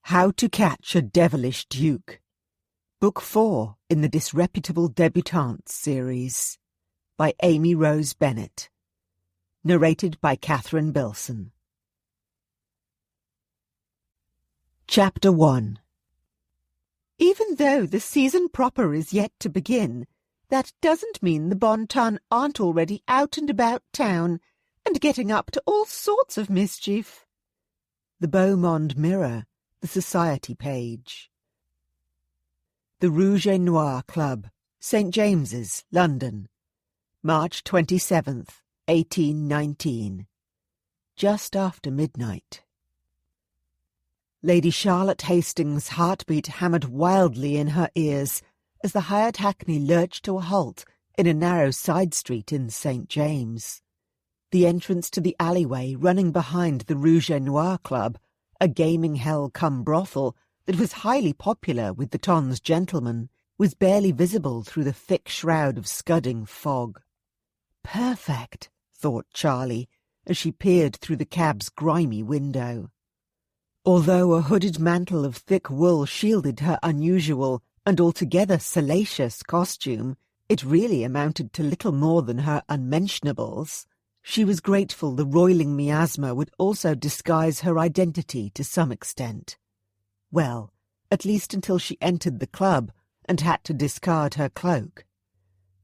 How to Catch a Devilish Duke. Book 4 in the Disreputable Debutantes series by Amy Rose Bennett. Narrated by Catherine Bilson. Chapter 1. Even though the season proper is yet to begin, that doesn't mean the Bon Ton aren't already out and about town and getting up to all sorts of mischief. The Beaumont Mirror, the Society page. The Rouge et Noir Club, St. James's, London, March 27th, 1819. Just after midnight. Lady Charlotte Hastings' heartbeat hammered wildly in her ears as the hired hackney lurched to a halt in a narrow side street in St. James. The entrance to the alleyway running behind the Rouge et Noir Club, a gaming hell-come-brothel that was highly popular with the Tons gentlemen, was barely visible through the thick shroud of scudding fog. Perfect, thought Charlie, as she peered through the cab's grimy window. Although a hooded mantle of thick wool shielded her unusual and altogether salacious costume, it really amounted to little more than her unmentionables. She was grateful the roiling miasma would also disguise her identity to some extent. Well, at least until she entered the club and had to discard her cloak.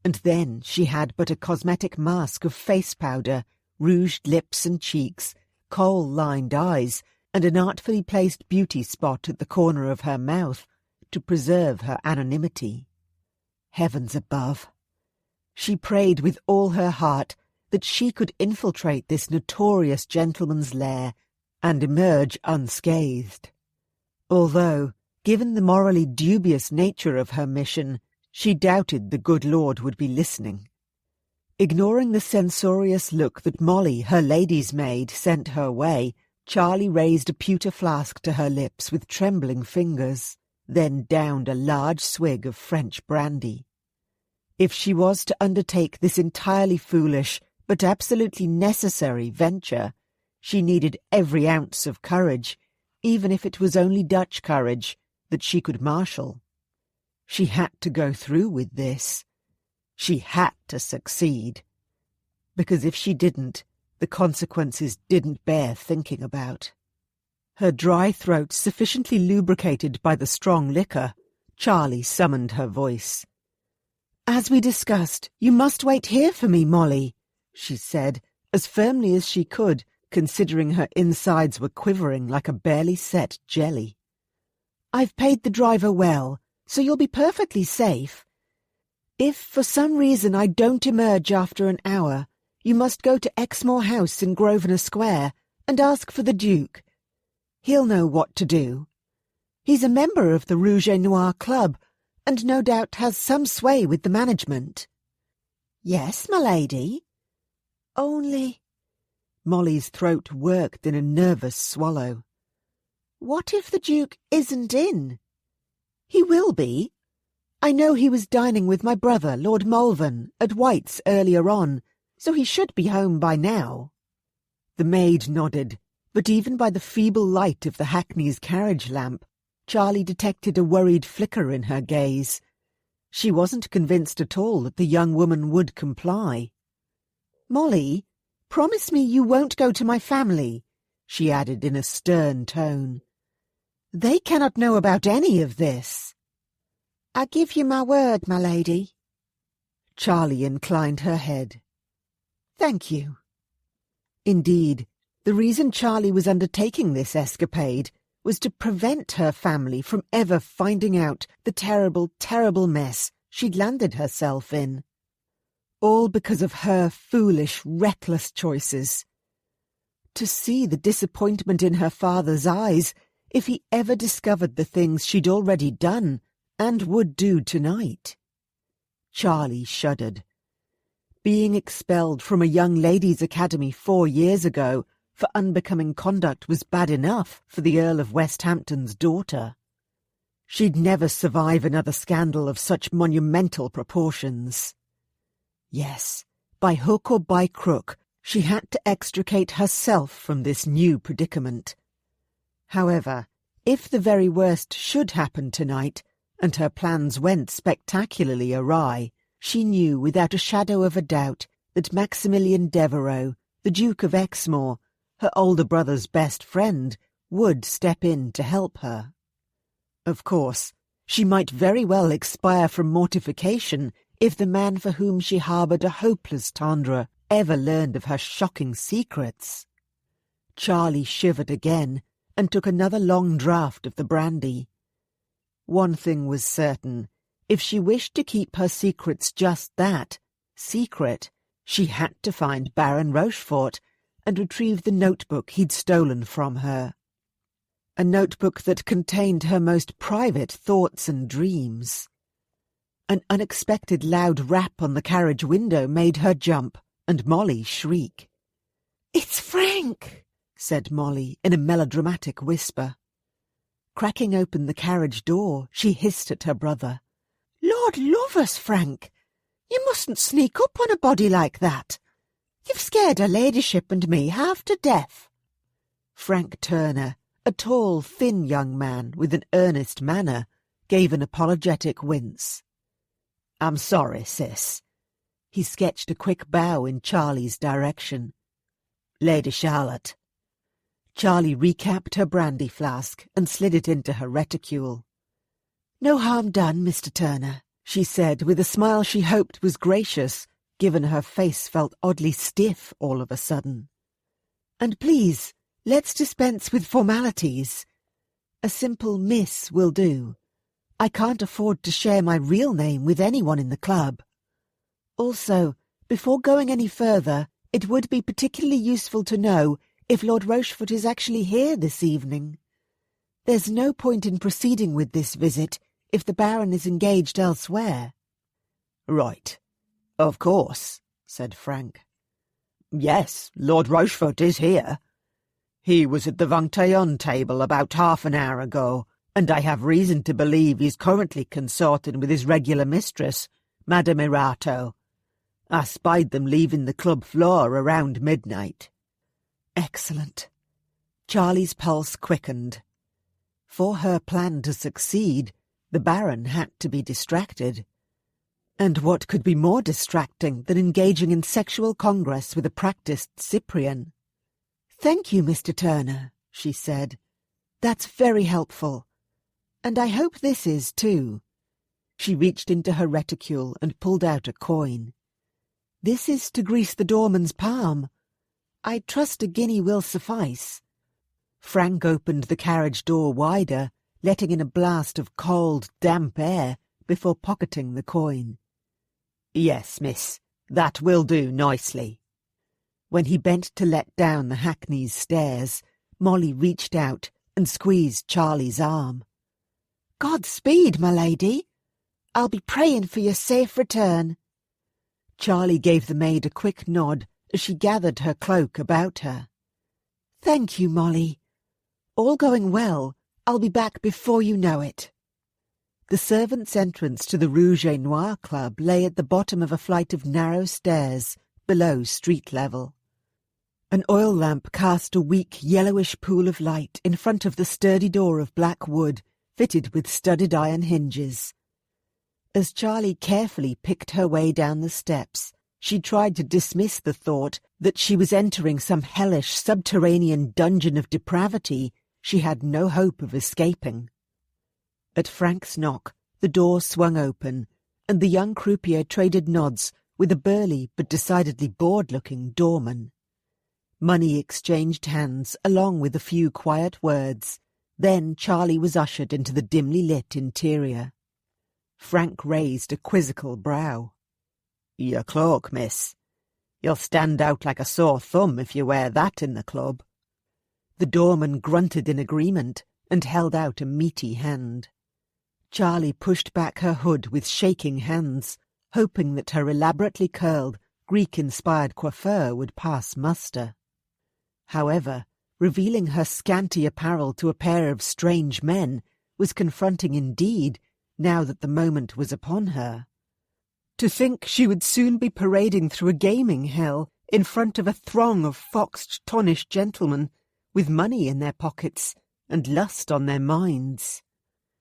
And then she had but a cosmetic mask of face powder, rouged lips and cheeks, kohl-lined eyes, and an artfully placed beauty spot at the corner of her mouth to preserve her anonymity. Heavens above! She prayed with all her heart that she could infiltrate this notorious gentleman's lair and emerge unscathed. Although, given the morally dubious nature of her mission, she doubted the good Lord would be listening. Ignoring the censorious look that Molly, her lady's maid, sent her way, Charlie raised a pewter flask to her lips with trembling fingers, then downed a large swig of French brandy. If she was to undertake this entirely foolish but absolutely necessary venture, she needed every ounce of courage, even if it was only Dutch courage, that she could marshal. She had to go through with this. She had to succeed. Because if she didn't, the consequences didn't bear thinking about. Her dry throat sufficiently lubricated by the strong liquor, Charlie summoned her voice. "As we discussed, you must wait here for me, Molly," she said, as firmly as she could, considering her insides were quivering like a barely set jelly. "I've paid the driver well, so you'll be perfectly safe. If for some reason I don't emerge after an hour, you must go to Exmoor House in Grosvenor Square and ask for the Duke. He'll know what to do. He's a member of the Rouge et Noir Club, and no doubt has some sway with the management." "Yes, my lady. Only—" Molly's throat worked in a nervous swallow. "What if the Duke isn't in?" "He will be. I know he was dining with my brother, Lord Malvern, at White's earlier on, so he should be home by now." The maid nodded, but even by the feeble light of the hackney's carriage lamp, Charlie detected a worried flicker in her gaze. She wasn't convinced at all that the young woman would comply. "Molly, promise me you won't go to my family," she added in a stern tone. "They cannot know about any of this." "I give you my word, my lady." Charlie inclined her head. "Thank you." Indeed, the reason Charlie was undertaking this escapade was to prevent her family from ever finding out the terrible, terrible mess she'd landed herself in. All because of her foolish, reckless choices. To see the disappointment in her father's eyes if he ever discovered the things she'd already done and would do tonight. Charlie shuddered. Being expelled from a young ladies' academy 4 years ago for unbecoming conduct was bad enough for the Earl of Westhampton's daughter. She'd never survive another scandal of such monumental proportions. Yes, by hook or by crook, she had to extricate herself from this new predicament. However, if the very worst should happen tonight, and her plans went spectacularly awry, she knew without a shadow of a doubt that Maximilian Devereux, the Duke of Exmoor, her older brother's best friend, would step in to help her. Of course, she might very well expire from mortification if the man for whom she harboured a hopeless tendre ever learned of her shocking secrets. Charlie shivered again and took another long draught of the brandy. One thing was certain. If she wished to keep her secrets just that, secret, she had to find Baron Rochefort and retrieve the notebook he'd stolen from her. A notebook that contained her most private thoughts and dreams. An unexpected loud rap on the carriage window made her jump, and Molly shriek. "It's Frank!" said Molly in a melodramatic whisper. Cracking open the carriage door, she hissed at her brother. "Lord love us, Frank! You mustn't sneak up on a body like that. You've scared her ladyship and me half to death." Frank Turner, a tall, thin young man with an earnest manner, gave an apologetic wince. "I'm sorry, sis." He sketched a quick bow in Charlie's direction. "Lady Charlotte." Charlie recapped her brandy flask and slid it into her reticule. "No harm done, Mr. Turner," she said with a smile she hoped was gracious, given her face felt oddly stiff all of a sudden. "And please, let's dispense with formalities. A simple miss will do. I can't afford to share my real name with anyone in the club. Also, before going any further, it would be particularly useful to know if Lord Rochefort is actually here this evening. There's no point in proceeding with this visit if the Baron is engaged elsewhere." "Right. Of course," said Frank. "Yes, Lord Rochefort is here. He was at the 21 table about half an hour ago, and I have reason to believe he's currently consorting with his regular mistress, Madame Erato. I spied them leaving the club floor around midnight." Excellent. Charlie's pulse quickened. For her plan to succeed, the Baron had to be distracted. And what could be more distracting than engaging in sexual congress with a practised Cyprian? "Thank you, Mr. Turner," she said. "That's very helpful. And I hope this is, too." She reached into her reticule and pulled out a coin. "This is to grease the doorman's palm. I trust a guinea will suffice." Frank opened the carriage door wider, letting in a blast of cold, damp air before pocketing the coin. "Yes, miss, that will do nicely." When he bent to let down the hackney's stairs, Molly reached out and squeezed Charlie's arm. "Godspeed, my lady. I'll be praying for your safe return." Charlie gave the maid a quick nod as she gathered her cloak about her. "Thank you, Molly. All going well, I'll be back before you know it." The servants' entrance to the Rouge et Noir Club lay at the bottom of a flight of narrow stairs below street level. An oil lamp cast a weak yellowish pool of light in front of the sturdy door of black wood fitted with studded iron hinges. As Charlie carefully picked her way down the steps, she tried to dismiss the thought that she was entering some hellish subterranean dungeon of depravity she had no hope of escaping. At Frank's knock, the door swung open, and the young croupier traded nods with a burly but decidedly bored-looking doorman. Money exchanged hands along with a few quiet words. Then Charlie was ushered into the dimly lit interior. Frank raised a quizzical brow. "Your cloak, miss. You'll stand out like a sore thumb if you wear that in the club." The doorman grunted in agreement and held out a meaty hand. Charlie pushed back her hood with shaking hands, hoping that her elaborately curled, Greek-inspired coiffure would pass muster. However, revealing her scanty apparel to a pair of strange men was confronting indeed, now that the moment was upon her. To think she would soon be parading through a gaming hell in front of a throng of foxed, tonish gentlemen with money in their pockets and lust on their minds.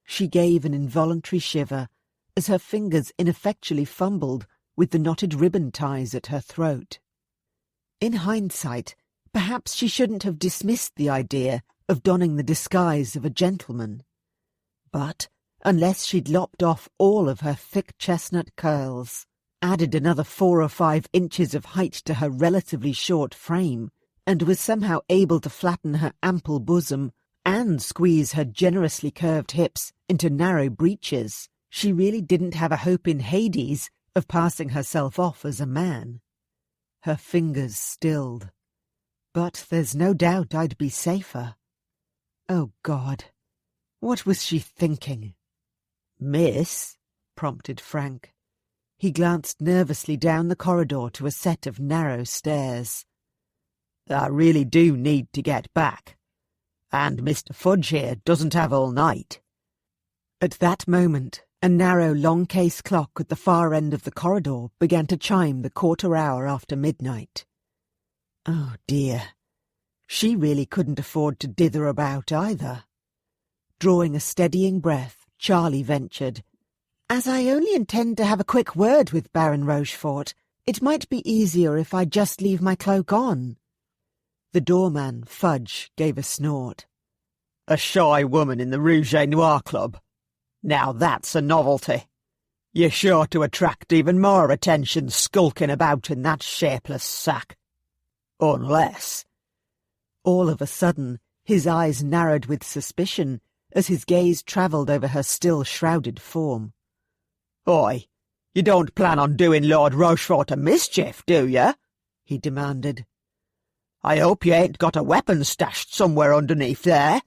She gave an involuntary shiver as her fingers ineffectually fumbled with the knotted ribbon ties at her throat. In hindsight, perhaps she shouldn't have dismissed the idea of donning the disguise of a gentleman. But unless she'd lopped off all of her thick chestnut curls, added another 4 or 5 inches of height to her relatively short frame, and was somehow able to flatten her ample bosom and squeeze her generously curved hips into narrow breeches, she really didn't have a hope in Hades of passing herself off as a man. Her fingers stilled. But there's no doubt I'd be safer. Oh, God, what was she thinking? "Miss?" prompted Frank. He glanced nervously down the corridor to a set of narrow stairs. "I really do need to get back. And Mr. Fudge here doesn't have all night." At that moment, a narrow long-case clock at the far end of the corridor began to chime the 1/4 hour after midnight. Oh, dear. She really couldn't afford to dither about either. Drawing a steadying breath, Charlie ventured, "As I only intend to have a quick word with Baron Rochefort, it might be easier if I just leave my cloak on." The doorman, Fudge, gave a snort. "A shy woman in the Rouge et Noir Club? Now that's a novelty. You're sure to attract even more attention skulking about in that shapeless sack. Unless—" All of a sudden, his eyes narrowed with suspicion as his gaze travelled over her still shrouded form. "Oi, you don't plan on doing Lord Rochefort a mischief, do you?" he demanded. "I hope you ain't got a weapon stashed somewhere underneath there.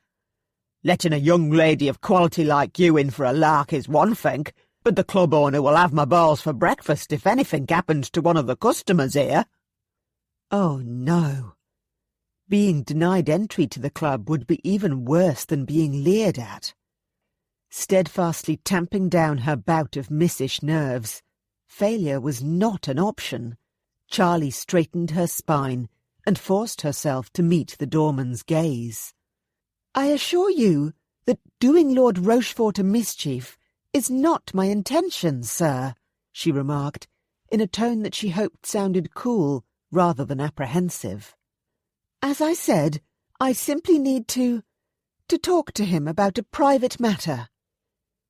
Letting a young lady of quality like you in for a lark is one thing, but the club owner will have my balls for breakfast if anything happens to one of the customers here." Oh, no. Being denied entry to the club would be even worse than being leered at. Steadfastly tamping down her bout of missish nerves, failure was not an option. Charlie straightened her spine and forced herself to meet the doorman's gaze. "I assure you that doing Lord Rochefort a mischief is not my intention, sir," she remarked, in a tone that she hoped sounded cool rather than apprehensive. "As I said, I simply need to talk to him about a private matter."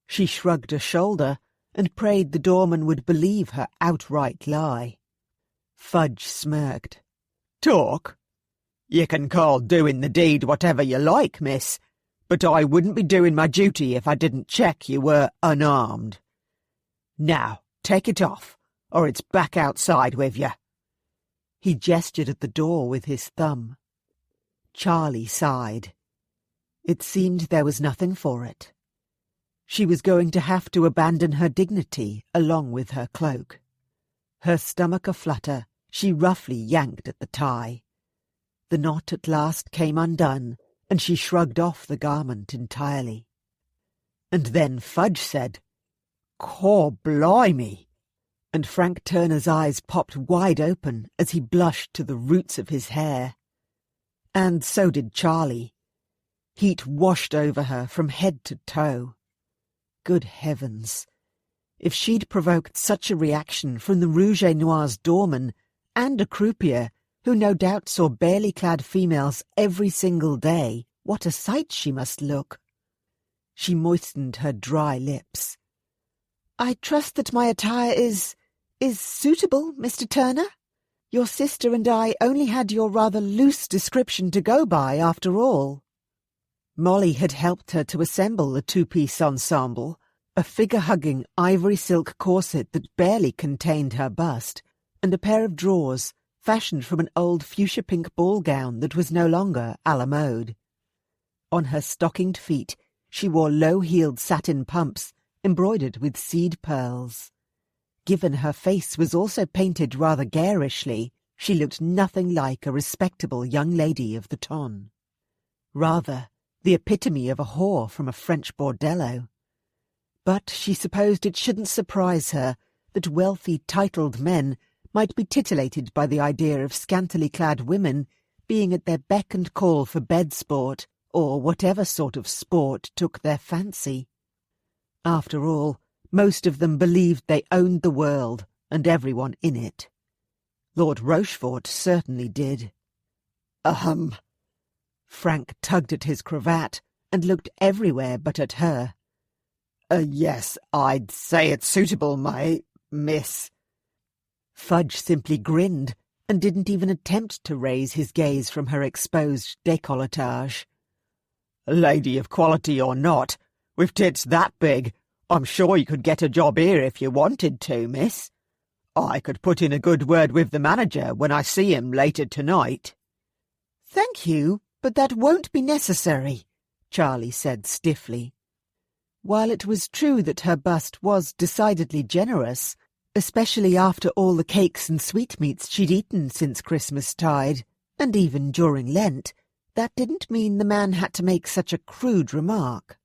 She shrugged a shoulder and prayed the doorman would believe her outright lie. Fudge smirked. "Talk? You can call doing the deed whatever you like, miss, but I wouldn't be doing my duty if I didn't check you were unarmed. Now, take it off, or it's back outside with you." He gestured at the door with his thumb. Charlie sighed. It seemed there was nothing for it. She was going to have to abandon her dignity along with her cloak. Her stomach aflutter, she roughly yanked at the tie. The knot at last came undone, and she shrugged off the garment entirely. And then Fudge said, "Cor blimey!" and Frank Turner's eyes popped wide open as he blushed to the roots of his hair. And so did Charlie. Heat washed over her from head to toe. Good heavens! If she'd provoked such a reaction from the Rouge et Noir's doorman and a croupier, who no doubt saw barely clad females every single day, what a sight she must look! She moistened her dry lips. "I trust that my attire is suitable, Mr. Turner? Your sister and I only had your rather loose description to go by, after all." Molly had helped her to assemble the two-piece ensemble, a figure-hugging ivory silk corset that barely contained her bust, and a pair of drawers fashioned from an old fuchsia-pink ball gown that was no longer à la mode. On her stockinged feet she wore low-heeled satin pumps embroidered with seed pearls. Given her face was also painted rather garishly, she looked nothing like a respectable young lady of the ton. Rather, the epitome of a whore from a French bordello. But she supposed it shouldn't surprise her that wealthy, titled men might be titillated by the idea of scantily clad women being at their beck and call for bed sport, or whatever sort of sport took their fancy. After all, most of them believed they owned the world and everyone in it. Lord Rochefort certainly did. Frank tugged at his cravat and looked everywhere but at her. Yes, I'd say it's suitable, my miss. Fudge simply grinned and didn't even attempt to raise his gaze from her exposed décolletage. Lady of quality or not, with tits that big, I'm sure you could get a job here if you wanted to, miss. I could put in a good word with the manager when I see him later tonight. Thank you, but that won't be necessary, Charlie said stiffly. While it was true that her bust was decidedly generous, especially after all the cakes and sweetmeats she'd eaten since Christmastide, and even during Lent, that didn't mean the man had to make such a crude remark.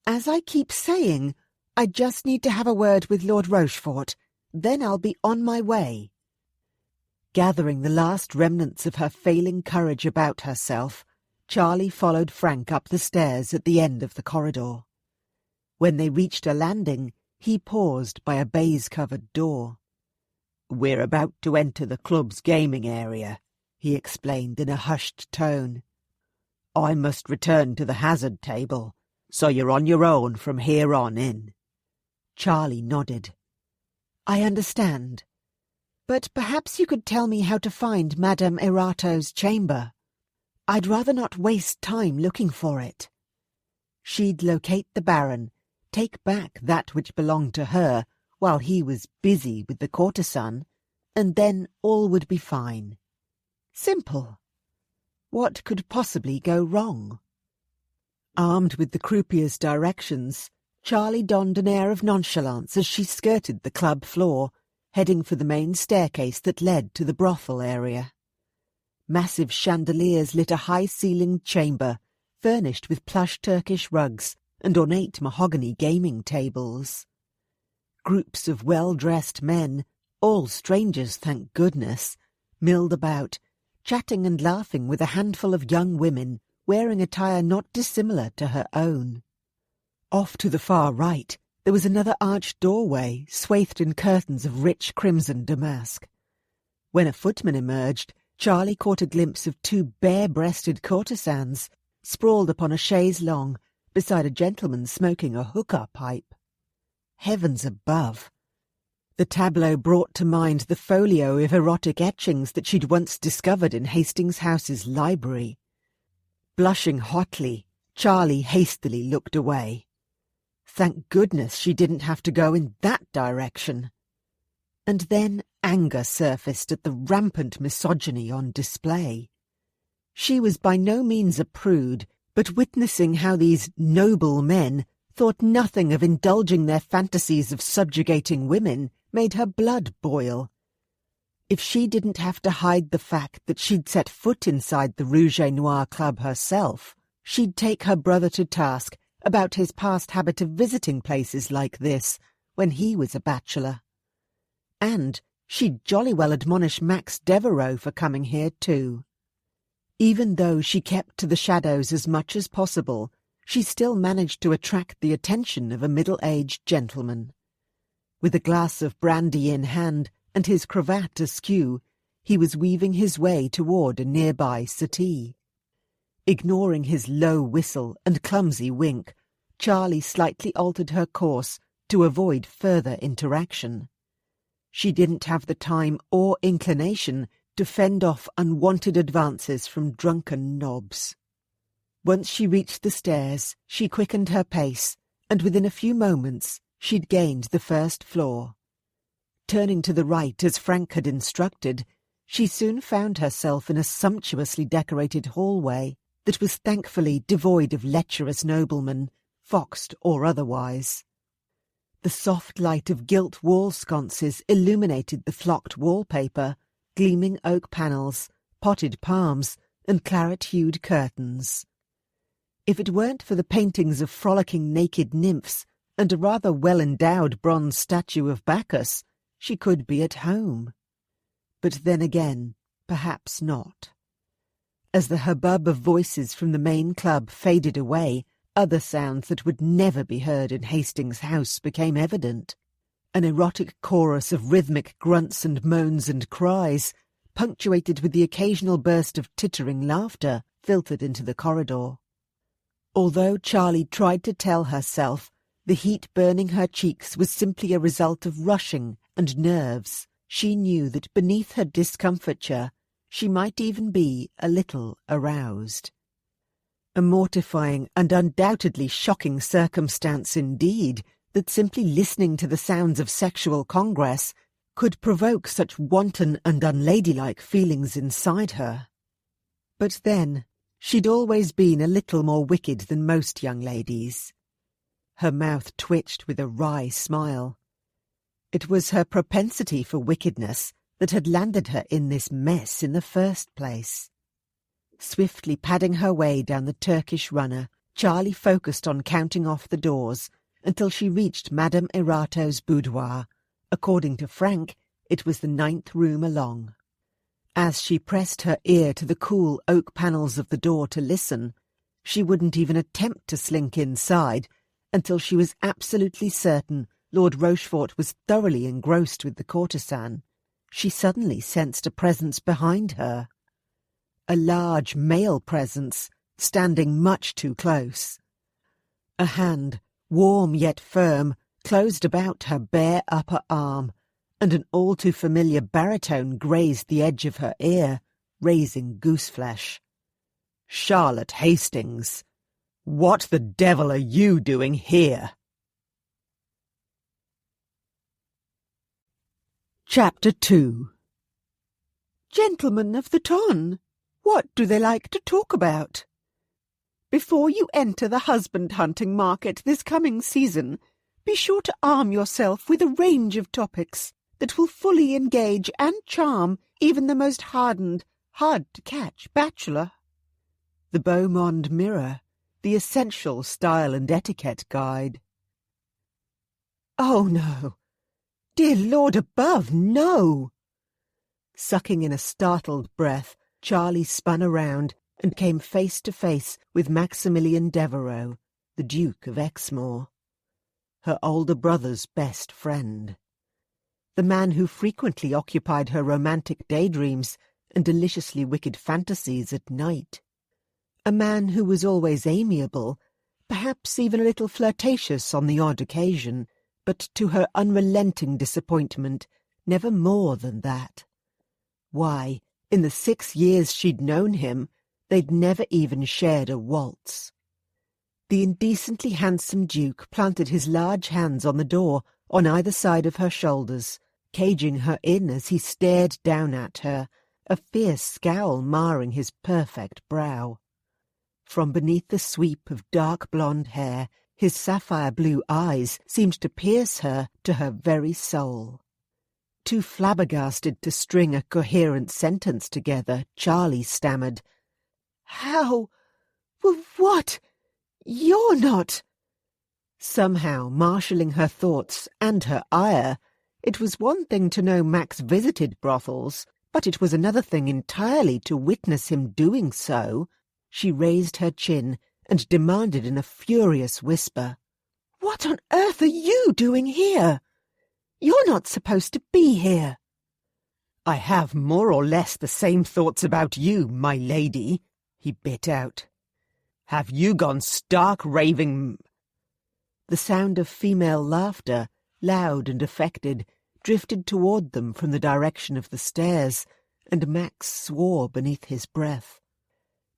As I keep saying, I just need to have a word with Lord Rochefort, then I'll be on my way. Gathering the last remnants of her failing courage about herself, Charlie followed Frank up the stairs at the end of the corridor. When they reached a landing, he paused by a baize-covered door. "We're about to enter the club's gaming area," he explained in a hushed tone. "I must return to the hazard table, so you're on your own from here on in." Charlie nodded. "I understand. But perhaps you could tell me how to find Madame Erato's chamber. I'd rather not waste time looking for it." She'd locate the Baron, take back that which belonged to her while he was busy with the courtesan, and then all would be fine. Simple. What could possibly go wrong? Armed with the croupier's directions, Charlie donned an air of nonchalance as she skirted the club floor, heading for the main staircase that led to the brothel area. Massive chandeliers lit a high-ceilinged chamber, furnished with plush Turkish rugs and ornate mahogany gaming tables. Groups of well-dressed men, all strangers thank goodness, milled about, chatting and laughing with a handful of young women wearing attire not dissimilar to her own. Off to the far right, there was another arched doorway swathed in curtains of rich crimson damask. When a footman emerged, Charlie caught a glimpse of two bare-breasted courtesans sprawled upon a chaise longue beside a gentleman smoking a hookah pipe. Heavens above! The tableau brought to mind the folio of erotic etchings that she'd once discovered in Hastings House's library. Blushing hotly, Charlie hastily looked away. Thank goodness she didn't have to go in that direction. And then anger surfaced at the rampant misogyny on display. She was by no means a prude, but witnessing how these noble men thought nothing of indulging their fantasies of subjugating women made her blood boil. If she didn't have to hide the fact that she'd set foot inside the Rouge et Noir Club herself, she'd take her brother to task about his past habit of visiting places like this when he was a bachelor. And she'd jolly well admonish Max Devereux for coming here too. Even though she kept to the shadows as much as possible, she still managed to attract the attention of a middle-aged gentleman. With a glass of brandy in hand and his cravat askew, he was weaving his way toward a nearby settee. Ignoring his low whistle and clumsy wink, Charlie slightly altered her course to avoid further interaction. She didn't have the time or inclination to fend off unwanted advances from drunken knobs. Once she reached the stairs, she quickened her pace, and within a few moments she'd gained the first floor. Turning to the right as Frank had instructed, she soon found herself in a sumptuously decorated hallway that was thankfully devoid of lecherous noblemen, foxed or otherwise. The soft light of gilt wall sconces illuminated the flocked wallpaper, gleaming oak panels, potted palms, and claret-hued curtains. If it weren't for the paintings of frolicking naked nymphs and a rather well-endowed bronze statue of Bacchus, she could be at home. But then again, perhaps not. As the hubbub of voices from the main club faded away, other sounds that would never be heard in Hastings House became evident. An erotic chorus of rhythmic grunts and moans and cries, punctuated with the occasional burst of tittering laughter, filtered into the corridor. Although Charlie tried to tell herself the heat burning her cheeks was simply a result of rushing and nerves, she knew that beneath her discomfiture she might even be a little aroused. A mortifying and undoubtedly shocking circumstance indeed, that simply listening to the sounds of sexual congress could provoke such wanton and unladylike feelings inside her. But then, she'd always been a little more wicked than most young ladies. Her mouth twitched with a wry smile. It was her propensity for wickedness that had landed her in this mess in the first place. Swiftly padding her way down the Turkish runner, Charlie focused on counting off the doors until she reached Madame Erato's boudoir. According to Frank, it was the 9th room along. As she pressed her ear to the cool oak panels of the door to listen, she wouldn't even attempt to slink inside until she was absolutely certain Lord Rochefort was thoroughly engrossed with the courtesan. She suddenly sensed a presence behind her. A large male presence, standing much too close. A hand, warm yet firm, closed about her bare upper arm, and an all-too-familiar baritone grazed the edge of her ear, raising gooseflesh. "Charlotte Hastings, what the devil are you doing here?" Chapter 2. Gentlemen of the ton, what do they like to talk about? Before you enter the husband-hunting market this coming season, be sure to arm yourself with a range of topics that will fully engage and charm even the most hardened, hard-to-catch bachelor. The Beau Monde Mirror, the essential style and etiquette guide. Oh, no. Dear Lord above, no! Sucking in a startled breath, Charlie spun around and came face to face with Maximilian Devereux, the Duke of Exmoor, her older brother's best friend. The man who frequently occupied her romantic daydreams and deliciously wicked fantasies at night. A man who was always amiable, perhaps even a little flirtatious on the odd occasion, but to her unrelenting disappointment, never more than that. Why, in the 6 years she'd known him, they'd never even shared a waltz. The indecently handsome Duke planted his large hands on the door on either side of her shoulders, caging her in as he stared down at her, a fierce scowl marring his perfect brow. From beneath the sweep of dark blonde hair, his sapphire-blue eyes seemed to pierce her to her very soul. Too flabbergasted to string a coherent sentence together, Charlie stammered, "How? What? You're not—" Somehow, marshalling her thoughts and her ire, it was one thing to know Max visited brothels, but it was another thing entirely to witness him doing so. She raised her chin and demanded in a furious whisper, "What on earth are you doing here? You're not supposed to be here." "I have more or less the same thoughts about you, my lady," he bit out. "Have you gone stark raving—" The sound of female laughter, loud and affected, drifted toward them from the direction of the stairs, and Max swore beneath his breath.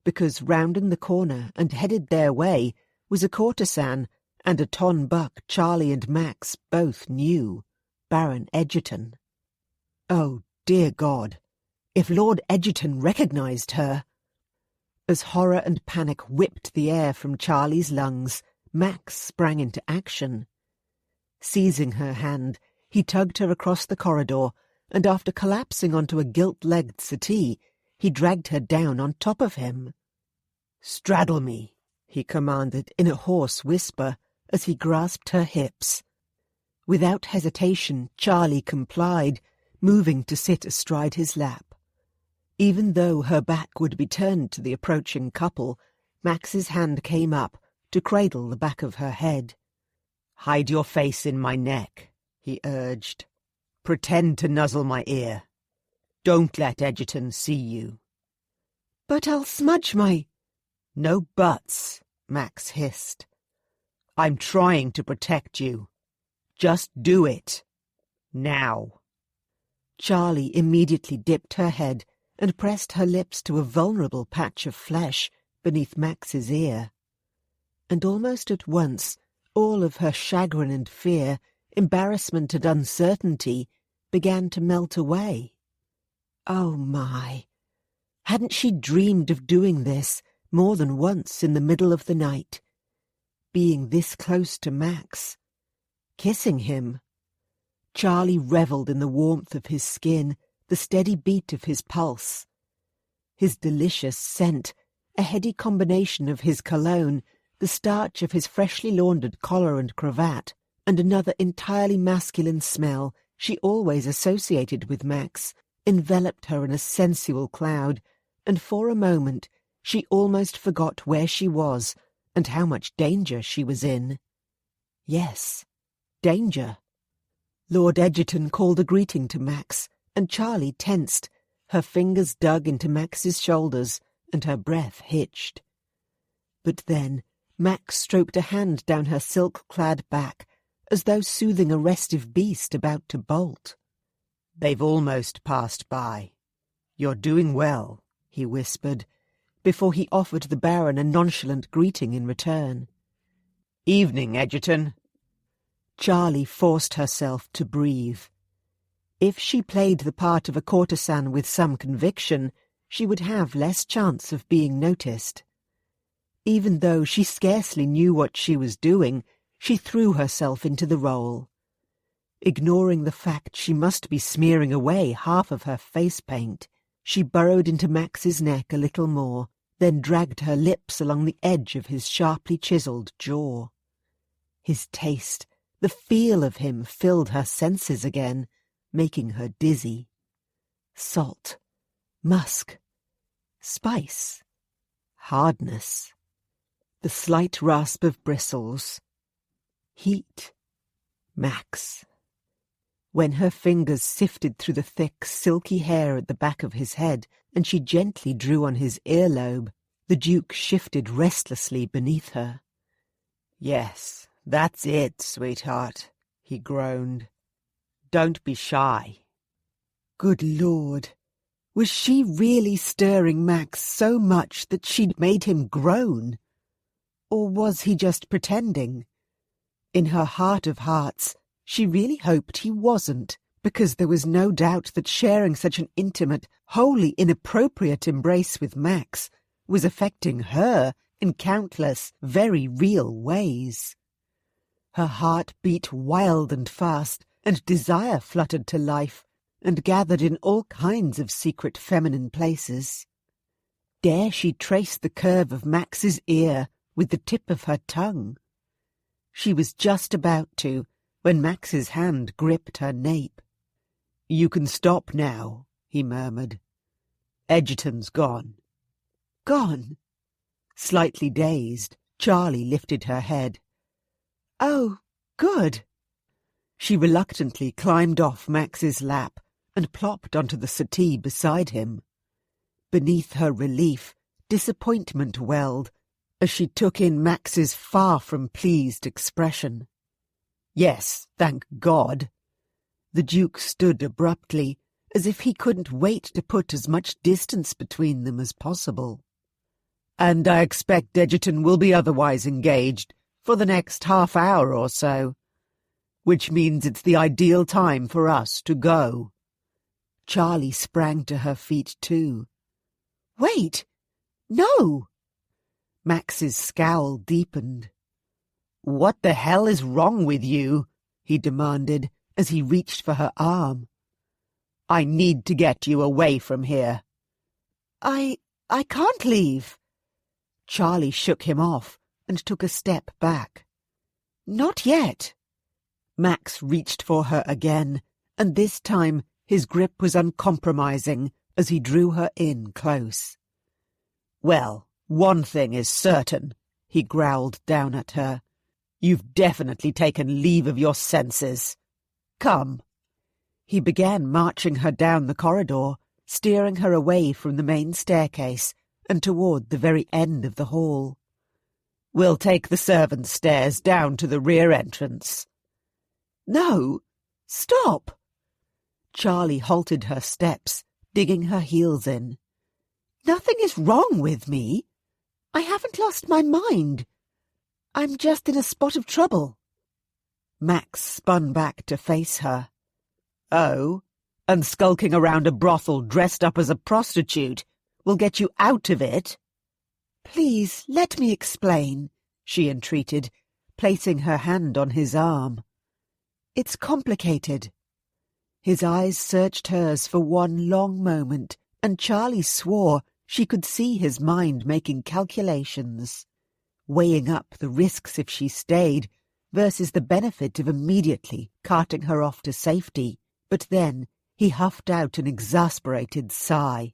Because rounding the corner and headed their way was a courtesan and a ton buck Charlie and Max both knew, Baron Egerton. Oh, dear God, if Lord Egerton recognized her! As horror and panic whipped the air from Charlie's lungs, Max sprang into action. Seizing her hand, he tugged her across the corridor, and after collapsing onto a gilt-legged settee, he dragged her down on top of him. "Straddle me," he commanded in a hoarse whisper as he grasped her hips. Without hesitation, Charlie complied, moving to sit astride his lap. Even though her back would be turned to the approaching couple, Max's hand came up to cradle the back of her head. "Hide your face in my neck," he urged. "Pretend to nuzzle my ear. Don't let Egerton see you." "But I'll smudge my—" "No buts," Max hissed. "I'm trying to protect you. Just do it. Now." Charlie immediately dipped her head and pressed her lips to a vulnerable patch of flesh beneath Max's ear. And almost at once, all of her chagrin and fear, embarrassment and uncertainty began to melt away. Oh my! Hadn't she dreamed of doing this more than once in the middle of the night? Being this close to Max, kissing him. Charlie revelled in the warmth of his skin, the steady beat of his pulse. His delicious scent, a heady combination of his cologne, the starch of his freshly laundered collar and cravat, and another entirely masculine smell she always associated with Max, enveloped her in a sensual cloud, and for a moment she almost forgot where she was and how much danger she was in. Yes, danger. Lord Egerton called a greeting to Max, and Charlie tensed. Her fingers dug into Max's shoulders, and her breath hitched. But then Max stroked a hand down her silk-clad back, as though soothing a restive beast about to bolt. "They've almost passed by. You're doing well," he whispered, before he offered the Baron a nonchalant greeting in return. "Evening, Egerton." Charlie forced herself to breathe. If she played the part of a courtesan with some conviction, she would have less chance of being noticed. Even though she scarcely knew what she was doing, she threw herself into the role. Ignoring the fact she must be smearing away half of her face paint, she burrowed into Max's neck a little more, then dragged her lips along the edge of his sharply chiselled jaw. His taste, the feel of him filled her senses again, making her dizzy. Salt, musk, spice, hardness, the slight rasp of bristles, heat, Max. When her fingers sifted through the thick, silky hair at the back of his head and she gently drew on his earlobe, the Duke shifted restlessly beneath her. "Yes, that's it, sweetheart," he groaned. "Don't be shy." Good Lord! Was she really stirring Max so much that she'd made him groan? Or was he just pretending? In her heart of hearts, she really hoped he wasn't, because there was no doubt that sharing such an intimate, wholly inappropriate embrace with Max was affecting her in countless, very real ways. Her heart beat wild and fast, and desire fluttered to life, and gathered in all kinds of secret feminine places. Dare she trace the curve of Max's ear with the tip of her tongue? She was just about to, when Max's hand gripped her nape. "You can stop now," he murmured. "Egerton's gone." Gone? Slightly dazed, Charlie lifted her head. Oh, good. She reluctantly climbed off Max's lap and plopped onto the settee beside him. Beneath her relief, disappointment welled as she took in Max's far from pleased expression. "Yes, thank God." The Duke stood abruptly, as if he couldn't wait to put as much distance between them as possible. "And I expect Egerton will be otherwise engaged for the next half-hour or so, which means it's the ideal time for us to go." Charlie sprang to her feet too. "Wait! No!" Max's scowl deepened. "What the hell is wrong with you?" he demanded as he reached for her arm. "I need to get you away from here." I can't leave." Charlie shook him off and took a step back. "Not yet." Max reached for her again, and this time his grip was uncompromising, as he drew her in close. "Well, one thing is certain," he growled down at her. "You've definitely taken leave of your senses. Come." He began marching her down the corridor, steering her away from the main staircase and toward the very end of the hall. "We'll take the servants' stairs down to the rear entrance." "No, stop!" Charlie halted her steps, digging her heels in. "Nothing is wrong with me. I haven't lost my mind. I'm just in a spot of trouble." Max spun back to face her. "Oh, and skulking around a brothel dressed up as a prostitute will get you out of it?" "Please, let me explain," she entreated, placing her hand on his arm. "It's complicated." His eyes searched hers for one long moment, and Charlie swore she could see his mind making calculations, weighing up the risks if she stayed versus the benefit of immediately carting her off to safety. But then he huffed out an exasperated sigh.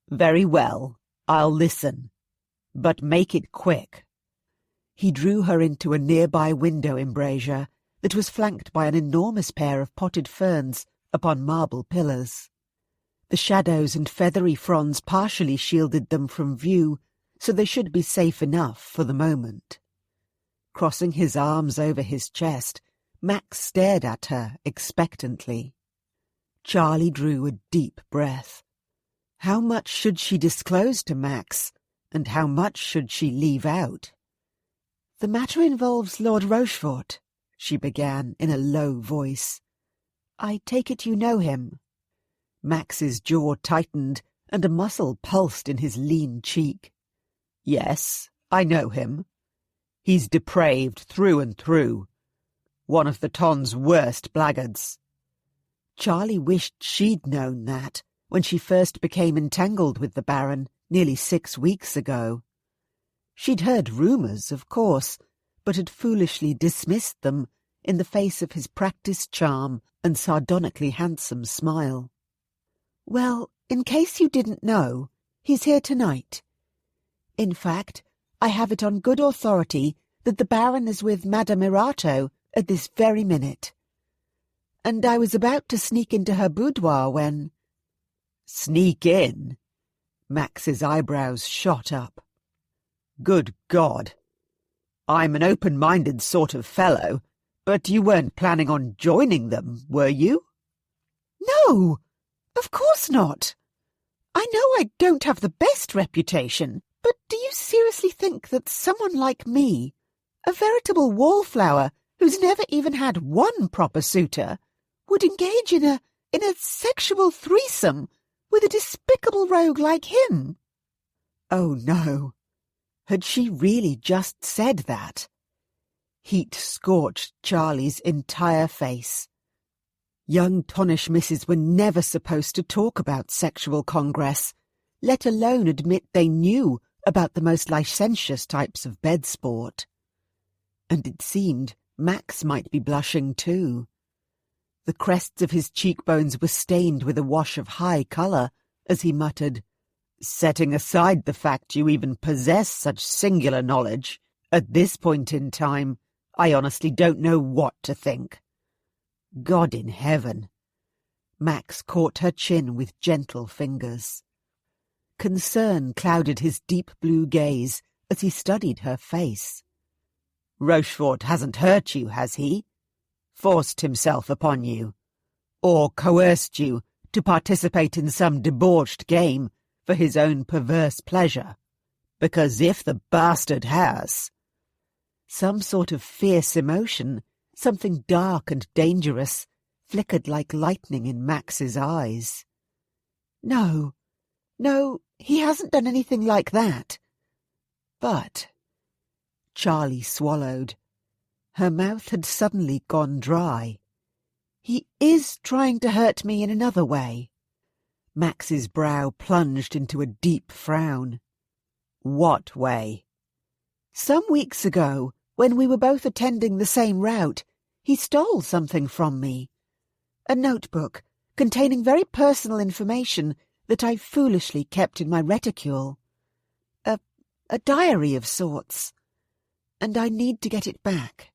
"Very well, I'll listen. But make it quick." He drew her into a nearby window embrasure that was flanked by an enormous pair of potted ferns upon marble pillars. The shadows and feathery fronds partially shielded them from view, so they should be safe enough for the moment. Crossing his arms over his chest, Max stared at her expectantly. Charlie drew a deep breath. How much should she disclose to Max, and how much should she leave out? "The matter involves Lord Rochefort," she began in a low voice. "I take it you know him." Max's jaw tightened, and a muscle pulsed in his lean cheek. "Yes, I know him. He's depraved through and through. One of the Ton's worst blackguards." Charlie wished she'd known that when she first became entangled with the Baron nearly 6 weeks ago. She'd heard rumours, of course, but had foolishly dismissed them in the face of his practised charm and sardonically handsome smile. "Well, in case you didn't know, he's here tonight. In fact, I have it on good authority that the Baron is with Madame Irato at this very minute. And I was about to sneak into her boudoir when—" "Sneak in?" Max's eyebrows shot up. "Good God! I'm an open-minded sort of fellow, but you weren't planning on joining them, were you?" "No, of course not. I know I don't have the best reputation, but do you seriously think that someone like me, a veritable wallflower who's never even had one proper suitor, would engage in a sexual threesome with a despicable rogue like him?" Oh no! Had she really just said that? Heat scorched Charlie's entire face. Young Tonish misses were never supposed to talk about sexual congress, let alone admit they knew about the most licentious types of bed sport. And it seemed Max might be blushing too. The crests of his cheekbones were stained with a wash of high colour as he muttered, "Setting aside the fact you even possess such singular knowledge, at this point in time, I honestly don't know what to think." God in heaven! Max caught her chin with gentle fingers. Concern clouded his deep blue gaze as he studied her face. "Rochefort hasn't hurt you, has he? Forced himself upon you? Or coerced you to participate in some debauched game for his own perverse pleasure? Because if the bastard has—" Some sort of fierce emotion, something dark and dangerous, flickered like lightning in Max's eyes. No, he hasn't done anything like that. But— Charlie swallowed. Her mouth had suddenly gone dry. "He is trying to hurt me in another way." Max's brow plunged into a deep frown. "What way?" "Some weeks ago, when we were both attending the same route, he stole something from me. A notebook containing very personal information that I foolishly kept in my reticule. A diary of sorts. And I need to get it back.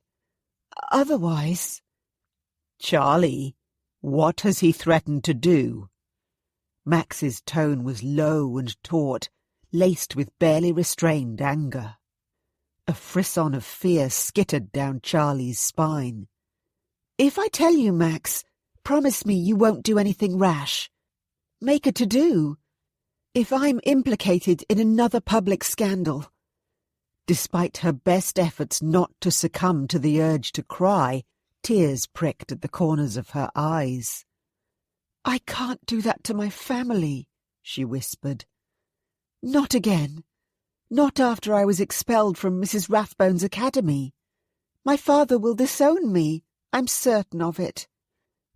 Otherwise— Charlie, what has he threatened to do? Max's tone was low and taut, laced with barely restrained anger. A frisson of fear skittered down Charlie's spine. If I tell you, Max, promise me you won't do anything rash. Make a to-do. If I'm implicated in another public scandal— Despite her best efforts not to succumb to the urge to cry, tears pricked at the corners of her eyes. I can't do that to my family, she whispered. Not again. Not after I was expelled from Mrs. Rathbone's academy. My father will disown me, I'm certain of it.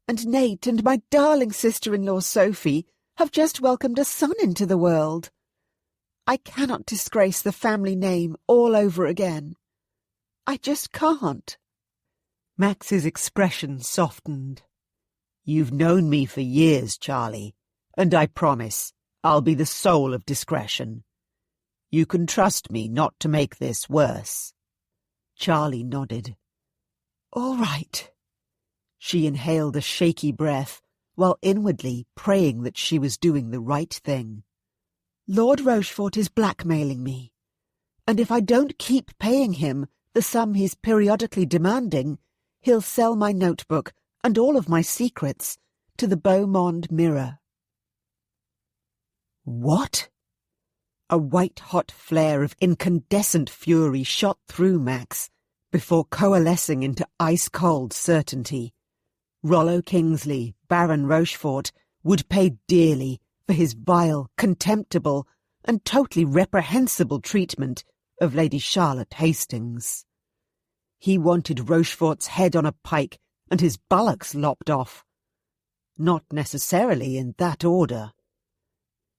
And Nate and my darling sister-in-law Sophie have just welcomed a son into the world. I cannot disgrace the family name all over again. I just can't. Max's expression softened. You've known me for years, Charlie, and I promise I'll be the soul of discretion. You can trust me not to make this worse. Charlie nodded. All right. She inhaled a shaky breath, while inwardly praying that she was doing the right thing. Lord Rochefort is blackmailing me, and if I don't keep paying him the sum he's periodically demanding, he'll sell my notebook and all of my secrets to the Beaumont Mirror. What? A white-hot flare of incandescent fury shot through Max, before coalescing into ice-cold certainty. Rollo Kingsley, Baron Rochefort, would pay dearly for his vile, contemptible, and totally reprehensible treatment of Lady Charlotte Hastings. He wanted Rochefort's head on a pike and his bullocks lopped off. Not necessarily in that order.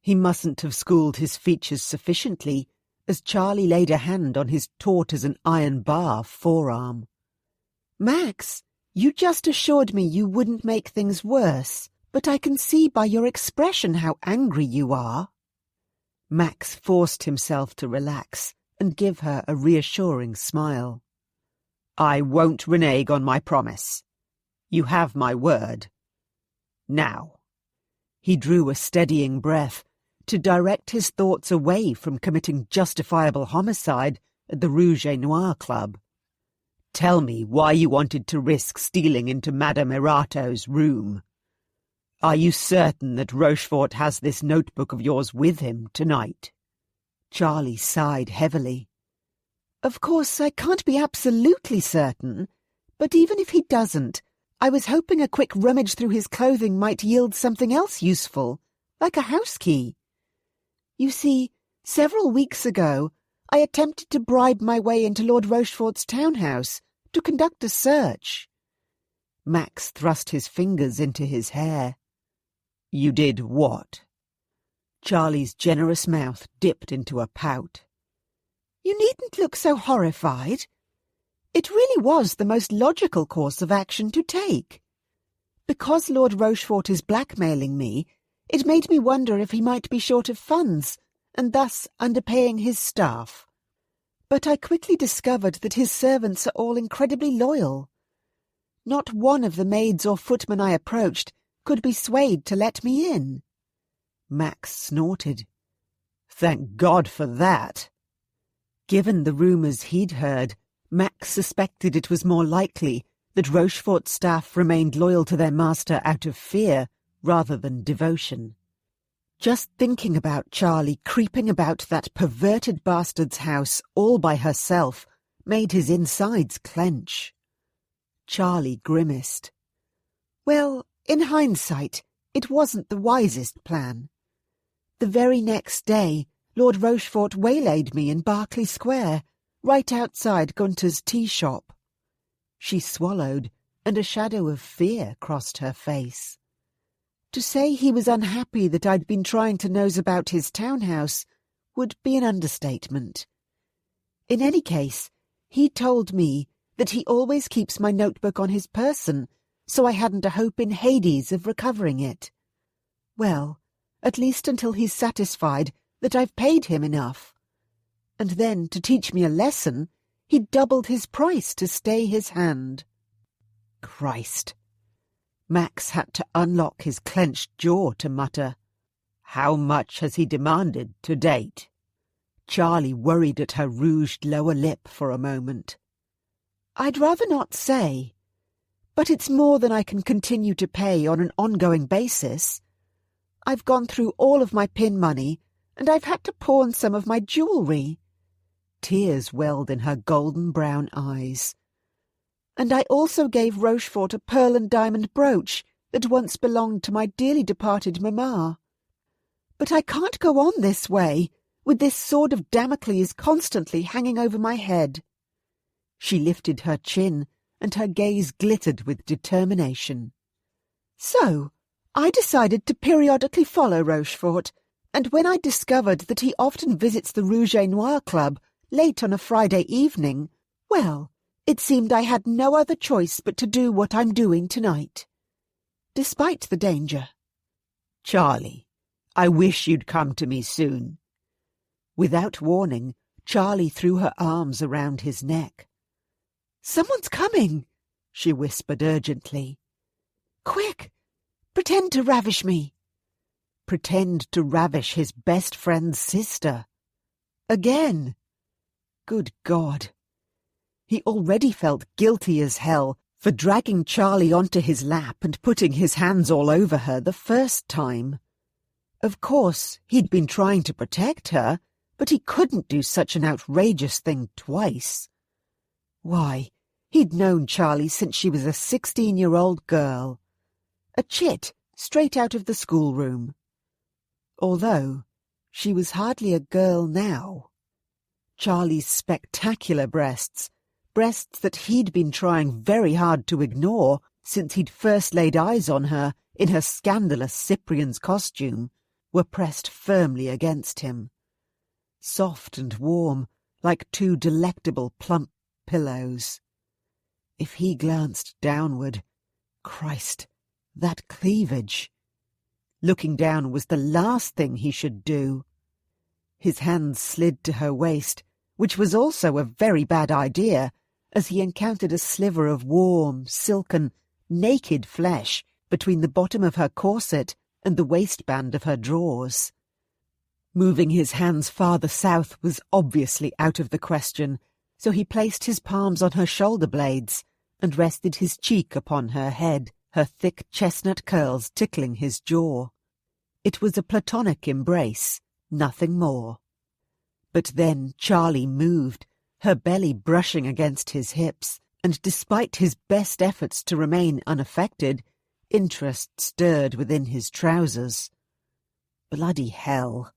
He mustn't have schooled his features sufficiently, as Charlie laid a hand on his taut-as-an-iron-bar forearm. Max, you just assured me you wouldn't make things worse. But I can see by your expression how angry you are. Max forced himself to relax and give her a reassuring smile. I won't renege on my promise. You have my word. Now. He drew a steadying breath to direct his thoughts away from committing justifiable homicide at the Rouge et Noir Club. Tell me why you wanted to risk stealing into Madame Erato's room. Are you certain that Rochefort has this notebook of yours with him tonight? Charlie sighed heavily. Of course, I can't be absolutely certain, but even if he doesn't, I was hoping a quick rummage through his clothing might yield something else useful, like a house key. You see, several weeks ago, I attempted to bribe my way into Lord Rochefort's townhouse to conduct a search. Max thrust his fingers into his hair. You did what? Charlie's generous mouth dipped into a pout. You needn't look so horrified. It really was the most logical course of action to take. Because Lord Rochefort is blackmailing me, it made me wonder if he might be short of funds, and thus underpaying his staff. But I quickly discovered that his servants are all incredibly loyal. Not one of the maids or footmen I approached could be swayed to let me in. Max snorted. Thank God for that. Given the rumours he'd heard, Max suspected it was more likely that Rochefort's staff remained loyal to their master out of fear rather than devotion. Just thinking about Charlie creeping about that perverted bastard's house all by herself made his insides clench. Charlie grimaced. Well, in hindsight, it wasn't the wisest plan. The very next day, Lord Rochefort waylaid me in Berkeley Square, right outside Gunter's tea shop. She swallowed, and a shadow of fear crossed her face. To say he was unhappy that I'd been trying to nose about his townhouse would be an understatement. In any case, he told me that he always keeps my notebook on his person, so I hadn't a hope in Hades of recovering it. Well, at least until he's satisfied that I've paid him enough. And then, to teach me a lesson, he doubled his price to stay his hand. Christ! Max had to unlock his clenched jaw to mutter, "How much has he demanded to date?" Charlie worried at her rouged lower lip for a moment. "I'd rather not say, but it's more than I can continue to pay on an ongoing basis. I've gone through all of my pin money, and I've had to pawn some of my jewellery." Tears welled in her golden brown eyes. "And I also gave Rochefort a pearl and diamond brooch that once belonged to my dearly departed mamma. But I can't go on this way, with this sword of Damocles constantly hanging over my head." She lifted her chin, and her gaze glittered with determination. "So, I decided to periodically follow Rochefort, and when I discovered that he often visits the Rouge et Noir Club late on a Friday evening, well, it seemed I had no other choice but to do what I'm doing tonight. Despite the danger." "Charlie, I wish you'd come to me soon." Without warning, Charlie threw her arms around his neck. "Someone's coming," she whispered urgently. "Quick! Pretend to ravish me." Pretend to ravish his best friend's sister. Again. Good God. He already felt guilty as hell for dragging Charlie onto his lap and putting his hands all over her the first time. Of course, he'd been trying to protect her, but he couldn't do such an outrageous thing twice. Why, he'd known Charlie since she was a 16-year-old girl. A chit straight out of the schoolroom. Although she was hardly a girl now. Charlie's spectacular breasts that he'd been trying very hard to ignore since he'd first laid eyes on her in her scandalous Cyprian's costume, were pressed firmly against him. Soft and warm, like two delectable plump pillows. If he glanced downward, Christ, that cleavage! Looking down was the last thing he should do. His hands slid to her waist, which was also a very bad idea, as he encountered a sliver of warm, silken, naked flesh between the bottom of her corset and the waistband of her drawers. Moving his hands farther south was obviously out of the question, so he placed his palms on her shoulder blades and rested his cheek upon her head, her thick chestnut curls tickling his jaw. It was a platonic embrace, nothing more. But then Charlie moved, her belly brushing against his hips, and despite his best efforts to remain unaffected, interest stirred within his trousers. Bloody hell!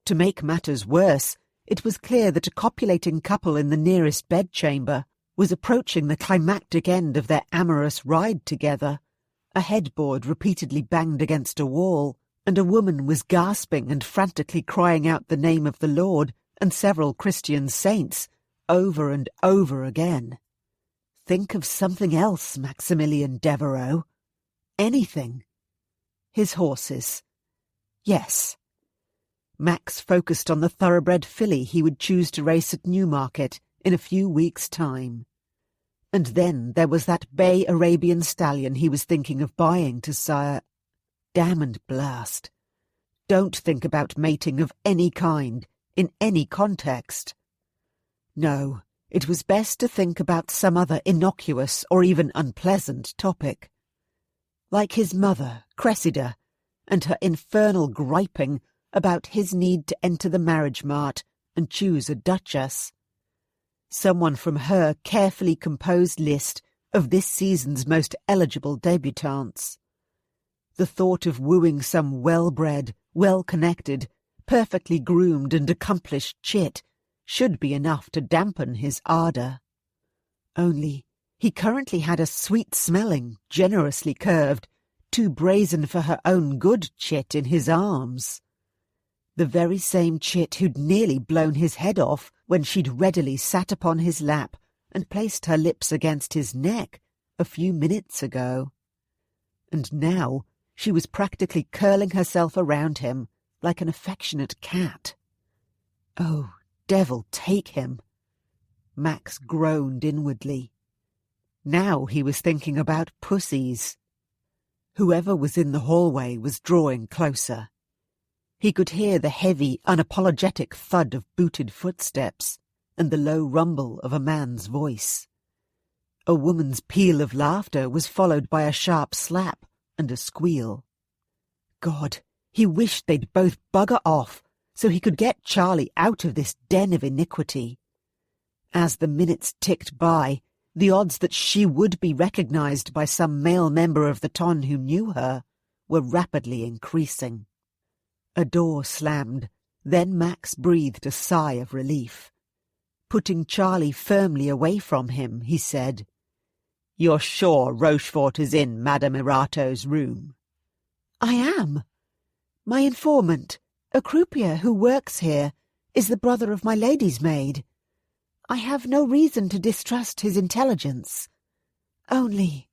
To make matters worse, it was clear that a copulating couple in the nearest bedchamber was approaching the climactic end of their amorous ride together. A headboard repeatedly banged against a wall, and a woman was gasping and frantically crying out the name of the Lord and several Christian saints over and over again. Think of something else, Maximilian Devereux. Anything. His horses. Yes. Max focused on the thoroughbred filly he would choose to race at Newmarket in a few weeks' time. And then there was that bay Arabian stallion he was thinking of buying to sire... Damn and blast. Don't think about mating of any kind, in any context. No, it was best to think about some other innocuous or even unpleasant topic. Like his mother, Cressida, and her infernal griping about his need to enter the marriage mart and choose a duchess. Someone from her carefully composed list of this season's most eligible debutantes. The thought of wooing some well-bred, well-connected, perfectly groomed and accomplished chit should be enough to dampen his ardour. Only he currently had a sweet-smelling, generously curved, too brazen for her own good chit in his arms. The very same chit who'd nearly blown his head off when she'd readily sat upon his lap and placed her lips against his neck a few minutes ago. And now She was practically curling herself around him like an affectionate cat. Oh, devil take him! Max groaned inwardly. Now he was thinking about pussies. Whoever was in the hallway was drawing closer. He could hear the heavy, unapologetic thud of booted footsteps and the low rumble of a man's voice. A woman's peal of laughter was followed by a sharp slap and a squeal. God, he wished they'd both bugger off so he could get Charlie out of this den of iniquity. As the minutes ticked by, the odds that she would be recognized by some male member of the ton who knew her were rapidly increasing. A door slammed, then Max breathed a sigh of relief. Putting Charlie firmly away from him, he said, "You're sure Rochefort is in Madame Erato's room?" "I am. My informant, a croupier who works here, is the brother of my lady's maid. I have no reason to distrust his intelligence. Only—"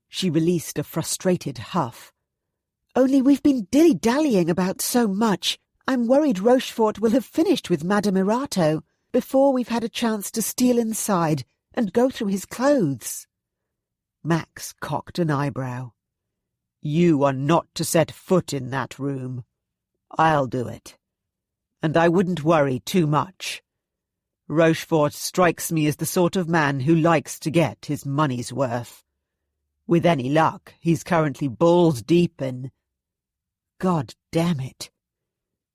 She released a frustrated huff. "Only we've been dilly-dallying about so much, I'm worried Rochefort will have finished with Madame Erato before we've had a chance to steal inside and go through his clothes." Max cocked an eyebrow. "You are not to set foot in that room. I'll do it. And I wouldn't worry too much. Rochefort strikes me as the sort of man who likes to get his money's worth. With any luck, he's currently balls deep in—" God damn it!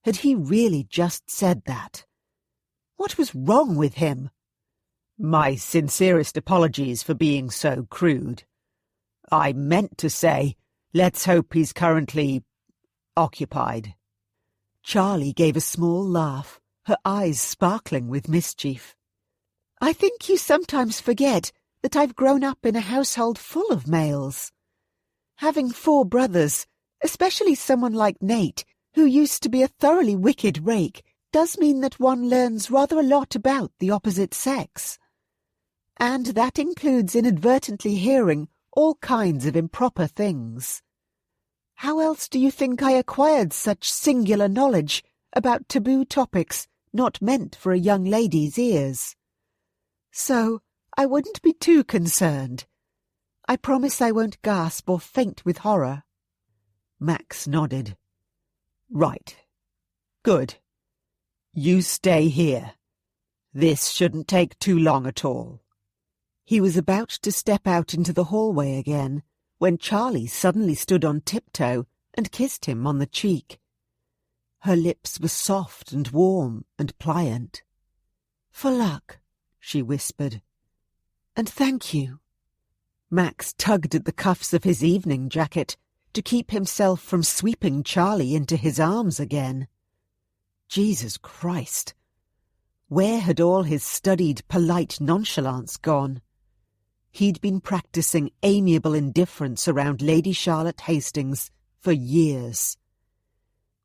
Had he really just said that? What was wrong with him? "My sincerest apologies for being so crude. I meant to say, let's hope he's currently occupied." Charlie gave a small laugh, her eyes sparkling with mischief. "I think you sometimes forget that I've grown up in a household full of males. Having 4 brothers, especially someone like Nate, who used to be a thoroughly wicked rake, does mean that one learns rather a lot about the opposite sex. And that includes inadvertently hearing all kinds of improper things. How else do you think I acquired such singular knowledge about taboo topics not meant for a young lady's ears? So I wouldn't be too concerned. I promise I won't gasp or faint with horror." Max nodded. "Right. Good. You stay here. This shouldn't take too long at all." He was about to step out into the hallway again when Charlie suddenly stood on tiptoe and kissed him on the cheek. Her lips were soft and warm and pliant. "For luck," she whispered. "And thank you." Max tugged at the cuffs of his evening jacket to keep himself from sweeping Charlie into his arms again. Jesus Christ! Where had all his studied, polite nonchalance gone? He'd been practicing amiable indifference around Lady Charlotte Hastings for years.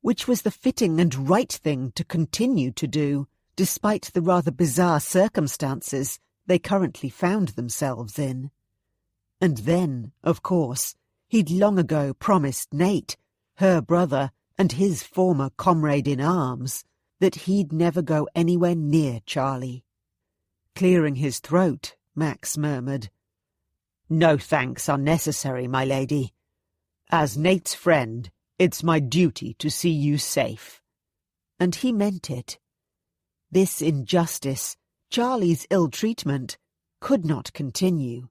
Which was the fitting and right thing to continue to do, despite the rather bizarre circumstances they currently found themselves in. And then, of course, he'd long ago promised Nate, her brother, and his former comrade in arms, that he'd never go anywhere near Charlie. Clearing his throat, Max murmured, "No thanks are necessary, my lady. As Nate's friend, it's my duty to see you safe." And he meant it. This injustice, Charlie's ill-treatment, could not continue.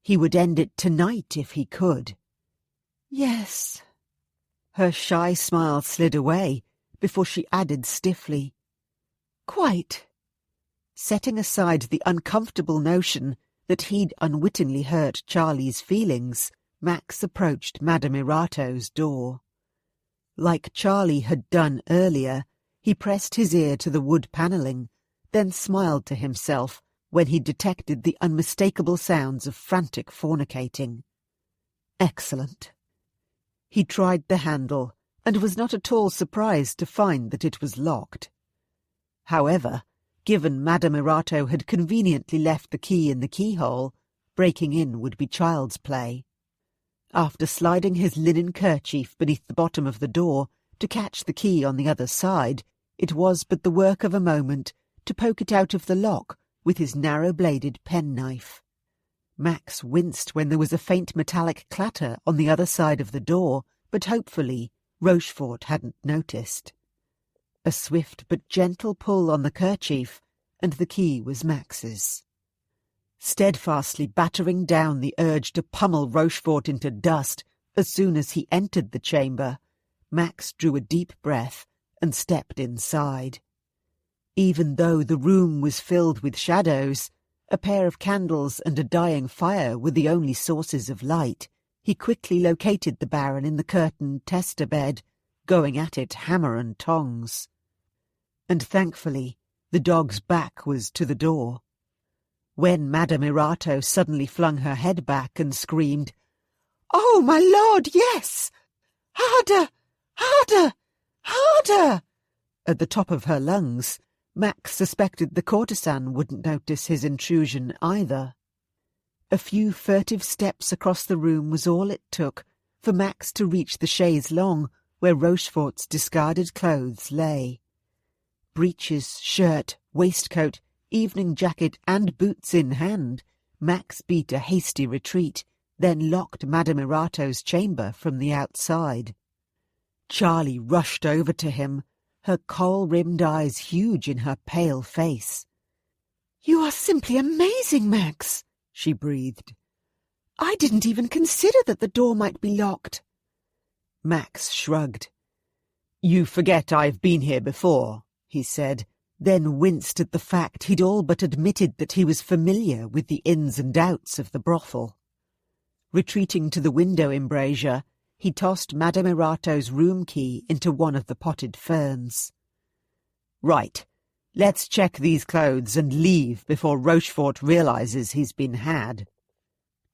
He would end it tonight if he could. "Yes." Her shy smile slid away before she added stiffly, "Quite." Setting aside the uncomfortable notion that he'd unwittingly hurt Charlie's feelings, Max approached Madame Erato's door. Like Charlie had done earlier, he pressed his ear to the wood panelling, then smiled to himself when he detected the unmistakable sounds of frantic fornicating. Excellent. He tried the handle, and was not at all surprised to find that it was locked. However, given Madame Erato had conveniently left the key in the keyhole, breaking in would be child's play. After sliding his linen kerchief beneath the bottom of the door to catch the key on the other side, it was but the work of a moment to poke it out of the lock with his narrow-bladed penknife. Max winced when there was a faint metallic clatter on the other side of the door, but hopefully Rochefort hadn't noticed. A swift but gentle pull on the kerchief, and the key was Max's. Steadfastly battering down the urge to pummel Rochefort into dust as soon as he entered the chamber, Max drew a deep breath and stepped inside. Even though the room was filled with shadows, a pair of candles and a dying fire were the only sources of light, he quickly located the Baron in the curtained tester bed, going at it hammer and tongs. And thankfully, the dog's back was to the door. When Madame Irato suddenly flung her head back and screamed, "Oh, my lord, yes! Harder! Harder! Harder!" at the top of her lungs, Max suspected the courtesan wouldn't notice his intrusion either. A few furtive steps across the room was all it took for Max to reach the chaise longue where Rochefort's discarded clothes lay. Breeches, shirt, waistcoat, evening jacket and boots in hand, Max beat a hasty retreat, then locked Madame Irato's chamber from the outside. Charlie rushed over to him, her coal-rimmed eyes huge in her pale face. "You are simply amazing, Max," she breathed. "I didn't even consider that the door might be locked." Max shrugged. "You forget I've been here before," he said, then winced at the fact he'd all but admitted that he was familiar with the ins and outs of the brothel. Retreating to the window embrasure, he tossed Madame Irato's room key into one of the potted ferns. "Right, let's check these clothes and leave before Rochefort realizes he's been had."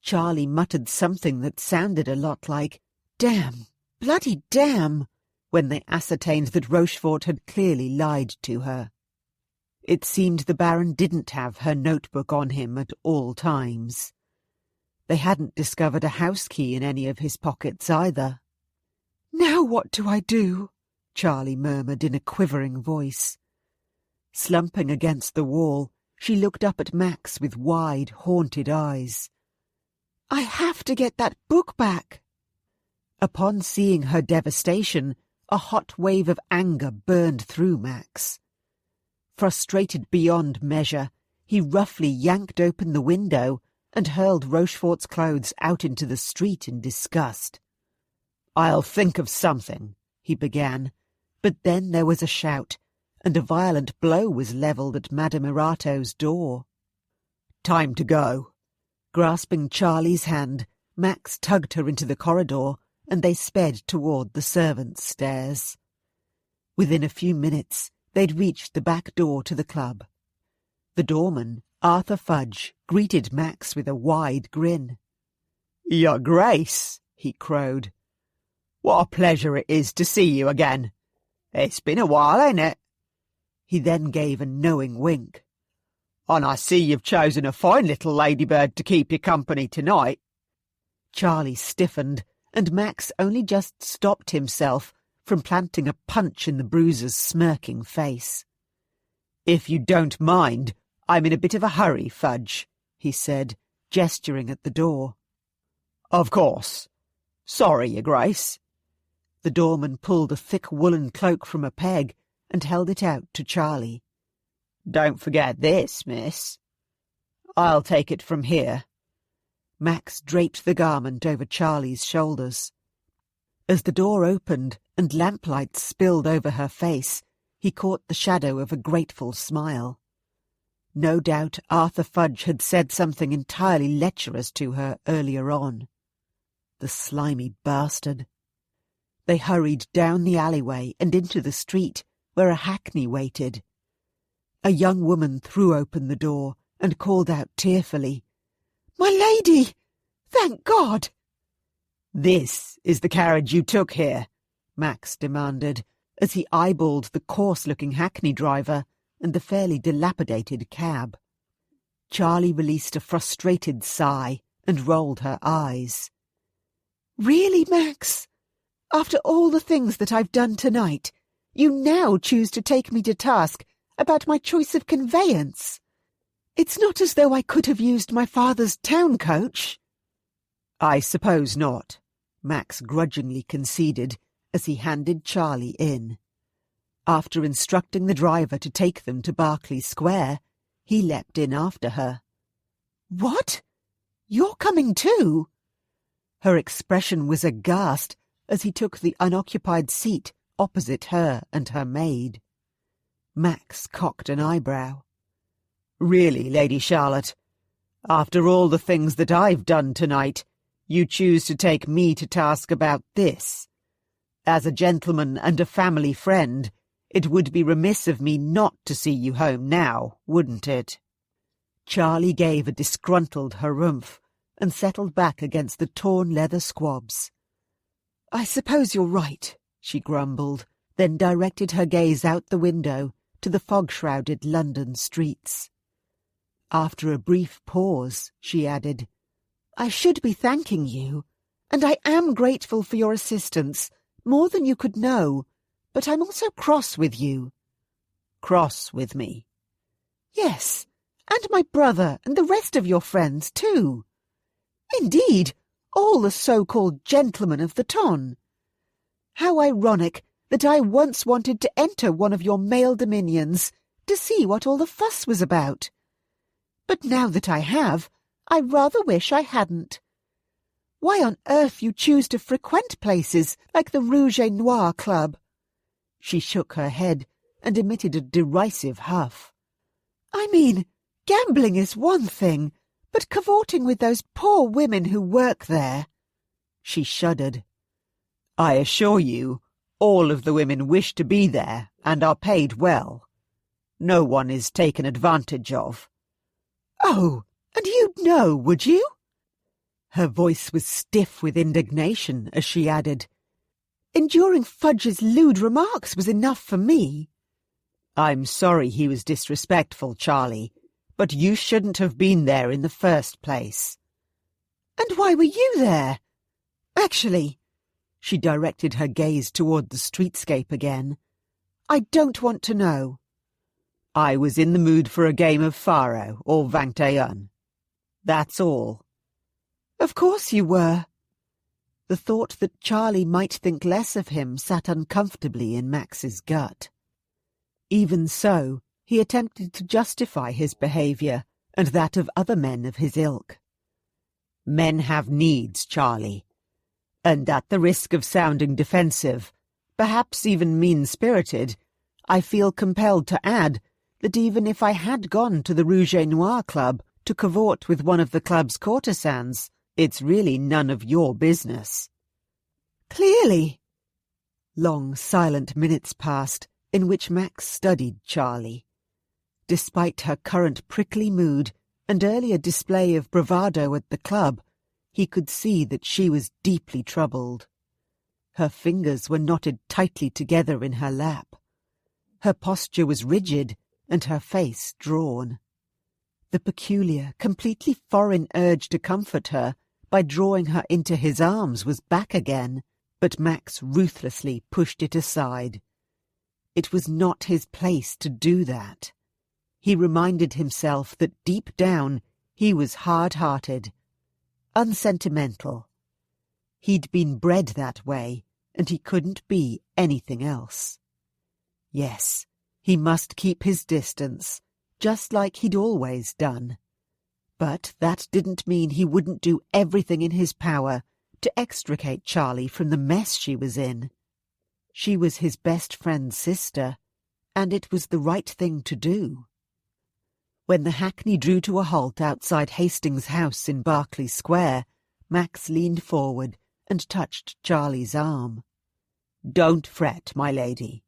Charlie muttered something that sounded a lot like, "Damn, bloody damn," when they ascertained that Rochefort had clearly lied to her. It seemed the Baron didn't have her notebook on him at all times. They hadn't discovered a house key in any of his pockets either. "Now what do I do?" Charlie murmured in a quivering voice. Slumping against the wall, she looked up at Max with wide, haunted eyes. "I have to get that book back." Upon seeing her devastation, a hot wave of anger burned through Max. Frustrated beyond measure, he roughly yanked open the window and hurled Rochefort's clothes out into the street in disgust. "I'll think of something," he began, but then there was a shout, and a violent blow was levelled at Madame Irato's door. "Time to go." Grasping Charlie's hand, Max tugged her into the corridor, and they sped toward the servants' stairs. Within a few minutes, they'd reached the back door to the club. The doorman, Arthur Fudge, greeted Max with a wide grin. "Your Grace," he crowed. "What a pleasure it is to see you again. It's been a while, ain't it?" He then gave a knowing wink. "And I see you've chosen a fine little ladybird to keep you company tonight." Charlie stiffened, and Max only just stopped himself from planting a punch in the bruiser's smirking face. "If you don't mind, I'm in a bit of a hurry, Fudge," he said, gesturing at the door. "Of course. Sorry, Your Grace." The doorman pulled a thick woolen cloak from a peg and held it out to Charlie. "Don't forget this, miss." "I'll take it from here." Max draped the garment over Charlie's shoulders. As the door opened and lamplight spilled over her face, he caught the shadow of a grateful smile. No doubt Arthur Fudge had said something entirely lecherous to her earlier on. The slimy bastard. They hurried down the alleyway and into the street, where a hackney waited. A young woman threw open the door and called out tearfully, "My lady! Thank God!" "This is the carriage you took here?" Max demanded, as he eyeballed the coarse-looking hackney driver and the fairly dilapidated cab. Charlie released a frustrated sigh and rolled her eyes. Really, Max? After all the things that I've done tonight, you now choose to take me to task about my choice of conveyance? It's not as though I could have used my father's town coach. I suppose not, Max grudgingly conceded as he handed Charlie in. After instructing the driver to take them to Berkeley Square, he leapt in after her. What? You're coming too? Her expression was aghast as he took the unoccupied seat opposite her and her maid. Max cocked an eyebrow. Really, Lady Charlotte, after all the things that I've done tonight, you choose to take me to task about this? As a gentleman and a family friend, it would be remiss of me not to see you home now, wouldn't it? Charlie gave a disgruntled harumph and settled back against the torn leather squabs. I suppose you're right, she grumbled, then directed her gaze out the window to the fog-shrouded London streets. After a brief pause, she added, I should be thanking you, and I am grateful for your assistance, more than you could know, but I'm also cross with you. Cross with me? Yes, and my brother and the rest of your friends, too. Indeed, all the so-called gentlemen of the ton. How ironic that I once wanted to enter one of your male dominions to see what all the fuss was about. But now that I have, I rather wish I hadn't. Why on earth you choose to frequent places like the Rouge et Noir Club? She shook her head and emitted a derisive huff. I mean, gambling is one thing, but cavorting with those poor women who work there. She shuddered. I assure you, all of the women wish to be there and are paid well. No one is taken advantage of. Oh, and you'd know, would you? Her voice was stiff with indignation as she added, Enduring Fudge's lewd remarks was enough for me. I'm sorry he was disrespectful, Charlie, but you shouldn't have been there in the first place. And why were you there? Actually, she directed her gaze toward the streetscape again, I don't want to know. I was in the mood for a game of faro or 21. That's all. Of course you were. The thought that Charlie might think less of him sat uncomfortably in Max's gut. Even so, he attempted to justify his behaviour and that of other men of his ilk. Men have needs, Charlie, and at the risk of sounding defensive, perhaps even mean-spirited, I feel compelled to add that even if I had gone to the Rouge et Noir Club to cavort with one of the club's courtesans, it's really none of your business. Clearly. Long, silent minutes passed, in which Max studied Charlie. Despite her current prickly mood and earlier display of bravado at the club, he could see that she was deeply troubled. Her fingers were knotted tightly together in her lap. Her posture was rigid and her face drawn. The peculiar, completely foreign urge to comfort her by drawing her into his arms was back again, but Max ruthlessly pushed it aside. It was not his place to do that. He reminded himself that deep down he was hard-hearted, unsentimental. He'd been bred that way, and he couldn't be anything else. Yes, he must keep his distance, just like he'd always done. But that didn't mean he wouldn't do everything in his power to extricate Charlie from the mess she was in. She was his best friend's sister, and it was the right thing to do. When the hackney drew to a halt outside Hastings' house in Berkeley Square, Max leaned forward and touched Charlie's arm. Don't fret, my lady.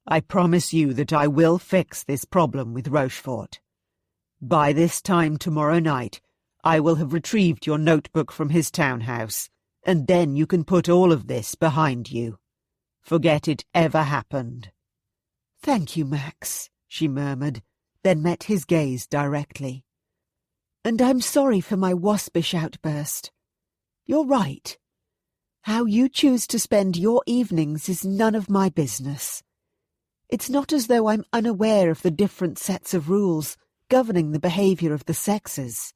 I promise you that I will fix this problem with Rochefort. By this time tomorrow night, I will have retrieved your notebook from his townhouse, and then you can put all of this behind you. Forget it ever happened. Thank you, Max, she murmured, then met his gaze directly. And I'm sorry for my waspish outburst. You're right. How you choose to spend your evenings is none of my business. It's not as though I'm unaware of the different sets of rules governing the behaviour of the sexes.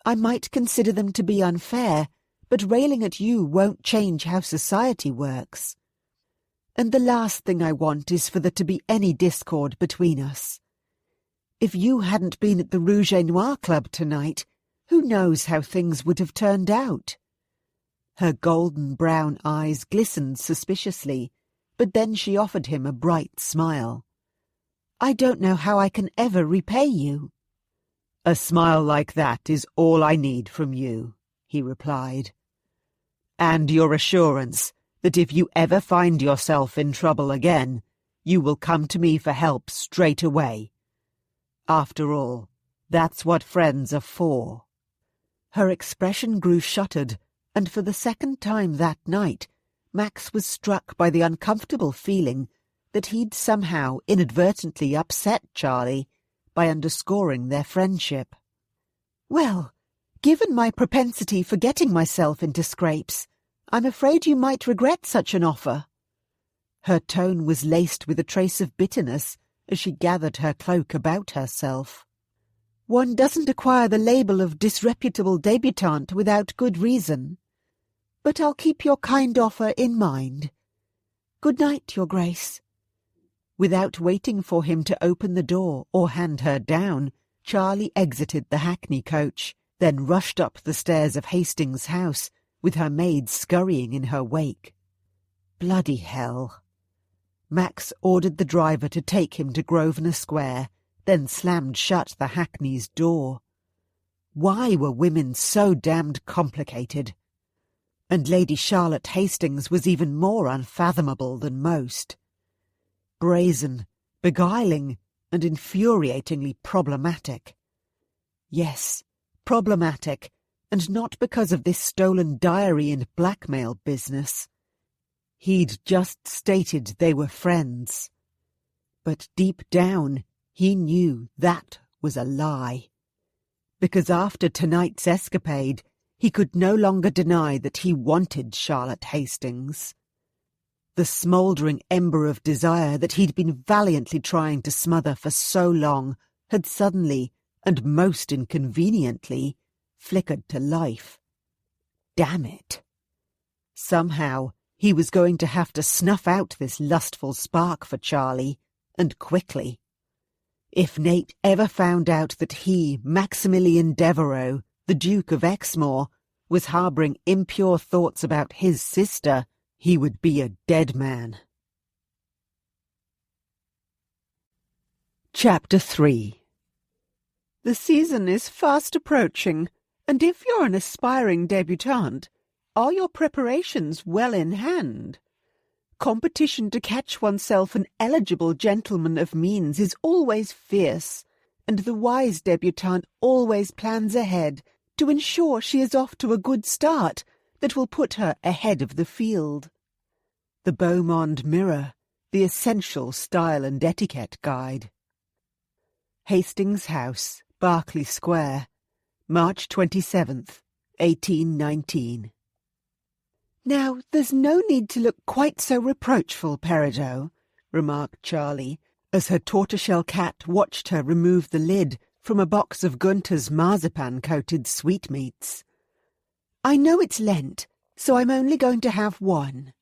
I might consider them to be unfair, but railing at you won't change how society works. And the last thing I want is for there to be any discord between us. If you hadn't been at the Rouge et Noir Club tonight, who knows how things would have turned out? Her golden brown eyes glistened suspiciously, but then she offered him a bright smile. I don't know how I can ever repay you. A smile like that is all I need from you, he replied. And your assurance that if you ever find yourself in trouble again, you will come to me for help straight away. After all, that's what friends are for. Her expression grew shuttered, and for the second time that night, Max was struck by the uncomfortable feeling that he'd somehow inadvertently upset Charlie by underscoring their friendship. Well, given my propensity for getting myself into scrapes, I'm afraid you might regret such an offer. Her tone was laced with a trace of bitterness as she gathered her cloak about herself. One doesn't acquire the label of disreputable débutante without good reason. But I'll keep your kind offer in mind. Good night, Your Grace. Without waiting for him to open the door or hand her down, Charlie exited the hackney coach, then rushed up the stairs of Hastings House, with her maid scurrying in her wake. Bloody hell. Max ordered the driver to take him to Grosvenor Square, then slammed shut the hackney's door. Why were women so damned complicated? And Lady Charlotte Hastings was even more unfathomable than most. Brazen, beguiling, and infuriatingly problematic. Yes, problematic, and not because of this stolen diary and blackmail business. He'd just stated they were friends. But deep down, he knew that was a lie. Because after tonight's escapade, he could no longer deny that he wanted Charlotte Hastings. The smouldering ember of desire that he'd been valiantly trying to smother for so long had suddenly, and most inconveniently, flickered to life. Damn it! Somehow he was going to have to snuff out this lustful spark for Charlie, and quickly. If Nate ever found out that he, Maximilian Devereux, the Duke of Exmoor, was harbouring impure thoughts about his sister, he would be a dead man. Chapter 3. The season is fast approaching, and if you're an aspiring débutante, are your preparations well in hand? Competition to catch oneself an eligible gentleman of means is always fierce, and the wise débutante always plans ahead to ensure she is off to a good start that will put her ahead of the field. The Beaumont Mirror, the essential style and etiquette guide. Hastings House, Berkeley Square, March 27th, 1819. Now, there's no need to look quite so reproachful, Peridot, remarked Charlie, as her tortoiseshell cat watched her remove the lid from a box of Gunther's marzipan-coated sweetmeats. I know it's Lent, so I'm only going to have one.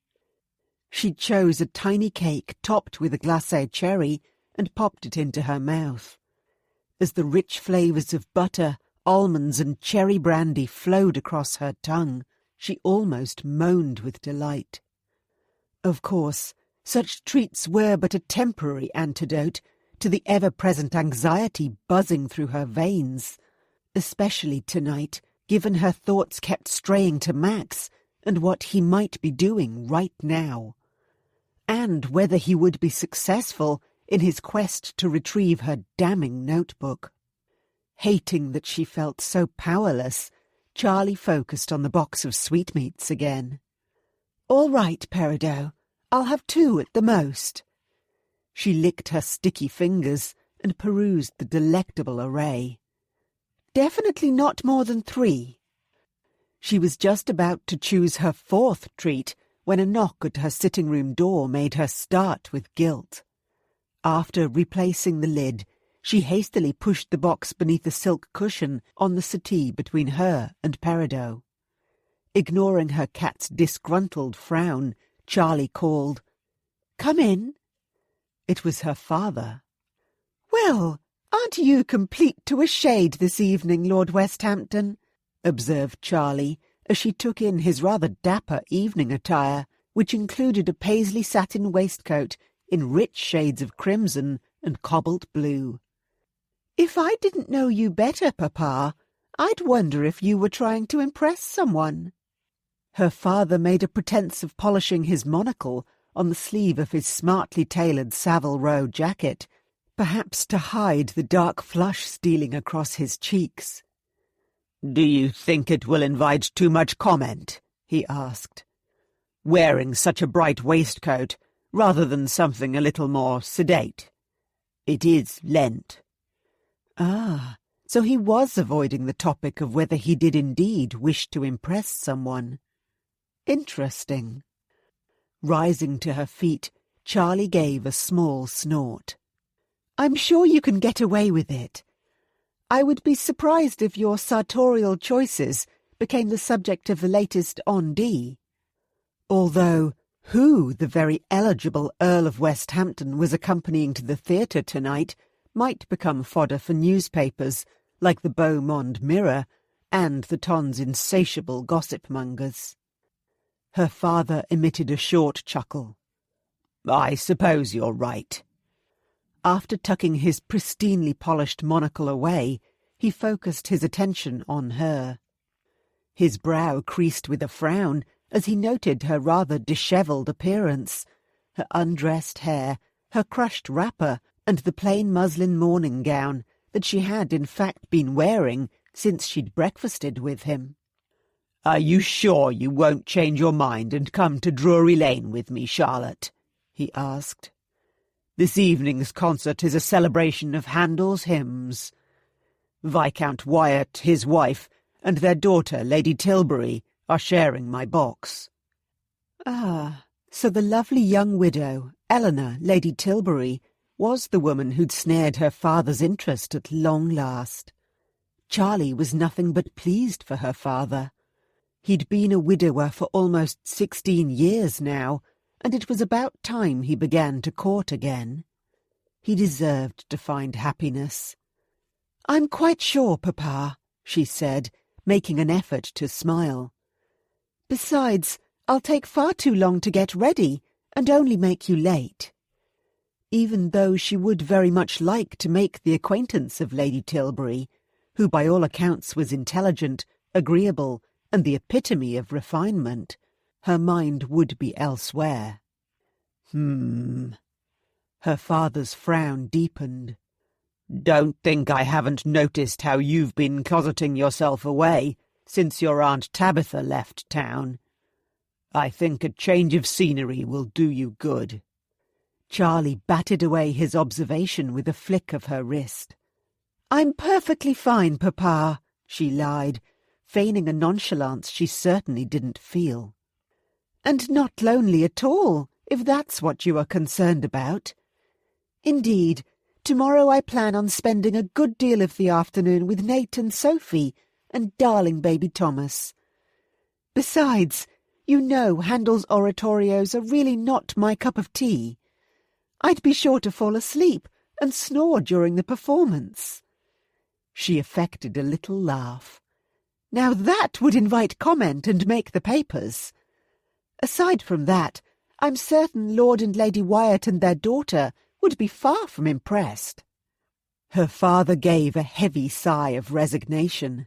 She chose a tiny cake topped with a glacé cherry and popped it into her mouth. As the rich flavours of butter, almonds and cherry brandy flowed across her tongue, she almost moaned with delight. Of course, such treats were but a temporary antidote to the ever-present anxiety buzzing through her veins, especially tonight, given her thoughts kept straying to Max and what he might be doing right now, and whether he would be successful in his quest to retrieve her damning notebook. Hating that she felt so powerless, Charlie focused on the box of sweetmeats again. All right, Peridot, I'll have 2 at the most. She licked her sticky fingers and perused the delectable array. Definitely not more than 3. She was just about to choose her fourth treat when a knock at her sitting-room door made her start with guilt. After replacing the lid, she hastily pushed the box beneath the silk cushion on the settee between her and Peridot. Ignoring her cat's disgruntled frown, Charlie called, "Come in." It was her father. "Well, aren't you complete to a shade this evening, Lord Westhampton?" observed Charlie, as she took in his rather dapper evening attire, which included a paisley satin waistcoat in rich shades of crimson and cobalt blue. "If I didn't know you better, Papa, I'd wonder if you were trying to impress someone." Her father made a pretence of polishing his monocle on the sleeve of his smartly tailored Savile Row jacket, perhaps to hide the dark flush stealing across his cheeks. "Do you think it will invite too much comment?" he asked. "Wearing such a bright waistcoat rather than something a little more sedate. It is Lent." Ah, so he was avoiding the topic of whether he did indeed wish to impress someone. Interesting. Rising to her feet, Charlie gave a small snort. "I'm sure you can get away with it. I would be surprised if your sartorial choices became the subject of the latest on-d. Although who the very eligible Earl of Westhampton was accompanying to the theatre tonight might become fodder for newspapers like the Beau Monde Mirror and the Ton's insatiable gossip-mongers. Her father emitted a short chuckle. "I suppose you're right." After tucking his pristinely polished monocle away, he focused his attention on her. His brow creased with a frown as he noted her rather dishevelled appearance, her undressed hair, her crushed wrapper, and the plain muslin morning gown that she had in fact been wearing since she'd breakfasted with him. "Are you sure you won't change your mind and come to Drury Lane with me, Charlotte?" he asked. "This evening's concert is a celebration of Handel's hymns. Viscount Wyatt, his wife, and their daughter, Lady Tilbury, are sharing my box." Ah, so the lovely young widow, Eleanor, Lady Tilbury, was the woman who'd snared her father's interest at long last. Charlie was nothing but pleased for her father. He'd been a widower for almost 16 years now, and it was about time he began to court again. He deserved to find happiness. "I'm quite sure, Papa," she said, making an effort to smile. "Besides, I'll take far too long to get ready, and only make you late." Even though she would very much like to make the acquaintance of Lady Tilbury, who by all accounts was intelligent, agreeable, and the epitome of refinement, her mind would be elsewhere. Her father's frown deepened. "Don't think I haven't noticed how you've been cosseting yourself away since your Aunt Tabitha left town. I think a change of scenery will do you good." Charlie batted away his observation with a flick of her wrist. "I'm perfectly fine, Papa," she lied, feigning a nonchalance she certainly didn't feel. "And not lonely at all, if that's what you are concerned about. Indeed, tomorrow I plan on spending a good deal of the afternoon with Nate and Sophie and darling baby Thomas. Besides, you know Handel's oratorios are really not my cup of tea. I'd be sure to fall asleep and snore during the performance." She affected a little laugh. "Now that would invite comment and make the papers. Aside from that, I'm certain Lord and Lady Wyatt and their daughter would be far from impressed." Her father gave a heavy sigh of resignation.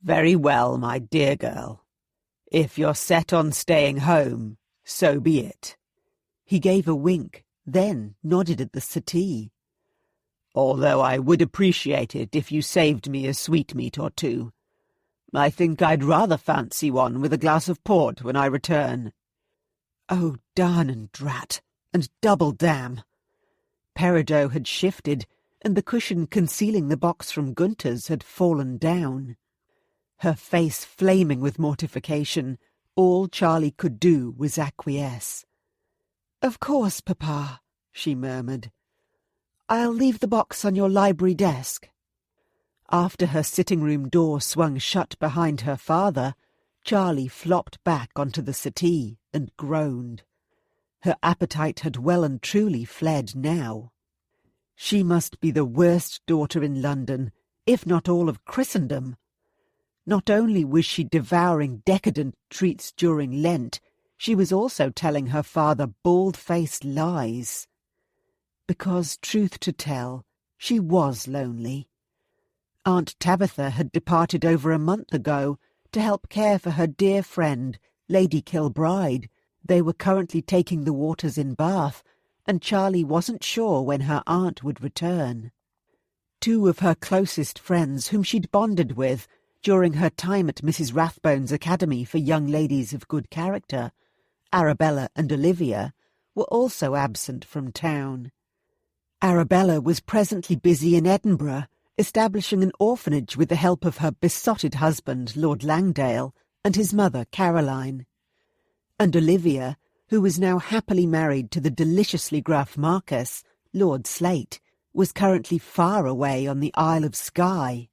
"Very well, my dear girl. If you're set on staying home, so be it." He gave a wink, then nodded at the settee. "Although I would appreciate it if you saved me a sweetmeat or two. I think I'd rather fancy one with a glass of port when I return." Oh, darn and drat, and double damn. Peridot had shifted, and the cushion concealing the box from Gunter's had fallen down. Her face flaming with mortification, all Charlie could do was acquiesce. "Of course, Papa," she murmured. "I'll leave the box on your library desk." After her sitting-room door swung shut behind her father, Charlie flopped back onto the settee and groaned. Her appetite had well and truly fled now. She must be the worst daughter in London, if not all of Christendom. Not only was she devouring decadent treats during Lent, she was also telling her father bald-faced lies. Because, truth to tell, she was lonely. Aunt Tabitha had departed over a month ago to help care for her dear friend, Lady Kilbride. They were currently taking the waters in Bath, and Charlie wasn't sure when her aunt would return. Two of her closest friends, whom she'd bonded with during her time at Mrs. Rathbone's Academy for Young Ladies of Good Character, Arabella and Olivia, were also absent from town. Arabella was presently busy in Edinburgh, establishing an orphanage with the help of her besotted husband, Lord Langdale, and his mother, Caroline. And Olivia, who was now happily married to the deliciously gruff Marquess, Lord Slate, was currently far away on the Isle of Skye.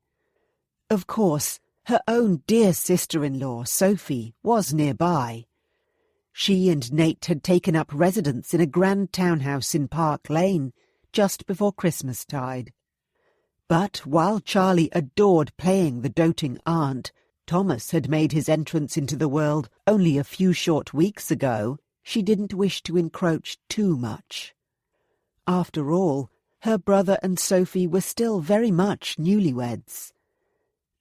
Of course, her own dear sister-in-law, Sophie, was nearby. She and Nate had taken up residence in a grand townhouse in Park Lane just before Christmastide. But while Charlie adored playing the doting aunt, Thomas had made his entrance into the world only a few short weeks ago. She didn't wish to encroach too much. After all, her brother and Sophie were still very much newlyweds.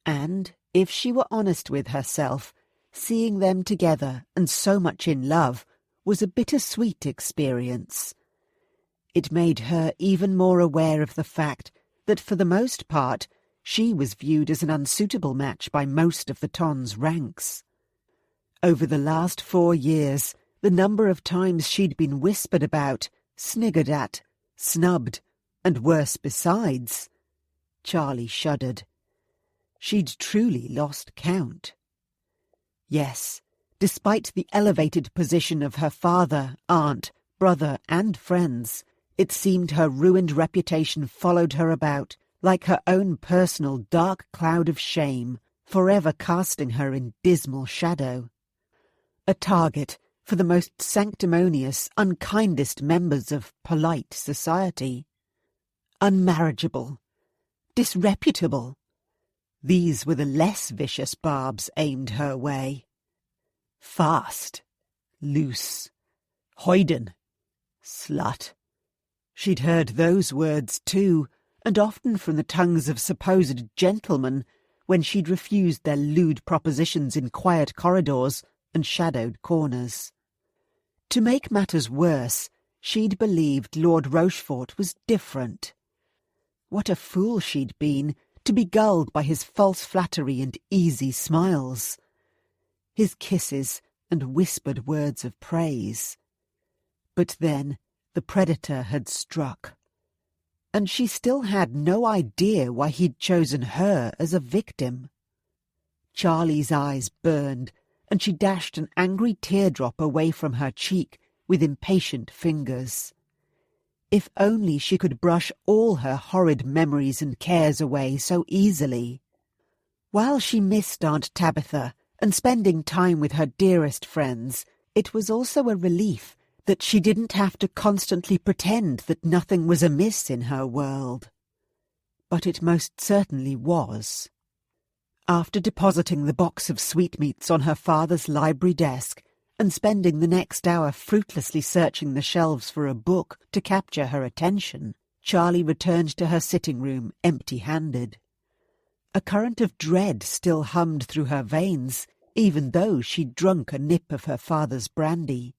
And, if she were honest with herself, seeing them together and so much in love was a bittersweet experience. It made her even more aware of the fact that for the most part she was viewed as an unsuitable match by most of the Tons' ranks. Over the last 4 years, the number of times she'd been whispered about, sniggered at, snubbed, and worse besides. Charlie shuddered. She'd truly lost count. Yes, despite the elevated position of her father, aunt, brother, and friends, it seemed her ruined reputation followed her about like her own personal dark cloud of shame, forever casting her in dismal shadow. A target for the most sanctimonious, unkindest members of polite society. Unmarriageable. Disreputable. These were the less vicious barbs aimed her way. Fast. Loose. Hoyden. Slut. She'd heard those words too, and often from the tongues of supposed gentlemen, when she'd refused their lewd propositions in quiet corridors and shadowed corners. To make matters worse, she'd believed Lord Rochfort was different. What a fool she'd been to be gulled by his false flattery and easy smiles, his kisses and whispered words of praise. But then the predator had struck, and she still had no idea why he'd chosen her as a victim. Charlie's eyes burned, and she dashed an angry teardrop away from her cheek with impatient fingers. If only she could brush all her horrid memories and cares away so easily. While she missed Aunt Tabitha and spending time with her dearest friends, it was also a relief that she didn't have to constantly pretend that nothing was amiss in her world. But it most certainly was. After depositing the box of sweetmeats on her father's library desk and spending the next hour fruitlessly searching the shelves for a book to capture her attention, Charlie returned to her sitting room empty-handed. A current of dread still hummed through her veins, even though she'd drunk a nip of her father's brandy.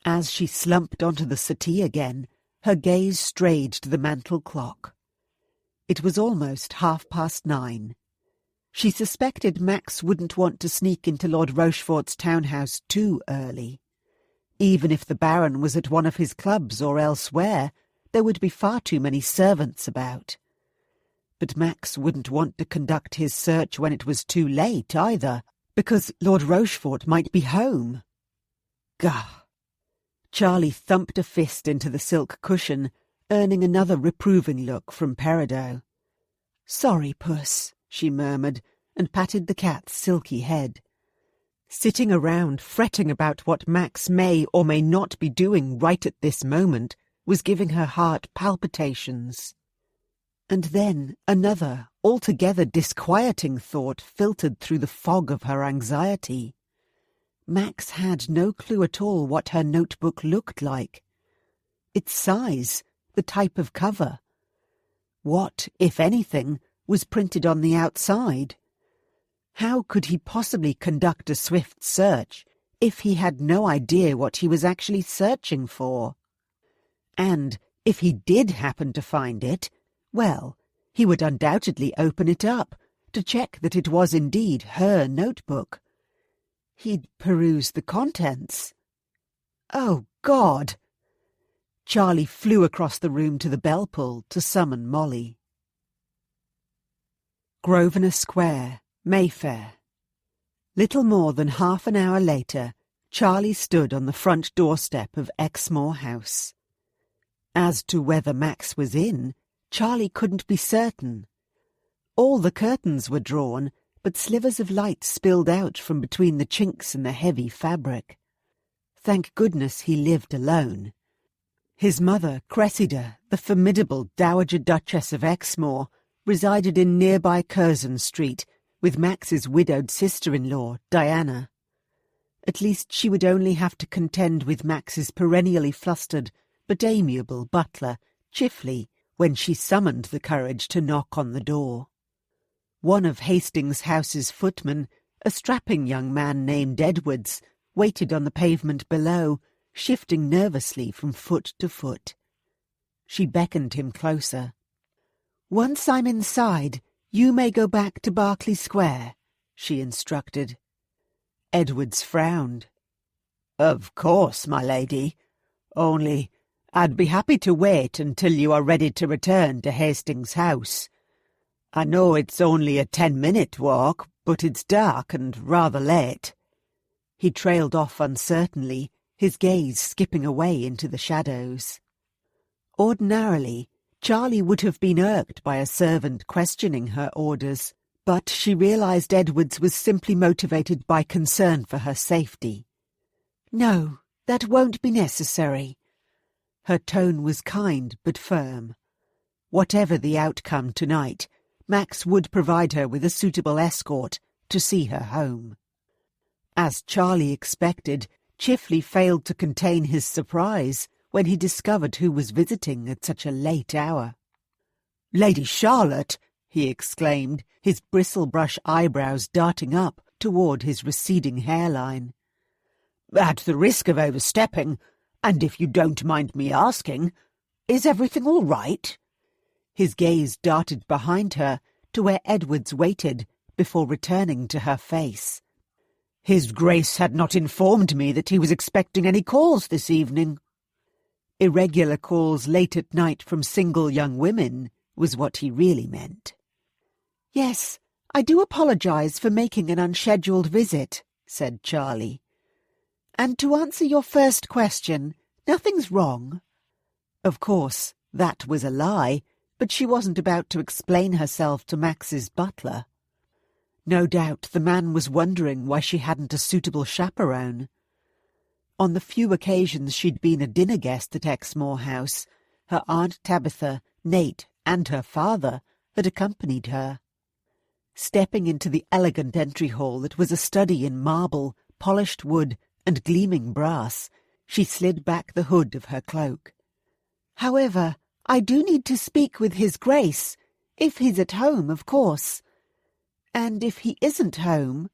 As she slumped onto the settee again, her gaze strayed to the mantel clock. It was almost 9:30. She suspected Max wouldn't want to sneak into Lord Rochefort's townhouse too early. Even if the Baron was at one of his clubs or elsewhere, there would be far too many servants about. But Max wouldn't want to conduct his search when it was too late either, because Lord Rochefort might be home. Gah! Charlie thumped a fist into the silk cushion, earning another reproving look from Peridot. "Sorry, Puss," she murmured, and patted the cat's silky head. Sitting around fretting about what Max may or may not be doing right at this moment was giving her heart palpitations. And then another, altogether disquieting thought filtered through the fog of her anxiety. Max had no clue at all what her notebook looked like. Its size, the type of cover. What, if anything, was printed on the outside? How could he possibly conduct a swift search if he had no idea what he was actually searching for? And if he did happen to find it, well, he would undoubtedly open it up to check that it was indeed her notebook. He'd peruse the contents. Oh, God! Charlie flew across the room to the bell pull to summon Molly. Grosvenor Square, Mayfair. Little more than half an hour later, Charlie stood on the front doorstep of Exmoor House. As to whether Max was in, Charlie couldn't be certain. All the curtains were drawn, but slivers of light spilled out from between the chinks in the heavy fabric. Thank goodness he lived alone. His mother, Cressida, the formidable Dowager Duchess of Exmoor, resided in nearby Curzon Street, with Max's widowed sister-in-law, Diana. At least she would only have to contend with Max's perennially flustered but amiable butler, Chifley, when she summoned the courage to knock on the door. One of Hastings House's footmen, a strapping young man named Edwards, waited on the pavement below, shifting nervously from foot to foot. She beckoned him closer. "Once I'm inside, you may go back to Berkeley Square," she instructed. Edwards frowned. "Of course, my lady. Only I'd be happy to wait until you are ready to return to Hastings House. I know it's only a 10-minute walk, but it's dark and rather late." He trailed off uncertainly, his gaze skipping away into the shadows. Ordinarily, Charlie would have been irked by a servant questioning her orders, but she realized Edwards was simply motivated by concern for her safety. "No, that won't be necessary." Her tone was kind but firm. Whatever the outcome tonight, Max would provide her with a suitable escort to see her home. As Charlie expected, Chifley failed to contain his surprise when he discovered who was visiting at such a late hour. "Lady Charlotte!" he exclaimed, his bristle-brush eyebrows darting up toward his receding hairline. "At the risk of overstepping, and if you don't mind me asking, is everything all right?" His gaze darted behind her to where Edwards waited before returning to her face. "His Grace had not informed me that he was expecting any calls this evening." Irregular calls late at night from single young women was what he really meant. "Yes, I do apologize for making an unscheduled visit," said Charlie. "And to answer your first question, nothing's wrong." Of course, that was a lie, but she wasn't about to explain herself to Max's butler. No doubt the man was wondering why she hadn't a suitable chaperone. On the few occasions she'd been a dinner guest at Exmoor House, her Aunt Tabitha, Nate, and her father had accompanied her. Stepping into the elegant entry hall that was a study in marble, polished wood, and gleaming brass, she slid back the hood of her cloak. "However, I do need to speak with His Grace, if he's at home, of course. And if he isn't home—"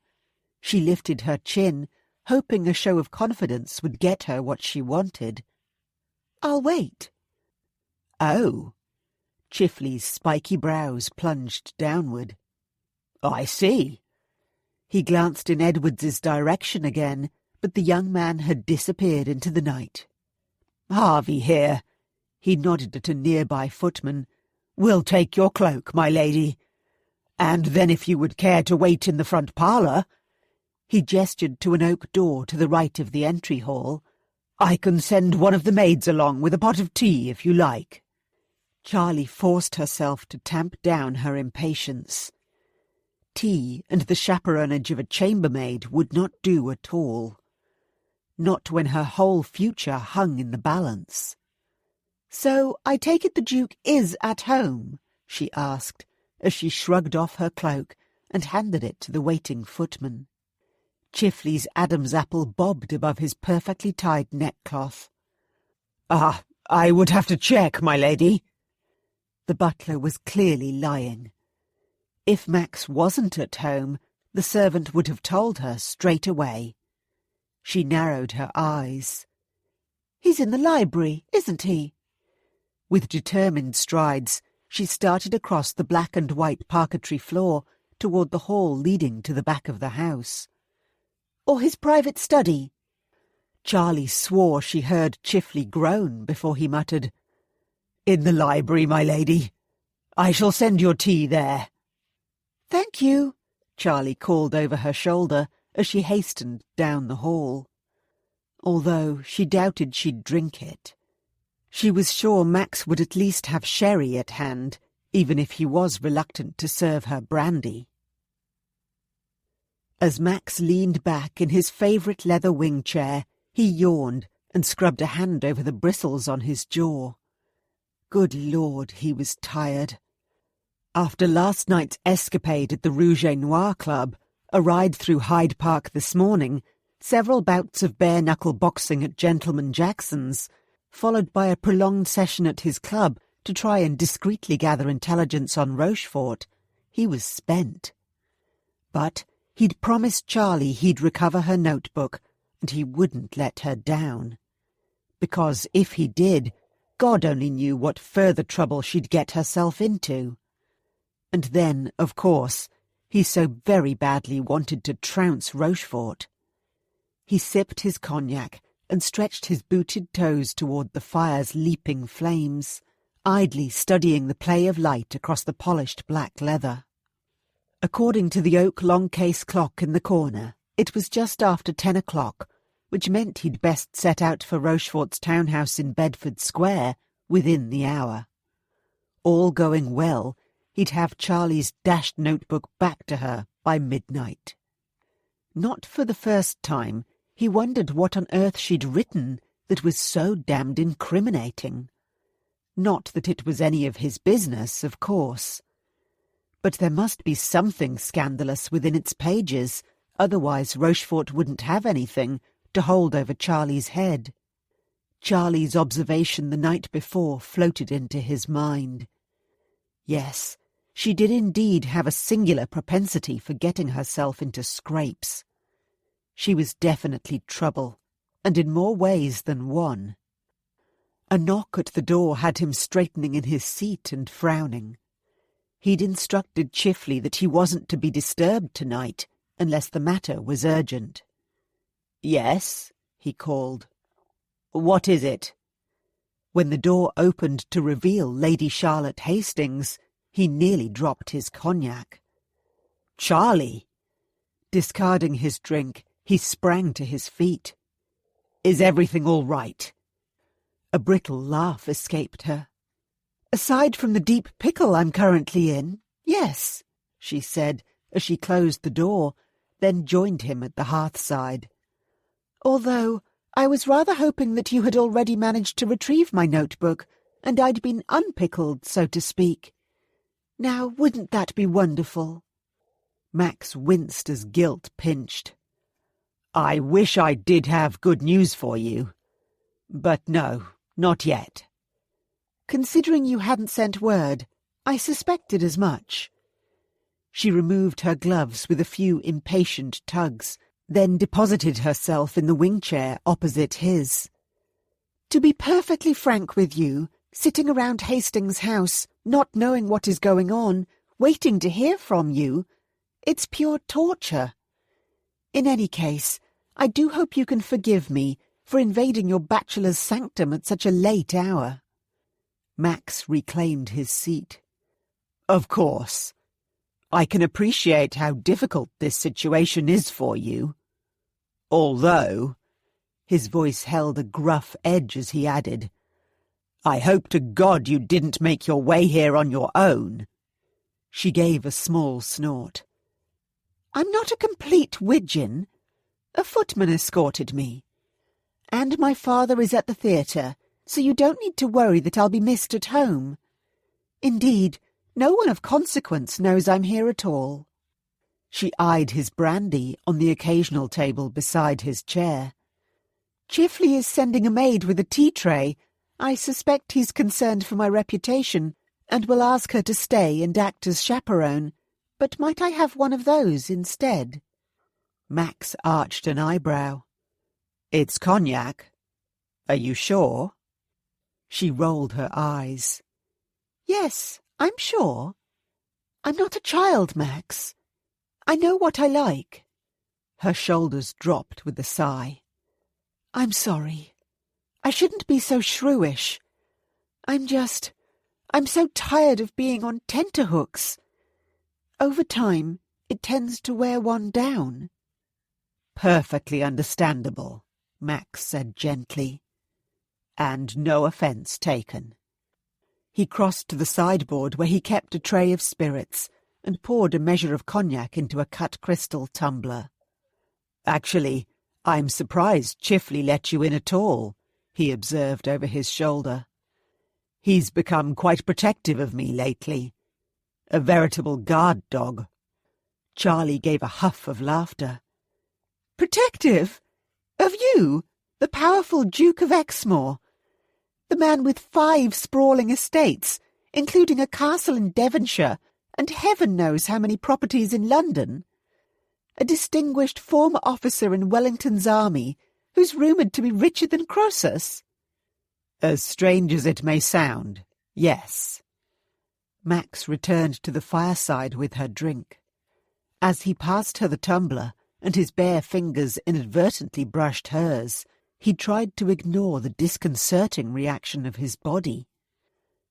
She lifted her chin, hoping a show of confidence would get her what she wanted. "I'll wait." "Oh." Chifley's spiky brows plunged downward. "I see." He glanced in Edwards's direction again, but the young man had disappeared into the night. "Harvey here." He nodded at a nearby footman. We'll take your cloak, my lady. And then if you would care to wait in the front parlour," he gestured to an oak door to the right of the entry hall, "I can send one of the maids along with a pot of tea if you like." Charlie forced herself to tamp down her impatience. Tea and the chaperonage of a chambermaid would not do at all. Not when her whole future hung in the balance. "So I take it the Duke is at home?" she asked, as she shrugged off her cloak and handed it to the waiting footman. Chifley's Adam's apple bobbed above his perfectly tied neckcloth. "Ah, I would have to check, my lady." The butler was clearly lying. If Max wasn't at home, the servant would have told her straight away. She narrowed her eyes. "He's in the library, isn't he?" With determined strides, she started across the black and white parquetry floor toward the hall leading to the back of the house. "Or his private study?" Charlie swore she heard Chifley groan before he muttered, "In the library, my lady. I shall send your tea there." "Thank you," Charlie called over her shoulder as she hastened down the hall. Although she doubted she'd drink it. She was sure Max would at least have sherry at hand, even if he was reluctant to serve her brandy. As Max leaned back in his favourite leather wing chair, he yawned and scrubbed a hand over the bristles on his jaw. Good Lord, he was tired. After last night's escapade at the Rouge et Noir Club, a ride through Hyde Park this morning, several bouts of bare-knuckle boxing at Gentleman Jackson's, followed by a prolonged session at his club to try and discreetly gather intelligence on Rochefort, he was spent. But he'd promised Charlie he'd recover her notebook, and he wouldn't let her down. Because if he did, God only knew what further trouble she'd get herself into. And then, of course, he so very badly wanted to trounce Rochefort. He sipped his cognac and stretched his booted toes toward the fire's leaping flames, idly studying the play of light across the polished black leather. According to the oak long-case clock in the corner, it was just after 10 o'clock, which meant he'd best set out for Rochefort's townhouse in Bedford Square within the hour. All going well, he'd have Charlie's dashed notebook back to her by midnight. Not for the first time, he wondered what on earth she'd written that was so damned incriminating. Not that it was any of his business, of course. But there must be something scandalous within its pages, otherwise Rochefort wouldn't have anything to hold over Charlie's head. Charlie's observation the night before floated into his mind. Yes, she did indeed have a singular propensity for getting herself into scrapes. She was definitely trouble, and in more ways than one. A knock at the door had him straightening in his seat and frowning. He'd instructed Chifley that he wasn't to be disturbed tonight, unless the matter was urgent. "Yes," he called. "What is it?" When the door opened to reveal Lady Charlotte Hastings, he nearly dropped his cognac. "Charlie!" Discarding his drink, he sprang to his feet. "Is everything all right?" A brittle laugh escaped her. "Aside from the deep pickle I'm currently in, yes," she said as she closed the door, then joined him at the hearthside. "Although I was rather hoping that you had already managed to retrieve my notebook, and I'd been unpickled, so to speak. Now, wouldn't that be wonderful?" Max winced as guilt pinched. "I wish I did have good news for you. But no, not yet." "Considering you hadn't sent word, I suspected as much." She removed her gloves with a few impatient tugs, then deposited herself in the wing chair opposite his. "To be perfectly frank with you, sitting around Hastings' house, not knowing what is going on, waiting to hear from you, it's pure torture. In any case, I do hope you can forgive me for invading your bachelor's sanctum at such a late hour." Max reclaimed his seat. Of course. I can appreciate how difficult this situation is for you. Although, his voice held a gruff edge as he added, I hope to God you didn't make your way here on your own. She gave a small snort. I'm not a complete widgeon. A footman escorted me. And my father is at the theatre, so you don't need to worry that I'll be missed at home. Indeed, no one of consequence knows I'm here at all. She eyed his brandy on the occasional table beside his chair. Chifley is sending a maid with a tea tray. I suspect he's concerned for my reputation, and will ask her to stay and act as chaperone. But might I have one of those instead? Max arched an eyebrow. It's cognac. Are you sure? She rolled her eyes. Yes, I'm sure. I'm not a child, Max. I know what I like. Her shoulders dropped with a sigh. I'm sorry. I shouldn't be so shrewish. I'm so tired of being on tenterhooks. Over time, it tends to wear one down. Perfectly understandable, Max said gently. And no offence taken. He crossed to the sideboard where he kept a tray of spirits and poured a measure of cognac into a cut crystal tumbler. Actually, I'm surprised Chifley let you in at all, he observed over his shoulder. He's become quite protective of me lately. A veritable guard dog. Charlie gave a huff of laughter. Protective? Of you, the powerful Duke of Exmoor? The man with 5 sprawling estates, including a castle in Devonshire, and heaven knows how many properties in London? A distinguished former officer in Wellington's army, who's rumoured to be richer than Croesus? As strange as it may sound, yes. Max returned to the fireside with her drink. As he passed her the tumbler, and his bare fingers inadvertently brushed hers, he tried to ignore the disconcerting reaction of his body,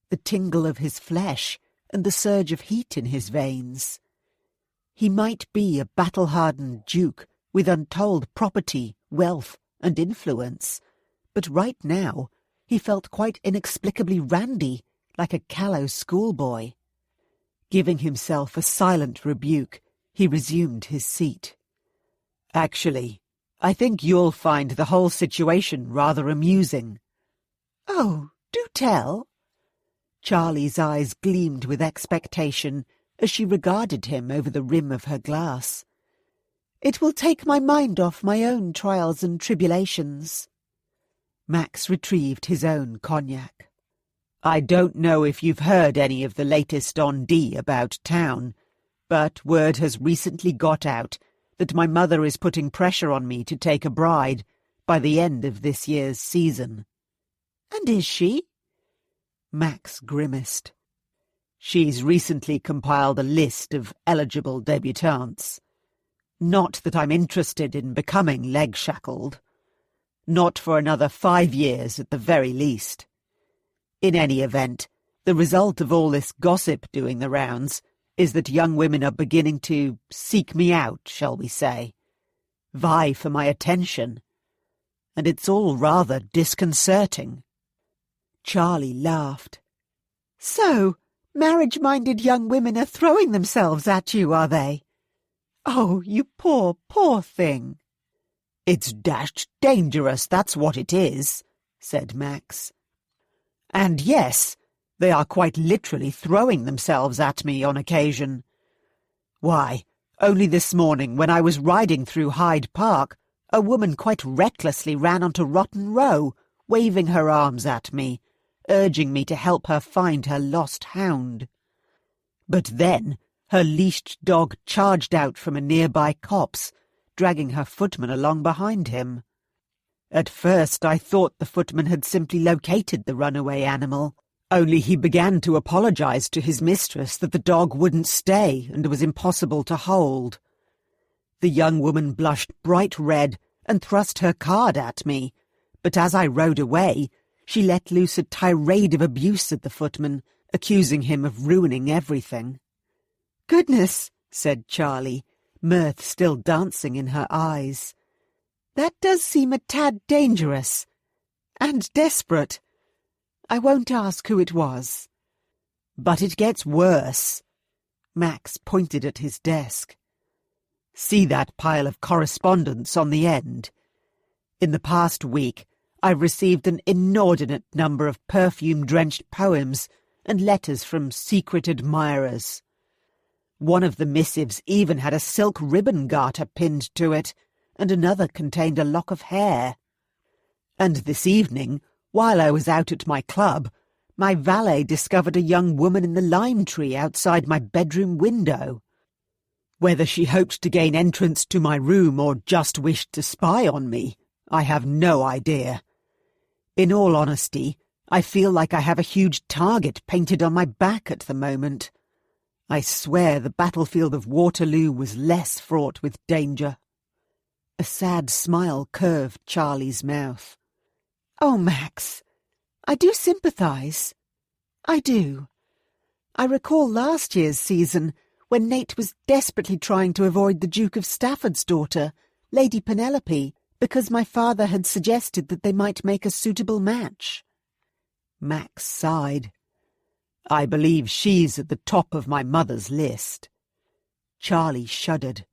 the tingle of his flesh, and the surge of heat in his veins. He might be a battle-hardened duke with untold property, wealth, and influence, but right now he felt quite inexplicably randy, like a callow schoolboy. Giving himself a silent rebuke, he resumed his seat. Actually, I think you'll find the whole situation rather amusing. Oh, do tell. Charlie's eyes gleamed with expectation as she regarded him over the rim of her glass. It will take my mind off my own trials and tribulations. Max retrieved his own cognac. I don't know if you've heard any of the latest on D about town, but word has recently got out that my mother is putting pressure on me to take a bride by the end of this year's season. And is she? Max grimaced. She's recently compiled a list of eligible debutantes. Not that I'm interested in becoming leg-shackled. Not for another 5 years at the very least. In any event, the result of all this gossip doing the rounds is that young women are beginning to seek me out, shall we say, vie for my attention, and it's all rather disconcerting. Charlie laughed. So, marriage-minded young women are throwing themselves at you, are they? Oh, you poor, poor thing. It's dashed dangerous, that's what it is, said Max. And yes, they are quite literally throwing themselves at me on occasion. Why, only this morning when I was riding through Hyde Park, a woman quite recklessly ran onto Rotten Row, waving her arms at me, urging me to help her find her lost hound. But then her leashed dog charged out from a nearby copse, dragging her footman along behind him. At first I thought the footman had simply located the runaway animal, only he began to apologize to his mistress that the dog wouldn't stay and was impossible to hold. The young woman blushed bright red and thrust her card at me, but as I rode away, she let loose a tirade of abuse at the footman accusing him of ruining everything. "Goodness," said Charlie, mirth still dancing in her eyes. "That does seem a tad dangerous. And desperate. I won't ask who it was." "But it gets worse." Max pointed at his desk. "See that pile of correspondence on the end? In the past week, I've received an inordinate number of perfume-drenched poems and letters from secret admirers. One of the missives even had a silk ribbon garter pinned to it, and another contained a lock of hair. And this evening, while I was out at my club, my valet discovered a young woman in the lime tree outside my bedroom window. Whether she hoped to gain entrance to my room or just wished to spy on me, I have no idea. In all honesty, I feel like I have a huge target painted on my back at the moment. I swear the battlefield of Waterloo was less fraught with danger." A sad smile curved Charlie's mouth. "Oh, Max, I do sympathise. I do. I recall last year's season, when Nate was desperately trying to avoid the Duke of Stafford's daughter, Lady Penelope, because my father had suggested that they might make a suitable match." Max sighed. "I believe she's at the top of my mother's list." Charlie shuddered.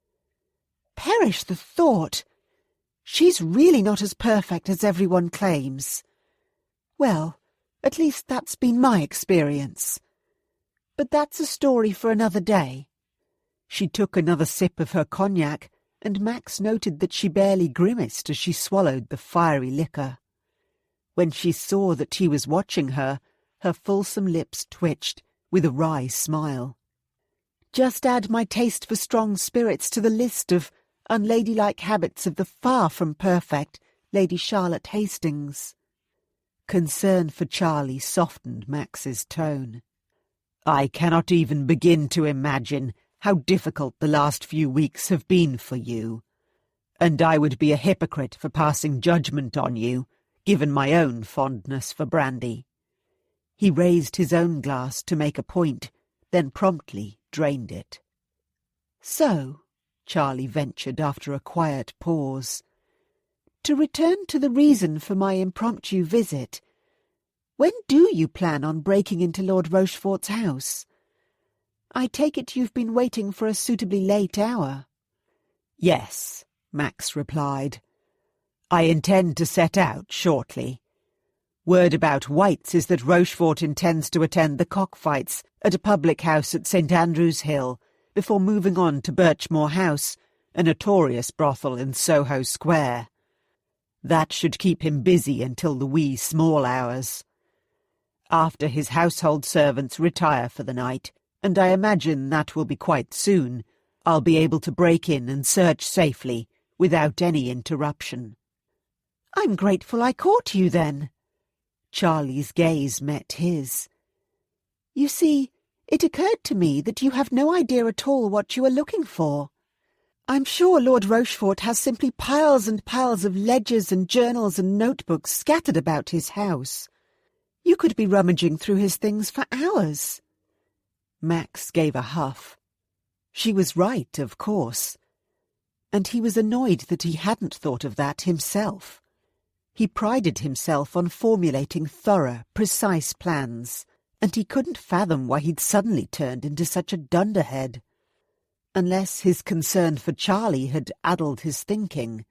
"Perish the thought! She's really not as perfect as everyone claims. Well, at least that's been my experience. But that's a story for another day." She took another sip of her cognac, and Max noted that she barely grimaced as she swallowed the fiery liquor. When she saw that he was watching her, her fulsome lips twitched, with a wry smile. "Just add my taste for strong spirits to the list of unladylike habits of the far-from-perfect Lady Charlotte Hastings." Concern for Charlie softened Max's tone. "I cannot even begin to imagine how difficult the last few weeks have been for you. And I would be a hypocrite for passing judgment on you, given my own fondness for brandy." He raised his own glass to make a point, then promptly drained it. "So," Charlie ventured after a quiet pause, "to return to the reason for my impromptu visit, when do you plan on breaking into Lord Rochefort's house? I take it you've been waiting for a suitably late hour." "Yes," Max replied. "I intend to set out shortly. Word about White's is that Rochefort intends to attend the cockfights at a public house at St. Andrew's Hill before moving on to Birchmoor House, a notorious brothel in Soho Square. That should keep him busy until the wee small hours. After his household servants retire for the night, and I imagine that will be quite soon, I'll be able to break in and search safely, without any interruption." "I'm grateful I caught you, then." Charlie's gaze met his. "You see, it occurred to me that you have no idea at all what you are looking for. I'm sure Lord Rochefort has simply piles and piles of ledgers and journals and notebooks scattered about his house. You could be rummaging through his things for hours." Max gave a huff. She was right, of course. And he was annoyed that he hadn't thought of that himself. He prided himself on formulating thorough, precise plans, and he couldn't fathom why he'd suddenly turned into such a dunderhead. Unless his concern for Charlie had addled his thinking.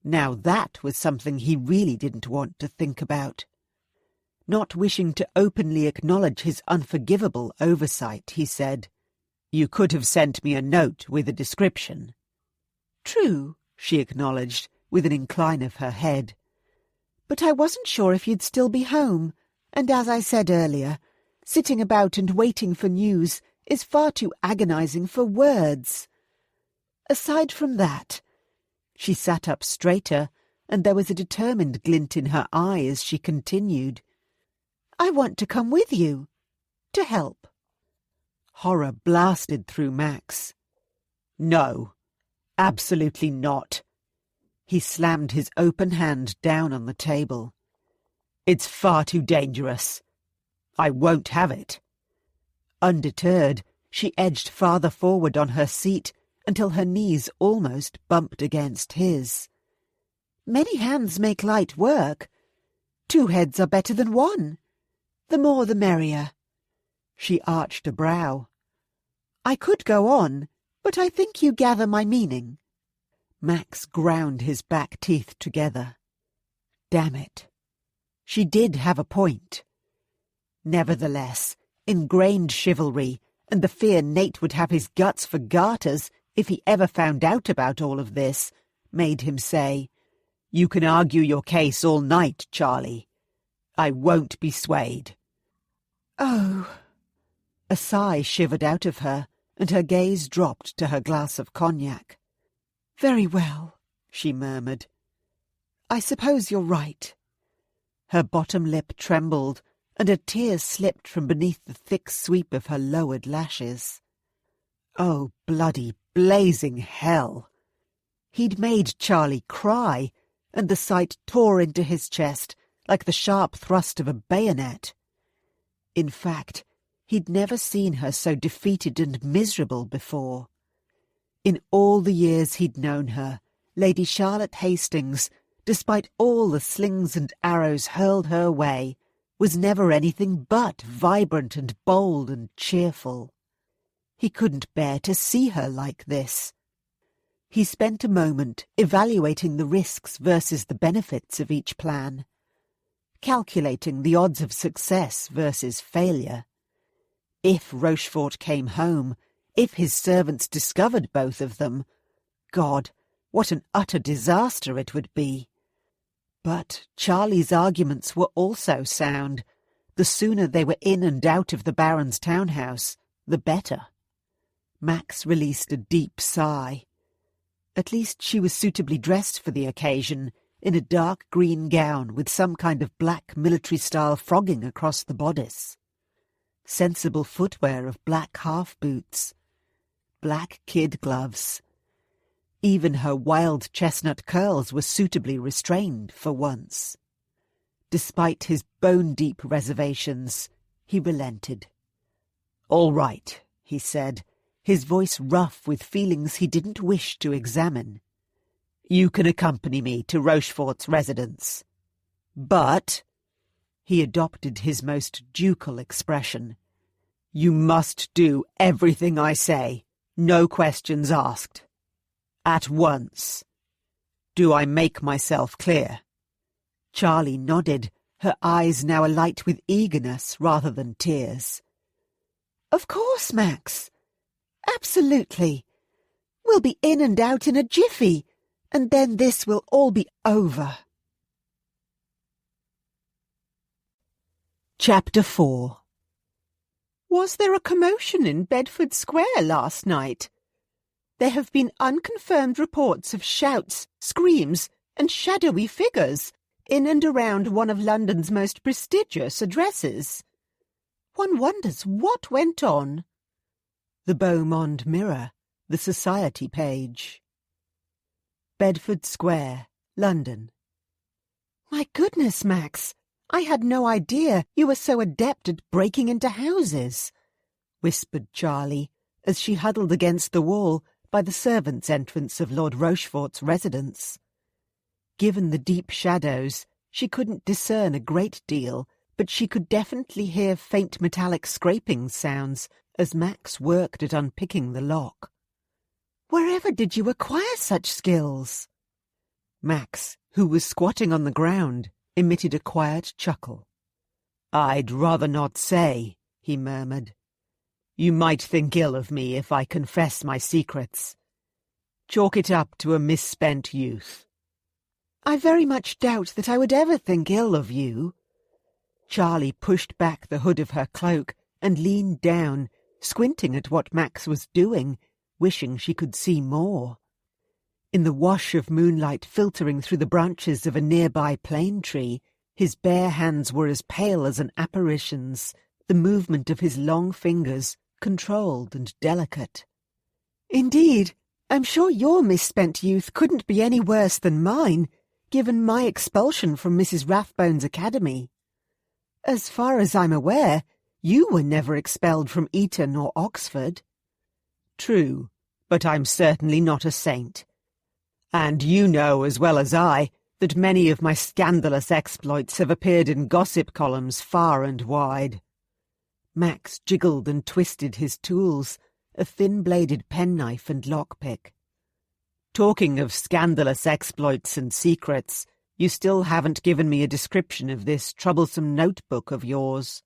Now that was something he really didn't want to think about. Not wishing to openly acknowledge his unforgivable oversight, he said, "You could have sent me a note with a description." "True," she acknowledged, with an incline of her head. "But I wasn't sure if you'd still be home, and as I said earlier, sitting about and waiting for news is far too agonizing for words. Aside from that," she sat up straighter, and there was a determined glint in her eye as she continued, "I want to come with you, to help." Horror blasted through Max. "No, absolutely not." He slammed his open hand down on the table. "It's far too dangerous. I won't have it." Undeterred, she edged farther forward on her seat until her knees almost bumped against his. "Many hands make light work. 2 heads are better than 1. The more the merrier." She arched a brow. "I could go on, but I think you gather my meaning." Max ground his back teeth together. Damn it. She did have a point. Nevertheless, ingrained chivalry and the fear Nate would have his guts for garters if he ever found out about all of this made him say, "You can argue your case all night, Charlie. I won't be swayed." "Oh." A sigh shivered out of her, and her gaze dropped to her glass of cognac. "Very well," she murmured. "I suppose you're right." Her bottom lip trembled, and a tear slipped from beneath the thick sweep of her lowered lashes. Oh, bloody, blazing hell! He'd made Charlie cry, and the sight tore into his chest like the sharp thrust of a bayonet. In fact, he'd never seen her so defeated and miserable before. In all the years he'd known her, Lady Charlotte Hastings, despite all the slings and arrows hurled her way, was never anything but vibrant and bold and cheerful. He couldn't bear to see her like this. He spent a moment evaluating the risks versus the benefits of each plan, calculating the odds of success versus failure. If Rochefort came home, if his servants discovered both of them, God, what an utter disaster it would be. But Charlie's arguments were also sound. The sooner they were in and out of the Baron's townhouse, the better. Max released a deep sigh. At least she was suitably dressed for the occasion, in a dark green gown with some kind of black military-style frogging across the bodice. Sensible footwear of black half-boots. Black kid gloves. Even her wild chestnut curls were suitably restrained for once. Despite his bone-deep reservations, he relented. "All right," he said, his voice rough with feelings he didn't wish to examine. "You can accompany me to Rochefort's residence. But," he adopted his most ducal expression, "you must do everything I say, no questions asked. At once. Do I make myself clear?" Charlie nodded, her eyes now alight with eagerness rather than tears. "Of course, Max. Absolutely. We'll be in and out in a jiffy, and then this will all be over." Chapter 4. "Was there a commotion in Bedford Square last night? There have been unconfirmed reports of shouts, screams, and shadowy figures in and around one of London's most prestigious addresses. One wonders what went on." The Beau Monde Mirror, the Society page. Bedford Square, London. "My goodness, Max, I had no idea you were so adept at breaking into houses," whispered Charlie, as she huddled against the wall by the servants' entrance of Lord Rochefort's residence. Given the deep shadows, she couldn't discern a great deal, but she could definitely hear faint metallic scraping sounds as Max worked at unpicking the lock. "Wherever did you acquire such skills?" Max, who was squatting on the ground, emitted a quiet chuckle. "I'd rather not say," he murmured. "You might think ill of me if I confess my secrets. Chalk it up to a misspent youth." "I very much doubt that I would ever think ill of you." Charlie pushed back the hood of her cloak and leaned down, squinting at what Max was doing, wishing she could see more. In the wash of moonlight filtering through the branches of a nearby plane tree, his bare hands were as pale as an apparition's, the movement of his long fingers controlled and delicate. "Indeed, I'm sure your misspent youth couldn't be any worse than mine, given my expulsion from Mrs. Rathbone's academy. As far as I'm aware, You were never expelled from Eton or Oxford. True, but I'm certainly not a saint. And you know as well as I that many of my scandalous exploits have appeared in gossip columns far and wide. Max jiggled and twisted his tools, a thin-bladed penknife and lockpick. Talking of scandalous exploits and secrets, you still haven't given me a description of this troublesome notebook of yours.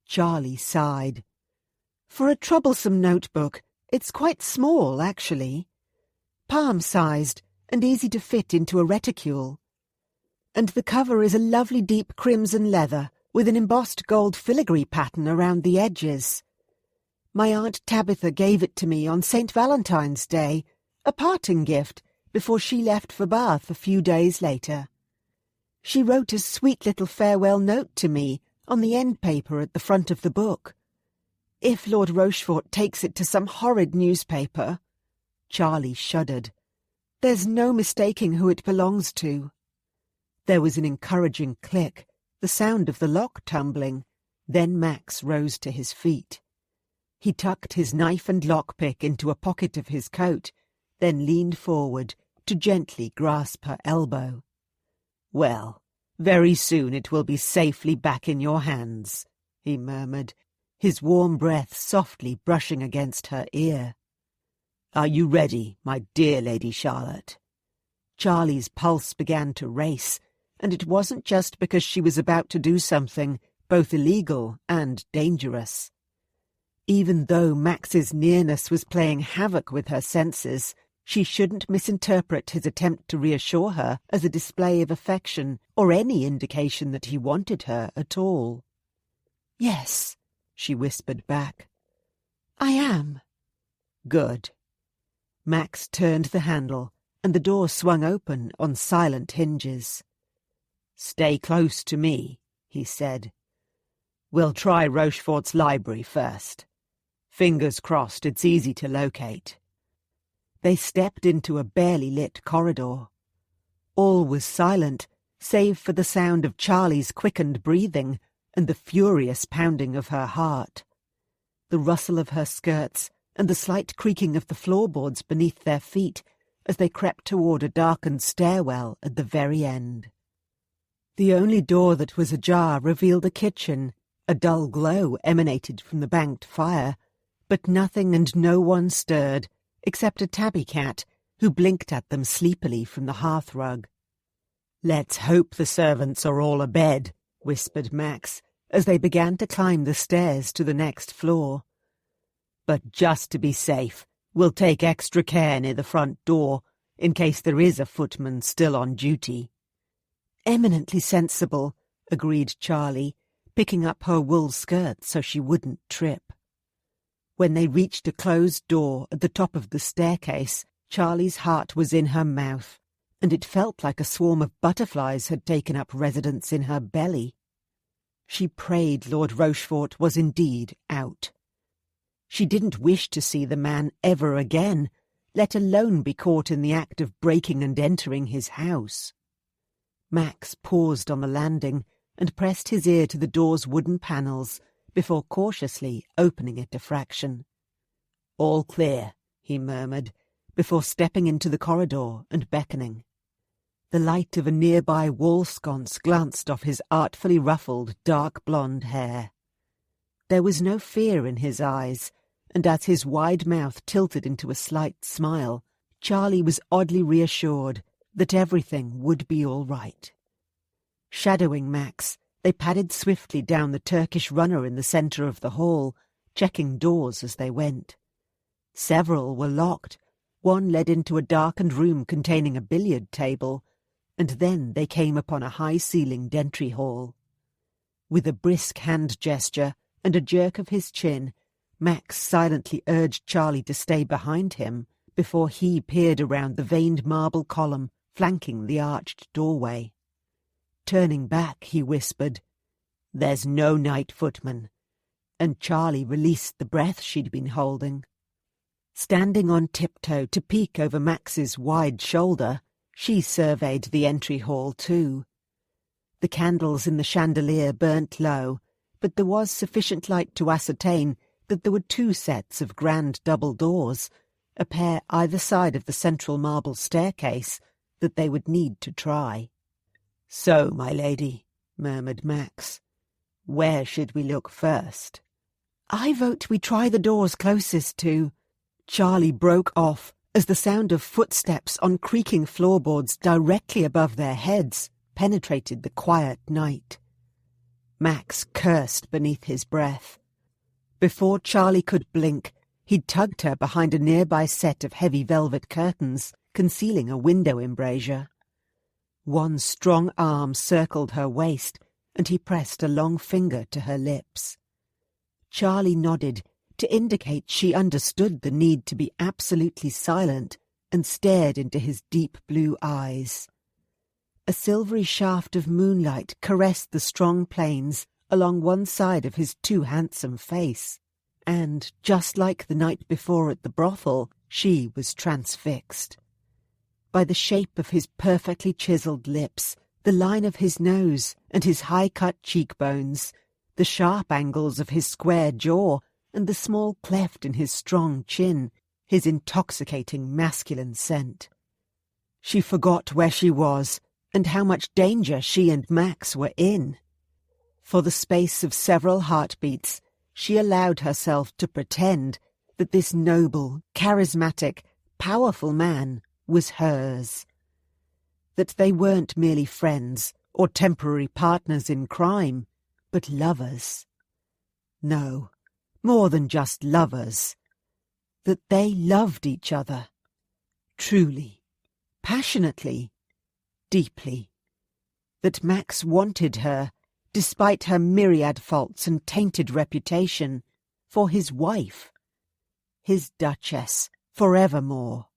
Charlie sighed. For a troublesome notebook, it's quite small, actually. Palm-sized and easy to fit into a reticule. And the cover is a lovely deep crimson leather with an embossed gold filigree pattern around the edges. My Aunt Tabitha gave it to me on St. Valentine's Day, a parting gift, before she left for Bath a few days later. She wrote a sweet little farewell note to me on the end paper at the front of the book. If Lord Rochfort takes it to some horrid newspaper— Charlie shuddered. There's no mistaking who it belongs to. There was an encouraging click, the sound of the lock tumbling. Then Max rose to his feet. He tucked his knife and lockpick into a pocket of his coat, then leaned forward to gently grasp her elbow. Well, very soon it will be safely back in your hands, he murmured, his warm breath softly brushing against her ear. Are you ready, my dear Lady Charlotte? Charlie's pulse began to race, and it wasn't just because she was about to do something both illegal and dangerous. Even though Max's nearness was playing havoc with her senses, she shouldn't misinterpret his attempt to reassure her as a display of affection or any indication that he wanted her at all. "Yes," she whispered back. "I am." Good. Max turned the handle, and the door swung open on silent hinges. "Stay close to me," he said. "We'll try Rochefort's library first. Fingers crossed it's easy to locate." They stepped into a barely lit corridor. All was silent, save for the sound of Charlie's quickened breathing and the furious pounding of her heart. The rustle of her skirts and the slight creaking of the floorboards beneath their feet as they crept toward a darkened stairwell at the very end. The only door that was ajar revealed a kitchen. A dull glow emanated from the banked fire, but nothing and no one stirred, except a tabby cat, who blinked at them sleepily from the hearthrug. "Let's hope the servants are all abed," whispered Max, as they began to climb the stairs to the next floor. "But just to be safe, we'll take extra care near the front door, in case there is a footman still on duty." "Eminently sensible," agreed Charlie, picking up her wool skirt so she wouldn't trip. When they reached a closed door at the top of the staircase, Charlie's heart was in her mouth, and it felt like a swarm of butterflies had taken up residence in her belly. She prayed Lord Rochfort was indeed out. She didn't wish to see the man ever again, let alone be caught in the act of breaking and entering his house. Max paused on the landing and pressed his ear to the door's wooden panels before cautiously opening it a fraction. "All clear," he murmured, before stepping into the corridor and beckoning. The light of a nearby wall sconce glanced off his artfully ruffled dark blonde hair. There was no fear in his eyes, and as his wide mouth tilted into a slight smile, Charlie was oddly reassured that everything would be all right. Shadowing Max, they padded swiftly down the Turkish runner in the centre of the hall, checking doors as they went. Several were locked. One led into a darkened room containing a billiard table, and then they came upon a high-ceilinged entry hall. With a brisk hand gesture and a jerk of his chin, Max silently urged Charlie to stay behind him before he peered around the veined marble column flanking the arched doorway. Turning back, he whispered, "There's no night footman," and Charlie released the breath she'd been holding. Standing on tiptoe to peek over Max's wide shoulder, she surveyed the entry hall too. The candles in the chandelier burnt low, but there was sufficient light to ascertain that there were 2 sets of grand double doors, a pair either side of the central marble staircase, that they would need to try. "So, my lady," murmured Max, "where should we look first?" "I vote we try the doors closest to—" Charlie broke off as the sound of footsteps on creaking floorboards directly above their heads penetrated the quiet night. Max cursed beneath his breath. Before Charlie could blink, he'd tugged her behind a nearby set of heavy velvet curtains concealing a window embrasure. One strong arm circled her waist, and he pressed a long finger to her lips. Charlie nodded to indicate she understood the need to be absolutely silent, and stared into his deep blue eyes. A silvery shaft of moonlight caressed the strong planes along one side of his too handsome face, and, just like the night before at the brothel, she was transfixed. By the shape of his perfectly chiselled lips, the line of his nose and his high-cut cheekbones, the sharp angles of his square jaw and the small cleft in his strong chin, his intoxicating masculine scent. She forgot where she was and how much danger she and Max were in. For the space of several heartbeats, she allowed herself to pretend that this noble, charismatic, powerful man was hers. That they weren't merely friends or temporary partners in crime, but lovers. No, more than just lovers. That they loved each other. Truly, passionately, deeply. That Max wanted her, despite her myriad faults and tainted reputation, for his wife. His Duchess, forevermore.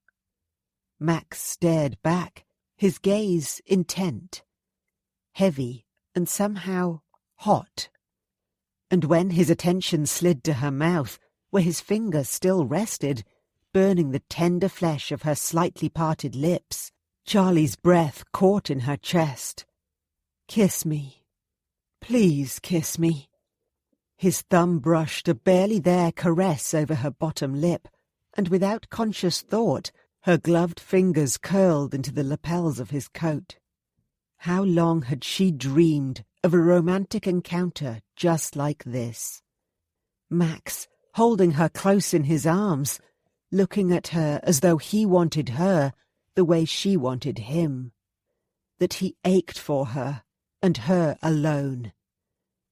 Max stared back, his gaze intent, heavy and somehow hot. And when his attention slid to her mouth, where his finger still rested, burning the tender flesh of her slightly parted lips, Charlie's breath caught in her chest. "Kiss me. Please kiss me." His thumb brushed a barely there caress over her bottom lip, and without conscious thought, her gloved fingers curled into the lapels of his coat. How long had she dreamed of a romantic encounter just like this? Max, holding her close in his arms, looking at her as though he wanted her the way she wanted him. That he ached for her, and her alone.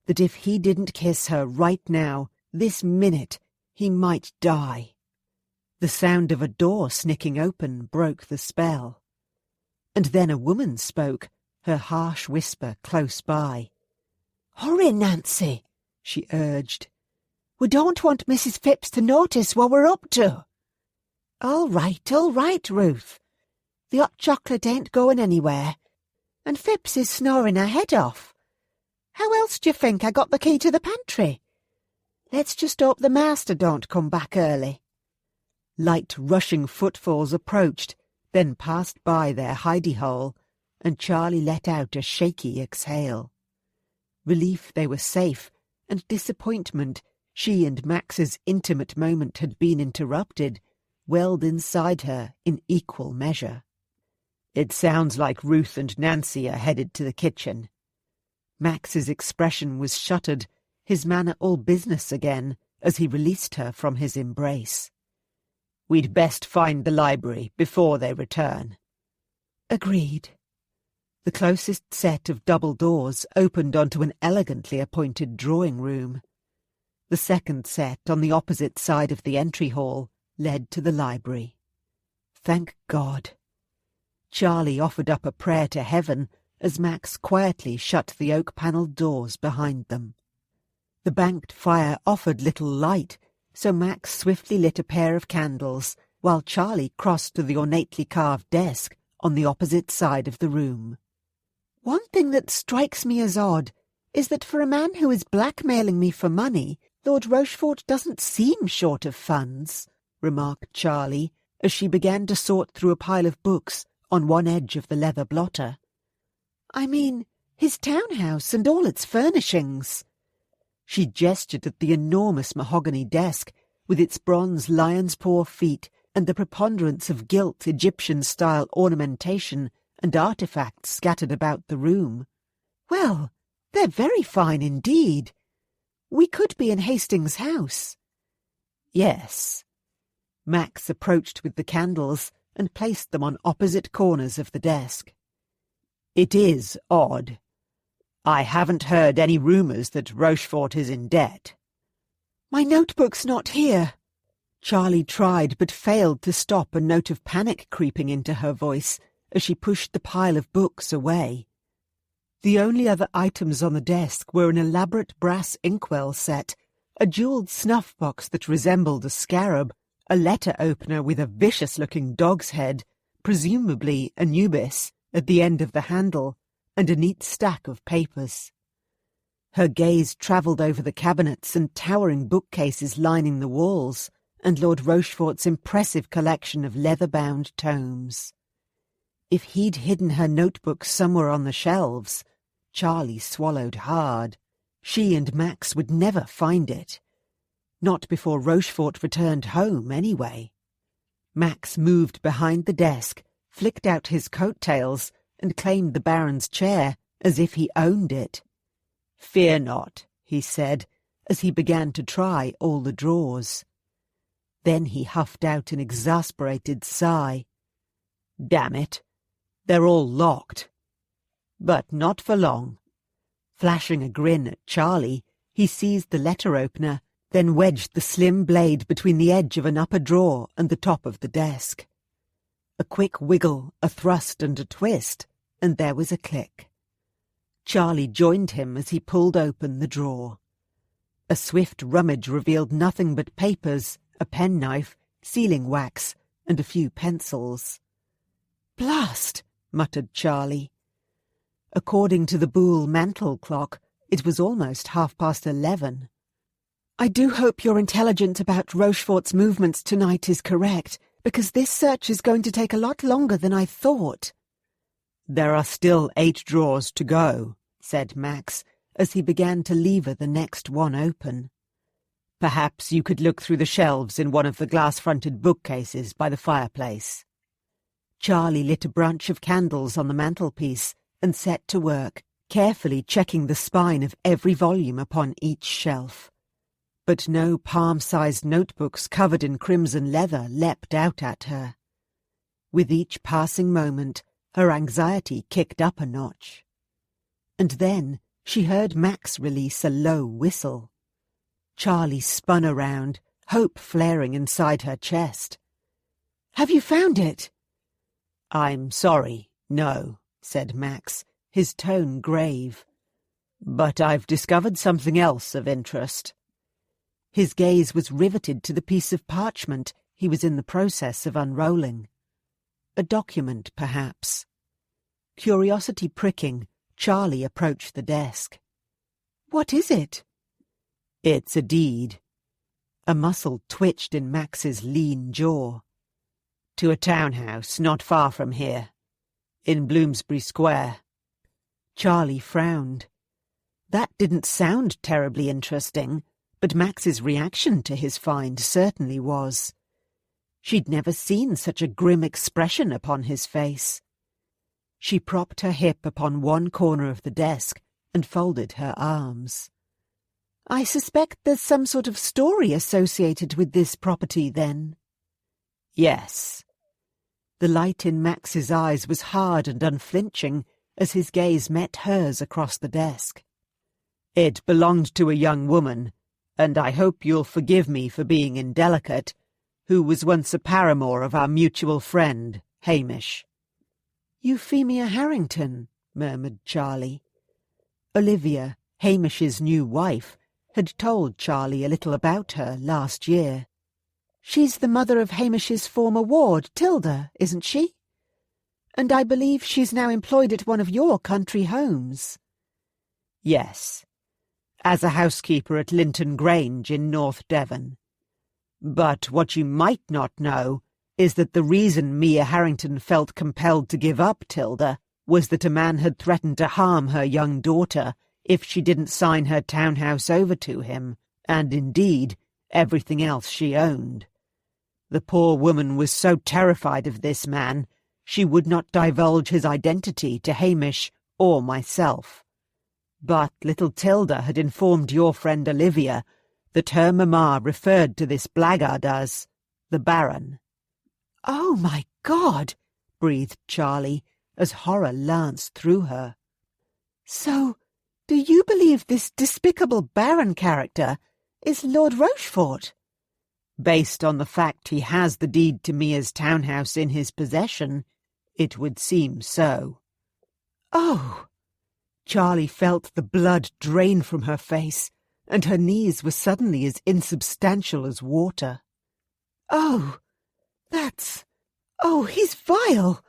That if he didn't kiss her right now, this minute, he might die. The sound of a door snicking open broke the spell. And then a woman spoke, her harsh whisper close by. "Hurry, Nancy," she urged. "We don't want Mrs. Phipps to notice what we're up to." All right, Ruth. The hot chocolate ain't going anywhere, and Phipps is snoring her head off. How else do you think I got the key to the pantry? Let's just hope the master don't come back early." Light rushing footfalls approached, then passed by their hidey-hole, and Charlie let out a shaky exhale. Relief they were safe, and disappointment she and Max's intimate moment had been interrupted, welled inside her in equal measure. "It sounds like Ruth and Nancy are headed to the kitchen." Max's expression was shuttered, his manner all business again, as he released her from his embrace. "We'd best find the library before they return." "Agreed." The closest set of double doors opened onto an elegantly appointed drawing room. The second set, on the opposite side of the entry hall, led to the library. Thank God. Charlie offered up a prayer to heaven as Max quietly shut the oak-panelled doors behind them. The banked fire offered little light, so Max swiftly lit a pair of candles, while Charlie crossed to the ornately carved desk on the opposite side of the room. "One thing that strikes me as odd is that for a man who is blackmailing me for money, Lord Rochefort doesn't seem short of funds," remarked Charlie, as she began to sort through a pile of books on one edge of the leather blotter. "I mean, his townhouse and all its furnishings." She gestured at the enormous mahogany desk, with its bronze lion's paw feet and the preponderance of gilt Egyptian-style ornamentation and artefacts scattered about the room. "Well, they're very fine indeed. We could be in Hastings' house." "Yes." Max approached with the candles and placed them on opposite corners of the desk. "It is odd. I haven't heard any rumours that Rochefort is in debt." "My notebook's not here." Charlie tried but failed to stop a note of panic creeping into her voice as she pushed the pile of books away. The only other items on the desk were an elaborate brass inkwell set, a jewelled snuff box that resembled a scarab, a letter opener with a vicious-looking dog's head, presumably Anubis, at the end of the handle, and a neat stack of papers. Her gaze travelled over the cabinets and towering bookcases lining the walls, and Lord Rochefort's impressive collection of leather-bound tomes. If he'd hidden her notebook somewhere on the shelves, Charlie swallowed hard. She and Max would never find it. Not before Rochefort returned home, anyway. Max moved behind the desk, flicked out his coat-tails, and claimed the Baron's chair as if he owned it. "Fear not," he said, as he began to try all the drawers. Then he huffed out an exasperated sigh. "Damn it, they're all locked." But not for long. Flashing a grin at Charlie, he seized the letter opener, then wedged the slim blade between the edge of an upper drawer and the top of the desk. A quick wiggle, a thrust and a twist, and there was a click. Charlie joined him as he pulled open the drawer. A swift rummage revealed nothing but papers, a penknife, sealing wax, and a few pencils. "Blast!" muttered Charlie. According to the Boule mantel clock, it was almost 11:30. "I do hope your intelligence about Rochefort's movements tonight is correct, because this search is going to take a lot longer than I thought." "There are still 8 drawers to go," said Max, as he began to lever the next one open. "Perhaps you could look through the shelves in one of the glass-fronted bookcases by the fireplace." Charlie lit a bunch of candles on the mantelpiece and set to work, carefully checking the spine of every volume upon each shelf. But no palm-sized notebooks covered in crimson leather leapt out at her. With each passing moment, her anxiety kicked up a notch. And then she heard Max release a low whistle. Charlie spun around, hope flaring inside her chest. "Have you found it?" "I'm sorry, no," said Max, his tone grave. "But I've discovered something else of interest." His gaze was riveted to the piece of parchment he was in the process of unrolling. A document, perhaps. Curiosity pricking, Charlie approached the desk. "What is it?" "It's a deed." A muscle twitched in Max's lean jaw. "To a townhouse not far from here, in Bloomsbury Square." Charlie frowned. That didn't sound terribly interesting, but Max's reaction to his find certainly was. She'd never seen such a grim expression upon his face. She propped her hip upon one corner of the desk and folded her arms. "I suspect there's some sort of story associated with this property, then." "Yes." The light in Max's eyes was hard and unflinching as his gaze met hers across the desk. "It belonged to a young woman, and I hope you'll forgive me for being indelicate, who was once a paramour of our mutual friend, Hamish." "Euphemia Harrington," murmured Charlie. Olivia, Hamish's new wife, had told Charlie a little about her last year. "She's the mother of Hamish's former ward, Tilda, isn't she? And I believe she's now employed at one of your country homes." "Yes, as a housekeeper at Linton Grange in North Devon. But what you might not know is that the reason Mia Harrington felt compelled to give up Tilda was that a man had threatened to harm her young daughter if she didn't sign her townhouse over to him, and indeed everything else she owned. The poor woman was so terrified of this man, she would not divulge his identity to Hamish or myself. But little Tilda had informed your friend Olivia that her mamma referred to this blackguard as the Baron. "Oh, my God!" breathed Charlie, as horror lanced through her. "So, do you believe this despicable Baron character is Lord Rochfort?" Based on the fact he has the deed to Mia's townhouse in his possession, it would seem so. "Oh!" Charlie felt the blood drain from her face, and her knees were suddenly as insubstantial as water. "Oh, he's vile!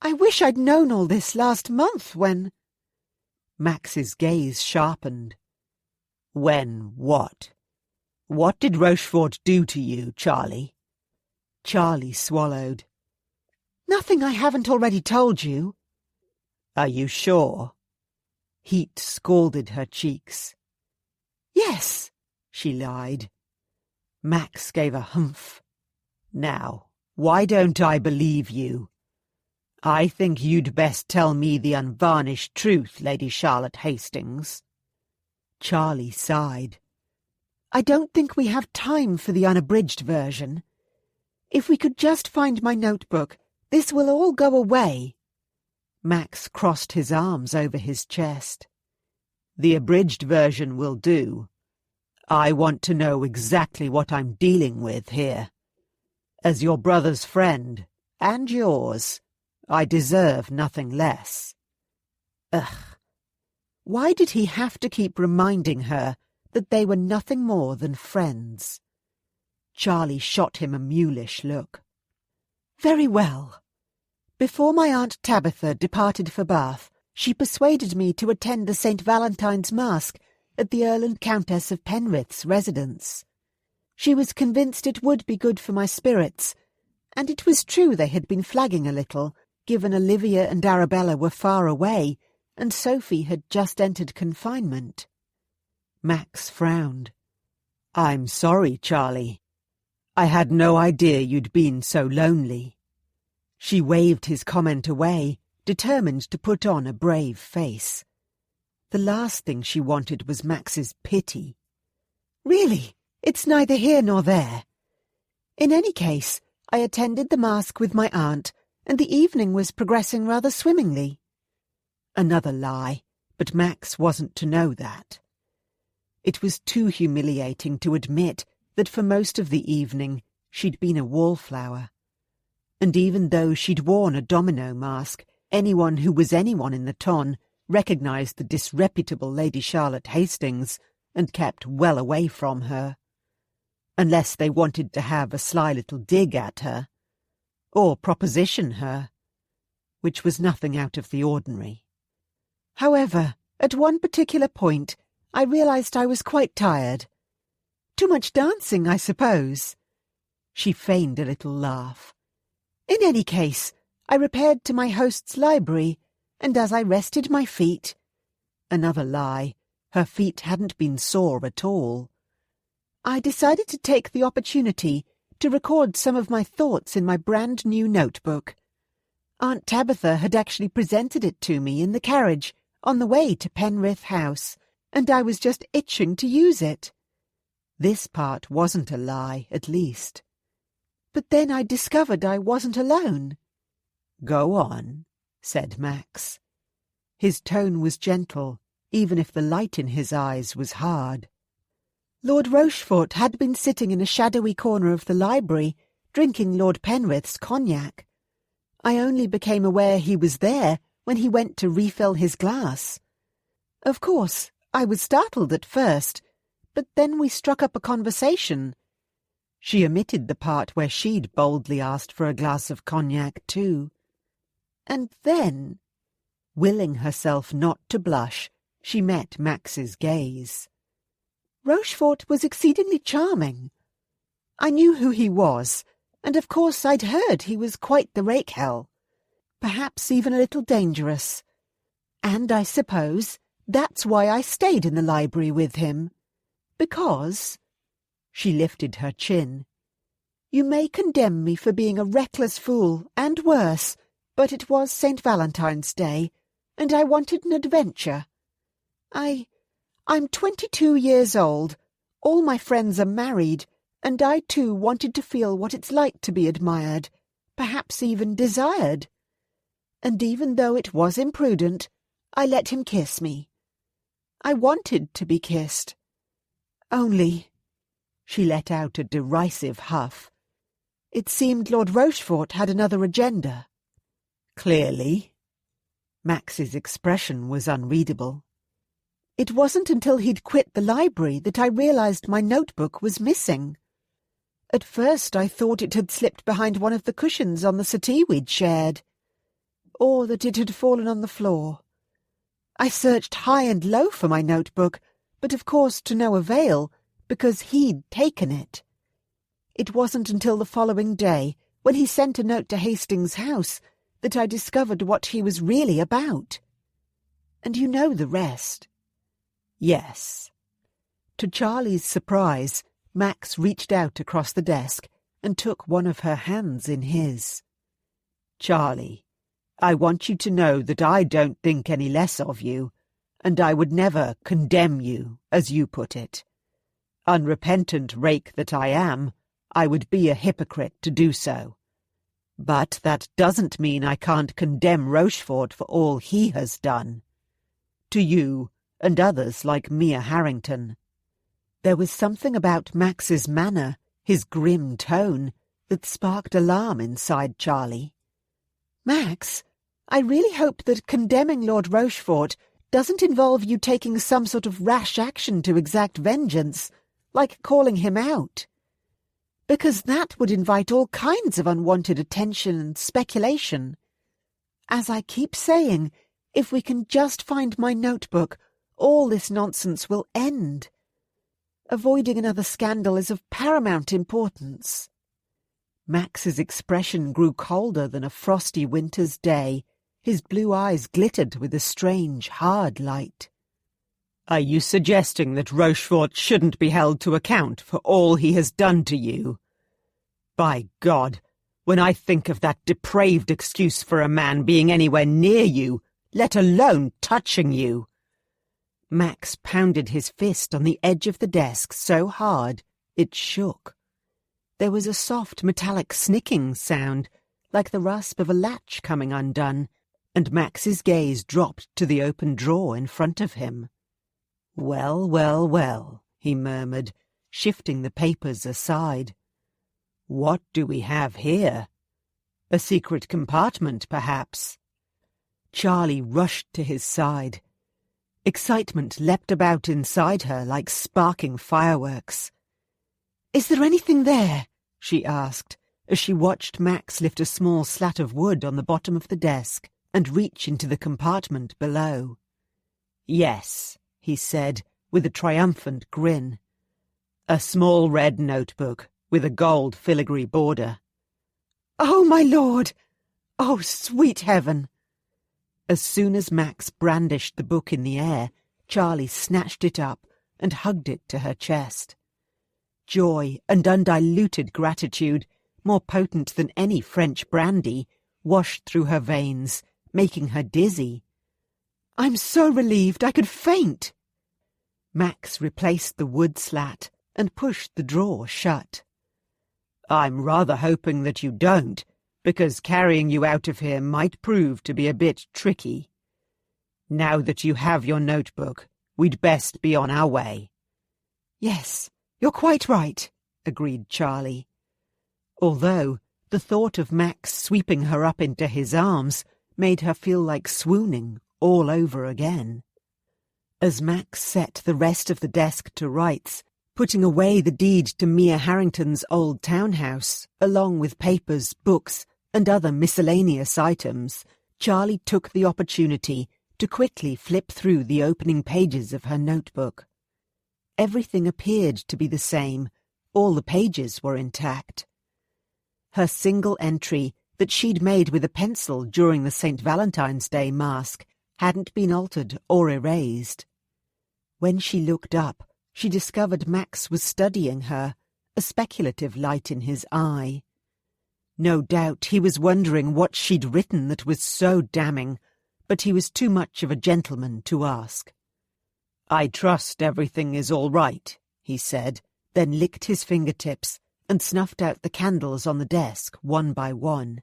I wish I'd known all this last month when—" Max's gaze sharpened. When what? What did Rochfort do to you, Charlie? Charlie swallowed. "Nothing I haven't already told you." Are you sure? Heat scalded her cheeks. "Yes," she lied. Max gave a humph. Now, why don't I believe you? I think you'd best tell me the unvarnished truth, Lady Charlotte Hastings. Charlie sighed. "I don't think we have time for the unabridged version. If we could just find my notebook, this will all go away." Max crossed his arms over his chest. The abridged version will do. I want to know exactly what I'm dealing with here. As your brother's friend, and yours, I deserve nothing less. Ugh. Why did he have to keep reminding her that they were nothing more than friends? Charlie shot him a mulish look. "Very well. Before my Aunt Tabitha departed for Bath, she persuaded me to attend the St. Valentine's Masque at the Earl and Countess of Penrith's residence. She was convinced it would be good for my spirits, and it was true they had been flagging a little, given Olivia and Arabella were far away, and Sophie had just entered confinement." Max frowned. "I'm sorry, Charlie. I had no idea you'd been so lonely." She waved his comment away, determined to put on a brave face. The last thing she wanted was Max's pity. "Really, it's neither here nor there. In any case, I attended the masque with my aunt, and the evening was progressing rather swimmingly." Another lie, but Max wasn't to know that. It was too humiliating to admit that for most of the evening she'd been a wallflower. And even though she'd worn a domino mask, anyone who was anyone in the ton recognised the disreputable Lady Charlotte Hastings and kept well away from her. Unless they wanted to have a sly little dig at her, or proposition her, which was nothing out of the ordinary. However, at one particular point, I realised I was quite tired. Too much dancing, I suppose. She feigned a little laugh. In any case, I repaired to my host's library, and as I rested my feet— Another lie. Her feet hadn't been sore at all. I decided to take the opportunity to record some of my thoughts in my brand-new notebook. Aunt Tabitha had actually presented it to me in the carriage on the way to Penrith House, and I was just itching to use it. This part wasn't a lie, at least. But then I discovered I wasn't alone. "Go on," said Max. His tone was gentle, even if the light in his eyes was hard. Lord Rochfort had been sitting in a shadowy corner of the library, drinking Lord Penrith's cognac. I only became aware he was there when he went to refill his glass. Of course, I was startled at first, but then we struck up a conversation. She omitted the part where she'd boldly asked for a glass of cognac too. And then, willing herself not to blush, she met Max's gaze. Rochfort was exceedingly charming. I knew who he was, and of course I'd heard he was quite the rakehell, perhaps even a little dangerous. And I suppose, That's why I stayed in the library with him. Because—" she lifted her chin, "you may condemn me for being a reckless fool, and worse, but it was St. Valentine's Day, and I wanted an adventure. I'm 22 years old, all my friends are married, and I too wanted to feel what it's like to be admired, perhaps even desired. And even though it was imprudent, I let him kiss me. I wanted to be kissed. Only—" she let out a derisive huff. "It seemed Lord Rochefort had another agenda." "Clearly?" Max's expression was unreadable. "It wasn't until he'd quit the library that I realised my notebook was missing. At first I thought it had slipped behind one of the cushions on the settee we'd shared, or that it had fallen on the floor. I searched high and low for my notebook, but of course to no avail, because he'd taken it. It wasn't until the following day, when he sent a note to Hastings' house, that I discovered what he was really about. And you know the rest." "Yes." To Charlie's surprise, Max reached out across the desk and took one of her hands in his. "Charlie, I want you to know that I don't think any less of you, and I would never condemn you, as you put it. Unrepentant rake that I am, I would be a hypocrite to do so. But that doesn't mean I can't condemn Rochefort for all he has done. To you and others like Mia Harrington." There was something about Max's manner, his grim tone, that sparked alarm inside Charlie. "Max, I really hope that condemning Lord Rochefort doesn't involve you taking some sort of rash action to exact vengeance, like calling him out. Because that would invite all kinds of unwanted attention and speculation. As I keep saying, if we can just find my notebook, all this nonsense will end. Avoiding another scandal is of paramount importance." Max's expression grew colder than a frosty winter's day. His blue eyes glittered with a strange, hard light. "Are you suggesting that Rochefort shouldn't be held to account for all he has done to you? By God, when I think of that depraved excuse for a man being anywhere near you, let alone touching you—" Max pounded his fist on the edge of the desk so hard it shook. There was a soft metallic snicking sound, like the rasp of a latch coming undone, and Max's gaze dropped to the open drawer in front of him. "Well, well, well," he murmured, shifting the papers aside. "What do we have here? A secret compartment, perhaps?" Charlie rushed to his side. Excitement leapt about inside her like sparking fireworks. "Is there anything there?" she asked, as she watched Max lift a small slat of wood on the bottom of the desk and reach into the compartment below. "Yes," he said, with a triumphant grin. "A small red notebook with a gold filigree border." "Oh, my lord! Oh, sweet heaven!" As soon as Max brandished the book in the air, Charlie snatched it up and hugged it to her chest. Joy and undiluted gratitude, more potent than any French brandy, washed through her veins, making her dizzy. "I'm so relieved I could faint!" Max replaced the wood slat and pushed the drawer shut. "I'm rather hoping that you don't, because carrying you out of here might prove to be a bit tricky. Now that you have your notebook, we'd best be on our way." "Yes, you're quite right," agreed Charlie. Although the thought of Max sweeping her up into his arms made her feel like swooning all over again. As Max set the rest of the desk to rights, putting away the deed to Mia Harrington's old townhouse, along with papers, books, and other miscellaneous items, Charlie took the opportunity to quickly flip through the opening pages of her notebook. Everything appeared to be the same. All the pages were intact. Her single entry that she'd made with a pencil during the St. Valentine's Day masque hadn't been altered or erased. When she looked up, she discovered Max was studying her, a speculative light in his eye. No doubt he was wondering what she'd written that was so damning, but he was too much of a gentleman to ask. "I trust everything is all right," he said, then licked his fingertips and snuffed out the candles on the desk one by one.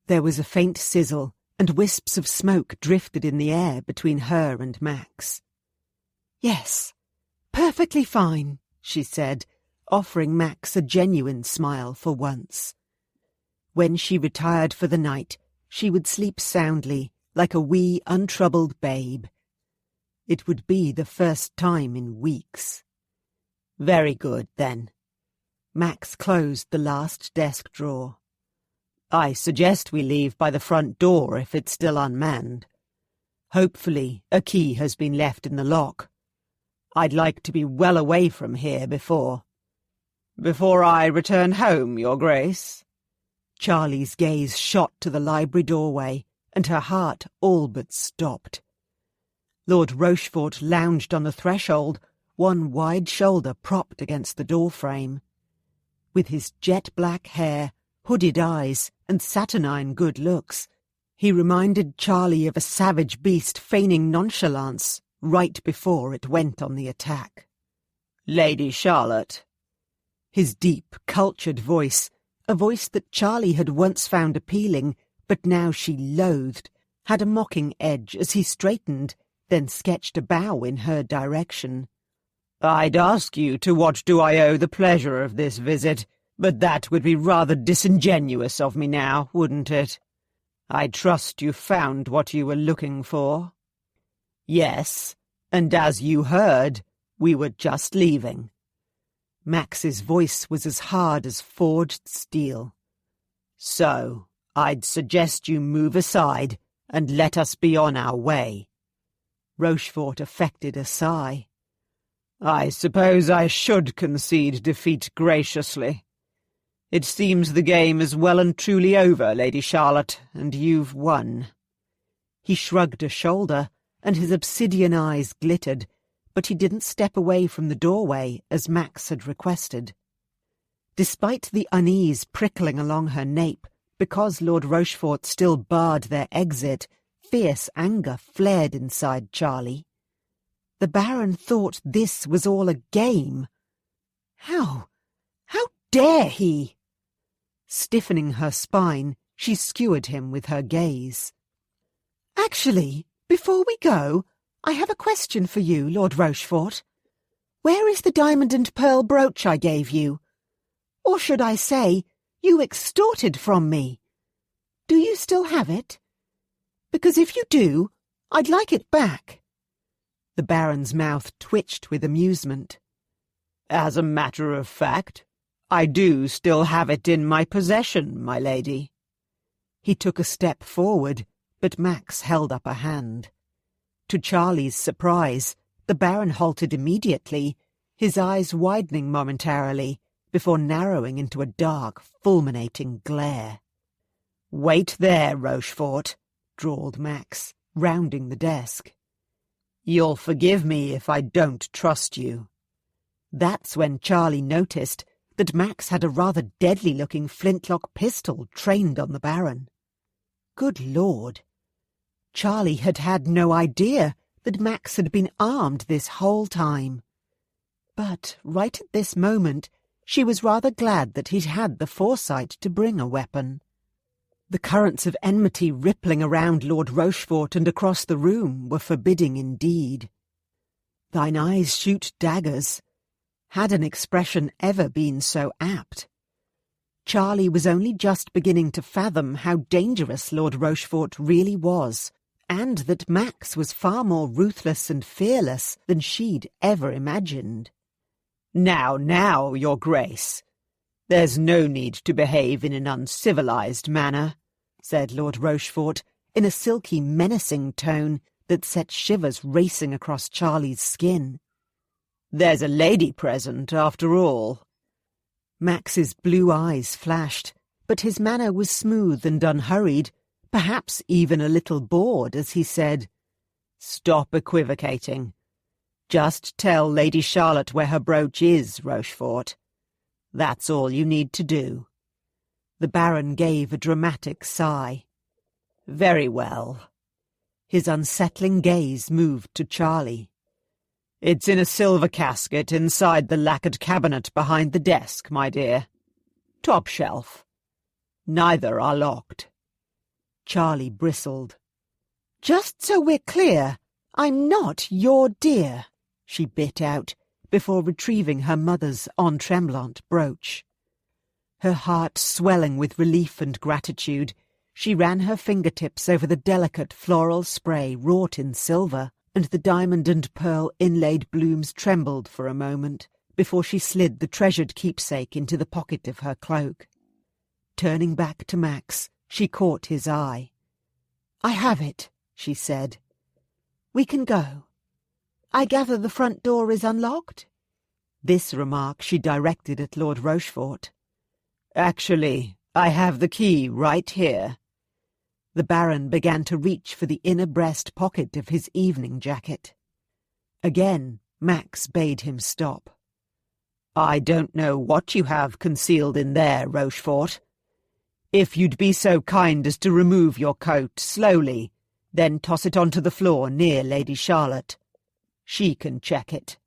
There was a faint sizzle, and wisps of smoke drifted in the air between her and Max. "Yes, perfectly fine," she said, offering Max a genuine smile for once. When she retired for the night, she would sleep soundly, like a wee, untroubled babe. It would be the first time in weeks. "Very good, then." Max closed the last desk drawer. "I suggest we leave by the front door if it's still unmanned. Hopefully a key has been left in the lock. I'd like to be well away from here before I return home, Your Grace." Charlie's gaze shot to the library doorway, and her heart all but stopped. Lord Rochefort lounged on the threshold, one wide shoulder propped against the doorframe. With his jet-black hair, hooded eyes, and saturnine good looks, he reminded Charlie of a savage beast feigning nonchalance right before it went on the attack. "Lady Charlotte." His deep, cultured voice, a voice that Charlie had once found appealing, but now she loathed, had a mocking edge as he straightened, then sketched a bow in her direction. "I'd ask you to what do I owe the pleasure of this visit, but that would be rather disingenuous of me now, wouldn't it? I trust you found what you were looking for." "Yes, and as you heard, we were just leaving." Max's voice was as hard as forged steel. "So, I'd suggest you move aside and let us be on our way." Rochefort affected a sigh. "I suppose I should concede defeat graciously. It seems the game is well and truly over, Lady Charlotte, and you've won." He shrugged a shoulder, and his obsidian eyes glittered, but he didn't step away from the doorway as Max had requested. Despite the unease prickling along her nape, because Lord Rochefort still barred their exit, fierce anger flared inside Charlie. The Baron thought this was all a game. How dare he? Stiffening her spine, she skewered him with her gaze. "Actually, before we go, I have a question for you, Lord Rochefort. Where is the diamond and pearl brooch I gave you? Or should I say, you extorted from me? Do you still have it? Because if you do, I'd like it back." The Baron's mouth twitched with amusement. "As a matter of fact, I do still have it in my possession, my lady." He took a step forward, but Max held up a hand. To Charlie's surprise, the Baron halted immediately, his eyes widening momentarily, before narrowing into a dark, fulminating glare. "Wait there, Rochefort," drawled Max, rounding the desk. "You'll forgive me if I don't trust you." That's when Charlie noticed that Max had a rather deadly-looking flintlock pistol trained on the Baron. Good Lord! Charlie had had no idea that Max had been armed this whole time. But right at this moment, she was rather glad that he'd had the foresight to bring a weapon. The currents of enmity rippling around Lord Rochefort and across the room were forbidding indeed. "Thine eyes shoot daggers." Had an expression ever been so apt? Charlie was only just beginning to fathom how dangerous Lord Rochefort really was, and that Max was far more ruthless and fearless than she'd ever imagined. Now, Your Grace. There's no need to behave in an uncivilized manner," said Lord Rochefort, in a silky, menacing tone that set shivers racing across Charlie's skin. "There's a lady present, after all." Max's blue eyes flashed, but his manner was smooth and unhurried, perhaps even a little bored, as he said, Stop equivocating. Just tell Lady Charlotte where her brooch is, Rochefort. That's all you need to do. The Baron gave a dramatic sigh. Very well. His unsettling gaze moved to Charlie. It's in a silver casket inside the lacquered cabinet behind the desk, my dear. Top shelf. Neither are locked. Charlie bristled. Just so we're clear, I'm not your dear, she bit out, before retrieving her mother's en tremblant brooch. Her heart swelling with relief and gratitude, she ran her fingertips over the delicate floral spray wrought in silver, and the diamond and pearl inlaid blooms trembled for a moment before she slid the treasured keepsake into the pocket of her cloak. Turning back to Max, she caught his eye. "I have it," she said. "We can go. I gather the front door is unlocked?" This remark she directed at Lord Rochefort. "Actually, I have the key right here." The Baron began to reach for the inner breast pocket of his evening jacket. Again, Max bade him stop. "I don't know what you have concealed in there, Rochefort. If you'd be so kind as to remove your coat slowly, then toss it onto the floor near Lady Charlotte. She can check it."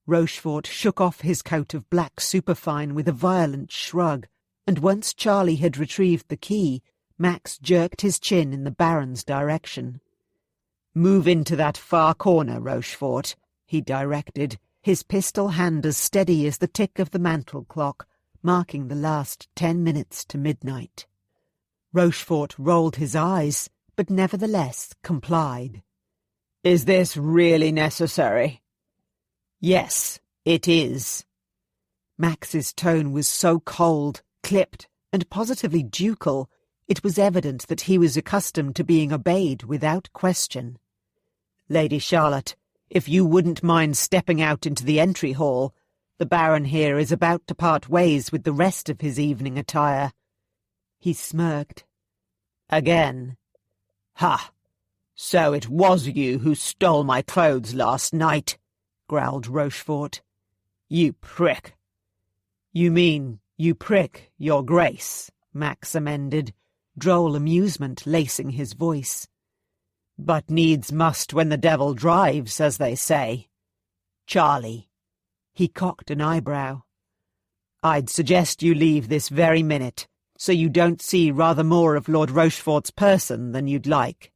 Rochefort shook off his coat of black superfine with a violent shrug, and once Charlie had retrieved the key, Max jerked his chin in the Baron's direction. "Move into that far corner, Rochefort," he directed, his pistol hand as steady as the tick of the mantel clock, marking the last 10 minutes to midnight. Rochefort rolled his eyes, but nevertheless complied. "Is this really necessary?" "Yes, it is." Max's tone was so cold, clipped, and positively ducal, it was evident that he was accustomed to being obeyed without question. "Lady Charlotte, if you wouldn't mind stepping out into the entry hall, the Baron here is about to part ways with the rest of his evening attire." He smirked. "Again. Ha! So it was you who stole my clothes last night," growled Rochefort. "You prick." "You mean, you prick, your grace," Max amended, droll amusement lacing his voice. "But needs must when the devil drives, as they say. Charlie." He cocked an eyebrow. "I'd suggest you leave this very minute, so you don't see rather more of Lord Rochefort's person than you'd like.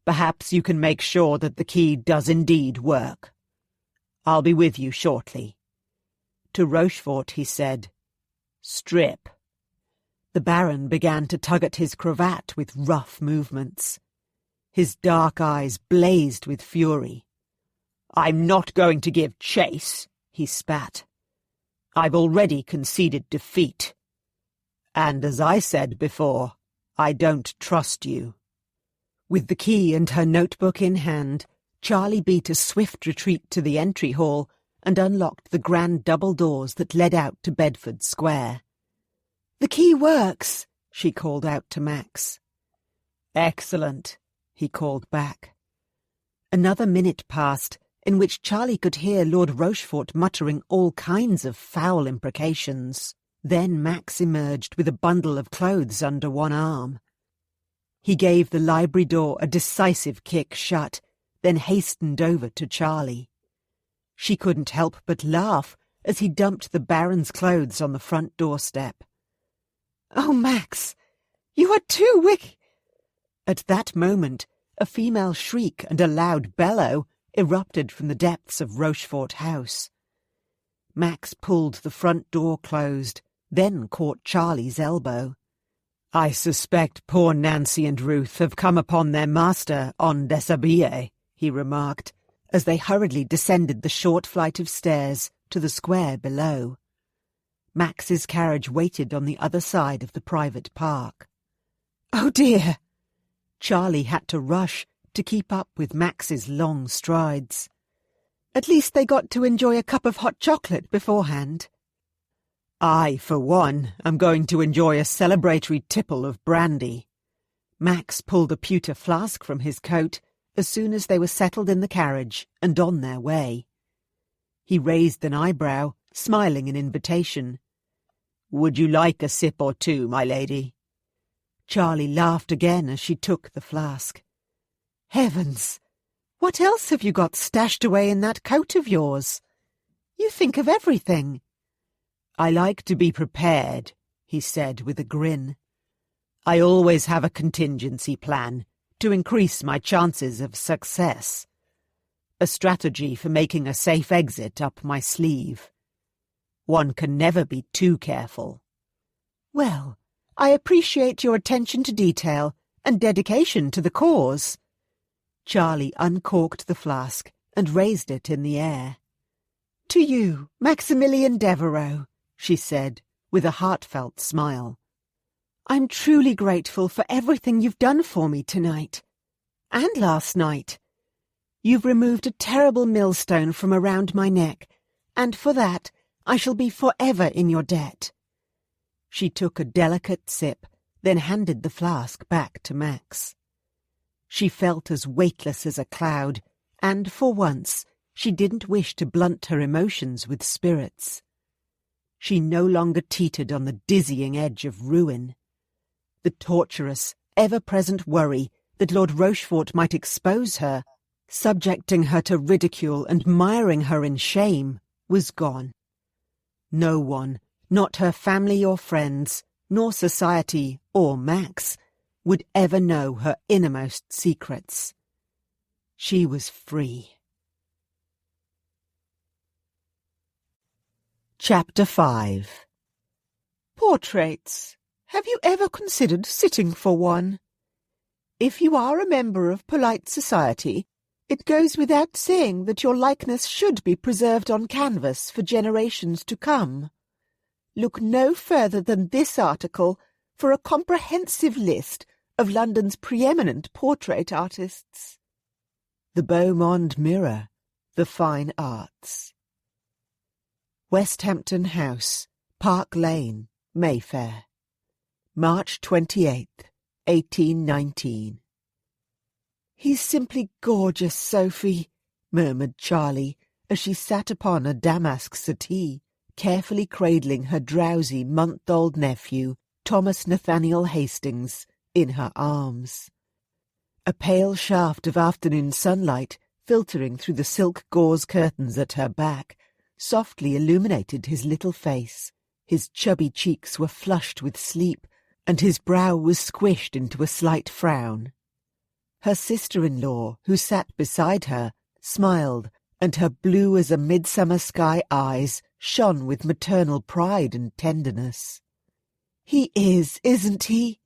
Perhaps you can make sure that the key does indeed work. I'll be with you shortly." To Rochefort he said, "Strip." The Baron began to tug at his cravat with rough movements. His dark eyes blazed with fury. "I'm not going to give chase," he spat. "I've already conceded defeat. And as I said before, I don't trust you." With the key and her notebook in hand, Charlie beat a swift retreat to the entry hall and unlocked the grand double doors that led out to Bedford Square. "The key works," she called out to Max. "Excellent," he called back. Another minute passed, in which Charlie could hear Lord Rochefort muttering all kinds of foul imprecations. Then Max emerged with a bundle of clothes under one arm. He gave the library door a decisive kick shut, then hastened over to Charlie. She couldn't help but laugh as he dumped the Baron's clothes on the front doorstep. "Oh, Max, you are too wicked!" At that moment, a female shriek and a loud bellow erupted from the depths of Rochefort House. Max pulled the front door closed, then caught Charlie's elbow. "I suspect poor Nancy and Ruth have come upon their master en déshabillé," he remarked, as they hurriedly descended the short flight of stairs to the square below. Max's carriage waited on the other side of the private park. "Oh dear!" Charlie had to rush to keep up with Max's long strides. "At least they got to enjoy a cup of hot chocolate beforehand." "I, for one, am going to enjoy a celebratory tipple of brandy." Max pulled a pewter flask from his coat as soon as they were settled in the carriage and on their way. He raised an eyebrow, smiling an invitation. "Would you like a sip or two, my lady?" Charlie laughed again as she took the flask. "Heavens! What else have you got stashed away in that coat of yours? You think of everything." "I like to be prepared," he said with a grin. "I always have a contingency plan to increase my chances of success. A strategy for making a safe exit up my sleeve. One can never be too careful." "Well, I appreciate your attention to detail and dedication to the cause." Charlie uncorked the flask and raised it in the air. "To you, Maximilian Devereux," she said, with a heartfelt smile. "I'm truly grateful for everything you've done for me tonight. And last night. You've removed a terrible millstone from around my neck, and for that I shall be forever in your debt." She took a delicate sip, then handed the flask back to Max. She felt as weightless as a cloud, and for once she didn't wish to blunt her emotions with spirits. She no longer teetered on the dizzying edge of ruin. The torturous, ever-present worry that Lord Rochefort might expose her, subjecting her to ridicule and miring her in shame, was gone. No one, not her family or friends, nor society or Max, would ever know her innermost secrets. She was free. Chapter 5. Portraits. Have you ever considered sitting for one? If you are a member of polite society, it goes without saying that your likeness should be preserved on canvas for generations to come. Look no further than this article for a comprehensive list of London's preeminent portrait artists. The Beaumont Mirror, The Fine Arts. Westhampton House, Park Lane, Mayfair. March 28th, 1819. "He's simply gorgeous, Sophie," murmured Charlie, as she sat upon a damask settee, carefully cradling her drowsy month-old nephew, Thomas Nathaniel Hastings, in her arms. A pale shaft of afternoon sunlight, filtering through the silk gauze curtains at her back, softly illuminated his little face. His chubby cheeks were flushed with sleep, and his brow was squished into a slight frown. Her sister-in-law, who sat beside her, smiled, and her blue-as-a-midsummer-sky eyes shone with maternal pride and tenderness. "He is, isn't he?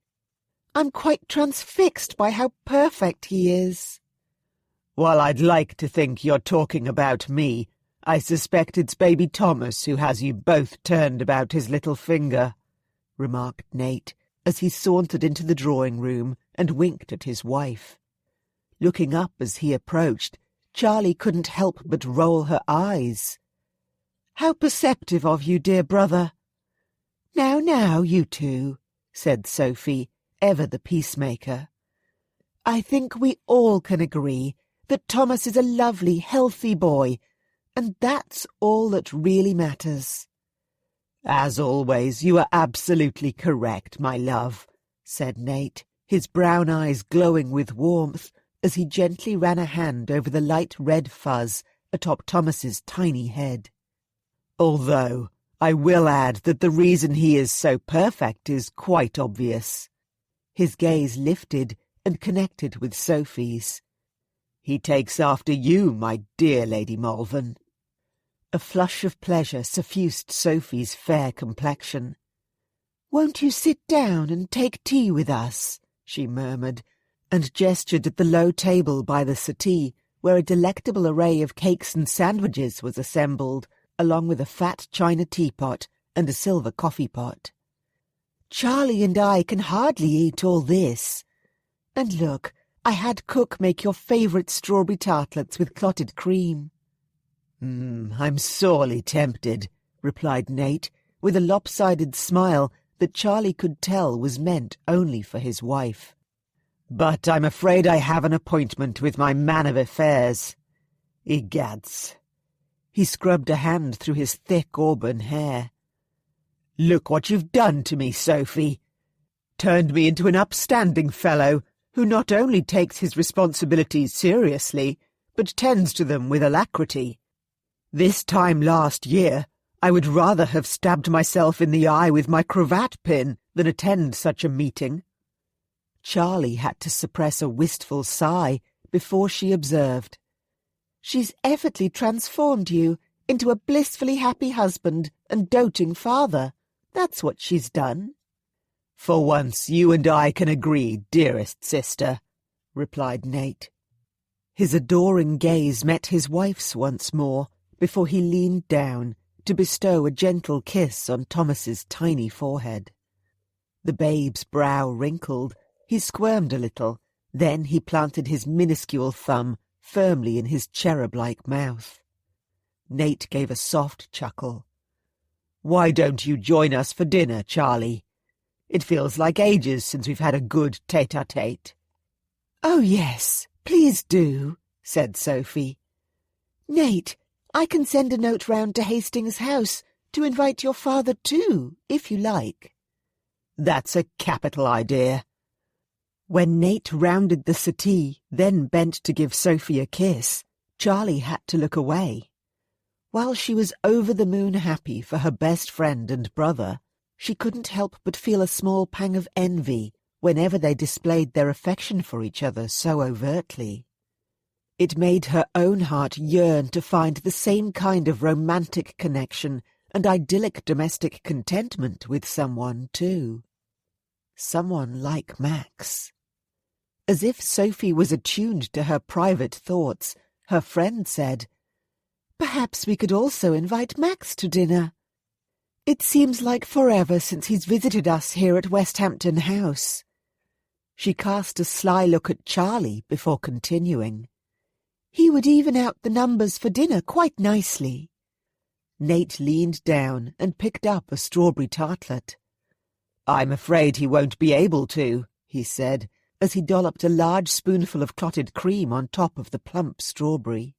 I'm quite transfixed by how perfect he is." "Well, I'd like to think you're talking about me. I suspect it's baby Thomas who has you both turned about his little finger," remarked Nate, as he sauntered into the drawing-room and winked at his wife. Looking up as he approached, Charlie couldn't help but roll her eyes. "How perceptive of you, dear brother." Now, you two," said Sophie, ever the peacemaker. "I think we all can agree that Thomas is a lovely, healthy boy, and that's all that really matters." "As always, you are absolutely correct, my love," said Nate, his brown eyes glowing with warmth as he gently ran a hand over the light red fuzz atop Thomas's tiny head. "Although I will add that the reason he is so perfect is quite obvious." His gaze lifted and connected with Sophie's. "He takes after you, my dear Lady Malvern." A flush of pleasure suffused Sophie's fair complexion. "Won't you sit down and take tea with us?" she murmured, and gestured at the low table by the settee, where a delectable array of cakes and sandwiches was assembled, along with a fat china teapot and a silver coffee-pot. "Charlie and I can hardly eat all this. And look, I had cook make your favourite strawberry tartlets with clotted cream." I'm sorely tempted," replied Nate, with a lopsided smile that Charlie could tell was meant only for his wife. But I'm afraid I have an appointment with my man of affairs. Egads. He scrubbed a hand through his thick auburn hair. Look what you've done to me, Sophie. Turned me into an upstanding fellow who not only takes his responsibilities seriously, but tends to them with alacrity. This time last year, I would rather have stabbed myself in the eye with my cravat pin than attend such a meeting. Charlie had to suppress a wistful sigh before she observed. She's effortlessly transformed you into a blissfully happy husband and doting father. That's what she's done. For once you and I can agree, dearest sister, replied Nate. His adoring gaze met his wife's once more before he leaned down to bestow a gentle kiss on Thomas's tiny forehead. The babe's brow wrinkled. He squirmed a little. Then he planted his minuscule thumb firmly in his cherub-like mouth. Nate gave a soft chuckle. Why don't you join us for dinner, Charlie? It feels like ages since we've had a good tete-a-tete. Oh, yes, please do, said Sophie. Nate, I can send a note round to Hastings House to invite your father too, if you like. That's a capital idea. When Nate rounded the settee, then bent to give Sophie a kiss, Charlie had to look away. While she was over-the-moon happy for her best friend and brother, she couldn't help but feel a small pang of envy whenever they displayed their affection for each other so overtly. It made her own heart yearn to find the same kind of romantic connection and idyllic domestic contentment with someone, too. Someone like Max. As if Sophie was attuned to her private thoughts, her friend said, "Perhaps we could also invite Max to dinner. It seems like forever since he's visited us here at Westhampton House." She cast a sly look at Charlie before continuing. "He would even out the numbers for dinner quite nicely." Nate leaned down and picked up a strawberry tartlet. "I'm afraid he won't be able to," he said, as he dolloped a large spoonful of clotted cream on top of the plump strawberry.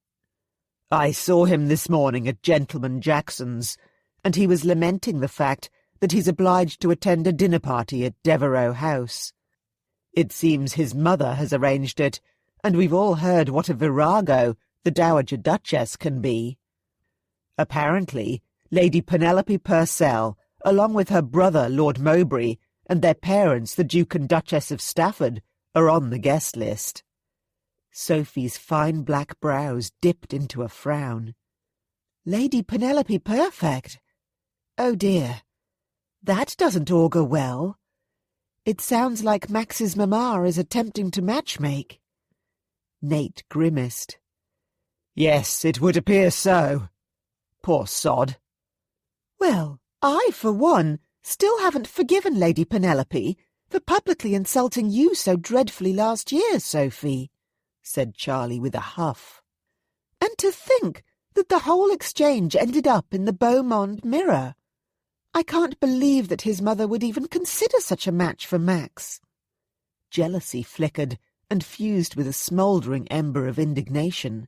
"I saw him this morning at Gentleman Jackson's, and he was lamenting the fact that he's obliged to attend a dinner party at Devereux House. It seems his mother has arranged it, and we've all heard what a virago the Dowager Duchess can be. Apparently, Lady Penelope Purcell, along with her brother Lord Mowbray, and their parents, the Duke and Duchess of Stafford, are on the guest list." Sophie's fine black brows dipped into a frown. "Lady Penelope Perfect? Oh dear, that doesn't augur well. It sounds like Max's mamma is attempting to matchmake." Nate grimaced. "Yes, it would appear so. Poor sod." "Well, I, for one, still haven't forgiven Lady Penelope for publicly insulting you so dreadfully last year, Sophie," said Charlie with a huff. "And to think that the whole exchange ended up in the Beaumont Mirror. I can't believe that his mother would even consider such a match for Max." Jealousy flickered and fused with a smouldering ember of indignation.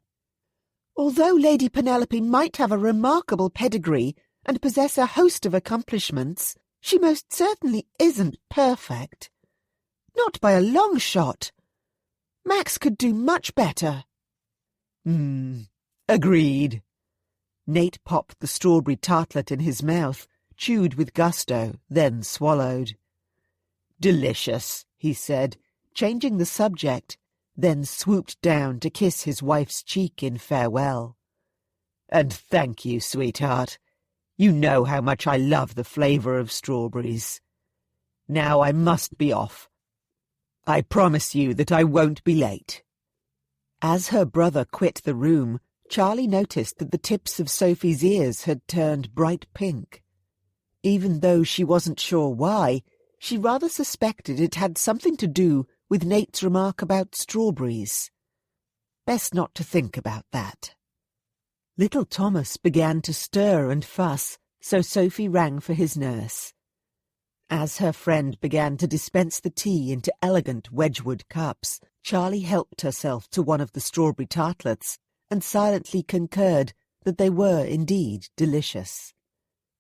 "Although Lady Penelope might have a remarkable pedigree and possess a host of accomplishments, she most certainly isn't perfect. Not by a long shot. Max could do much better." Agreed." Nate popped the strawberry tartlet in his mouth, chewed with gusto, then swallowed. "Delicious," he said, changing the subject, then swooped down to kiss his wife's cheek in farewell. "And thank you, sweetheart. You know how much I love the flavour of strawberries. Now I must be off. I promise you that I won't be late." As her brother quit the room, Charlie noticed that the tips of Sophie's ears had turned bright pink. Even though she wasn't sure why, she rather suspected it had something to do with Nate's remark about strawberries. Best not to think about that. Little Thomas began to stir and fuss, so Sophie rang for his nurse. As her friend began to dispense the tea into elegant Wedgwood cups, Charlie helped herself to one of the strawberry tartlets and silently concurred that they were indeed delicious.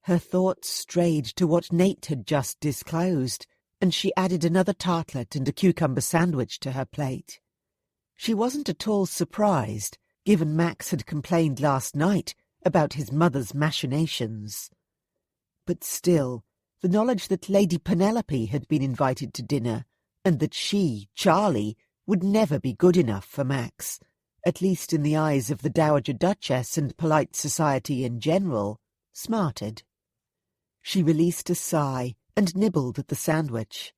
Her thoughts strayed to what Nate had just disclosed, and she added another tartlet and a cucumber sandwich to her plate. She wasn't at all surprised, given Max had complained last night about his mother's machinations. But still, the knowledge that Lady Penelope had been invited to dinner, and that she, Charlie, would never be good enough for Max, at least in the eyes of the Dowager Duchess and polite society in general, smarted. She released a sigh and nibbled at the sandwich.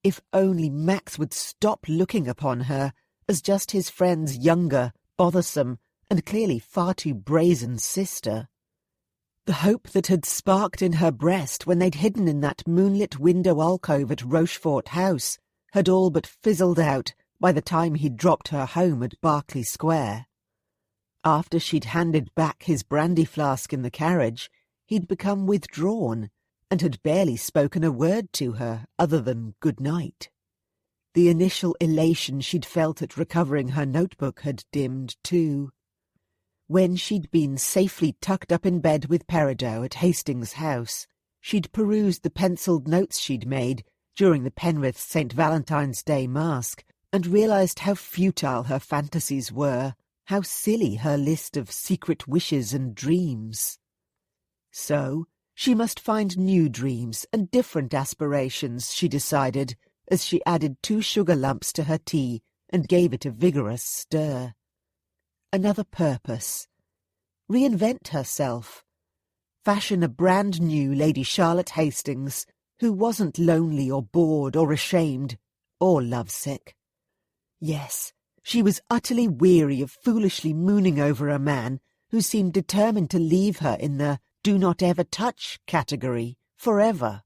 If only Max would stop looking upon her as just his friend's younger, bothersome, and clearly far too brazen sister. The hope that had sparked in her breast when they'd hidden in that moonlit window alcove at Rochefort House had all but fizzled out by the time he'd dropped her home at Berkeley Square. After she'd handed back his brandy flask in the carriage, he'd become withdrawn and had barely spoken a word to her other than good night. The initial elation she'd felt at recovering her notebook had dimmed too. When she'd been safely tucked up in bed with Peridot at Hastings House, she'd perused the pencilled notes she'd made during the Penrith St. Valentine's Day masque and realised how futile her fantasies were, how silly her list of secret wishes and dreams. So she must find new dreams and different aspirations, she decided, as she added 2 sugar lumps to her tea and gave it a vigorous stir. Another purpose. Reinvent herself. Fashion a brand-new Lady Charlotte Hastings who wasn't lonely or bored or ashamed or lovesick. Yes, she was utterly weary of foolishly mooning over a man who seemed determined to leave her in the do not ever touch category forever.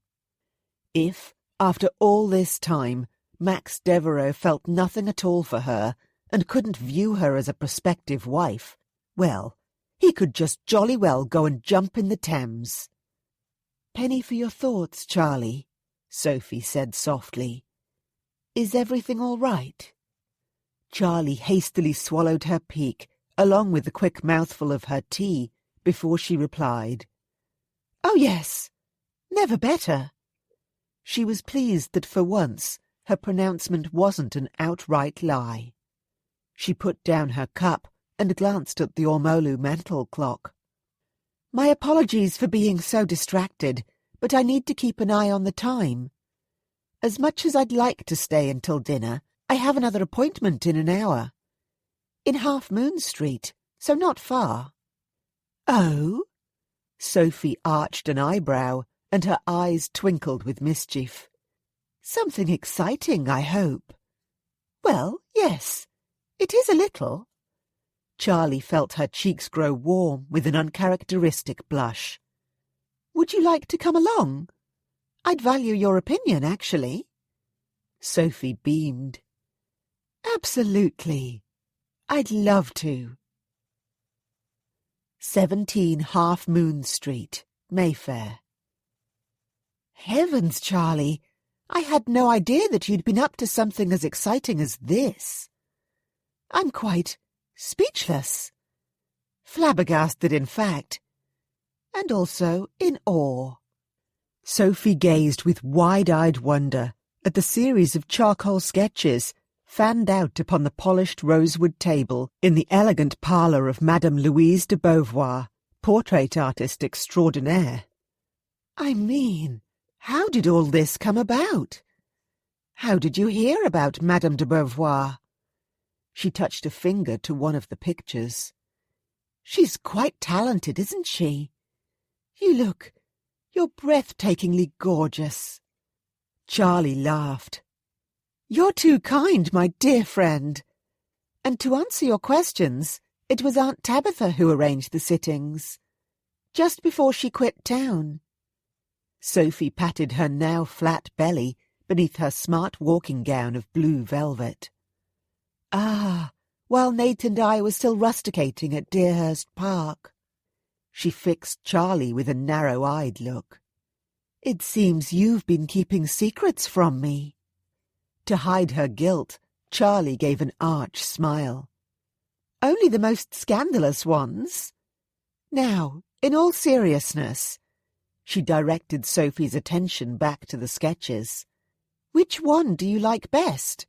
If, after all this time, Max Devereux felt nothing at all for her and couldn't view her as a prospective wife, well, he could just jolly well go and jump in the Thames. "Penny for your thoughts, Charlie," Sophie said softly. "Is everything all right?" Charlie hastily swallowed her peak, along with a quick mouthful of her tea, before she replied, "Oh yes, never better." She was pleased that for once her pronouncement wasn't an outright lie. She put down her cup and glanced at the ormolu mantel clock. "My apologies for being so distracted, but I need to keep an eye on the time. As much as I'd like to stay until dinner, I have another appointment in an hour. In Half Moon Street, so not far." "Oh?" Sophie arched an eyebrow, and her eyes twinkled with mischief. "Something exciting, I hope." "Well, yes, it is a little." Charlie felt her cheeks grow warm with an uncharacteristic blush. "Would you like to come along? I'd value your opinion, actually." Sophie beamed. "Absolutely. I'd love to." 17 Half Moon Street, Mayfair. "Heavens, Charlie, I had no idea that you'd been up to something as exciting as this. I'm quite speechless. Flabbergasted, in fact. And also in awe." Sophie gazed with wide-eyed wonder at the series of charcoal sketches fanned out upon the polished rosewood table in the elegant parlour of Madame Louise de Beauvoir, portrait artist extraordinaire. "I mean, how did all this come about? How did you hear about Madame de Beauvoir?" She touched a finger to one of the pictures. "She's quite talented, isn't she? You're breathtakingly gorgeous." Charlie laughed. "You're too kind, my dear friend. And to answer your questions, it was Aunt Tabitha who arranged the sittings, just before she quit town." Sophie patted her now flat belly beneath her smart walking gown of blue velvet. "Ah, while Nate and I were still rusticating at Deerhurst Park." She fixed Charlie with a narrow-eyed look. It seems you've been keeping secrets from me." To hide her guilt, Charlie gave an arch smile. "Only the most scandalous ones. Now, in all seriousness," she directed Sophie's attention back to the sketches. "Which one do you like best?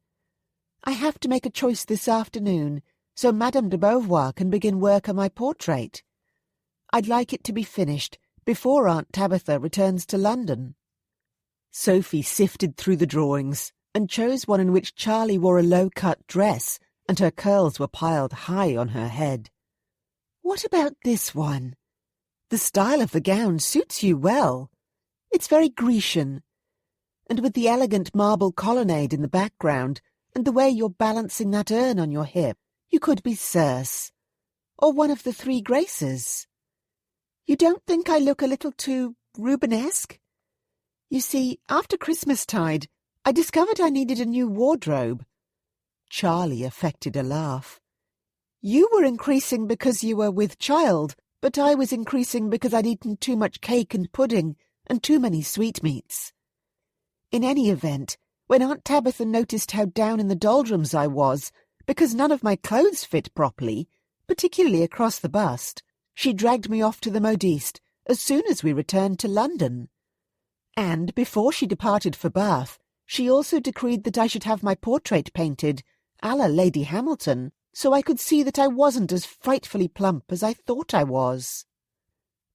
I have to make a choice this afternoon, so Madame de Beauvoir can begin work on my portrait. I'd like it to be finished before Aunt Tabitha returns to London." Sophie sifted through the drawings and chose one in which Charlie wore a low-cut dress and her curls were piled high on her head. "What about this one? The style of the gown suits you well. It's very Grecian. And with the elegant marble colonnade in the background and the way you're balancing that urn on your hip, you could be Circe, or one of the three Graces. You don't think I look a little too Rubenesque? You see, after Christmastide, I discovered I needed a new wardrobe." Charlie affected a laugh. "You were increasing because you were with child, but I was increasing because I'd eaten too much cake and pudding and too many sweetmeats. In any event, when Aunt Tabitha noticed how down in the doldrums I was, because none of my clothes fit properly, particularly across the bust, she dragged me off to the modiste as soon as we returned to London. And before she departed for Bath, she also decreed that I should have my portrait painted, a la Lady Hamilton, so I could see that I wasn't as frightfully plump as I thought I was."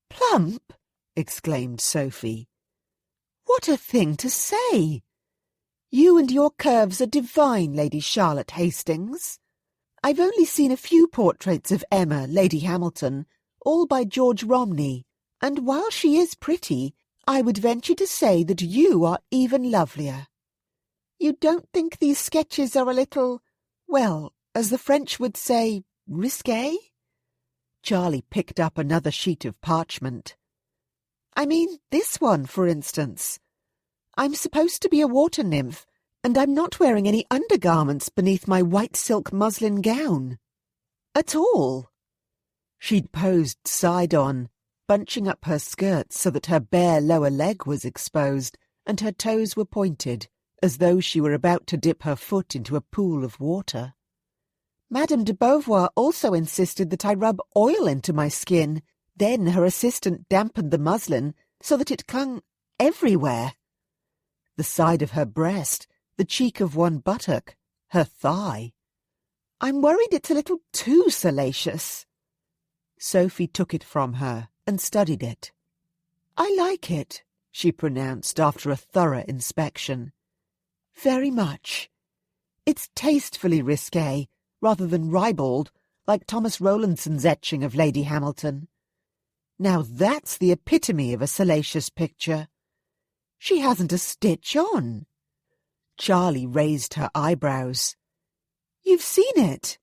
"Plump?" exclaimed Sophie. "What a thing to say! You and your curves are divine, Lady Charlotte Hastings. I've only seen a few portraits of Emma, Lady Hamilton, all by George Romney, and while she is pretty, I would venture to say that you are even lovelier. You don't think these sketches are a little, well, as the French would say, risqué?" Charlie picked up another sheet of parchment. "I mean this one, for instance. I'm supposed to be a water nymph, and I'm not wearing any undergarments beneath my white silk muslin gown. At all." She'd posed side-on, bunching up her skirts so that her bare lower leg was exposed and her toes were pointed, as though she were about to dip her foot into a pool of water. Madame de Beauvoir also insisted that I rub oil into my skin. Then her assistant dampened the muslin so that it clung everywhere. The side of her breast, the cheek of one buttock, her thigh. I'm worried it's a little too salacious." Sophie took it from her and studied it. "I like it," she pronounced after a thorough inspection. "Very much. It's tastefully risqué, rather than ribald, like Thomas Rowlandson's etching of Lady Hamilton. Now that's the epitome of a salacious picture. She hasn't a stitch on." Charlie raised her eyebrows. "You've seen it?"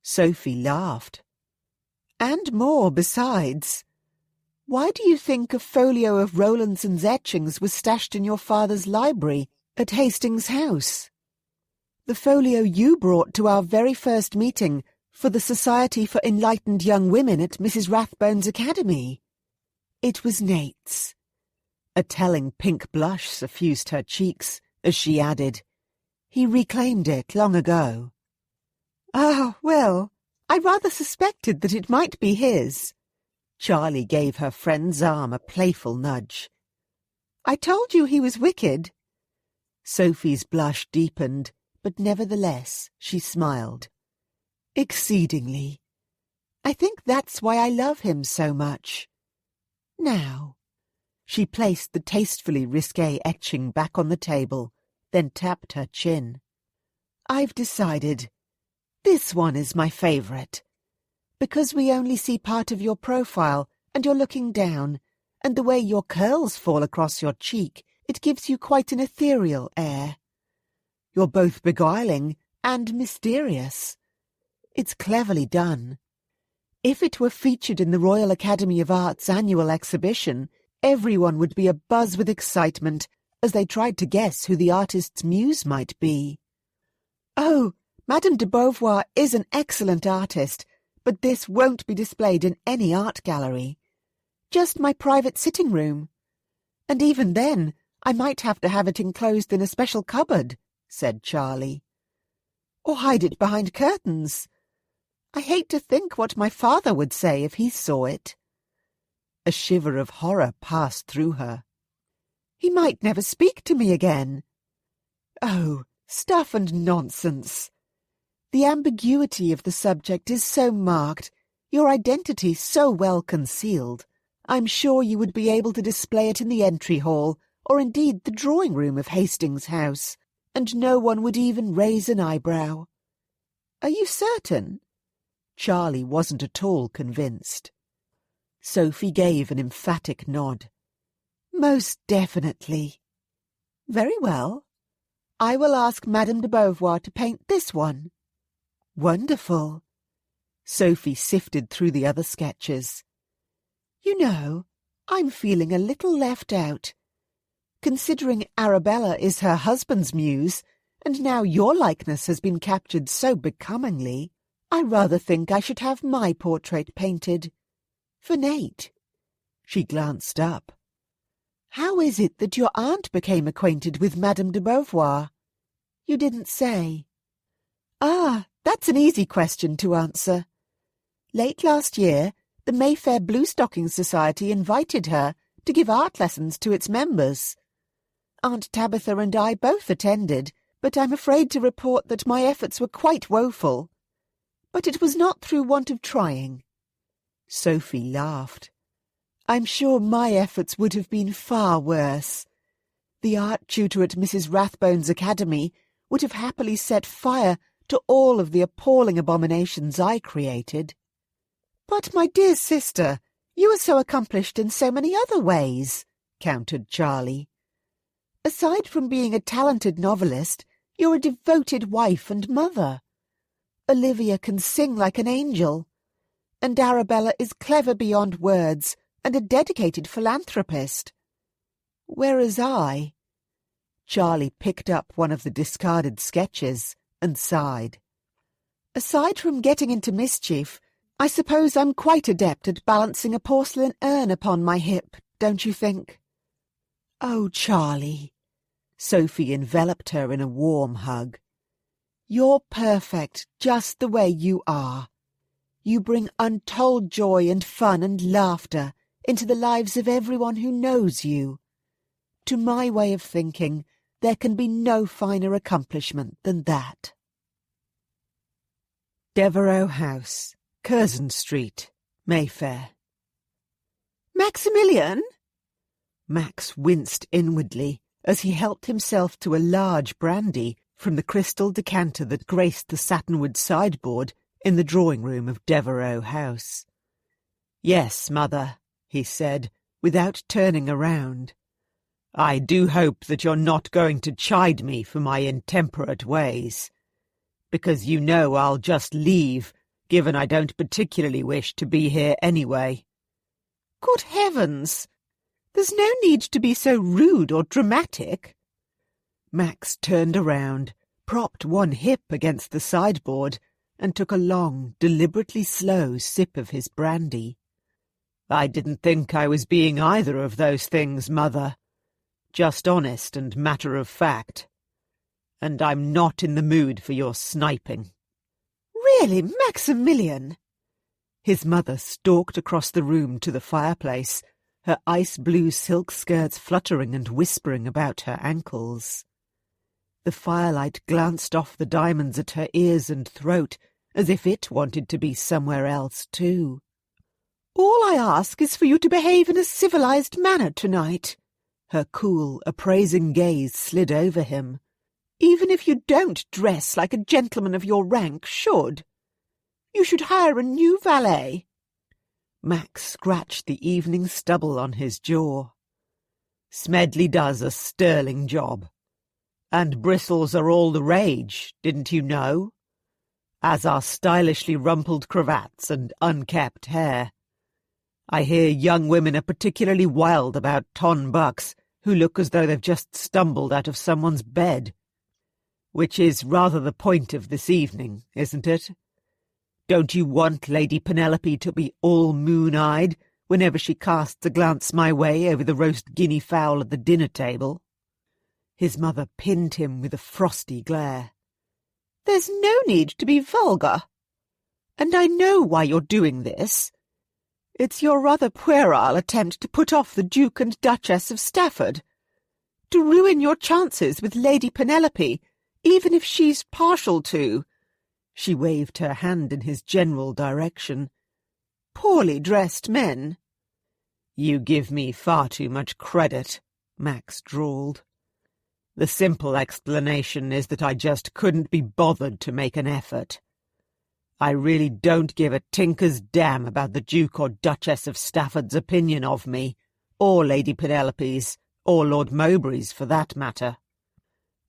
Sophie laughed. "And more besides. Why do you think a folio of Rowlandson's etchings was stashed in your father's library at Hastings House? The folio you brought to our very first meeting for the Society for Enlightened Young Women at Mrs. Rathbone's Academy. It was Nate's." A telling pink blush suffused her cheeks as she added, "He reclaimed it long ago." "Ah, well, I rather suspected that it might be his." Charlie gave her friend's arm a playful nudge. "I told you he was wicked." Sophie's blush deepened, but nevertheless she smiled. "Exceedingly. I think that's why I love him so much. Now." She placed the tastefully risqué etching back on the table, then tapped her chin. "I've decided. This one is my favourite. Because we only see part of your profile, and you're looking down, and the way your curls fall across your cheek, it gives you quite an ethereal air. You're both beguiling and mysterious. It's cleverly done. If it were featured in the Royal Academy of Art's annual exhibition, everyone would be abuzz with excitement as they tried to guess who the artist's muse might be. Oh, Madame de Beauvoir is an excellent artist, but this won't be displayed in any art gallery. Just my private sitting room. And even then, I might have to have it enclosed in a special cupboard," said Charlie. "Or hide it behind curtains. I hate to think what my father would say if he saw it." A shiver of horror passed through her. "He might never speak to me again." "Oh, stuff and nonsense. The ambiguity of the subject is so marked, your identity so well concealed. I'm sure you would be able to display it in the entry hall, or indeed the drawing-room of Hastings House, and no one would even raise an eyebrow." "Are you certain?" Charlie wasn't at all convinced. Sophie gave an emphatic nod. "Most definitely." "Very well. I will ask Madame de Beauvoir to paint this one." "Wonderful." Sophie sifted through the other sketches. "You know, I'm feeling a little left out. Considering Arabella is her husband's muse, and now your likeness has been captured so becomingly, I rather think I should have my portrait painted. For Nate." She glanced up. "How is it that your aunt became acquainted with Madame de Beauvoir?" "You didn't say." "Ah, that's an easy question to answer. Late last year, the Mayfair Bluestocking Society invited her to give art lessons to its members. Aunt Tabitha and I both attended, but I'm afraid to report that my efforts were quite woeful. But it was not through want of trying." Sophie laughed. "I'm sure my efforts would have been far worse. The art tutor at Mrs. Rathbone's academy would have happily set fire to all of the appalling abominations I created." "But, my dear sister, you are so accomplished in so many other ways," countered Charlie. "Aside from being a talented novelist, you're a devoted wife and mother. Olivia can sing like an angel, and Arabella is clever beyond words and a dedicated philanthropist. Whereas I—" Charlie picked up one of the discarded sketches and sighed. "Aside from getting into mischief, I suppose I'm quite adept at balancing a porcelain urn upon my hip, don't you think?" "Oh, Charlie!" Sophie enveloped her in a warm hug. "You're perfect, just the way you are. You bring untold joy and fun and laughter into the lives of everyone who knows you. To my way of thinking, there can be no finer accomplishment than that." Devereux House, Curzon Street, Mayfair. "Maximilian?" Max winced inwardly as he helped himself to a large brandy from the crystal decanter that graced the satinwood sideboard in the drawing-room of Devereux House. "Yes, mother," he said, without turning around. "I do hope that you're not going to chide me for my intemperate ways, because you know I'll just leave, given I don't particularly wish to be here anyway." "Good heavens! There's no need to be so rude or dramatic." Max turned around, propped one hip against the sideboard, and took a long, deliberately slow sip of his brandy. "I didn't think I was being either of those things, mother. Just honest and matter-of-fact. And I'm not in the mood for your sniping." "Really, Maximilian?" His mother stalked across the room to the fireplace, her ice-blue silk skirts fluttering and whispering about her ankles. The firelight glanced off the diamonds at her ears and throat, as if it wanted to be somewhere else too. "All I ask is for you to behave in a civilized manner tonight." Her cool, appraising gaze slid over him. "Even if you don't dress like a gentleman of your rank should. You should hire a new valet." Max scratched the evening stubble on his jaw. "Smedley does a sterling job. And bristles are all the rage, didn't you know? As are stylishly rumpled cravats and unkempt hair. I hear young women are particularly wild about ton bucks who look as though they've just stumbled out of someone's bed. Which is rather the point of this evening, isn't it? Don't you want Lady Penelope to be all moon-eyed whenever she casts a glance my way over the roast guinea fowl at the dinner table. His mother pinned him with a frosty glare. "There's no need to be vulgar. And I know why you're doing this. It's your rather puerile attempt to put off the Duke and Duchess of Stafford, to ruin your chances with Lady Penelope, even if she's partial to—" She waved her hand in his general direction. "Poorly dressed men." "You give me far too much credit," Max drawled. "The simple explanation is that I just couldn't be bothered to make an effort. I really don't give a tinker's damn about the Duke or Duchess of Stafford's opinion of me, or Lady Penelope's, or Lord Mowbray's for that matter.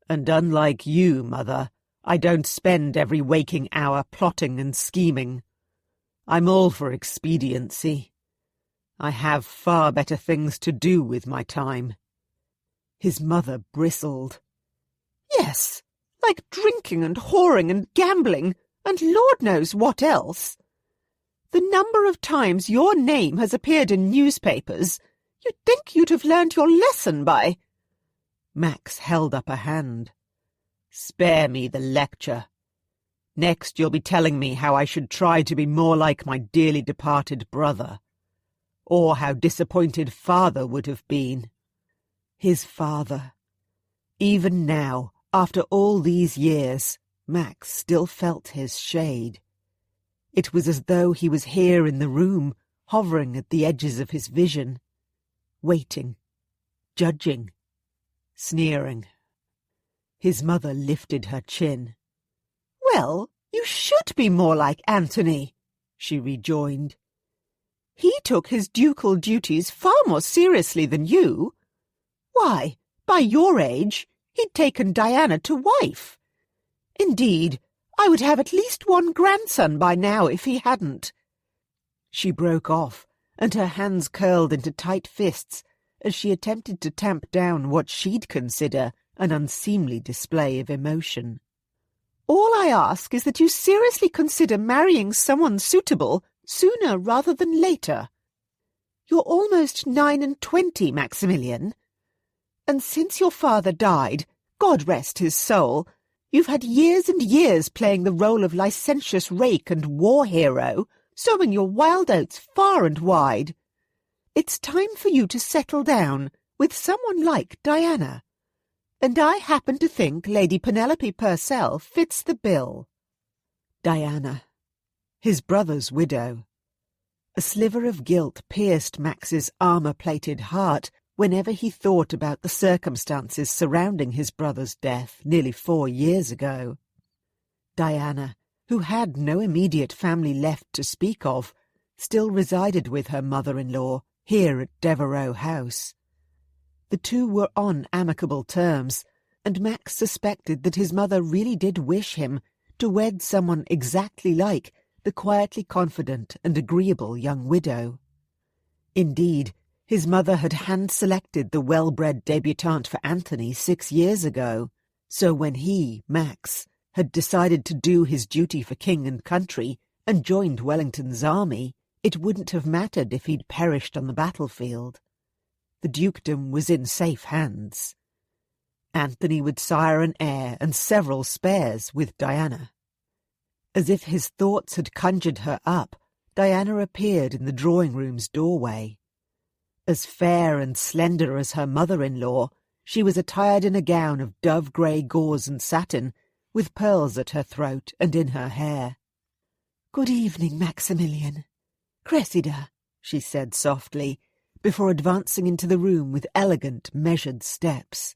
And unlike you, Mother, I don't spend every waking hour plotting and scheming. I'm all for expediency. I have far better things to do with my time." His mother bristled. "Yes, like drinking and whoring and gambling, and Lord knows what else. The number of times your name has appeared in newspapers, you'd think you'd have learned your lesson by—" Max held up a hand. "Spare me the lecture. Next you'll be telling me how I should try to be more like my dearly departed brother, or how disappointed father would have been." His father. Even now, after all these years, Max still felt his shade. It was as though he was here in the room, hovering at the edges of his vision, waiting, judging, sneering. His mother lifted her chin. "Well, you should be more like Anthony," she rejoined. "He took his ducal duties far more seriously than you. Why, by your age, he'd taken Diana to wife. Indeed, I would have at least one grandson by now if he hadn't." She broke off, and her hands curled into tight fists as she attempted to tamp down what she'd consider an unseemly display of emotion. "All I ask is that you seriously consider marrying someone suitable sooner rather than later. You're almost 29, Maximilian. And since your father died, God rest his soul, you've had years and years playing the role of licentious rake and war hero, sowing your wild oats far and wide. It's time for you to settle down with someone like Diana. And I happen to think Lady Penelope Purcell fits the bill." Diana, his brother's widow. A sliver of guilt pierced Max's armour-plated heart whenever he thought about the circumstances surrounding his brother's death nearly 4 years ago. Diana, who had no immediate family left to speak of, still resided with her mother-in-law here at Devereux House. The two were on amicable terms, and Max suspected that his mother really did wish him to wed someone exactly like the quietly confident and agreeable young widow. Indeed, his mother had hand-selected the well-bred debutante for Anthony 6 years ago, so when he, Max, had decided to do his duty for king and country and joined Wellington's army, it wouldn't have mattered if he'd perished on the battlefield. The dukedom was in safe hands. Anthony would sire an heir and several spares with Diana. As if his thoughts had conjured her up, Diana appeared in the drawing-room's doorway. As fair and slender as her mother-in-law, she was attired in a gown of dove-grey gauze and satin, with pearls at her throat and in her hair. "Good evening, Maximilian. Cressida," she said softly, before advancing into the room with elegant, measured steps.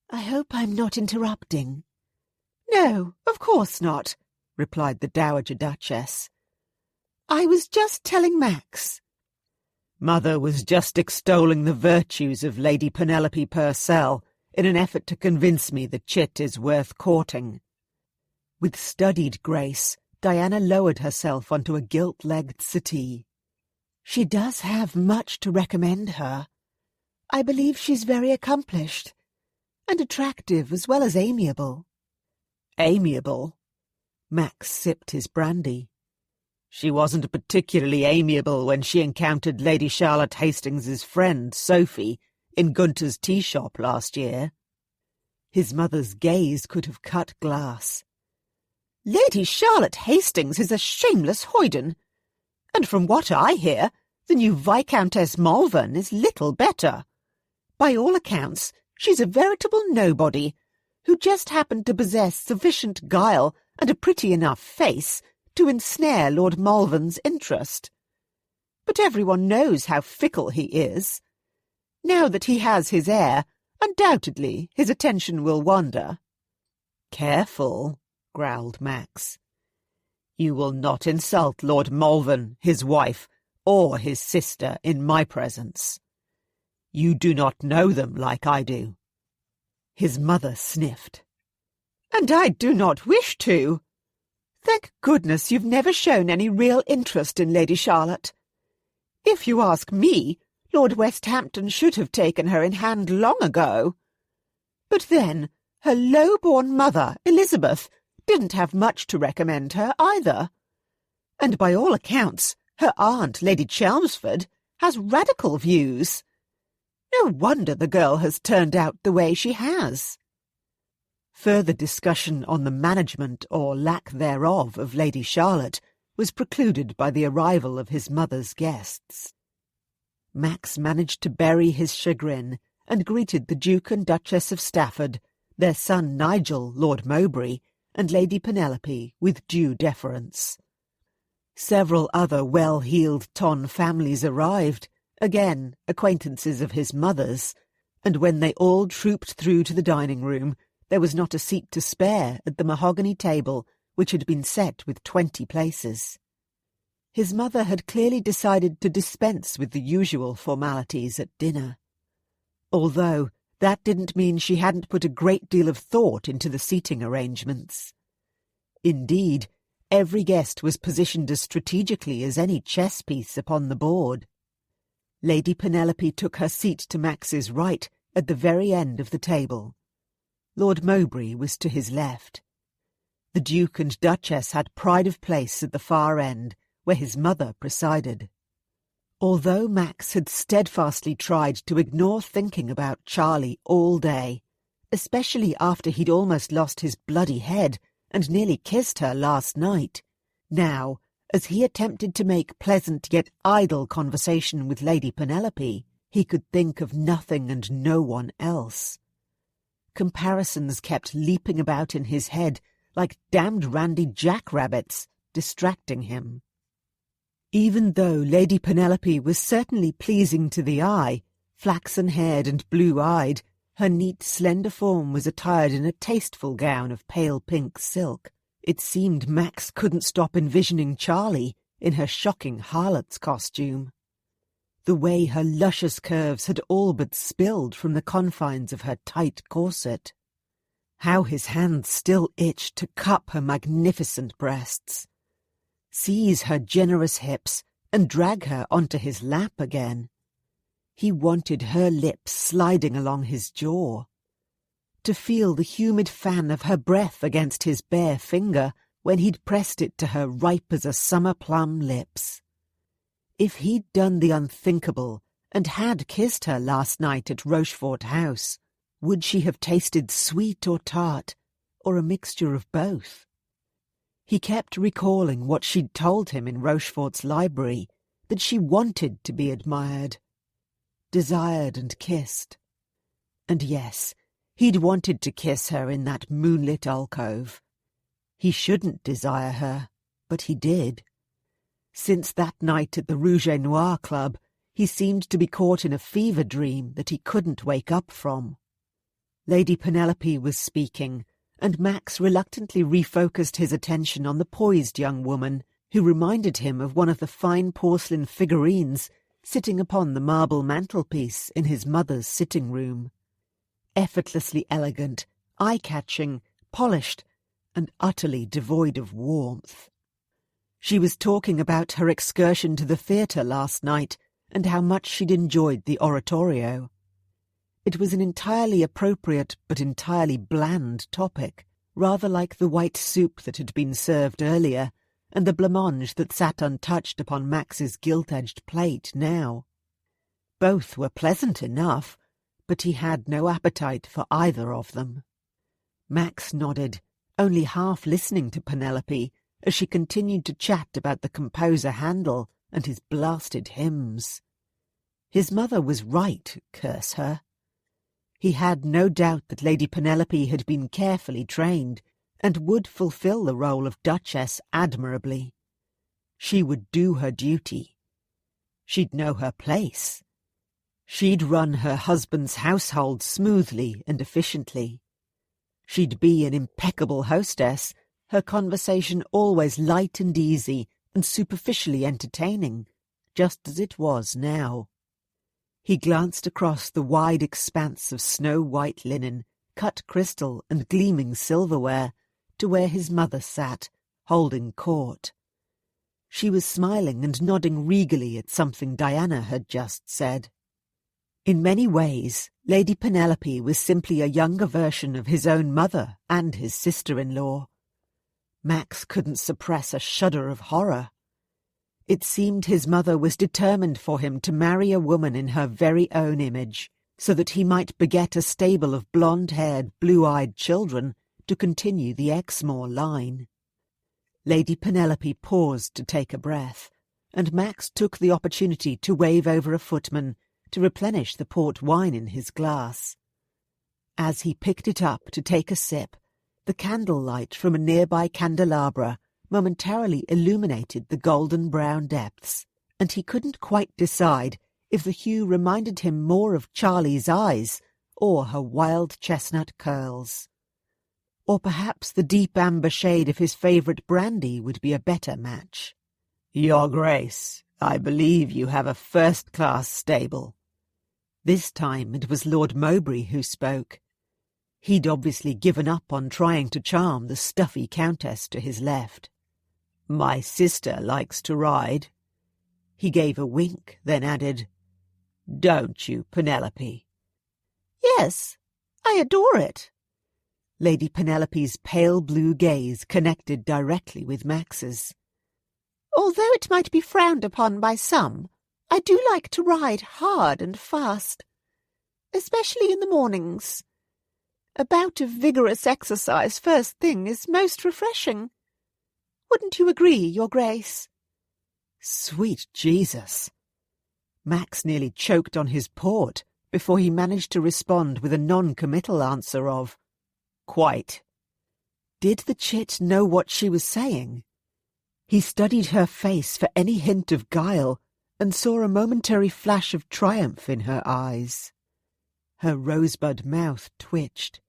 "I hope I'm not interrupting." "No, of course not," replied the Dowager Duchess. "I was just telling Max." "Mother was just extolling the virtues of Lady Penelope Purcell in an effort to convince me the chit is worth courting." With studied grace, Diana lowered herself onto a gilt-legged settee. "She does have much to recommend her. I believe she's very accomplished, and attractive as well as amiable." "Amiable?" Max sipped his brandy. She wasn't particularly amiable when she encountered Lady Charlotte Hastings's friend, Sophie, in Gunter's tea shop last year. His mother's gaze could have cut glass. Lady Charlotte Hastings is a shameless hoyden, and from what I hear, the new Viscountess Malvern is little better. By all accounts, she's a veritable nobody, who just happened to possess sufficient guile and a pretty enough face to ensnare Lord Malvern's interest. But everyone knows how fickle he is. Now that he has his heir, undoubtedly his attention will wander. Careful, growled Max. You will not insult Lord Malvern, his wife, or his sister in my presence. You do not know them like I do. His mother sniffed. And I do not wish to. Thank goodness you've never shown any real interest in Lady Charlotte. If you ask me, Lord Westhampton should have taken her in hand long ago. But then, her low-born mother, Elizabeth, didn't have much to recommend her either. And by all accounts, her aunt, Lady Chelmsford, has radical views. No wonder the girl has turned out the way she has. Further discussion on the management or lack thereof of Lady Charlotte was precluded by the arrival of his mother's guests. Max managed to bury his chagrin and greeted the Duke and Duchess of Stafford, their son Nigel, Lord Mowbray, and Lady Penelope with due deference. Several other well-heeled Ton families arrived, again acquaintances of his mother's, and when they all trooped through to the dining-room, there was not a seat to spare at the mahogany table which had been set with 20 places. His mother had clearly decided to dispense with the usual formalities at dinner, although that didn't mean she hadn't put a great deal of thought into the seating arrangements. Indeed, every guest was positioned as strategically as any chess piece upon the board. Lady Penelope took her seat to Max's right at the very end of the table. Lord Mowbray was to his left. The Duke and Duchess had pride of place at the far end, where his mother presided. Although Max had steadfastly tried to ignore thinking about Charlie all day, especially after he'd almost lost his bloody head and nearly kissed her last night, now, as he attempted to make pleasant yet idle conversation with Lady Penelope, he could think of nothing and no one else. Comparisons kept leaping about in his head like damned randy jackrabbits, distracting him. Even though Lady Penelope was certainly pleasing to the eye, flaxen-haired and blue-eyed, her neat, slender form was attired in a tasteful gown of pale pink silk. It seemed Max couldn't stop envisioning Charlie in her shocking harlot's costume. The way her luscious curves had all but spilled from the confines of her tight corset. How his hands still itched to cup her magnificent breasts, seize her generous hips, and drag her onto his lap again. He wanted her lips sliding along his jaw, to feel the humid fan of her breath against his bare finger when he'd pressed it to her ripe as a summer plum lips. If he'd done the unthinkable and had kissed her last night at Rochefort House, would she have tasted sweet or tart, or a mixture of both? He kept recalling what she'd told him in Rochefort's library, that she wanted to be admired, desired and kissed. And yes, he'd wanted to kiss her in that moonlit alcove. He shouldn't desire her, but he did. Since that night at the Rouge et Noir Club, he seemed to be caught in a fever dream that he couldn't wake up from. Lady Penelope was speaking, and Max reluctantly refocused his attention on the poised young woman who reminded him of one of the fine porcelain figurines sitting upon the marble mantelpiece in his mother's sitting-room. Effortlessly elegant, eye-catching, polished, and utterly devoid of warmth. She was talking about her excursion to the theatre last night and how much she'd enjoyed the oratorio. It was an entirely appropriate but entirely bland topic, rather like the white soup that had been served earlier, and the blancmange that sat untouched upon Max's gilt-edged plate now. Both were pleasant enough, but he had no appetite for either of them. Max nodded, only half listening to Penelope as she continued to chat about the composer Handel and his blasted hymns. His mother was right, curse her. He had no doubt that Lady Penelope had been carefully trained and would fulfil the role of Duchess admirably. She would do her duty. She'd know her place. She'd run her husband's household smoothly and efficiently. She'd be an impeccable hostess, her conversation always light and easy and superficially entertaining, just as it was now. He glanced across the wide expanse of snow-white linen, cut crystal and gleaming silverware, to where his mother sat, holding court. She was smiling and nodding regally at something Diana had just said. In many ways, Lady Penelope was simply a younger version of his own mother and his sister-in-law. Max couldn't suppress a shudder of horror. It seemed his mother was determined for him to marry a woman in her very own image, so that he might beget a stable of blonde-haired, blue-eyed children to continue the Exmoor line. Lady Penelope paused to take a breath, and Max took the opportunity to wave over a footman to replenish the port wine in his glass. As he picked it up to take a sip, the candlelight from a nearby candelabra momentarily illuminated the golden-brown depths, and he couldn't quite decide if the hue reminded him more of Charlie's eyes or her wild chestnut curls. Or perhaps the deep amber shade of his favourite brandy would be a better match. "Your Grace, I believe you have a first-class stable." This time it was Lord Mowbray who spoke. He'd obviously given up on trying to charm the stuffy countess to his left. "My sister likes to ride." He gave a wink, then added, "Don't you, Penelope?" "Yes, I adore it." Lady Penelope's pale blue gaze connected directly with Max's. "Although it might be frowned upon by some, I do like to ride hard and fast, especially in the mornings. A bout of vigorous exercise first thing is most refreshing. Wouldn't you agree, Your Grace?" Sweet Jesus! Max nearly choked on his port before he managed to respond with a non-committal answer of, "Quite." Did the chit know what she was saying? He studied her face for any hint of guile and saw a momentary flash of triumph in her eyes. Her rosebud mouth twitched.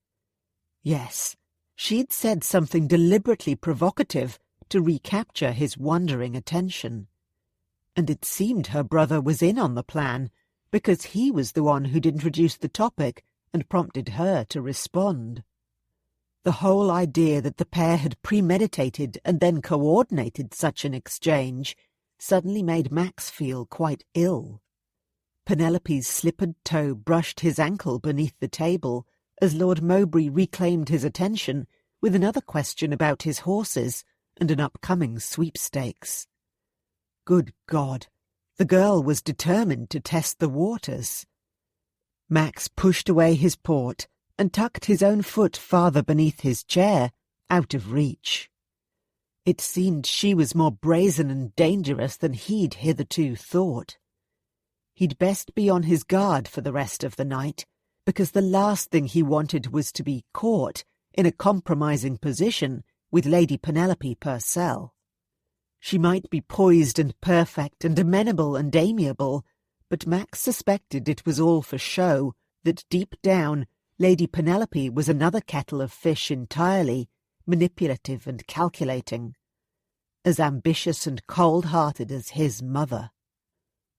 Yes, she'd said something deliberately provocative to recapture his wandering attention. And it seemed her brother was in on the plan, because he was the one who'd introduced the topic and prompted her to respond. The whole idea that the pair had premeditated and then coordinated such an exchange suddenly made Max feel quite ill. Penelope's slippered toe brushed his ankle beneath the table as Lord Mowbray reclaimed his attention with another question about his horses and an upcoming sweepstakes. Good God, the girl was determined to test the waters. Max pushed away his port and tucked his own foot farther beneath his chair, out of reach. It seemed she was more brazen and dangerous than he'd hitherto thought. He'd best be on his guard for the rest of the night, because the last thing he wanted was to be caught in a compromising position with Lady Penelope Purcell. She might be poised and perfect and amenable and amiable, but Max suspected it was all for show, that deep down Lady Penelope was another kettle of fish entirely, manipulative and calculating. As ambitious and cold-hearted as his mother.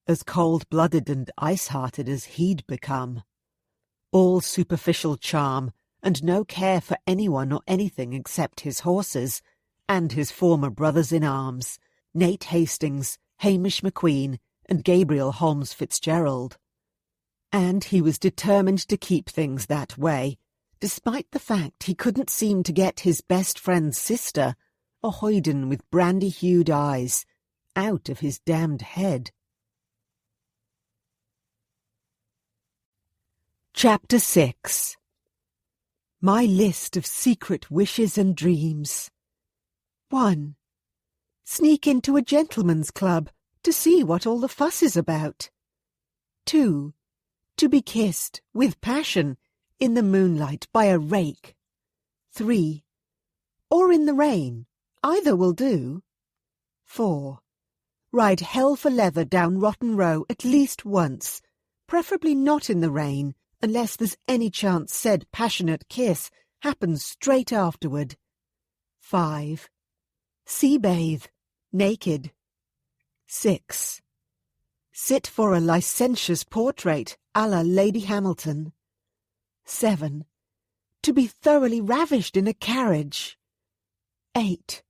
As cold-blooded and ice-hearted as he'd become. All superficial charm, and no care for anyone or anything except his horses, and his former brothers-in-arms, Nate Hastings, Hamish McQueen, and Gabriel Holmes Fitzgerald. And he was determined to keep things that way, despite the fact he couldn't seem to get his best friend's sister, a hoyden with brandy-hued eyes, out of his damned head. Chapter 6. My list of secret wishes and dreams. 1. Sneak into a gentleman's club to see what all the fuss is about. 2. To be kissed, with passion, in the moonlight by a rake. 3. Or in the rain, either will do. 4. Ride hell for leather down Rotten Row at least once, preferably not in the rain, unless there's any chance said passionate kiss happens straight afterward. 5. Sea bathe, naked. 6. Sit for a licentious portrait a la Lady Hamilton. 7. To be thoroughly ravished in a carriage. 8.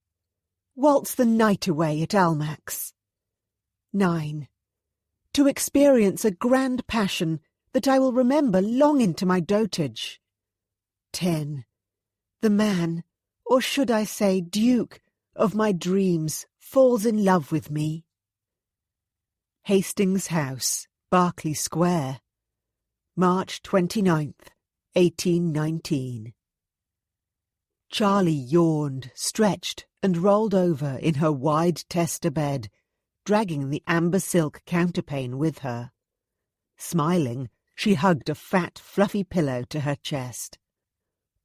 Waltz the night away at Almack's. 9. To experience a grand passion that I will remember long into my dotage. 10. The man, or should I say Duke, of my dreams falls in love with me. Hastings House, Berkeley Square, March 29th, 1819. Charlie yawned, stretched, and rolled over in her wide tester bed, dragging the amber silk counterpane with her. Smiling, she hugged a fat, fluffy pillow to her chest.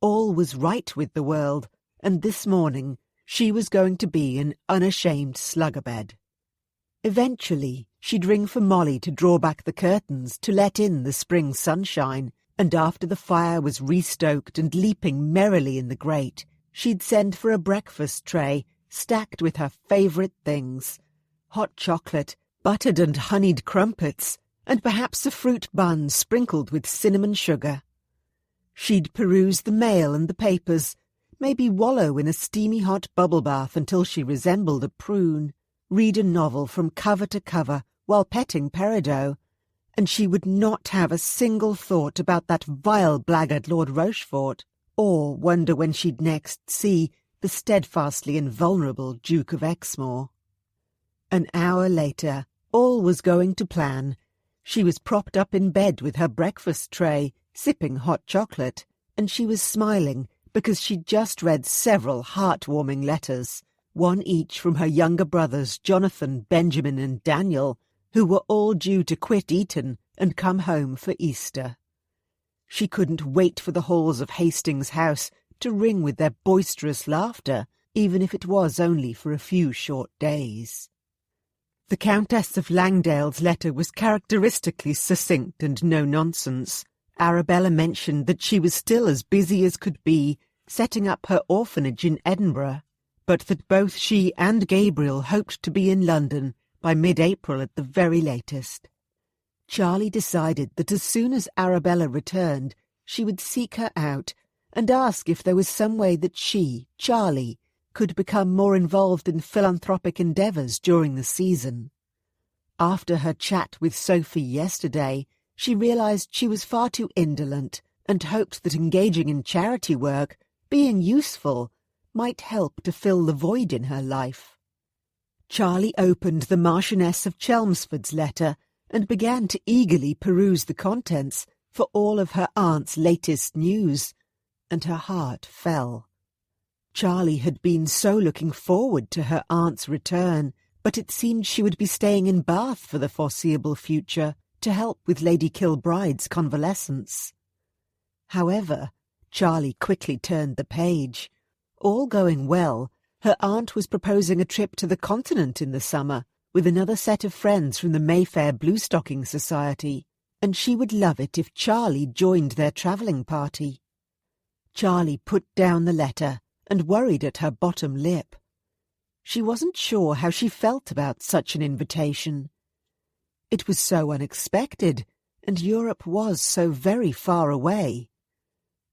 All was right with the world, and this morning she was going to be an unashamed slugabed. Eventually, she'd ring for Molly to draw back the curtains to let in the spring sunshine, and after the fire was restoked and leaping merrily in the grate, she'd send for a breakfast tray stacked with her favourite things: hot chocolate, buttered and honeyed crumpets, and perhaps a fruit bun sprinkled with cinnamon sugar. She'd peruse the mail and the papers, maybe wallow in a steamy hot bubble bath until she resembled a prune, read a novel from cover to cover while petting Peridot, and she would not have a single thought about that vile blackguard Lord Rochefort, or wonder when she'd next see the steadfastly invulnerable Duke of Exmoor. An hour later, all was going to plan. She was propped up in bed with her breakfast tray, sipping hot chocolate, and she was smiling because she'd just read several heartwarming letters, one each from her younger brothers Jonathan, Benjamin and Daniel, who were all due to quit Eton and come home for Easter. She couldn't wait for the halls of Hastings House to ring with their boisterous laughter, even if it was only for a few short days. The Countess of Langdale's letter was characteristically succinct and no-nonsense. Arabella mentioned that she was still as busy as could be, setting up her orphanage in Edinburgh, but that both she and Gabriel hoped to be in London by mid-April at the very latest. Charlie decided that as soon as Arabella returned, she would seek her out and ask if there was some way that she, Charlie, could become more involved in philanthropic endeavours during the season. After her chat with Sophie yesterday, she realised she was far too indolent and hoped that engaging in charity work, being useful, might help to fill the void in her life. Charlie opened the Marchioness of Chelmsford's letter and began to eagerly peruse the contents for all of her aunt's latest news, and her heart fell. Charlie had been so looking forward to her aunt's return, but it seemed she would be staying in Bath for the foreseeable future to help with Lady Kilbride's convalescence. However, Charlie quickly turned the page. All going well, her aunt was proposing a trip to the continent in the summer with another set of friends from the Mayfair Bluestocking Society, and she would love it if Charlie joined their travelling party. Charlie put down the letter and worried at her bottom lip. She wasn't sure how she felt about such an invitation. It was so unexpected, and Europe was so very far away.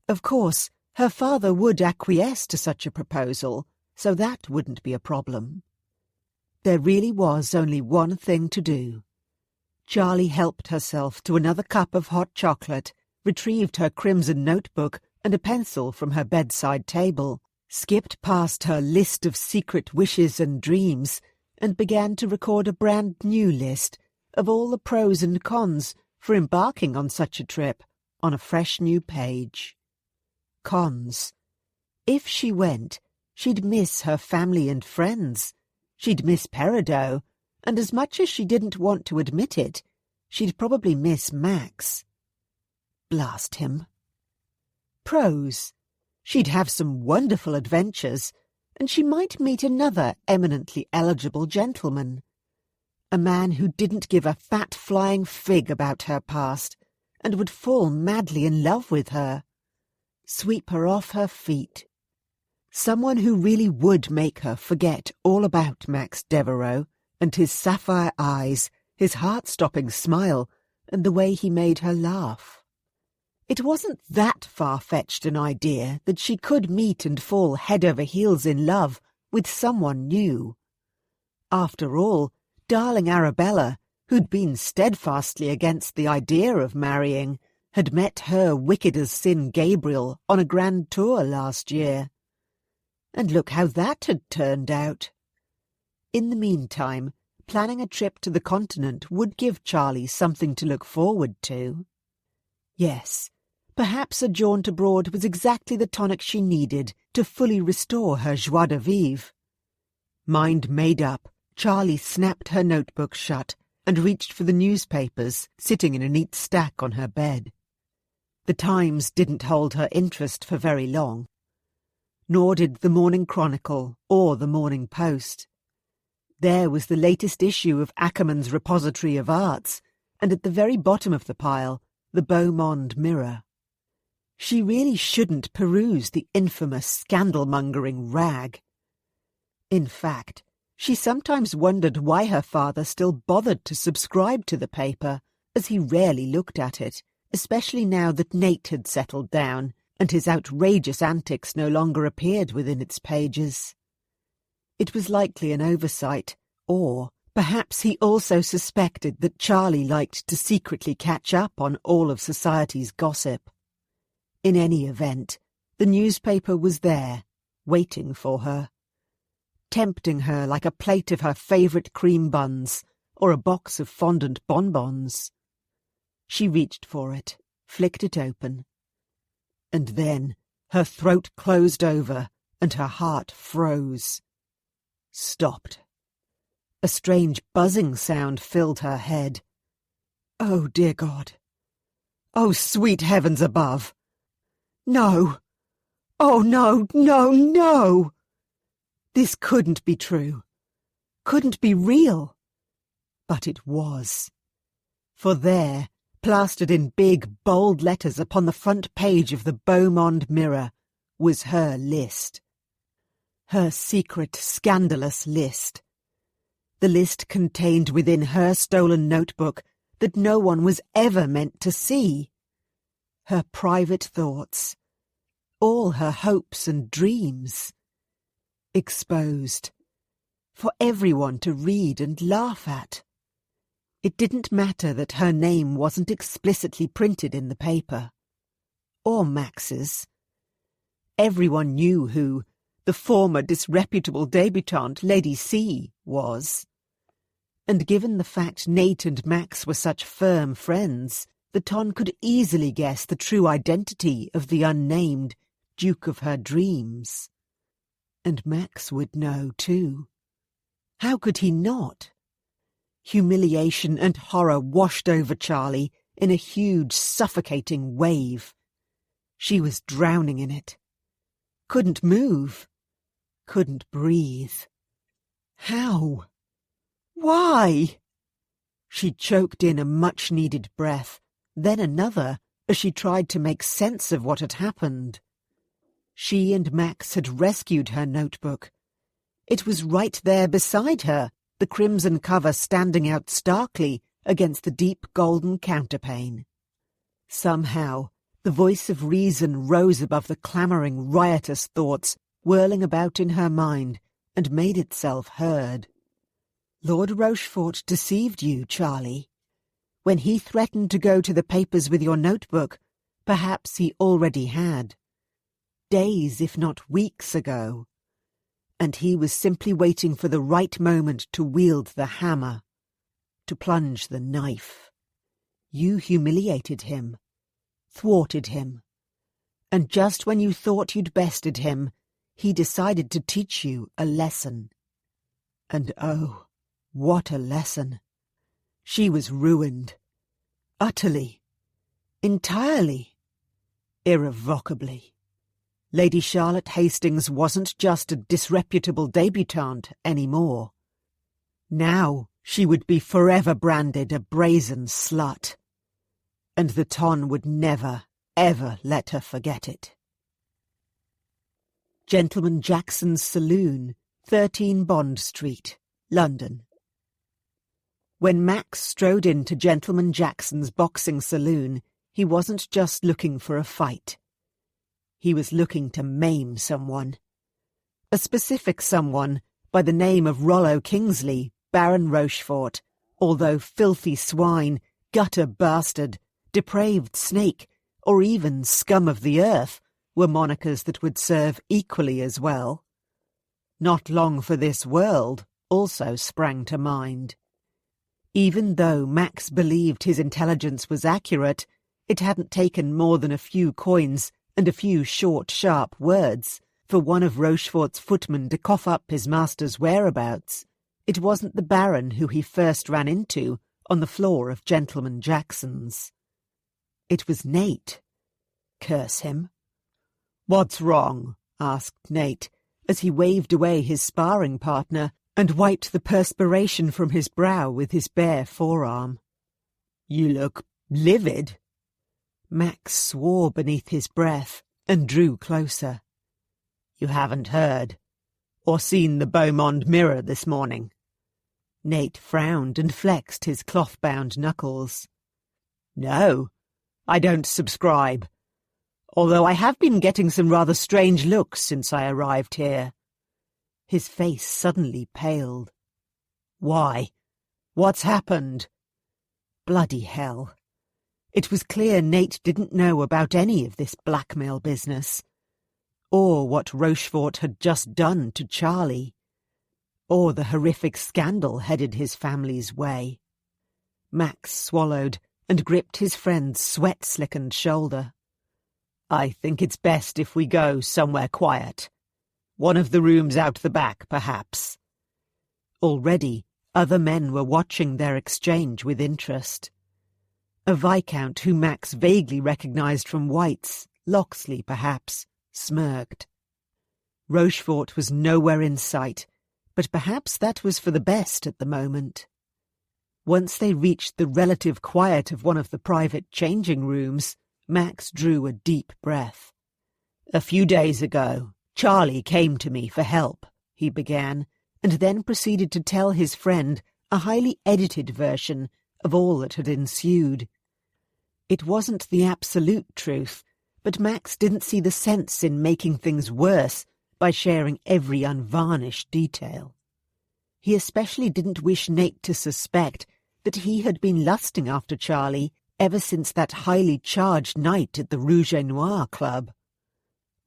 Of course, her father would acquiesce to such a proposal, so that wouldn't be a problem. There really was only one thing to do. Charlie helped herself to another cup of hot chocolate, retrieved her crimson notebook and a pencil from her bedside table, skipped past her list of secret wishes and dreams and began to record a brand new list of all the pros and cons for embarking on such a trip on a fresh new page. Cons. If she went, she'd miss her family and friends. She'd miss Peridot, and as much as she didn't want to admit it, she'd probably miss Max. Blast him. Pros. She'd have some wonderful adventures, and she might meet another eminently eligible gentleman. A man who didn't give a fat flying fig about her past, and would fall madly in love with her. Sweep her off her feet. Someone who really would make her forget all about Max Devereaux and his sapphire eyes, his heart-stopping smile, and the way he made her laugh. It wasn't that far-fetched an idea that she could meet and fall head over heels in love with someone new. After all, darling Arabella, who'd been steadfastly against the idea of marrying, had met her wicked-as-sin Gabriel on a grand tour last year. And look how that had turned out. In the meantime, planning a trip to the continent would give Charlie something to look forward to. Yes, perhaps a jaunt abroad was exactly the tonic she needed to fully restore her joie de vivre. Mind made up, Charlie snapped her notebook shut and reached for the newspapers sitting in a neat stack on her bed. The Times didn't hold her interest for very long. Nor did the Morning Chronicle or the Morning Post. There was the latest issue of Ackerman's Repository of Arts, and at the very bottom of the pile, the Beaumont Mirror. She really shouldn't peruse the infamous scandal-mongering rag. In fact, she sometimes wondered why her father still bothered to subscribe to the paper, as he rarely looked at it, especially now that Nate had settled down, and his outrageous antics no longer appeared within its pages. It was likely an oversight, or perhaps he also suspected that Charlie liked to secretly catch up on all of society's gossip. In any event, the newspaper was there, waiting for her, tempting her like a plate of her favourite cream buns or a box of fondant bonbons. She reached for it, flicked it open. And then her throat closed over and her heart froze. Stopped. A strange buzzing sound filled her head. Oh, dear God. Oh, sweet heavens above. No. Oh, no, no, no. This couldn't be true. Couldn't be real. But it was. For there, plastered in big, bold letters upon the front page of the Beaumont Mirror, was her list. Her secret, scandalous list. The list contained within her stolen notebook that no one was ever meant to see. Her private thoughts. All her hopes and dreams. Exposed. For everyone to read and laugh at. It didn't matter that her name wasn't explicitly printed in the paper. Or Max's. Everyone knew who the former disreputable debutante, Lady C, was. And given the fact Nate and Max were such firm friends, the Ton could easily guess the true identity of the unnamed Duke of her dreams. And Max would know, too. How could he not? Humiliation and horror washed over Charlie in a huge, suffocating wave. She was drowning in it. Couldn't move. Couldn't breathe. How? Why? She choked in a much-needed breath, then another, as she tried to make sense of what had happened. She and Max had rescued her notebook. It was right there beside her, the crimson cover standing out starkly against the deep golden counterpane. Somehow, the voice of reason rose above the clamouring, riotous thoughts whirling about in her mind and made itself heard. Lord Rochefort deceived you, Charlie. When he threatened to go to the papers with your notebook, perhaps he already had. days, if not weeks ago. And he was simply waiting for the right moment to wield the hammer, to plunge the knife. You humiliated him, thwarted him, and just when you thought you'd bested him, he decided to teach you a lesson. And oh, what a lesson! She was ruined. Utterly. Entirely. Irrevocably. Lady Charlotte Hastings wasn't just a disreputable debutante anymore. Now she would be forever branded a brazen slut. And the Ton would never, ever let her forget it. Gentleman Jackson's Saloon, 13 Bond Street, London. When Max strode into Gentleman Jackson's boxing saloon, he wasn't just looking for a fight. He was looking to maim someone. A specific someone by the name of Rollo Kingsley, Baron Rochefort, although filthy swine, gutter bastard, depraved snake, or even scum of the earth were monikers that would serve equally as well. Not long for this world also sprang to mind. Even though Max believed his intelligence was accurate, it hadn't taken more than a few coins and a few short, sharp words for one of Rochefort's footmen to cough up his master's whereabouts. It wasn't the Baron who he first ran into on the floor of Gentleman Jackson's. It was Nate. Curse him. "What's wrong?" asked Nate, as he waved away his sparring partner and wiped the perspiration from his brow with his bare forearm. "You look livid." Max swore beneath his breath and drew closer. "You haven't heard or seen the Beaumont Mirror this morning?" Nate frowned and flexed his cloth-bound knuckles. "No, I don't subscribe, although I have been getting some rather strange looks since I arrived here." His face suddenly paled. "Why? What's happened?" Bloody hell. It was clear Nate didn't know about any of this blackmail business, or what Rochefort had just done to Charlie, or the horrific scandal headed his family's way. Max swallowed and gripped his friend's sweat-slickened shoulder. "I think it's best if we go somewhere quiet. One of the rooms out the back, perhaps." Already, other men were watching their exchange with interest. A viscount who Max vaguely recognized from White's, Locksley perhaps, smirked. Rochefort was nowhere in sight, but perhaps that was for the best at the moment. Once they reached the relative quiet of one of the private changing rooms, Max drew a deep breath. "A few days ago, Charlie came to me for help," he began, and then proceeded to tell his friend a highly edited version of all that had ensued. It wasn't the absolute truth, but Max didn't see the sense in making things worse by sharing every unvarnished detail. He especially didn't wish Nate to suspect that he had been lusting after Charlie ever since that highly charged night at the Rouge et Noir Club,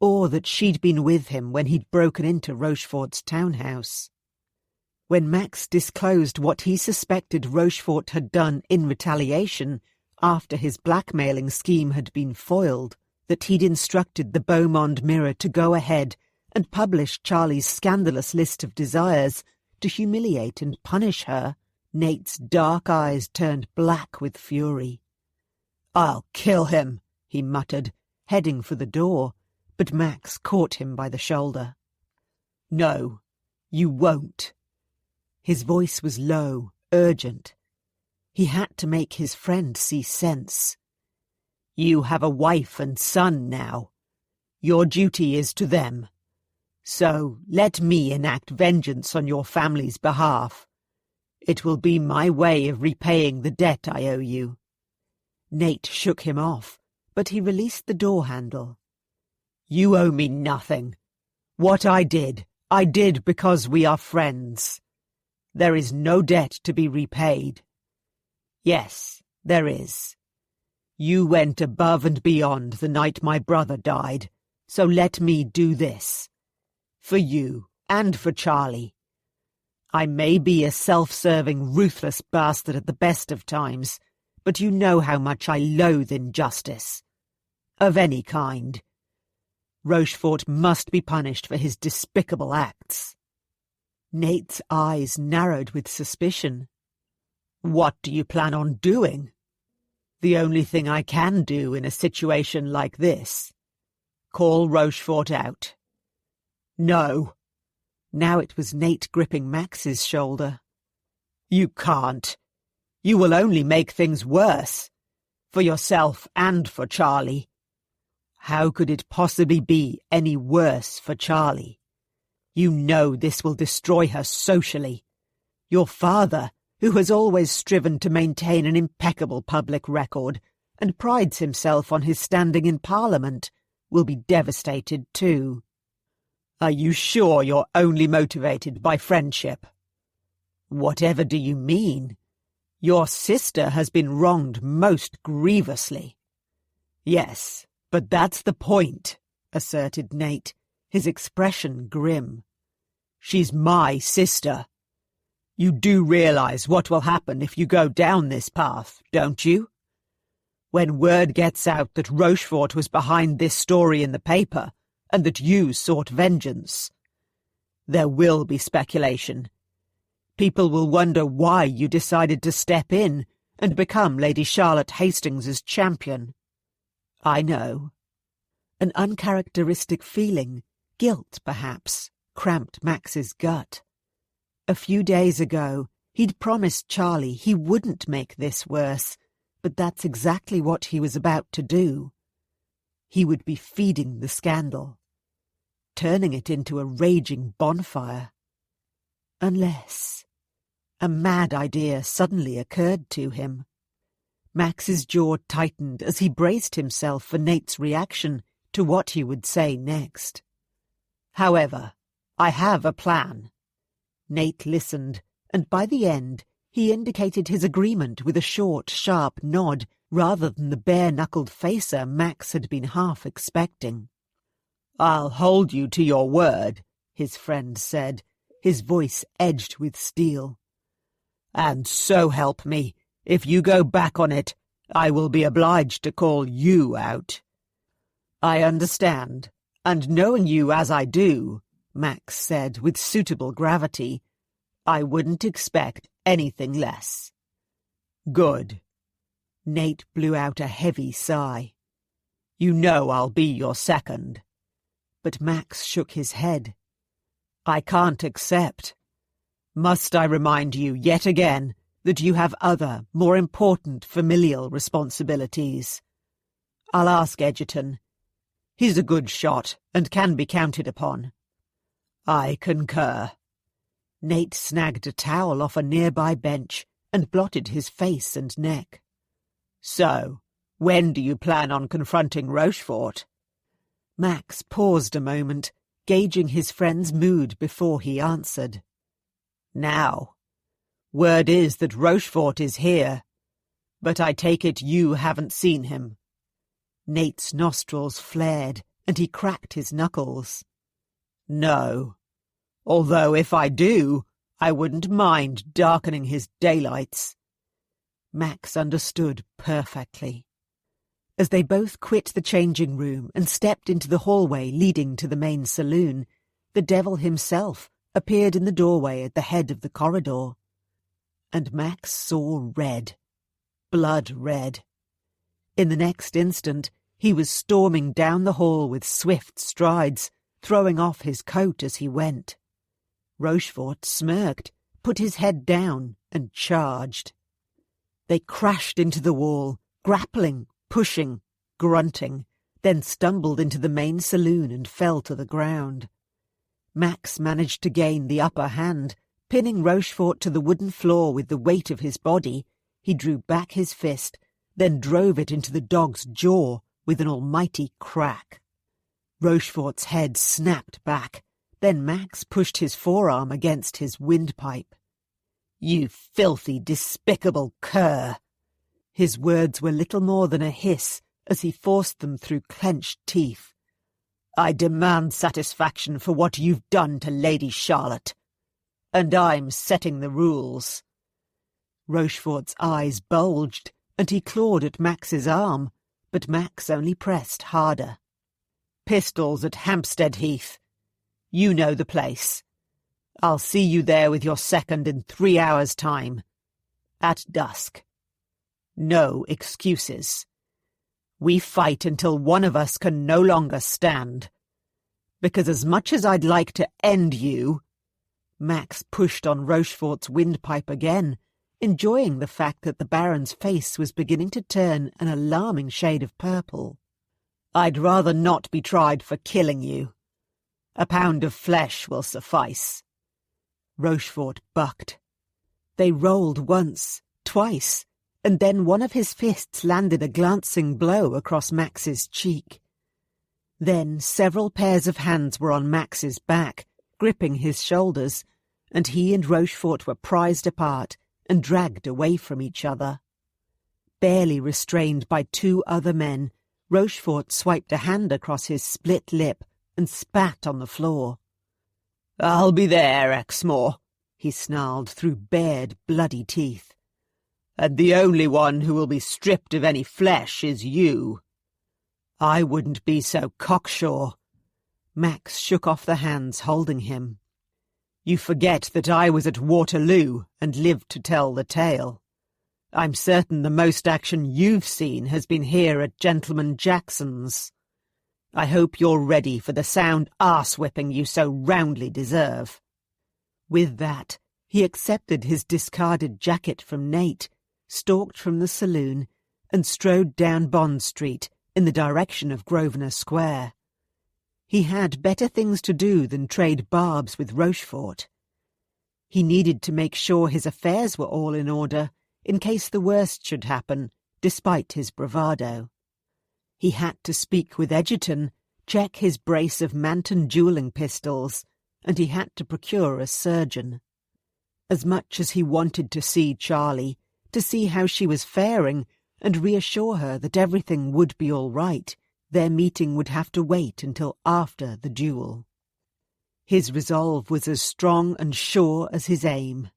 or that she'd been with him when he'd broken into Rochefort's townhouse. When Max disclosed what he suspected Rochefort had done in retaliation after his blackmailing scheme had been foiled, that he'd instructed the Beaumont Mirror to go ahead and publish Charlie's scandalous list of desires to humiliate and punish her, Nate's dark eyes turned black with fury. "I'll kill him," he muttered, heading for the door, but Max caught him by the shoulder. "No, you won't." His voice was low, urgent. He had to make his friend see sense. "You have a wife and son now. Your duty is to them. So let me enact vengeance on your family's behalf. It will be my way of repaying the debt I owe you." Nate shook him off, but he released the door handle. "You owe me nothing. What I did because we are friends. There is no debt to be repaid. Yes, there is. You went above and beyond the night my brother died, So let me do this. For you and for Charlie. I may be a self-serving, ruthless bastard at the best of times, but you know how much I loathe injustice. Of any kind. Rochefort must be punished for his despicable acts. Nate's eyes narrowed with suspicion. What do you plan on doing? The only thing I can do in a situation like this. Call Rochefort out. No. Now it was Nate gripping Max's shoulder. You can't. You will only make things worse. For yourself and for Charlie. How could it possibly be any worse for Charlie? You know this will destroy her socially. Your father, who has always striven to maintain an impeccable public record and prides himself on his standing in Parliament, will be devastated too. Are you sure you're only motivated by friendship? Whatever do you mean? Your sister has been wronged most grievously. Yes, but that's the point, asserted Nate, his expression grim. She's my sister. You do realize what will happen if you go down this path, don't you? When word gets out that Rochefort was behind this story in the paper, and that you sought vengeance, there will be speculation. People will wonder why you decided to step in and become Lady Charlotte Hastings's champion. I know. An uncharacteristic feeling, guilt perhaps, cramped Max's gut. A few days ago, he'd promised Charlie he wouldn't make this worse, but that's exactly what he was about to do. He would be feeding the scandal, turning it into a raging bonfire. Unless... A mad idea suddenly occurred to him. Max's jaw tightened as he braced himself for Nate's reaction to what he would say next. However, I have a plan. Nate listened, and by the end he indicated his agreement with a short, sharp nod rather than the bare-knuckled facer Max had been half expecting. "I'll hold you to your word," his friend said, his voice edged with steel. "And so help me, if you go back on it, I will be obliged to call you out." "I understand, and knowing you as I do," Max said with suitable gravity, "I wouldn't expect anything less." "Good." Nate blew out a heavy sigh. "You know I'll be your second." But Max shook his head. "I can't accept. Must I remind you yet again that you have other, more important familial responsibilities? I'll ask Egerton. He's a good shot and can be counted upon." "I concur." Nate snagged a towel off a nearby bench and blotted his face and neck. "So, when do you plan on confronting Rochefort?" Max paused a moment, gauging his friend's mood before he answered. "Now. Word is that Rochefort is here, but I take it you haven't seen him." Nate's nostrils flared, and he cracked his knuckles. "No. Although if I do, I wouldn't mind darkening his daylights." Max understood perfectly. As they both quit the changing room and stepped into the hallway leading to the main saloon, the devil himself appeared in the doorway at the head of the corridor. And Max saw red. Blood red. In the next instant, he was storming down the hall with swift strides, throwing off his coat as he went. Rochefort smirked, put his head down, and charged. They crashed into the wall, grappling, pushing, grunting, then stumbled into the main saloon and fell to the ground. Max managed to gain the upper hand. Pinning Rochefort to the wooden floor with the weight of his body, he drew back his fist, then drove it into the dog's jaw with an almighty crack. Rochefort's head snapped back. Then Max pushed his forearm against his windpipe. "You filthy, despicable cur!" His words were little more than a hiss as he forced them through clenched teeth. I demand satisfaction for what you've done to Lady Charlotte. And I'm setting the rules." Rochefort's eyes bulged, and he clawed at Max's arm, but Max only pressed harder. "Pistols at Hampstead Heath. You know the place. I'll see you there with your second in 3 hours' time. At dusk. No excuses. We fight until one of us can no longer stand. Because as much as I'd like to end you—" Max pushed on Rochefort's windpipe again, enjoying the fact that the Baron's face was beginning to turn an alarming shade of purple. "I'd rather not be tried for killing you. A pound of flesh will suffice." Rochefort bucked. They rolled once, twice, and then one of his fists landed a glancing blow across Max's cheek. Then several pairs of hands were on Max's back, gripping his shoulders, and he and Rochefort were prized apart and dragged away from each other. Barely restrained by 2 other men, Rochefort swiped a hand across his split lip and spat on the floor. "I'll be there, Exmoor," he snarled through bared, bloody teeth. "And the only one who will be stripped of any flesh is you." "I wouldn't be so cocksure." Max shook off the hands holding him. "You forget that I was at Waterloo and lived to tell the tale. I'm certain the most action you've seen has been here at Gentleman Jackson's. I hope you're ready for the sound arse-whipping you so roundly deserve." With that, he accepted his discarded jacket from Nate, stalked from the saloon, and strode down Bond Street in the direction of Grosvenor Square. He had better things to do than trade barbs with Rochefort. He needed to make sure his affairs were all in order, in case the worst should happen, despite his bravado. He had to speak with Egerton, check his brace of Manton duelling pistols, and he had to procure a surgeon. As much as he wanted to see Charlie, to see how she was faring, and reassure her that everything would be all right, their meeting would have to wait until after the duel. His resolve was as strong and sure as his aim.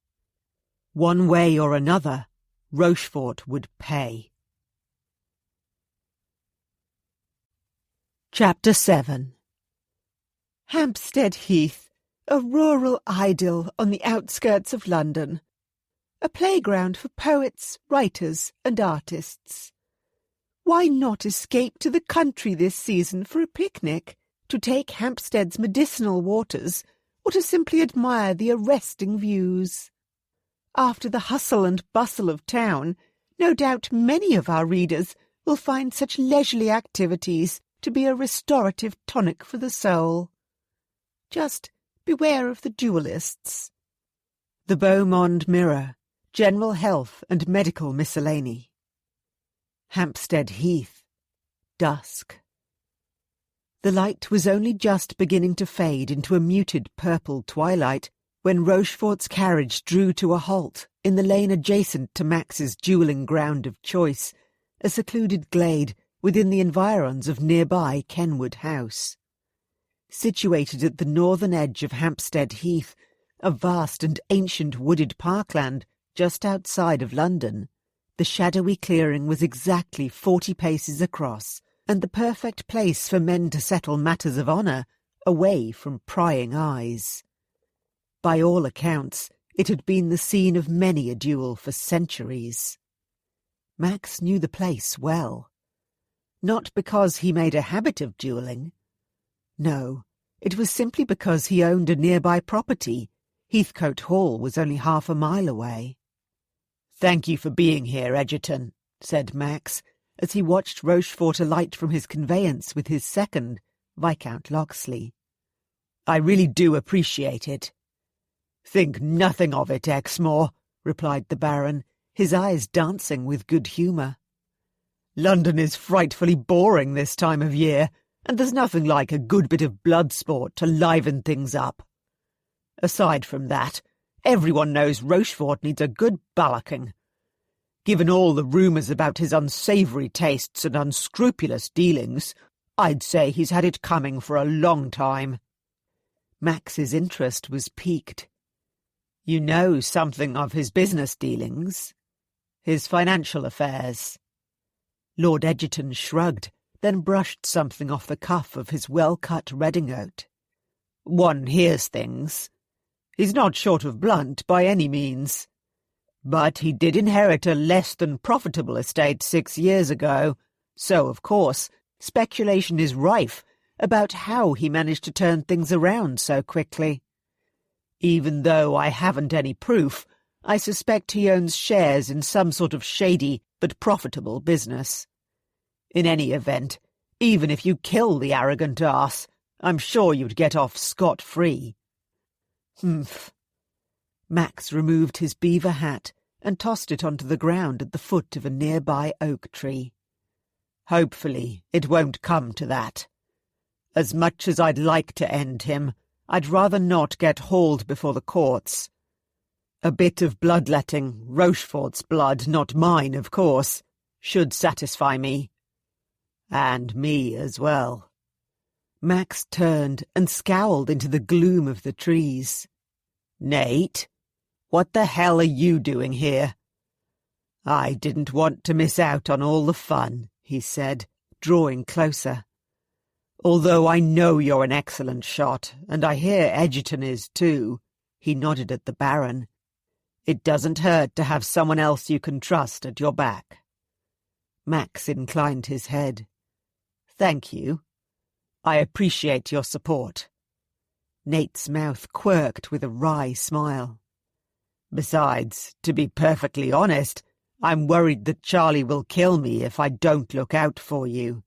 One way or another, Rochefort would pay. Chapter 7. Hampstead Heath, a rural idyll on the outskirts of London. A playground for poets, writers, and artists. Why not escape to the country this season for a picnic, to take Hampstead's medicinal waters, or to simply admire the arresting views? After the hustle and bustle of town, no doubt many of our readers will find such leisurely activities to be a restorative tonic for the soul. Just beware of the duellists. The Beaumont Mirror, General Health and Medical Miscellany. Hampstead Heath. Dusk. The light was only just beginning to fade into a muted purple twilight when Rochefort's carriage drew to a halt in the lane adjacent to Max's duelling ground of choice, a secluded glade within the environs of nearby Kenwood House. Situated at the northern edge of Hampstead Heath, a vast and ancient wooded parkland just outside of London, the shadowy clearing was exactly 40 paces across, and the perfect place for men to settle matters of honour, away from prying eyes. By all accounts, it had been the scene of many a duel for centuries. Max knew the place well. Not because he made a habit of duelling. No, it was simply because he owned a nearby property. Heathcote Hall was only half a mile away. "Thank you for being here, Egerton," said Max, as he watched Rochefort alight from his conveyance with his second, Viscount Locksley. "I really do appreciate it." "Think nothing of it, Exmoor," replied the Baron, his eyes dancing with good humour. "London is frightfully boring this time of year, and there's nothing like a good bit of blood sport to liven things up. Aside from that, everyone knows Rochefort needs a good ballocking. Given all the rumours about his unsavoury tastes and unscrupulous dealings, I'd say he's had it coming for a long time." Max's interest was piqued. "You know something of his business dealings? His financial affairs?" Lord Egerton shrugged, then brushed something off the cuff of his well-cut redingote. "One hears things. He's not short of blunt by any means. But he did inherit a less than profitable estate 6 years ago, so, of course, speculation is rife about how he managed to turn things around so quickly. Even though I haven't any proof, I suspect he owns shares in some sort of shady but profitable business. In any event, even if you kill the arrogant arse, I'm sure you'd get off scot-free." "Humph." Max removed his beaver hat and tossed it onto the ground at the foot of a nearby oak tree. "Hopefully it won't come to that. As much as I'd like to end him, I'd rather not get hauled before the courts. A bit of bloodletting, Rochefort's blood, not mine, of course, should satisfy me. And me as well." Max turned and scowled into the gloom of the trees. "Nate, what the hell are you doing here?" "I didn't want to miss out on all the fun," he said, drawing closer. "Although I know you're an excellent shot, and I hear Egerton is too," he nodded at the Baron, "it doesn't hurt to have someone else you can trust at your back." Max inclined his head. "Thank you. I appreciate your support." Nate's mouth quirked with a wry smile. "Besides, to be perfectly honest, I'm worried that Charlie will kill me if I don't look out for you.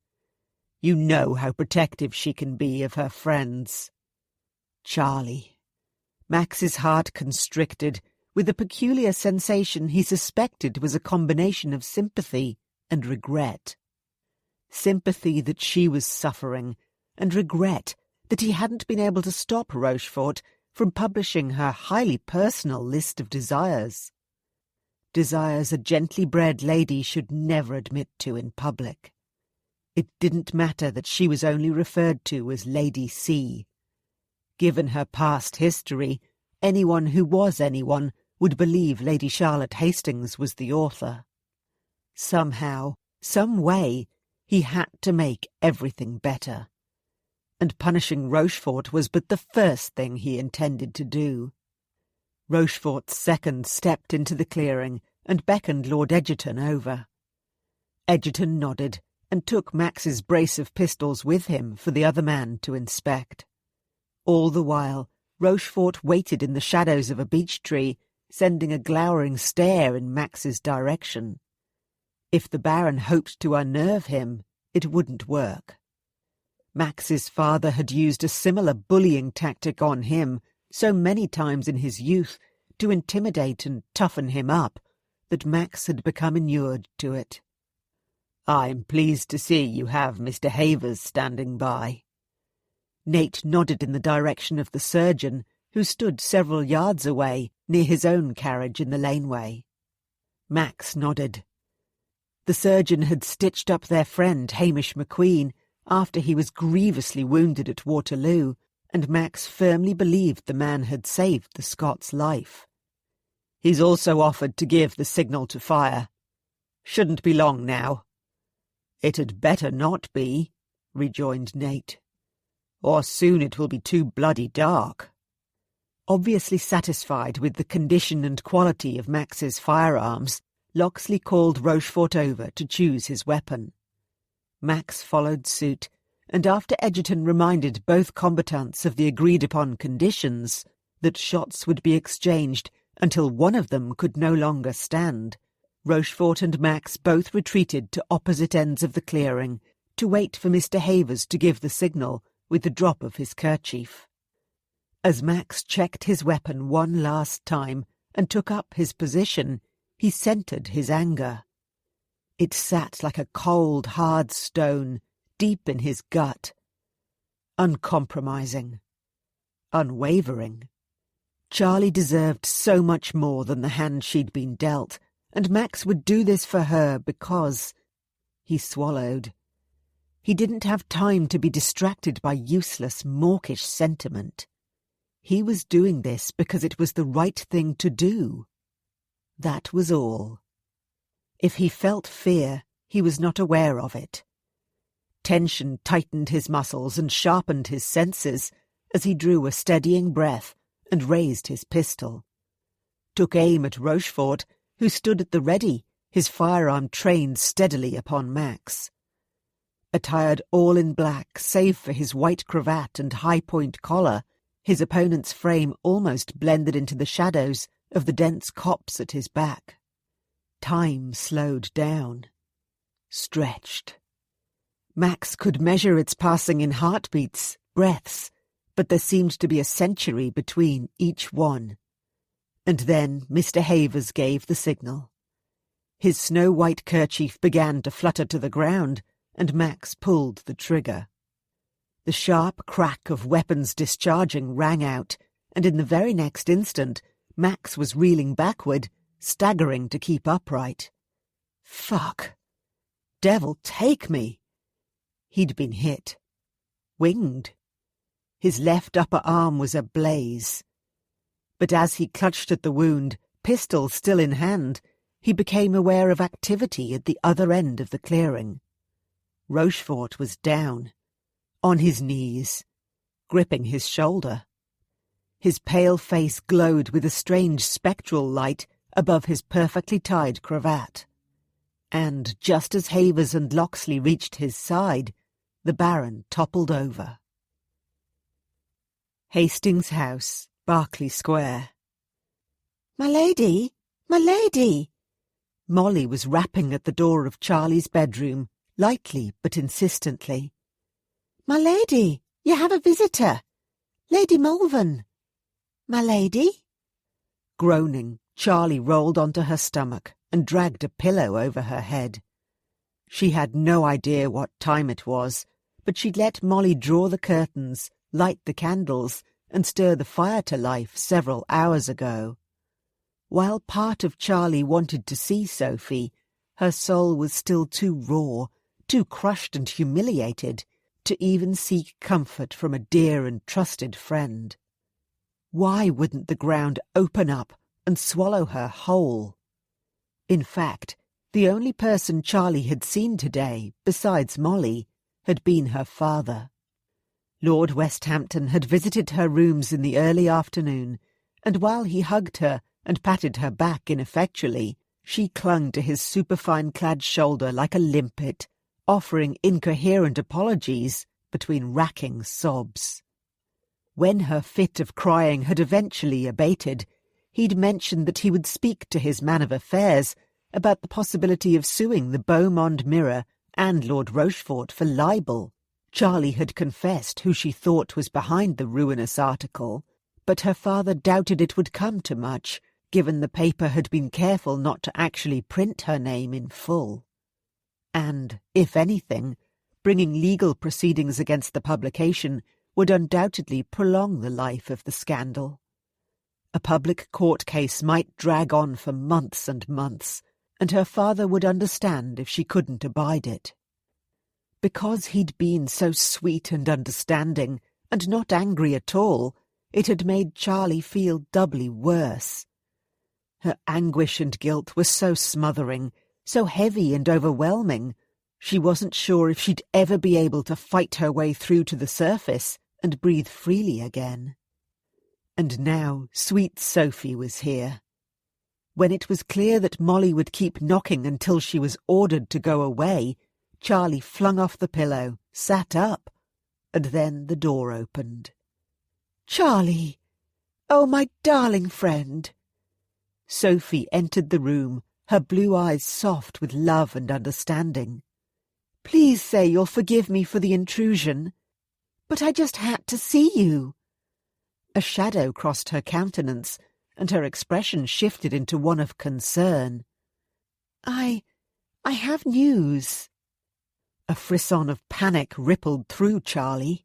You know how protective she can be of her friends." Charlie. Max's heart constricted with a peculiar sensation he suspected was a combination of sympathy and regret. Sympathy that she was suffering, and regret that he hadn't been able to stop Rochefort from publishing her highly personal list of desires. Desires a gently bred lady should never admit to in public. It didn't matter that she was only referred to as Lady C. Given her past history, anyone who was anyone would believe Lady Charlotte Hastings was the author. Somehow, some way, he had to make everything better. And punishing Rochefort was but the first thing he intended to do. Rochefort's second stepped into the clearing and beckoned Lord Egerton over. Egerton nodded and took Max's brace of pistols with him for the other man to inspect. All the while, Rochefort waited in the shadows of a beech tree, sending a glowering stare in Max's direction. If the Baron hoped to unnerve him, it wouldn't work. Max's father had used a similar bullying tactic on him so many times in his youth to intimidate and toughen him up that Max had become inured to it. "I'm pleased to see you have Mr. Havers standing by." Nate nodded in the direction of the surgeon, who stood several yards away near his own carriage in the laneway. Max nodded. The surgeon had stitched up their friend Hamish McQueen after he was grievously wounded at Waterloo, and Max firmly believed the man had saved the Scot's life. "He's also offered to give the signal to fire. Shouldn't be long now." "It had better not be," rejoined Nate, "or soon it will be too bloody dark." Obviously satisfied with the condition and quality of Max's firearms, Locksley called Rochefort over to choose his weapon. Max followed suit, and after Egerton reminded both combatants of the agreed-upon conditions, that shots would be exchanged until one of them could no longer stand, Rochefort and Max both retreated to opposite ends of the clearing to wait for Mr. Havers to give the signal with the drop of his kerchief. As Max checked his weapon one last time and took up his position, he centred his anger. It sat like a cold, hard stone deep in his gut. Uncompromising. Unwavering. Charlie deserved so much more than the hand she'd been dealt, and Max would do this for her because... He swallowed. He didn't have time to be distracted by useless, mawkish sentiment. He was doing this because it was the right thing to do. That was all. If he felt fear, he was not aware of it. Tension tightened his muscles and sharpened his senses as he drew a steadying breath and raised his pistol. Took aim at Rochefort, who stood at the ready, his firearm trained steadily upon Max. Attired all in black, save for his white cravat and high-point collar, his opponent's frame almost blended into the shadows of the dense copse at his back. Time slowed down. Stretched. Max could measure its passing in heartbeats, breaths, but there seemed to be a century between each one. And then Mr. Havers gave the signal. His snow-white kerchief began to flutter to the ground, and Max pulled the trigger. The sharp crack of weapons discharging rang out, and in the very next instant, Max was reeling backward, staggering to keep upright. Fuck! Devil take me! He'd been hit. Winged. His left upper arm was ablaze. But as he clutched at the wound, pistol still in hand, he became aware of activity at the other end of the clearing. Rochefort was down, on his knees, gripping his shoulder. His pale face glowed with a strange spectral light above his perfectly tied cravat. And just as Havers and Locksley reached his side, the Baron toppled over. Hastings House, Berkeley Square. "My lady! My lady!" Molly was rapping at the door of Charlie's bedroom, lightly but insistently. "My lady, you have a visitor. Lady Malvern." "My lady?" Groaning, Charlie rolled onto her stomach and dragged a pillow over her head. She had no idea what time it was, but she'd let Molly draw the curtains, light the candles, and stir the fire to life several hours ago. While part of Charlie wanted to see Sophie, her soul was still too raw, too crushed and humiliated, to even seek comfort from a dear and trusted friend. Why wouldn't the ground open up and swallow her whole? In fact, the only person Charlie had seen today, besides Molly, had been her father. Lord Westhampton had visited her rooms in the early afternoon, and while he hugged her and patted her back ineffectually, she clung to his superfine-clad shoulder like a limpet, offering incoherent apologies between racking sobs. When her fit of crying had eventually abated, he'd mentioned that he would speak to his man of affairs about the possibility of suing the Beaumont Mirror and Lord Rochefort for libel. Charlie had confessed who she thought was behind the ruinous article, but her father doubted it would come to much, given the paper had been careful not to actually print her name in full. And, if anything, bringing legal proceedings against the publication would undoubtedly prolong the life of the scandal. A public court case might drag on for months and months, and her father would understand if she couldn't abide it. Because he'd been so sweet and understanding, and not angry at all, it had made Charlie feel doubly worse. Her anguish and guilt were so smothering, so heavy and overwhelming, she wasn't sure if she'd ever be able to fight her way through to the surface and breathe freely again. And now sweet Sophie was here. When it was clear that Molly would keep knocking until she was ordered to go away, Charlie flung off the pillow, sat up, and then the door opened. "Charlie! Oh, my darling friend!" Sophie entered the room, her blue eyes soft with love and understanding. "Please say you'll forgive me for the intrusion. But I just had to see you." A shadow crossed her countenance, and her expression shifted into one of concern. I have news." A frisson of panic rippled through Charlie.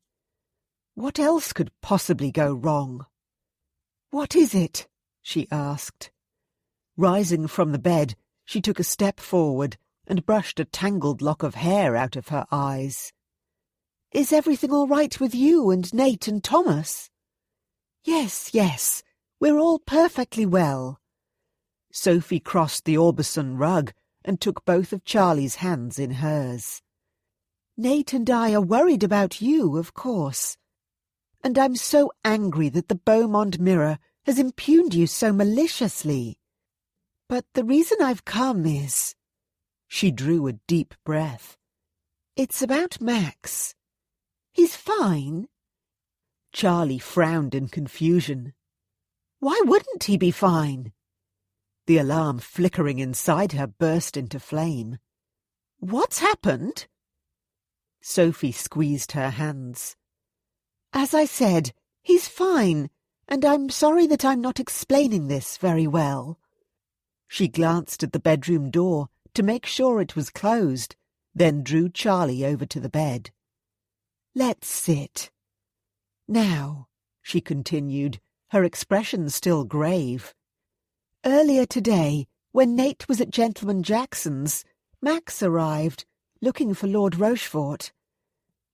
What else could possibly go wrong? "What is it?" she asked. Rising from the bed, she took a step forward and brushed a tangled lock of hair out of her eyes. Is everything all right with you and Nate and Thomas? Yes, yes, we're all perfectly well. Sophie crossed the Orbison rug and took both of Charlie's hands in hers. Nate and I are worried about you, of course. And I'm so angry that the Beaumont Mirror has impugned you so maliciously. But the reason I've come is... She drew a deep breath. It's about Max. He's fine. Charlie frowned in confusion. Why wouldn't he be fine? The alarm flickering inside her burst into flame. What's happened? Sophie squeezed her hands. As I said, he's fine, and I'm sorry that I'm not explaining this very well. She glanced at the bedroom door to make sure it was closed, then drew Charlie over to the bed. Let's sit. Now, she continued, her expression still grave. Earlier today, when Nate was at Gentleman Jackson's, Max arrived, looking for Lord Rochefort.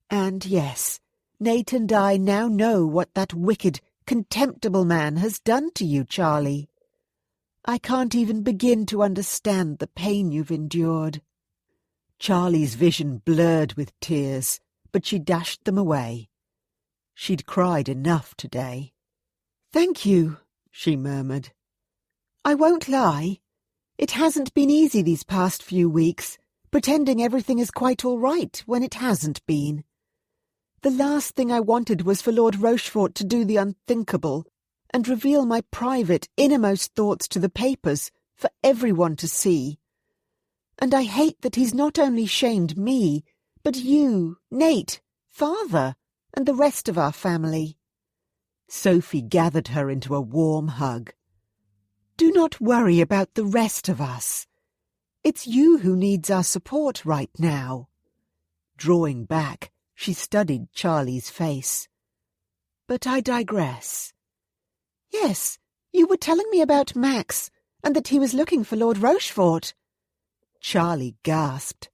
And yes, Nate and I now know what that wicked, contemptible man has done to you, Charlie. I can't even begin to understand the pain you've endured. Charlie's vision blurred with tears, but she dashed them away. She'd cried enough today. Thank you, she murmured. I won't lie. It hasn't been easy these past few weeks, pretending everything is quite all right when it hasn't been. The last thing I wanted was for Lord Rochefort to do the unthinkable and reveal my private, innermost thoughts to the papers for everyone to see. And I hate that he's not only shamed me, but you, Nate, Father, and the rest of our family. Sophie gathered her into a warm hug. Do not worry about the rest of us. It's you who needs our support right now. Drawing back, she studied Charlie's face. But I digress. Yes, you were telling me about Max, and that he was looking for Lord Rochefort. Charlie gasped.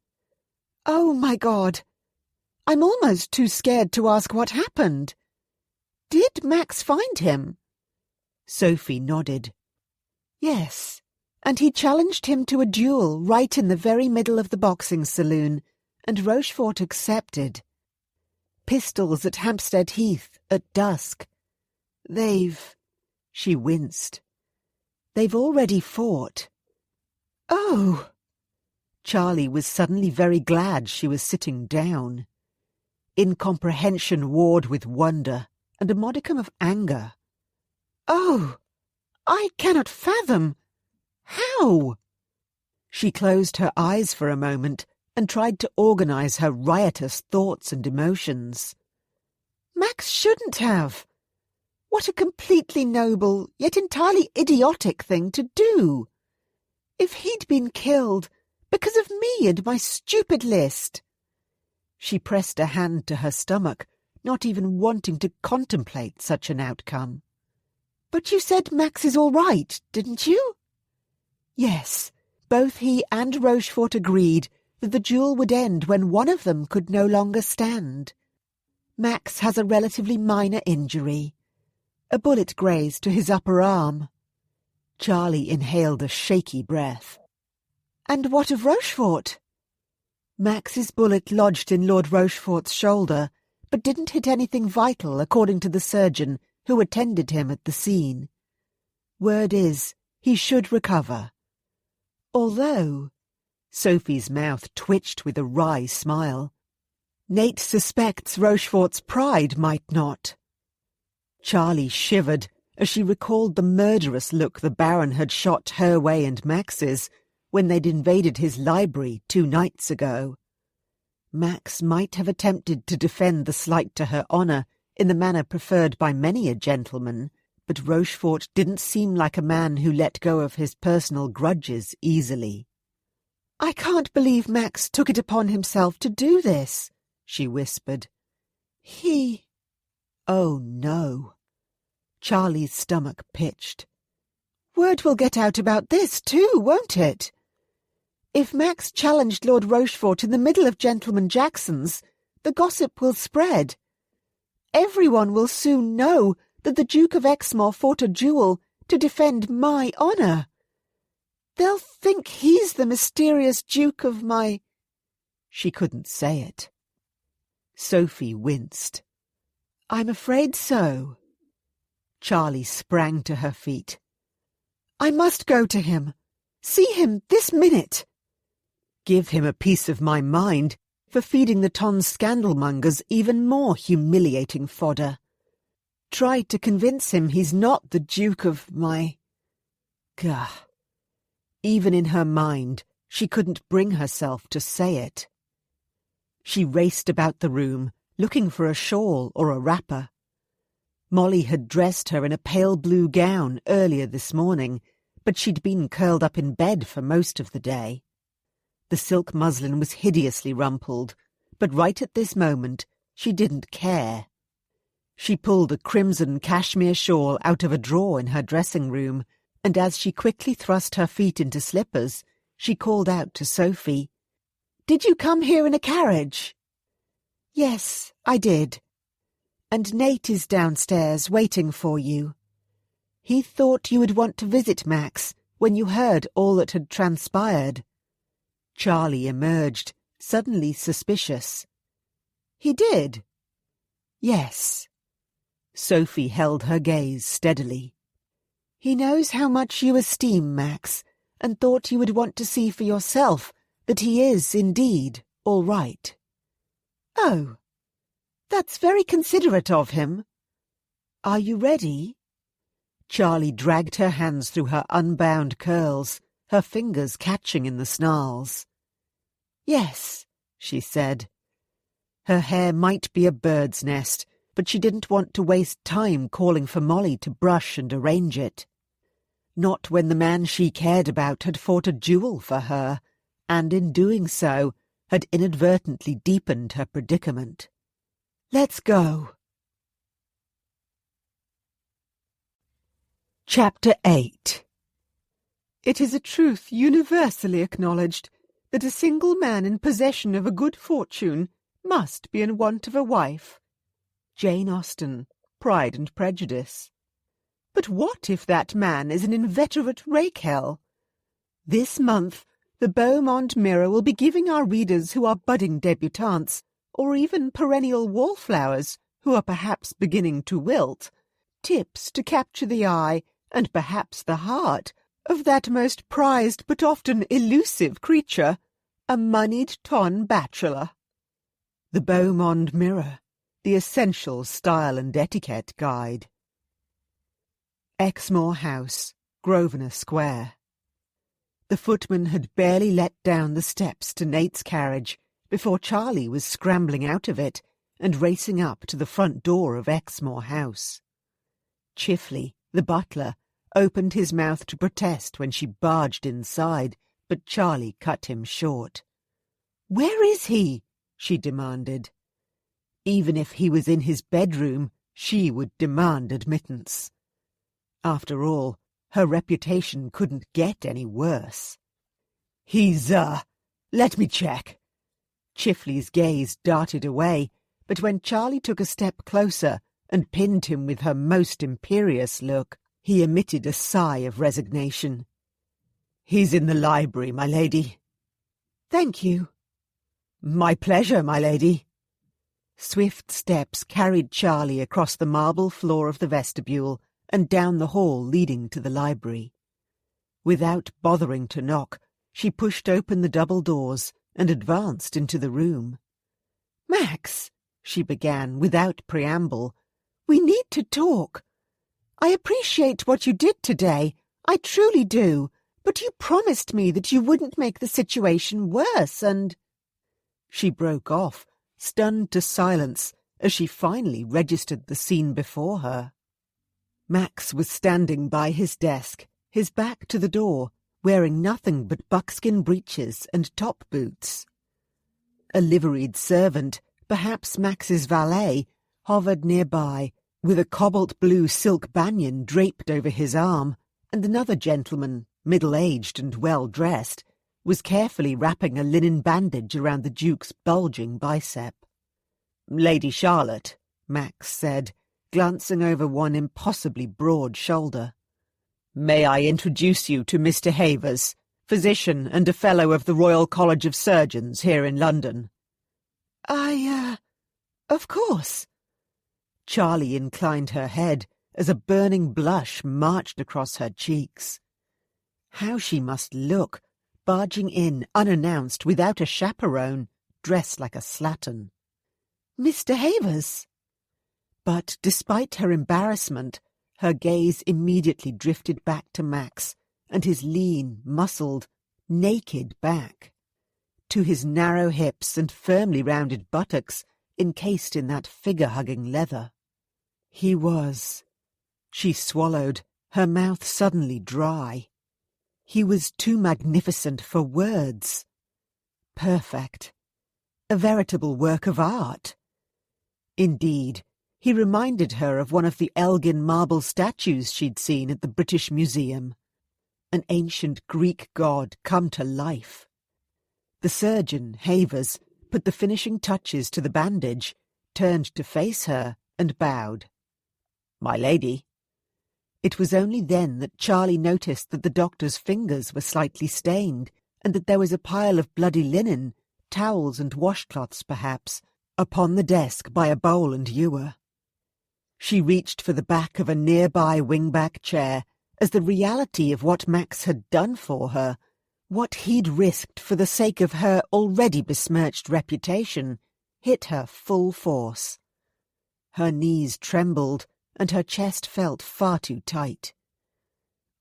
Oh, my God! I'm almost too scared to ask what happened. Did Max find him? Sophie nodded. Yes, and he challenged him to a duel right in the very middle of the boxing saloon, and Rochefort accepted. Pistols at Hampstead Heath at dusk. She winced. They've already fought. Oh! Charlie was suddenly very glad she was sitting down. Incomprehension warred with wonder and a modicum of anger. Oh! I cannot fathom. How? She closed her eyes for a moment and tried to organize her riotous thoughts and emotions. Max shouldn't have. What a completely noble, yet entirely idiotic thing to do. If he'd been killed because of me and my stupid list. She pressed a hand to her stomach, not even wanting to contemplate such an outcome. But you said Max is all right, didn't you? Yes, both he and Rochefort agreed that the duel would end when one of them could no longer stand. Max has a relatively minor injury. A bullet grazed to his upper arm. Charlie inhaled a shaky breath. And what of Rochefort? Max's bullet lodged in Lord Rochefort's shoulder, but didn't hit anything vital according to the surgeon who attended him at the scene. Word is, he should recover. Although, Sophie's mouth twitched with a wry smile, Nate suspects Rochefort's pride might not. Charlie shivered as she recalled the murderous look the Baron had shot her way and Max's when they'd invaded his library 2 nights ago. Max might have attempted to defend the slight to her honour in the manner preferred by many a gentleman, but Rochefort didn't seem like a man who let go of his personal grudges easily. I can't believe Max took it upon himself to do this, she whispered. Oh, no. Charlie's stomach pitched. Word will get out about this, too, won't it? If Max challenged Lord Rochefort in the middle of Gentleman Jackson's, the gossip will spread. Everyone will soon know that the Duke of Exmoor fought a duel to defend my honour. They'll think he's the mysterious Duke of my—" She couldn't say it. Sophie winced. "I'm afraid so." Charlie sprang to her feet. "I must go to him. See him this minute." Give him a piece of my mind for feeding the Ton scandalmongers even more humiliating fodder. Try to convince him he's not the Duke of my— Gah. Even in her mind, she couldn't bring herself to say it. She raced about the room, looking for a shawl or a wrapper. Molly had dressed her in a pale blue gown earlier this morning, but she'd been curled up in bed for most of the day. The silk muslin was hideously rumpled, but right at this moment she didn't care. She pulled a crimson cashmere shawl out of a drawer in her dressing-room, and as she quickly thrust her feet into slippers, she called out to Sophie, "Did you come here in a carriage?" "Yes, I did. And Nate is downstairs waiting for you. He thought you would want to visit Max when you heard all that had transpired." Charlie emerged, suddenly suspicious. "He did?" "Yes." Sophie held her gaze steadily. "He knows how much you esteem Max, and thought you would want to see for yourself that he is indeed all right." "Oh, that's very considerate of him." "Are you ready?" Charlie dragged her hands through her unbound curls, her fingers catching in the snarls. "Yes," she said. Her hair might be a bird's nest, but she didn't want to waste time calling for Molly to brush and arrange it. Not when the man she cared about had fought a duel for her, and in doing so had inadvertently deepened her predicament. "Let's go." Chapter 8. It is a truth universally acknowledged that a single man in possession of a good fortune must be in want of a wife. Jane Austen, Pride and Prejudice. But what if that man is an inveterate rakehell? This month, the Beaumont Mirror will be giving our readers who are budding debutantes, or even perennial wallflowers who are perhaps beginning to wilt, tips to capture the eye and perhaps the heart of that most prized but often elusive creature, a moneyed Ton bachelor. The Beaumont Mirror, the essential style and etiquette guide. Exmoor House, Grosvenor Square. The footman had barely let down the steps to Nate's carriage before Charlie was scrambling out of it and racing up to the front door of Exmoor House. Chifley, the butler, opened his mouth to protest when she barged inside, but Charlie cut him short. "Where is he?" she demanded. Even if he was in his bedroom, she would demand admittance. After all, her reputation couldn't get any worse. "He's, let me check." Chifley's gaze darted away, but when Charlie took a step closer and pinned him with her most imperious look, he emitted a sigh of resignation. "He's in the library, my lady." "Thank you." "My pleasure, my lady." Swift steps carried Charlie across the marble floor of the vestibule and down the hall leading to the library. Without bothering to knock, she pushed open the double doors and advanced into the room. "Max," she began without preamble, "we need to talk. I appreciate what you did today, I truly do, but you promised me that you wouldn't make the situation worse, and—" She broke off, stunned to silence, as she finally registered the scene before her. Max was standing by his desk, his back to the door, wearing nothing but buckskin breeches and top boots. A liveried servant, perhaps Max's valet, hovered nearby, with a cobalt-blue silk banyan draped over his arm, and another gentleman, middle-aged and well-dressed, was carefully wrapping a linen bandage around the Duke's bulging bicep. Lady Charlotte, Max said, glancing over one impossibly broad shoulder. May I introduce you to Mr. Havers, physician and a Fellow of the Royal College of Surgeons here in London? Of course. Charlie inclined her head as a burning blush marched across her cheeks. How she must look, barging in unannounced without a chaperone, dressed like a slattern. Mr. Havers. But despite her embarrassment, her gaze immediately drifted back to Max and his lean, muscled, naked back, to his narrow hips and firmly rounded buttocks encased in that figure-hugging leather. He was... She swallowed, her mouth suddenly dry. He was too magnificent for words. Perfect. A veritable work of art. Indeed, he reminded her of one of the Elgin marble statues she'd seen at the British Museum. An ancient Greek god come to life. The surgeon, Havers, put the finishing touches to the bandage, turned to face her, and bowed. "My lady." It was only then that Charlie noticed that the doctor's fingers were slightly stained, and that there was a pile of bloody linen, towels and washcloths perhaps, upon the desk by a bowl and ewer. She reached for the back of a nearby wing-back chair as the reality of what Max had done for her, what he'd risked for the sake of her already besmirched reputation, hit her full force. Her knees trembled, and her chest felt far too tight.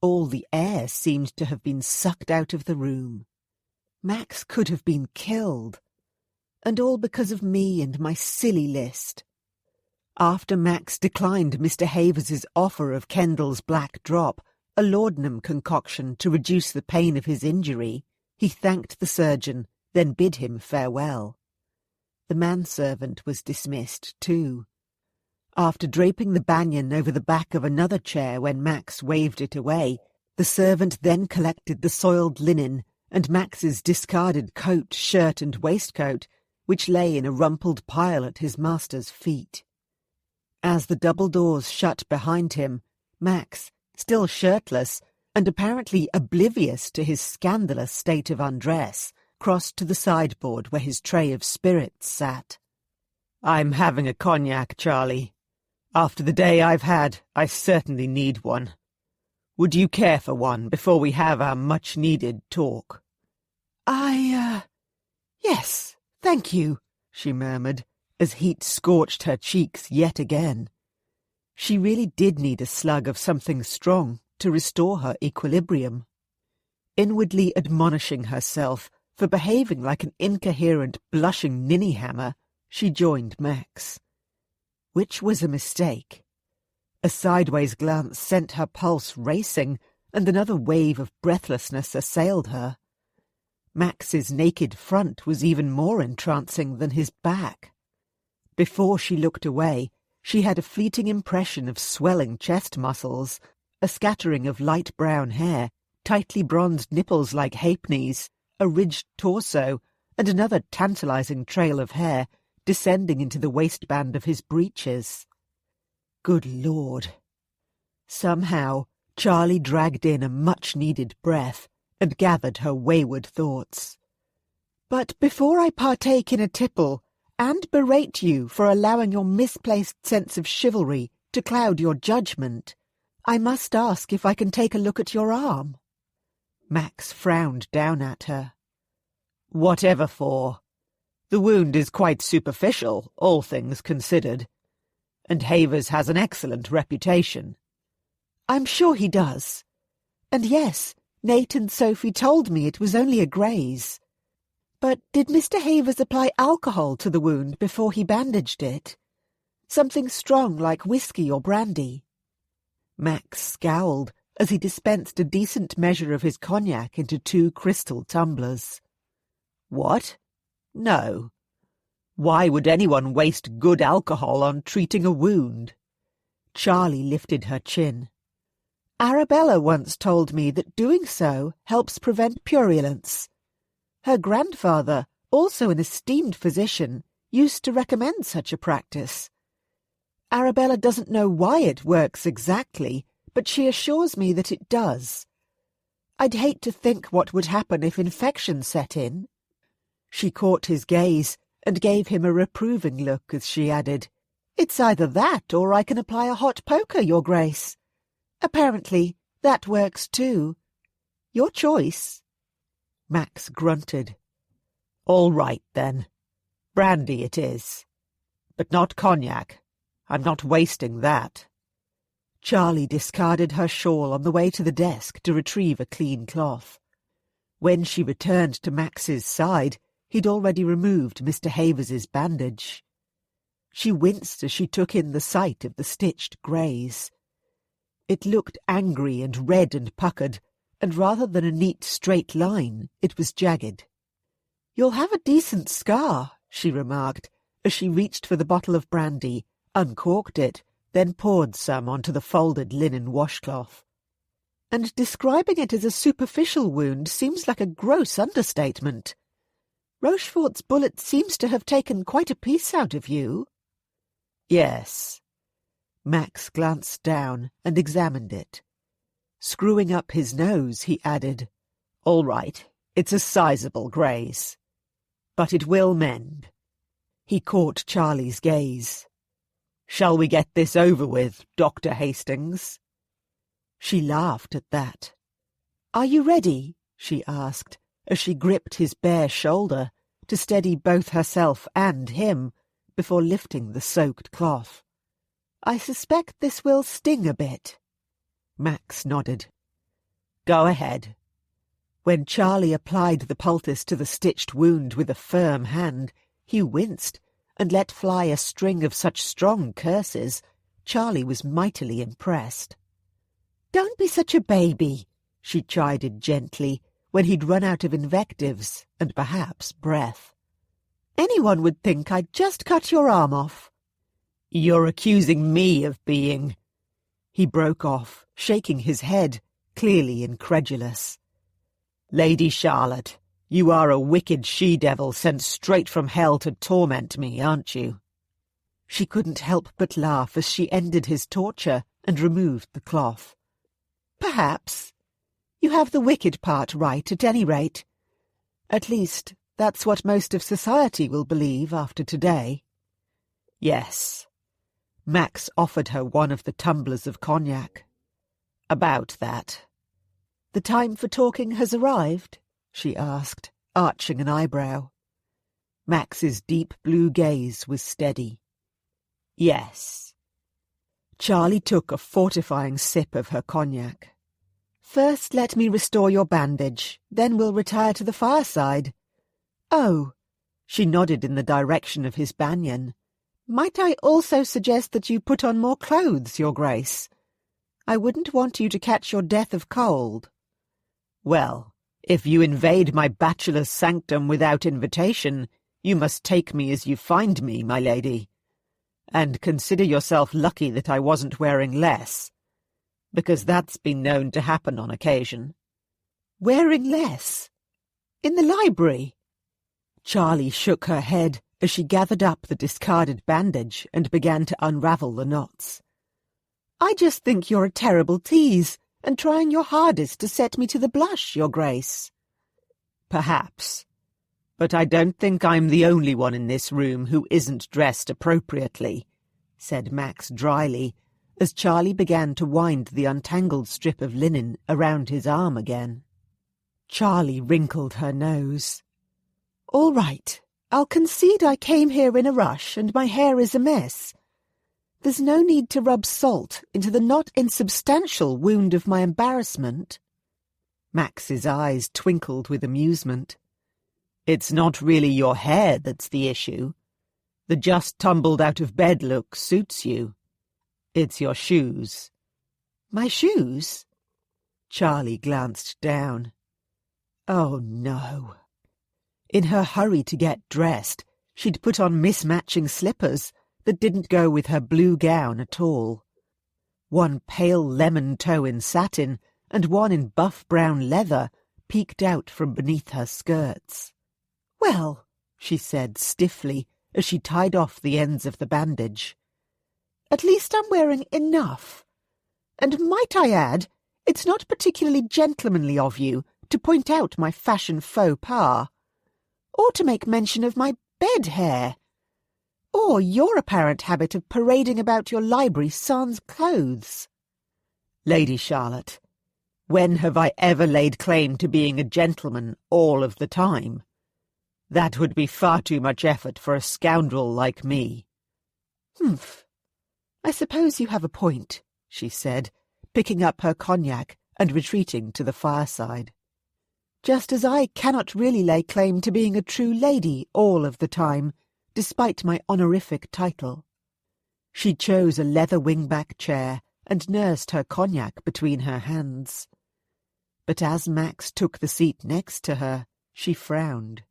All the air seemed to have been sucked out of the room. Max could have been killed. And all because of me and my silly list. After Max declined Mr. Havers's offer of Kendall's Black Drop, a laudanum concoction to reduce the pain of his injury, he thanked the surgeon, then bid him farewell. The manservant was dismissed too. After draping the banyan over the back of another chair when Max waved it away, the servant then collected the soiled linen and Max's discarded coat, shirt and waistcoat, which lay in a rumpled pile at his master's feet. As the double doors shut behind him, Max, still shirtless and apparently oblivious to his scandalous state of undress, crossed to the sideboard where his tray of spirits sat. "I'm having a cognac, Charlie. After the day I've had, I certainly need one. Would you care for one before we have our much-needed talk?" Yes, thank you," she murmured, as heat scorched her cheeks yet again. She really did need a slug of something strong to restore her equilibrium. Inwardly admonishing herself for behaving like an incoherent, blushing ninny-hammer, she joined Max. Which was a mistake. A sideways glance sent her pulse racing, and another wave of breathlessness assailed her. Max's naked front was even more entrancing than his back. Before she looked away, she had a fleeting impression of swelling chest muscles, a scattering of light brown hair, tightly bronzed nipples like halfknees, a ridged torso, and another tantalizing trail of hair descending into the waistband of his breeches. Good Lord! Somehow, Charlie dragged in a much-needed breath and gathered her wayward thoughts. "But before I partake in a tipple, and berate you for allowing your misplaced sense of chivalry to cloud your judgment, I must ask if I can take a look at your arm." Max frowned down at her. "Whatever for? The wound is quite superficial, all things considered. And Havers has an excellent reputation." "I'm sure he does. And yes, Nate and Sophie told me it was only a graze. But did Mr. Havers apply alcohol to the wound before he bandaged it? Something strong like whiskey or brandy?" Max scowled as he dispensed a decent measure of his cognac into 2 crystal tumblers. "What? No. Why would anyone waste good alcohol on treating a wound?" Charlie lifted her chin. "Arabella once told me that doing so helps prevent purulence. Her grandfather, also an esteemed physician, used to recommend such a practice. Arabella doesn't know why it works exactly, but she assures me that it does. I'd hate to think what would happen if infection set in." She caught his gaze and gave him a reproving look as she added, "It's either that or I can apply a hot poker, Your Grace. Apparently, that works too. Your choice." Max grunted. "All right, then. Brandy it is. But not cognac. I'm not wasting that." Charlie discarded her shawl on the way to the desk to retrieve a clean cloth. When she returned to Max's side, he'd already removed Mr. Havers's bandage. She winced as she took in the sight of the stitched graze. It looked angry and red and puckered, and rather than a neat straight line, it was jagged. "You'll have a decent scar," she remarked, as she reached for the bottle of brandy, uncorked it, then poured some onto the folded linen washcloth. "And describing it as a superficial wound seems like a gross understatement. Rochefort's bullet seems to have taken quite a piece out of you." "Yes." Max glanced down and examined it. Screwing up his nose, he added, "All right, it's a sizable graze. But it will mend." He caught Charlie's gaze. "Shall we get this over with, Dr. Hastings?" She laughed at that. "Are you ready?" she asked, as she gripped his bare shoulder to steady both herself and him before lifting the soaked cloth. "I suspect this will sting a bit." Max nodded. "Go ahead." When Charlie applied the poultice to the stitched wound with a firm hand, he winced and let fly a string of such strong curses, Charlie was mightily impressed. "Don't be such a baby," she chided gently, when he'd run out of invectives and perhaps breath. "Anyone would think I'd just cut your arm off." "You're accusing me of being—" He broke off, shaking his head, clearly incredulous. "Lady Charlotte, you are a wicked she-devil sent straight from hell to torment me, aren't you?" She couldn't help but laugh as she ended his torture and removed the cloth. "Perhaps. You have the wicked part right, at any rate. At least, that's what most of society will believe after today." "Yes." Max offered her one of the tumblers of cognac. "About that." "The time for talking has arrived?" she asked, arching an eyebrow. Max's deep blue gaze was steady. "Yes." Charlie took a fortifying sip of her cognac. "First let me restore your bandage, then we'll retire to the fireside. Oh," she nodded in the direction of his banyan, "might I also suggest that you put on more clothes, Your Grace? I wouldn't want you to catch your death of cold." "Well, if you invade my bachelor's sanctum without invitation, you must take me as you find me, my lady. And consider yourself lucky that I wasn't wearing less, because that's been known to happen on occasion." "Wearing less? In the library?" Charlie shook her head as she gathered up the discarded bandage and began to unravel the knots. "I just think you're a terrible tease, and trying your hardest to set me to the blush, Your Grace." "Perhaps. But I don't think I'm the only one in this room who isn't dressed appropriately," said Max dryly, as Charlie began to wind the untangled strip of linen around his arm again. Charlie wrinkled her nose. "All right, I'll concede I came here in a rush and my hair is a mess. There's no need to rub salt into the not insubstantial wound of my embarrassment." Max's eyes twinkled with amusement. "It's not really your hair that's the issue. The just tumbled out of bed look suits you. It's your shoes." "My shoes?" Charlie glanced down. Oh, no. In her hurry to get dressed, she'd put on mismatching slippers that didn't go with her blue gown at all. One pale lemon toe in satin and one in buff-brown leather peeked out from beneath her skirts. "Well," she said stiffly, as she tied off the ends of the bandage. "At least I'm wearing enough. And might I add, it's not particularly gentlemanly of you to point out my fashion faux pas, or to make mention of my bed hair, or your apparent habit of parading about your library sans clothes." "Lady Charlotte, when have I ever laid claim to being a gentleman all of the time? That would be far too much effort for a scoundrel like me." "Humph. I suppose you have a point," she said, picking up her cognac and retreating to the fireside. "Just as I cannot really lay claim to being a true lady all of the time, despite my honorific title." She chose a leather wingback chair and nursed her cognac between her hands. But as Max took the seat next to her, she frowned.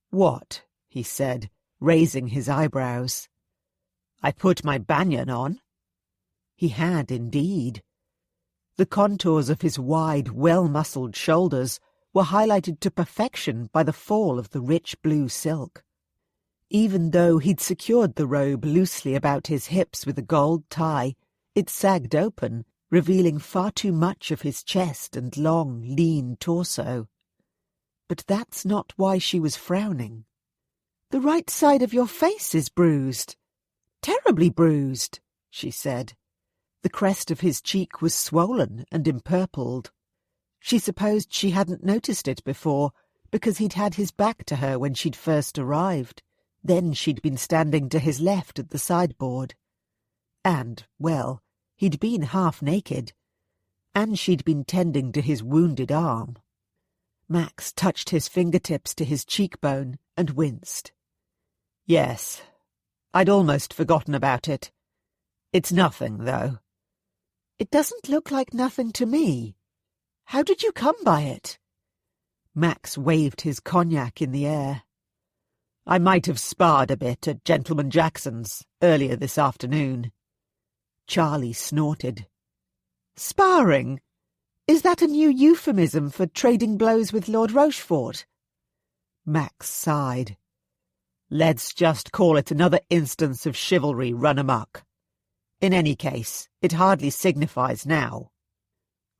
"What?" he said, raising his eyebrows. "I put my banyan on?" He had indeed. The contours of his wide, well-muscled shoulders were highlighted to perfection by the fall of the rich blue silk. Even though he'd secured the robe loosely about his hips with a gold tie, it sagged open, revealing far too much of his chest and long, lean torso. But that's not why she was frowning. "The right side of your face is bruised. Terribly bruised," she said. The crest of his cheek was swollen and empurpled. She supposed she hadn't noticed it before, because he'd had his back to her when she'd first arrived. Then she'd been standing to his left at the sideboard. And, well, he'd been half naked. And she'd been tending to his wounded arm. Max touched his fingertips to his cheekbone and winced. "Yes, I'd almost forgotten about it. It's nothing, though." "It doesn't look like nothing to me. How did you come by it?" Max waved his cognac in the air. "I might have sparred a bit at Gentleman Jackson's earlier this afternoon." Charlie snorted. "Sparring? Is that a new euphemism for trading blows with Lord Rochefort?" Max sighed. "Let's just call it another instance of chivalry run amok. In any case, it hardly signifies now."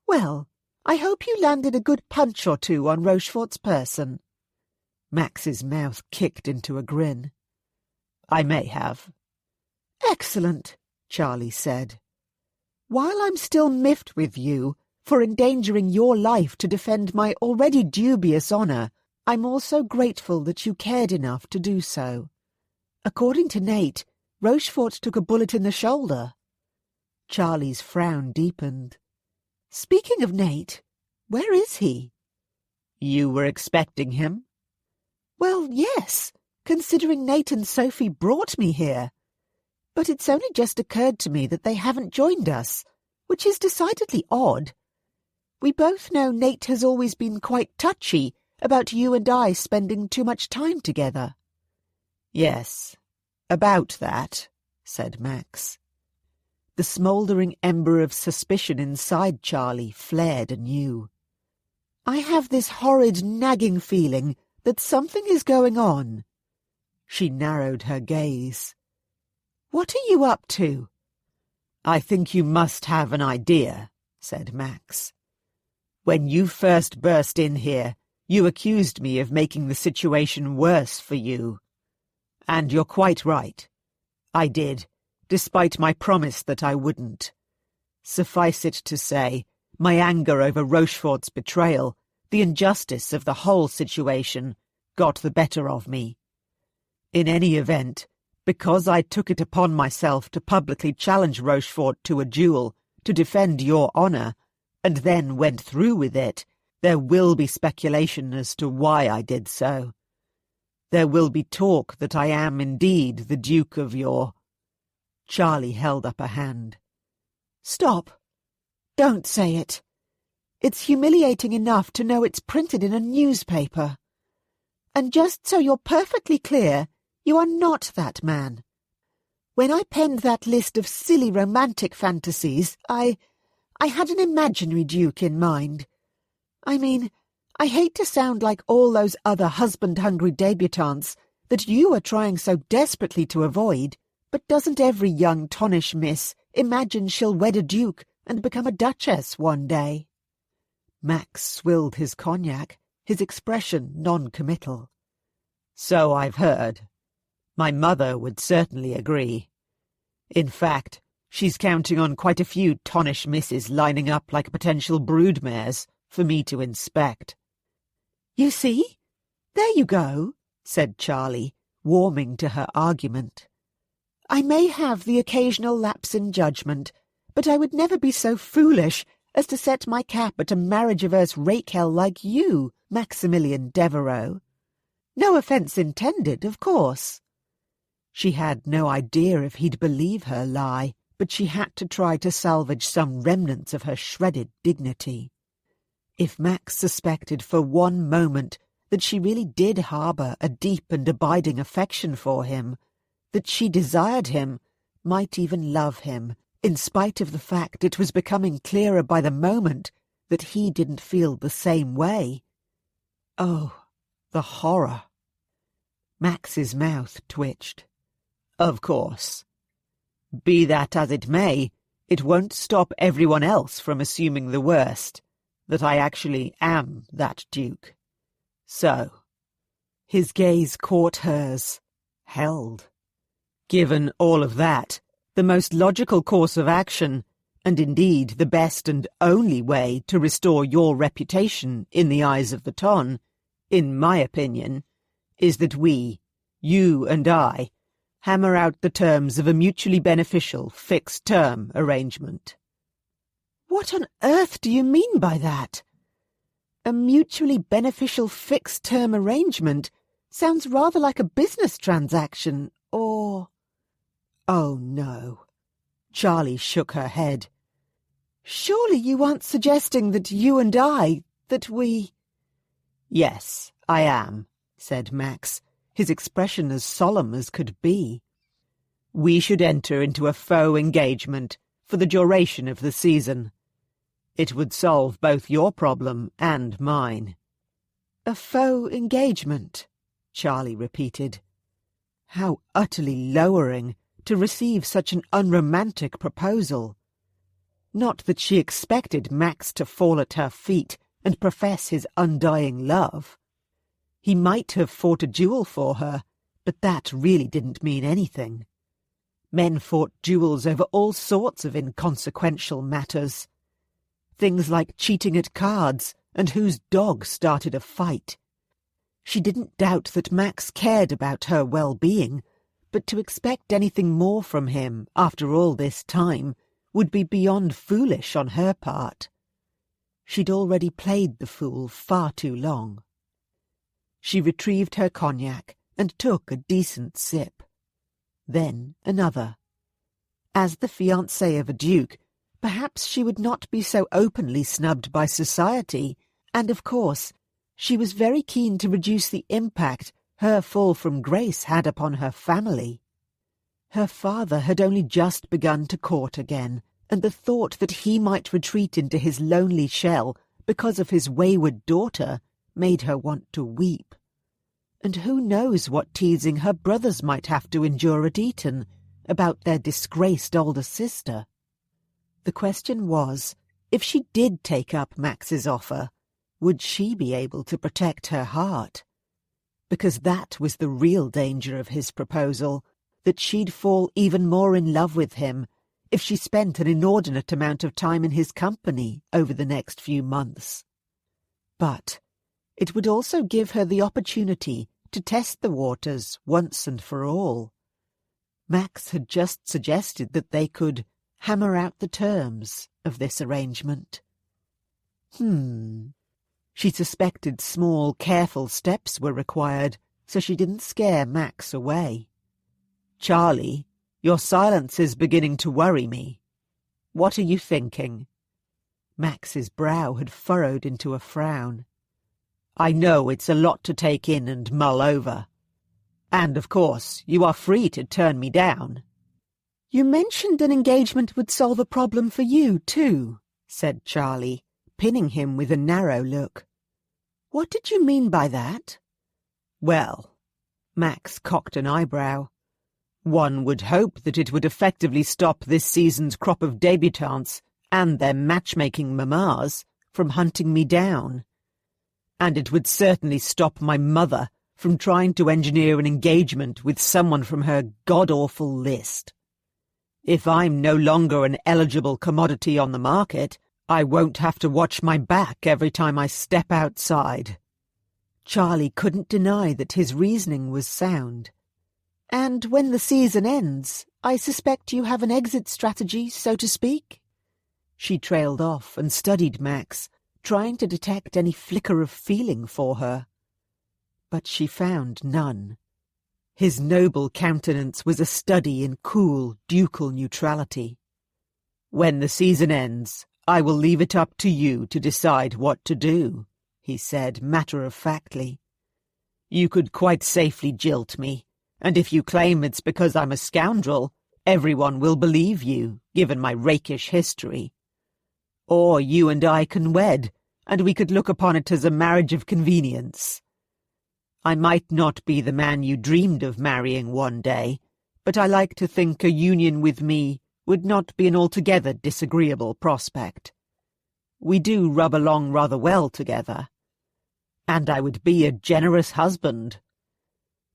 "Well, I hope you landed a good punch or two on Rochefort's person." Max's mouth kicked into a grin. "I may have." "Excellent," Charlie said. "While I'm still miffed with you for endangering your life to defend my already dubious honour, I'm also grateful that you cared enough to do so. According to Nate, Rochefort took a bullet in the shoulder." Charlie's frown deepened. "Speaking of Nate, where is he?" "You were expecting him?" "Well, yes, considering Nate and Sophie brought me here. But it's only just occurred to me that they haven't joined us, which is decidedly odd. We both know Nate has always been quite touchy about you and I spending too much time together." "Yes, about that," said Max. The smouldering ember of suspicion inside Charlie flared anew. "I have this horrid nagging feeling that something is going on." She narrowed her gaze. "What are you up to?" "I think you must have an idea," said Max. "When you first burst in here, you accused me of making the situation worse for you. And you're quite right. I did, despite my promise that I wouldn't. Suffice it to say, my anger over Rochefort's betrayal, the injustice of the whole situation, got the better of me. In any event, because I took it upon myself to publicly challenge Rochefort to a duel to defend your honour, and then went through with it, there will be speculation as to why I did so. There will be talk that I am indeed the Duke of your—" Charlie held up a hand. "Stop. Don't say it. It's humiliating enough to know it's printed in a newspaper. And just so you're perfectly clear, you are not that man. When I penned that list of silly romantic fantasies, I had an imaginary duke in mind. I mean, I hate to sound like all those other husband-hungry debutantes, that you are trying so desperately to avoid, but doesn't every young Tonish miss imagine she'll wed a duke and become a duchess one day? Max swilled his cognac, his expression non-committal. So I've heard. My mother would certainly agree. In fact, she's counting on quite a few Tonish misses lining up like potential broodmares for me to inspect. You see? There you go, said Charlie, warming to her argument. I may have the occasional lapse in judgment, but I would never be so foolish as to set my cap at a marriage-averse rakehell like you, Maximilian Devereux. No offence intended, of course. She had no idea if he'd believe her lie, but she had to try to salvage some remnants of her shredded dignity. If Max suspected for one moment that she really did harbour a deep and abiding affection for him, that she desired him, might even love him, in spite of the fact it was becoming clearer by the moment that he didn't feel the same way. Oh, the horror! Max's mouth twitched. Of course. Be that as it may, it won't stop everyone else from assuming the worst, that I actually am that duke. So, his gaze caught hers, held. Given all of that, the most logical course of action, and indeed the best and only way to restore your reputation in the eyes of the ton, in my opinion, is that we, you and I, hammer out the terms of a mutually beneficial fixed-term arrangement. What on earth do you mean by that? A mutually beneficial fixed-term arrangement sounds rather like a business transaction, or... Oh, no. Charlie shook her head. Surely you aren't suggesting that you and I, that we... Yes, I am, said Max, his expression as solemn as could be. We should enter into a faux engagement for the duration of the season. It would solve both your problem and mine. A faux engagement, Charlie repeated. How utterly lowering to receive such an unromantic proposal. Not that she expected Max to fall at her feet and profess his undying love. He might have fought a duel for her, but that really didn't mean anything. Men fought duels over all sorts of inconsequential matters. Things like cheating at cards and whose dog started a fight. She didn't doubt that Max cared about her well-being, but to expect anything more from him after all this time would be beyond foolish on her part. She'd already played the fool far too long. She retrieved her cognac and took a decent sip. Then another. As the fiancée of a duke, perhaps she would not be so openly snubbed by society, and of course, she was very keen to reduce the impact her fall from grace had upon her family. Her father had only just begun to court again, and the thought that he might retreat into his lonely shell because of his wayward daughter made her want to weep. And who knows what teasing her brothers might have to endure at Eton about their disgraced older sister. The question was, if she did take up Max's offer, would she be able to protect her heart? Because that was the real danger of his proposal, that she'd fall even more in love with him if she spent an inordinate amount of time in his company over the next few months. But it would also give her the opportunity to test the waters once and for all. Max had just suggested that they could hammer out the terms of this arrangement. She suspected small, careful steps were required, so she didn't scare Max away. Charlie, your silence is beginning to worry me. What are you thinking? Max's brow had furrowed into a frown. I know it's a lot to take in and mull over. And, of course, you are free to turn me down. You mentioned an engagement would solve a problem for you, too, said Charlie, pinning him with a narrow look. What did you mean by that? Well, Max cocked an eyebrow. One would hope that it would effectively stop this season's crop of débutantes and their matchmaking mamas from hunting me down. And it would certainly stop my mother from trying to engineer an engagement with someone from her god-awful list. If I'm no longer an eligible commodity on the market, I won't have to watch my back every time I step outside. Charlie couldn't deny that his reasoning was sound. And when the season ends, I suspect you have an exit strategy, so to speak? She trailed off and studied Max, trying to detect any flicker of feeling for her. But she found none. His noble countenance was a study in cool, ducal neutrality. "When the season ends, I will leave it up to you to decide what to do," he said matter-of-factly. "You could quite safely jilt me, and if you claim it's because I'm a scoundrel, everyone will believe you, given my rakish history. Or you and I can wed, and we could look upon it as a marriage of convenience. I might not be the man you dreamed of marrying one day, but I like to think a union with me would not be an altogether disagreeable prospect. We do rub along rather well together, and I would be a generous husband.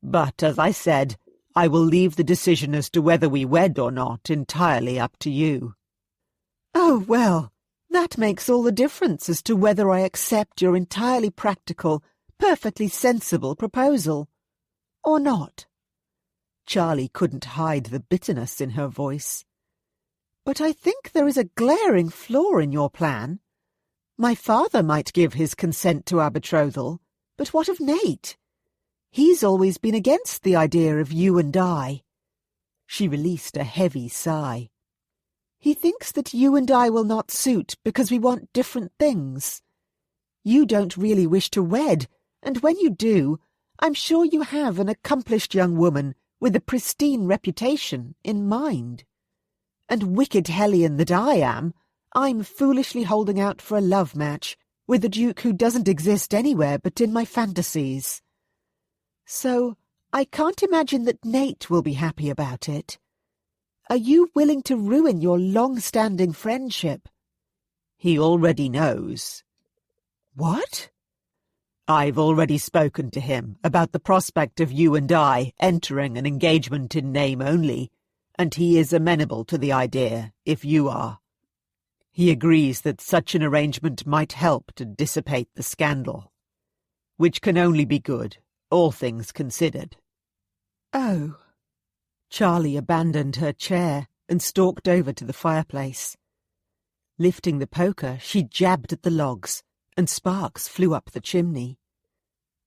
But, as I said, I will leave the decision as to whether we wed or not entirely up to you." "Oh, well, that makes all the difference as to whether I accept your entirely practical, perfectly sensible proposal. Or not." Charlie couldn't hide the bitterness in her voice. "But I think there is a glaring flaw in your plan. My father might give his consent to our betrothal, but what of Nate? He's always been against the idea of you and I." She released a heavy sigh. "He thinks that you and I will not suit because we want different things. You don't really wish to wed, and when you do, I'm sure you have an accomplished young woman with a pristine reputation in mind. And wicked hellion that I am, I'm foolishly holding out for a love match with a duke who doesn't exist anywhere but in my fantasies. So I can't imagine that Nate will be happy about it. Are you willing to ruin your long-standing friendship?" "He already knows." "What?" "I've already spoken to him about the prospect of you and I entering an engagement in name only, and he is amenable to the idea, if you are. He agrees that such an arrangement might help to dissipate the scandal, which can only be good, all things considered." "Oh." Charlie abandoned her chair and stalked over to the fireplace. Lifting the poker, she jabbed at the logs, and sparks flew up the chimney.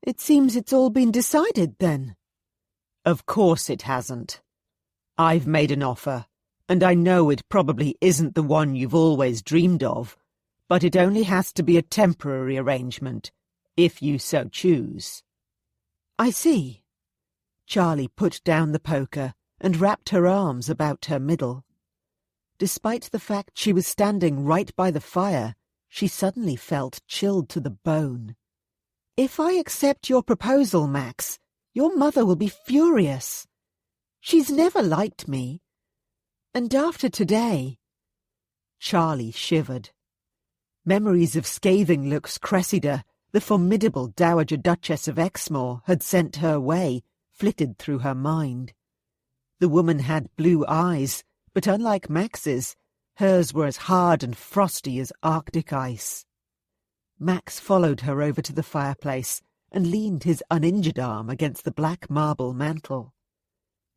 "It seems it's all been decided, then." "Of course it hasn't. I've made an offer, and I know it probably isn't the one you've always dreamed of, but it only has to be a temporary arrangement, if you so choose." "I see." Charlie put down the poker and wrapped her arms about her middle. Despite the fact she was standing right by the fire, she suddenly felt chilled to the bone. "If I accept your proposal, Max, your mother will be furious. She's never liked me. And after today—" Charlie shivered. Memories of scathing looks Cressida, the formidable Dowager Duchess of Exmoor, had sent her way, flitted through her mind. The woman had blue eyes, but unlike Max's, hers were as hard and frosty as Arctic ice. Max followed her over to the fireplace and leaned his uninjured arm against the black marble mantel.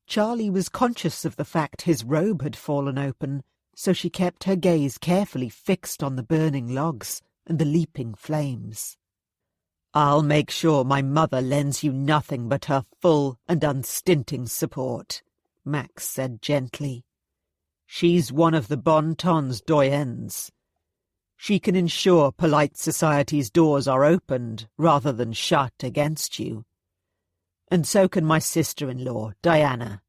Charlie was conscious of the fact his robe had fallen open, so she kept her gaze carefully fixed on the burning logs and the leaping flames. "I'll make sure my mother lends you nothing but her full and unstinting support," Max said gently. "She's one of the Bon Ton's doyens. She can ensure polite society's doors are opened rather than shut against you. And so can my sister-in-law, Diana.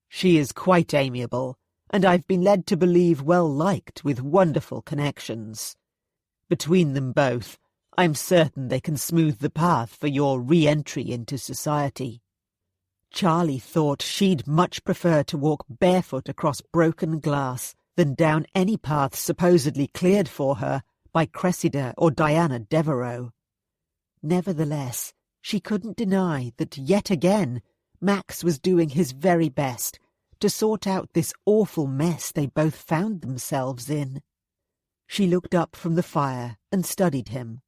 She is quite amiable, and I've been led to believe well-liked with wonderful connections. Between them both, I'm certain they can smooth the path for your re-entry into society." Charlie thought she'd much prefer to walk barefoot across broken glass than down any path supposedly cleared for her by Cressida or Diana Devereux. Nevertheless, she couldn't deny that yet again Max was doing his very best to sort out this awful mess they both found themselves in. She looked up from the fire and studied him.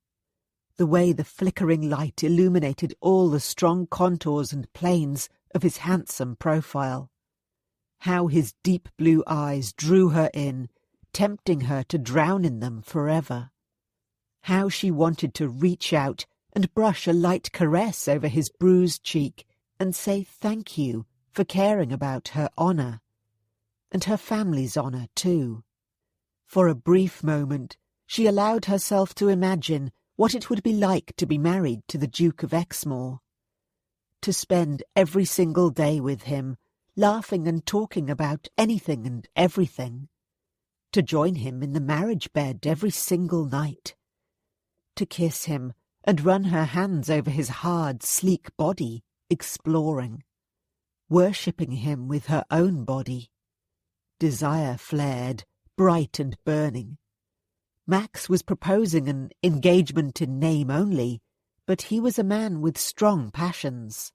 The way the flickering light illuminated all the strong contours and planes of his handsome profile. How his deep blue eyes drew her in, tempting her to drown in them forever. How she wanted to reach out and brush a light caress over his bruised cheek and say thank you for caring about her honour, and her family's honour too. For a brief moment she allowed herself to imagine what it would be like to be married to the Duke of Exmoor. To spend every single day with him, laughing and talking about anything and everything. To join him in the marriage bed every single night. To kiss him and run her hands over his hard, sleek body, exploring. Worshipping him with her own body. Desire flared, bright and burning. Max was proposing an engagement in name only, but he was a man with strong passions.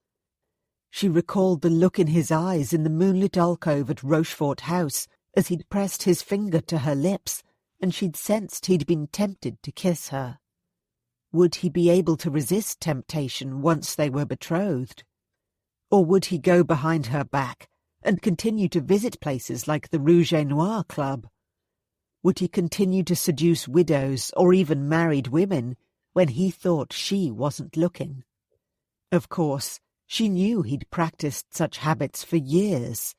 She recalled the look in his eyes in the moonlit alcove at Rochefort House as he'd pressed his finger to her lips, and she'd sensed he'd been tempted to kiss her. Would he be able to resist temptation once they were betrothed? Or would he go behind her back and continue to visit places like the Rouge et Noir Club? Would he continue to seduce widows or even married women when he thought she wasn't looking? Of course, she knew he'd practiced such habits for years,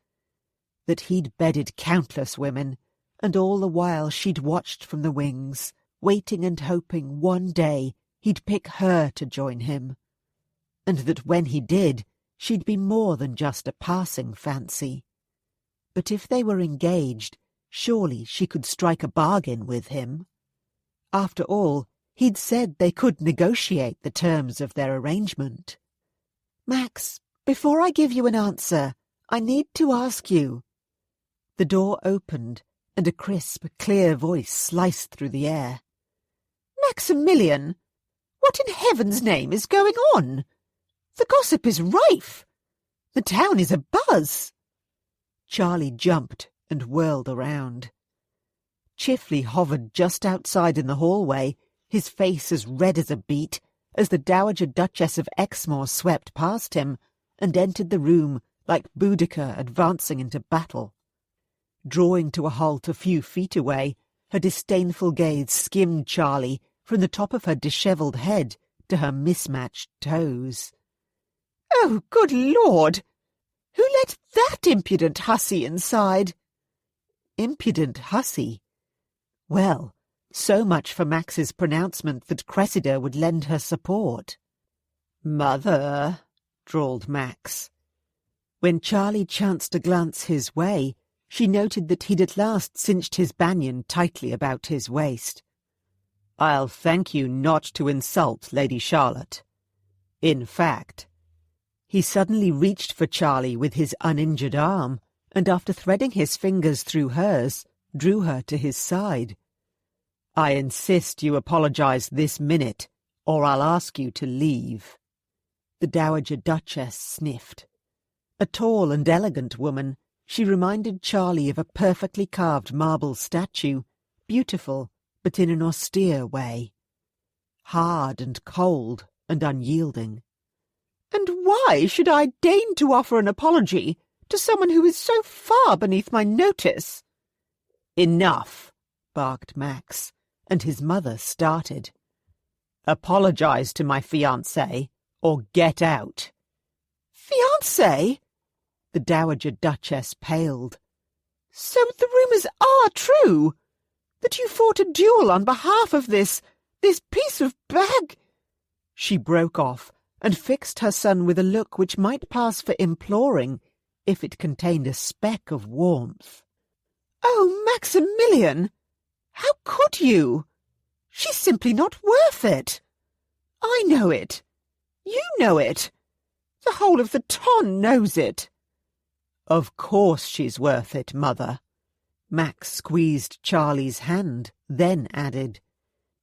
that he'd bedded countless women, and all the while she'd watched from the wings, waiting and hoping one day he'd pick her to join him, and that when he did, she'd be more than just a passing fancy. But if they were engaged, surely she could strike a bargain with him. After all, he'd said they could negotiate the terms of their arrangement. "Max, before I give you an answer, I need to ask you." The door opened, and a crisp, clear voice sliced through the air. "Maximilian, what in heaven's name is going on? The gossip is rife. The town is abuzz." Charlie jumped and whirled around. Chifley hovered just outside in the hallway, his face as red as a beet, as the Dowager Duchess of Exmoor swept past him and entered the room like Boudicca advancing into battle. Drawing to a halt a few feet away, her disdainful gaze skimmed Charlie from the top of her dishevelled head to her mismatched toes. "Oh, good Lord! Who let that impudent hussy inside?" Impudent hussy? Well, so much for Max's pronouncement that Cressida would lend her support. "Mother," drawled Max. When Charlie chanced to glance his way, she noted that he'd at last cinched his banyan tightly about his waist. "I'll thank you not to insult Lady Charlotte. In fact—" He suddenly reached for Charlie with his uninjured arm, and after threading his fingers through hers, drew her to his side. "I insist you apologize this minute, or I'll ask you to leave." The Dowager Duchess sniffed. A tall and elegant woman, she reminded Charlie of a perfectly carved marble statue, beautiful, but in an austere way. Hard and cold and unyielding. "And why should I deign to offer an apology to someone who is so far beneath my notice?" "Enough," barked Max, and his mother started. "Apologize to my fiancé, or get out." "Fiancé?" The Dowager Duchess paled. "So the rumours are true? That you fought a duel on behalf of this piece of bag—" She broke off and fixed her son with a look which might pass for imploring if it contained a speck of warmth. "Oh, Maximilian! How could you? She's simply not worth it. I know it. You know it. The whole of the ton knows it. Of course she's worth it, Mother. Max squeezed Charlie's hand, then added,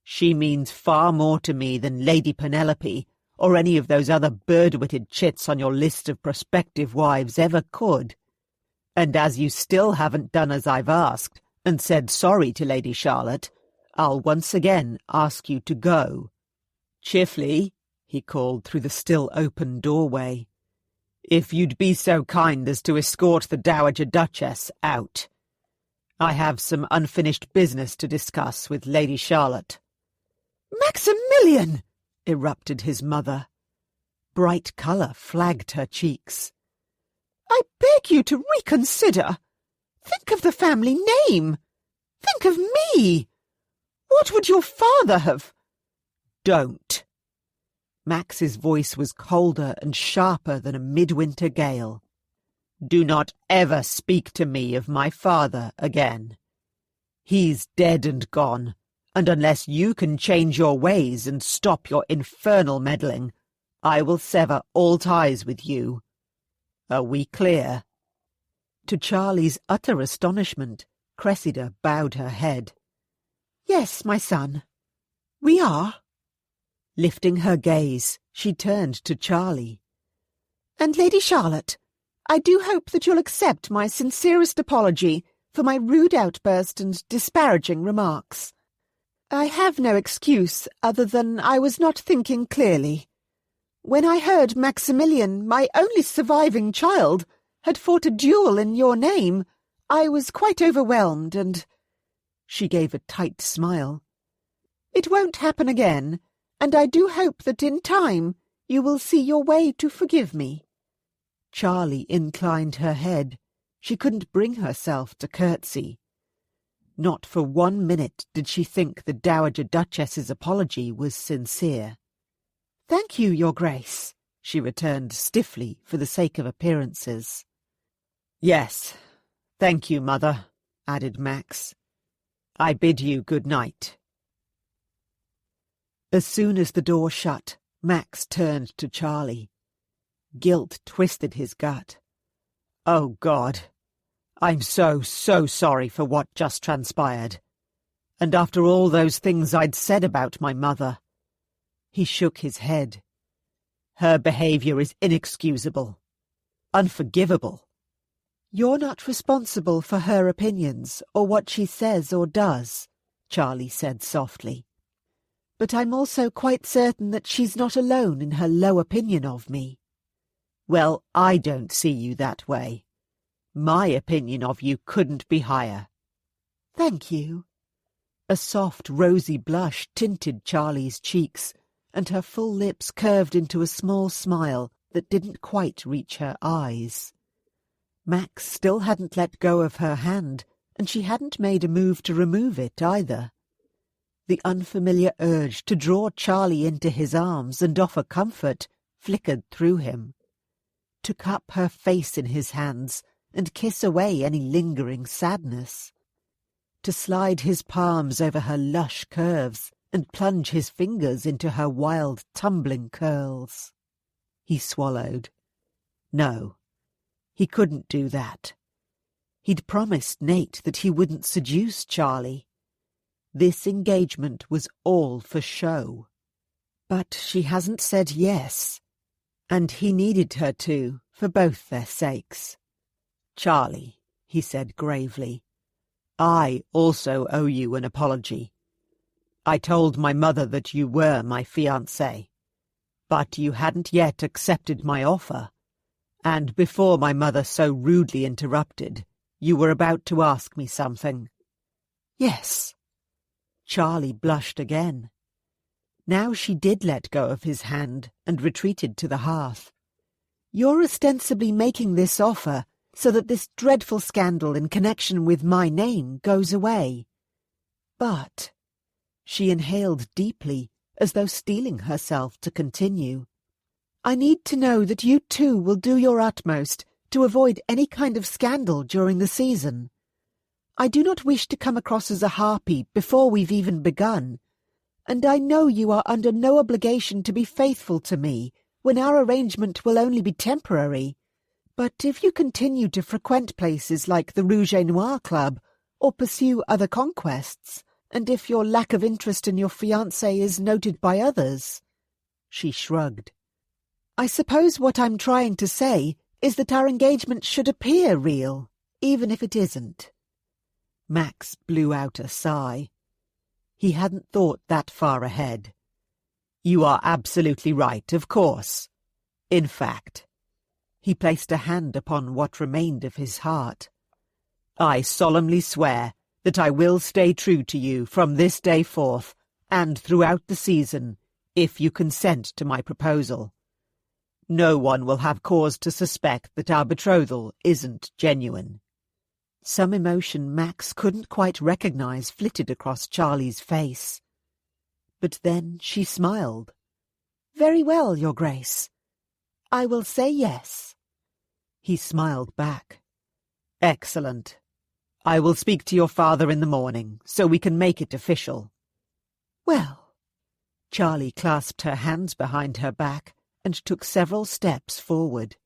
She means far more to me than Lady Penelope or any of those other bird-witted chits on your list of prospective wives ever could. And as you still haven't done as I've asked and said sorry to Lady Charlotte, I'll once again ask you to go. Chifley, he called through the still open doorway, if you'd be so kind as to escort the Dowager Duchess out. I have some unfinished business to discuss with Lady Charlotte. Maximilian! Erupted his mother. Bright colour flagged her cheeks. I beg you to reconsider. Think of the family name. Think of me. What would your father have? Don't. Max's voice was colder and sharper than a midwinter gale. Do not ever speak to me of my father again. He's dead and gone, and unless you can change your ways and stop your infernal meddling, I will sever all ties with you. Are we clear? To Charlie's utter astonishment, Cressida bowed her head. Yes, my son, we are. Lifting her gaze, she turned to Charlie. And Lady Charlotte, I do hope that you'll accept my sincerest apology for my rude outburst and disparaging remarks. I have no excuse other than I was not thinking clearly. When I heard Maximilian, my only surviving child, had fought a duel in your name, I was quite overwhelmed and— She gave a tight smile. It won't happen again, and I do hope that in time you will see your way to forgive me. Charlie inclined her head. She couldn't bring herself to curtsy. Not for 1 minute did she think the Dowager Duchess's apology was sincere. Thank you, Your Grace, she returned stiffly for the sake of appearances. Yes, thank you, Mother, added Max. I bid you good night. As soon as the door shut, Max turned to Charlie. Guilt twisted his gut. Oh, God, I'm so sorry for what just transpired. And after all those things I'd said about my mother. He shook his head. Her behaviour is inexcusable. Unforgivable. You're not responsible for her opinions or what she says or does, Charlie said softly. But I'm also quite certain that she's not alone in her low opinion of me. Well, I don't see you that way. My opinion of you couldn't be higher. Thank you. A soft rosy blush tinted Charlie's cheeks, and her full lips curved into a small smile that didn't quite reach her eyes. Max still hadn't let go of her hand, and she hadn't made a move to remove it either. The unfamiliar urge to draw Charlie into his arms and offer comfort flickered through him. To cup her face in his hands and kiss away any lingering sadness. To slide his palms over her lush curves and plunge his fingers into her wild, tumbling curls. He swallowed. No, he couldn't do that. He'd promised Nate that he wouldn't seduce Charlie. This engagement was all for show. But she hasn't said yes, and he needed her to, for both their sakes. Charlie, he said gravely, I also owe you an apology. I told my mother that you were my fiancé, but you hadn't yet accepted my offer, and before my mother so rudely interrupted, you were about to ask me something. Yes. Charlie blushed again. Now she did let go of his hand and retreated to the hearth. You're ostensibly making this offer so that this dreadful scandal in connection with my name goes away. But— She inhaled deeply, as though steeling herself to continue. I need to know that you too will do your utmost to avoid any kind of scandal during the season. I do not wish to come across as a harpy before we've even begun, and I know you are under no obligation to be faithful to me when our arrangement will only be temporary. But if you continue to frequent places like the Rouge et Noir Club, or pursue other conquests, and if your lack of interest in your fiancé is noted by others—" She shrugged. "I suppose what I'm trying to say is that our engagement should appear real, even if it isn't." Max blew out a sigh. He hadn't thought that far ahead. "You are absolutely right, of course. In fact—" He placed a hand upon what remained of his heart. "I solemnly swear that I will stay true to you from this day forth, and throughout the season, if you consent to my proposal. No one will have cause to suspect that our betrothal isn't genuine." Some emotion Max couldn't quite recognize flitted across Charlie's face. But then she smiled. "Very well, Your Grace. I will say yes." He smiled back. "Excellent. I will speak to your father in the morning, so we can make it official." "Well—" Charlie clasped her hands behind her back and took several steps forward.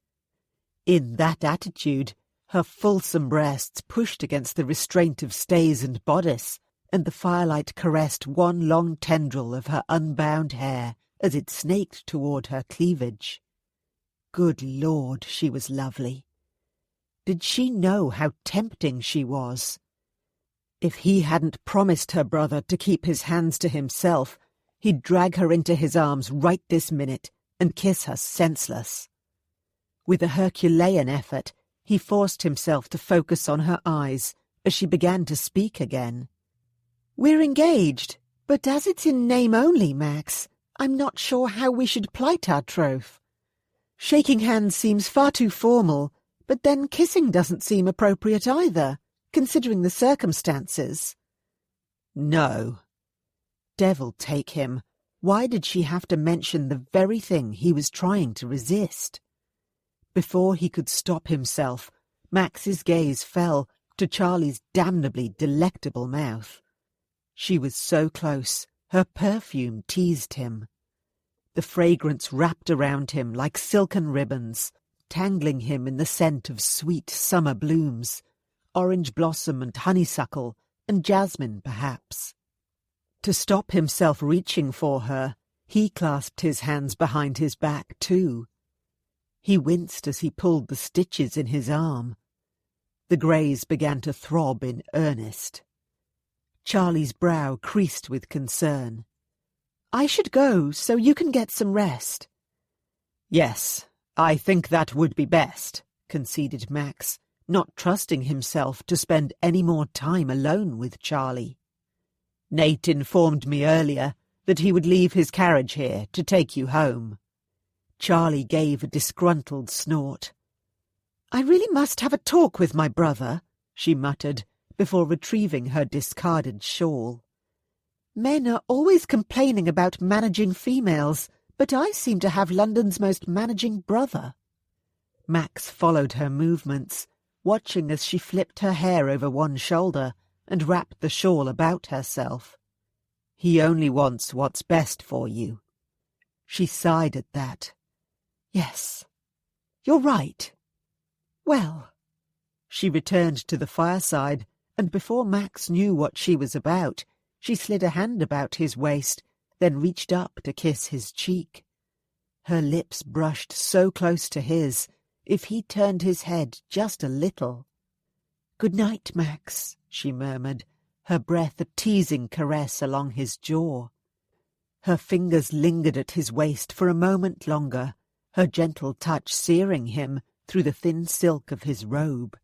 In that attitude, her fulsome breasts pushed against the restraint of stays and bodice, and the firelight caressed one long tendril of her unbound hair as it snaked toward her cleavage. Good Lord, she was lovely. Did she know how tempting she was? If he hadn't promised her brother to keep his hands to himself, he'd drag her into his arms right this minute and kiss her senseless. With a Herculean effort, he forced himself to focus on her eyes as she began to speak again. "We're engaged, but as it's in name only, Max, I'm not sure how we should plight our troth. Shaking hands seems far too formal, but then kissing doesn't seem appropriate either, considering the circumstances." No. Devil take him. Why did she have to mention the very thing he was trying to resist? Before he could stop himself, Max's gaze fell to Charlie's damnably delectable mouth. She was so close, her perfume teased him. The fragrance wrapped around him like silken ribbons, tangling him in the scent of sweet summer blooms, orange blossom and honeysuckle, and jasmine perhaps. To stop himself reaching for her, he clasped his hands behind his back too. He winced as he pulled the stitches in his arm. The greys began to throb in earnest. Charlie's brow creased with concern. "I should go, so you can get some rest." "Yes, I think that would be best," conceded Max, not trusting himself to spend any more time alone with Charlie. "Nate informed me earlier that he would leave his carriage here to take you home." Charlie gave a disgruntled snort. "I really must have a talk with my brother," she muttered, before retrieving her discarded shawl. "Men are always complaining about managing females, but I seem to have London's most managing brother." Max followed her movements, watching as she flipped her hair over one shoulder and wrapped the shawl about herself. "He only wants what's best for you." She sighed at that. "Yes, you're right. Well." She returned to the fireside, and before Max knew what she was about, she slid a hand about his waist, then reached up to kiss his cheek. Her lips brushed so close to his, if he turned his head just a little. "Good night, Max," she murmured, her breath a teasing caress along his jaw. Her fingers lingered at his waist for a moment longer, her gentle touch searing him through the thin silk of his robe.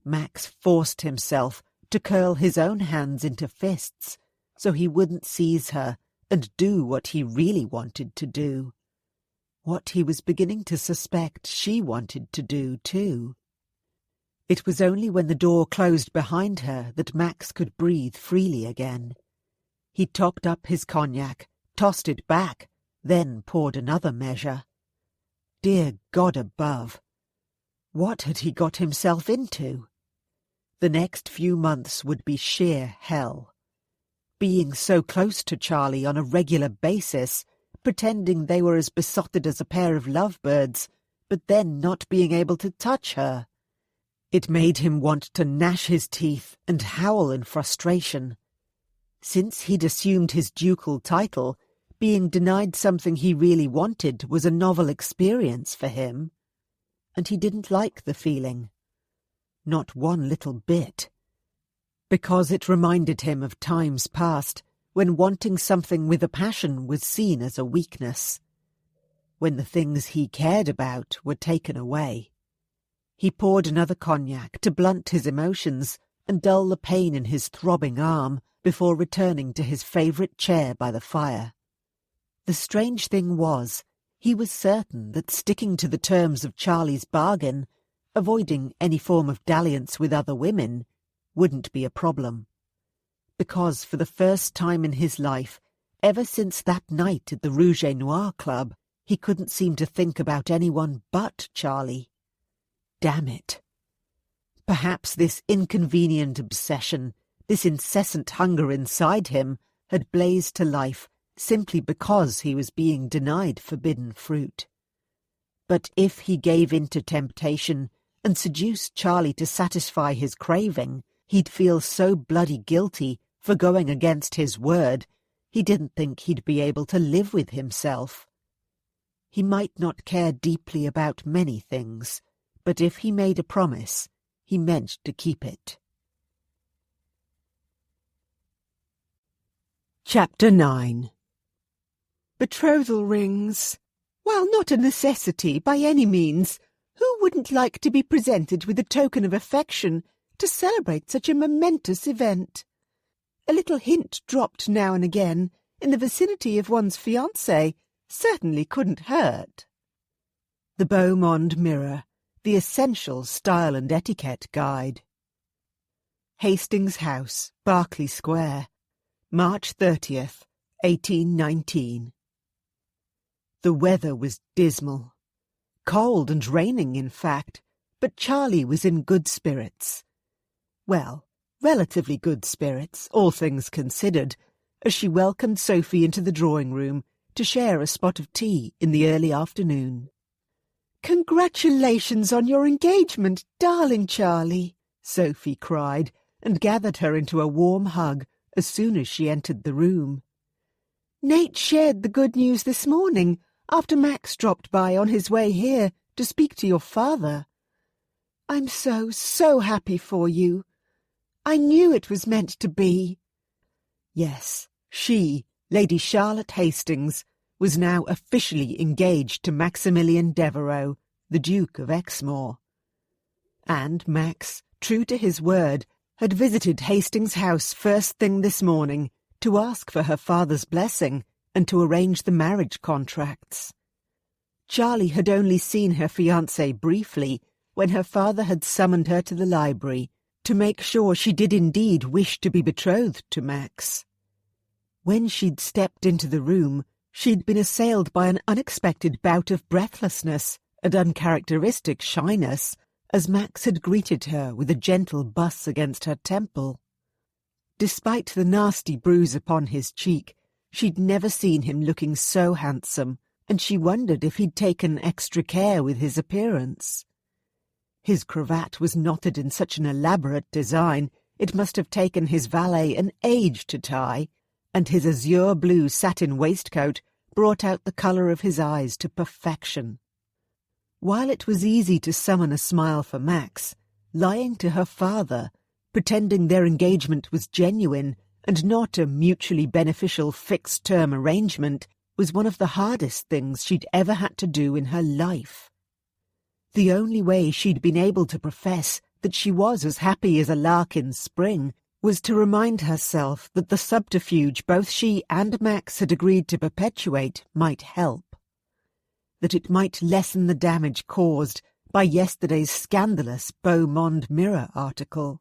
Max forced himself to curl his own hands into fists so he wouldn't seize her and do what he really wanted to do. What he was beginning to suspect she wanted to do, too. It was only when the door closed behind her that Max could breathe freely again. He topped up his cognac, tossed it back, then poured another measure. Dear God above! What had he got himself into? The next few months would be sheer hell. Being so close to Charlie on a regular basis pretending they were as besotted as a pair of lovebirds, but then not being able to touch her. It made him want to gnash his teeth and howl in frustration. Since he'd assumed his ducal title, being denied something he really wanted was a novel experience for him. And he didn't like the feeling. Not one little bit. Because it reminded him of times past, when wanting something with a passion was seen as a weakness. When the things he cared about were taken away. He poured another cognac to blunt his emotions and dull the pain in his throbbing arm before returning to his favourite chair by the fire. The strange thing was, he was certain that sticking to the terms of Charlie's bargain, avoiding any form of dalliance with other women, wouldn't be a problem. Because for the first time in his life, ever since that night at the Rouge et Noir Club, he couldn't seem to think about anyone but Charlie. Damn it. Perhaps this inconvenient obsession, this incessant hunger inside him, had blazed to life simply because he was being denied forbidden fruit. But if he gave in to temptation and seduced Charlie to satisfy his craving, he'd feel so bloody guilty for going against his word, he didn't think he'd be able to live with himself. He might not care deeply about many things, but if he made a promise, he meant to keep it. Chapter 9. Betrothal rings. While not a necessity by any means, who wouldn't like to be presented with a token of affection to celebrate such a momentous event? A little hint dropped now and again in the vicinity of one's fiancé certainly couldn't hurt. The Beau Monde Mirror, the essential style and etiquette guide. Hastings House, Berkeley Square, March 30th, 1819. The weather was dismal. Cold and raining, in fact, but Charlie was in good spirits. Well, relatively good spirits, all things considered, as she welcomed Sophie into the drawing-room to share a spot of tea in the early afternoon. "Congratulations on your engagement, darling Charlie," Sophie cried, and gathered her into a warm hug as soon as she entered the room. "Nate shared the good news this morning, after Max dropped by on his way here to speak to your father. I'm so happy for you. I knew it was meant to be." Yes, she, Lady Charlotte Hastings, was now officially engaged to Maximilian Devereux, the Duke of Exmoor. And Max, true to his word, had visited Hastings House first thing this morning to ask for her father's blessing and to arrange the marriage contracts. Charlie had only seen her fiancé briefly when her father had summoned her to the library to make sure she did indeed wish to be betrothed to Max. When she'd stepped into the room, she'd been assailed by an unexpected bout of breathlessness and uncharacteristic shyness as Max had greeted her with a gentle buss against her temple. Despite the nasty bruise upon his cheek, she'd never seen him looking so handsome, and she wondered if he'd taken extra care with his appearance. His cravat was knotted in such an elaborate design it must have taken his valet an age to tie, and his azure blue satin waistcoat brought out the colour of his eyes to perfection. While it was easy to summon a smile for Max, lying to her father, pretending their engagement was genuine and not a mutually beneficial fixed-term arrangement, was one of the hardest things she'd ever had to do in her life. The only way she'd been able to profess that she was as happy as a lark in spring was to remind herself that the subterfuge both she and Max had agreed to perpetuate might help. That it might lessen the damage caused by yesterday's scandalous Beau Monde Mirror article.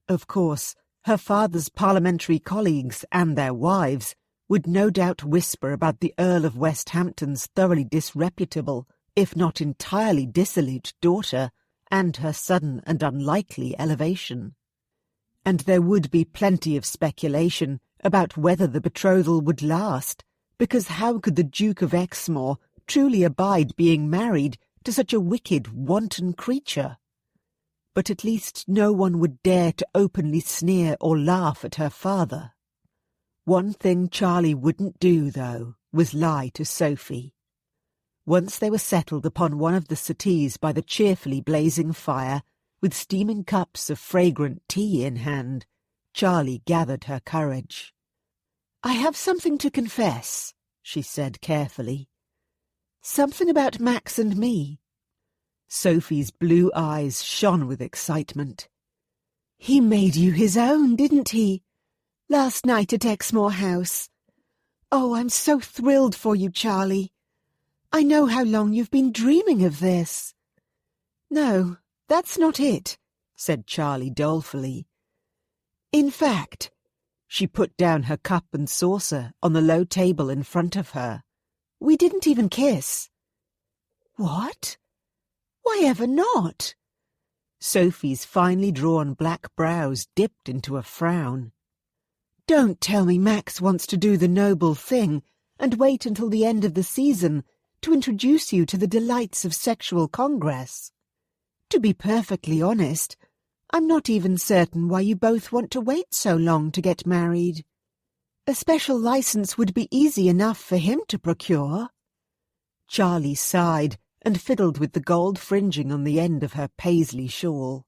Of course, her father's parliamentary colleagues and their wives would no doubt whisper about the Earl of Westhampton's thoroughly disreputable, if not entirely dissolute daughter, and her sudden and unlikely elevation. And there would be plenty of speculation about whether the betrothal would last, because how could the Duke of Exmoor truly abide being married to such a wicked, wanton creature? But at least no one would dare to openly sneer or laugh at her father. One thing Charlie wouldn't do, though, was lie to Sophie. Once they were settled upon one of the settees by the cheerfully blazing fire, with steaming cups of fragrant tea in hand, Charlie gathered her courage. "I have something to confess," she said carefully. "Something about Max and me." Sophie's blue eyes shone with excitement. "He made you his own, didn't he? Last night at Exmoor House. Oh, I'm so thrilled for you, Charlie. I know how long you've been dreaming of this." "No, that's not it," said Charlie dolefully. "In fact," she put down her cup and saucer on the low table in front of her, "we didn't even kiss." "What? Why ever not?" Sophie's finely drawn black brows dipped into a frown. "Don't tell me Max wants to do the noble thing and wait until the end of the season to introduce you to the delights of sexual congress. To be perfectly honest, I'm not even certain why you both want to wait so long to get married. A special license would be easy enough for him to procure." Charlie sighed and fiddled with the gold fringing on the end of her paisley shawl.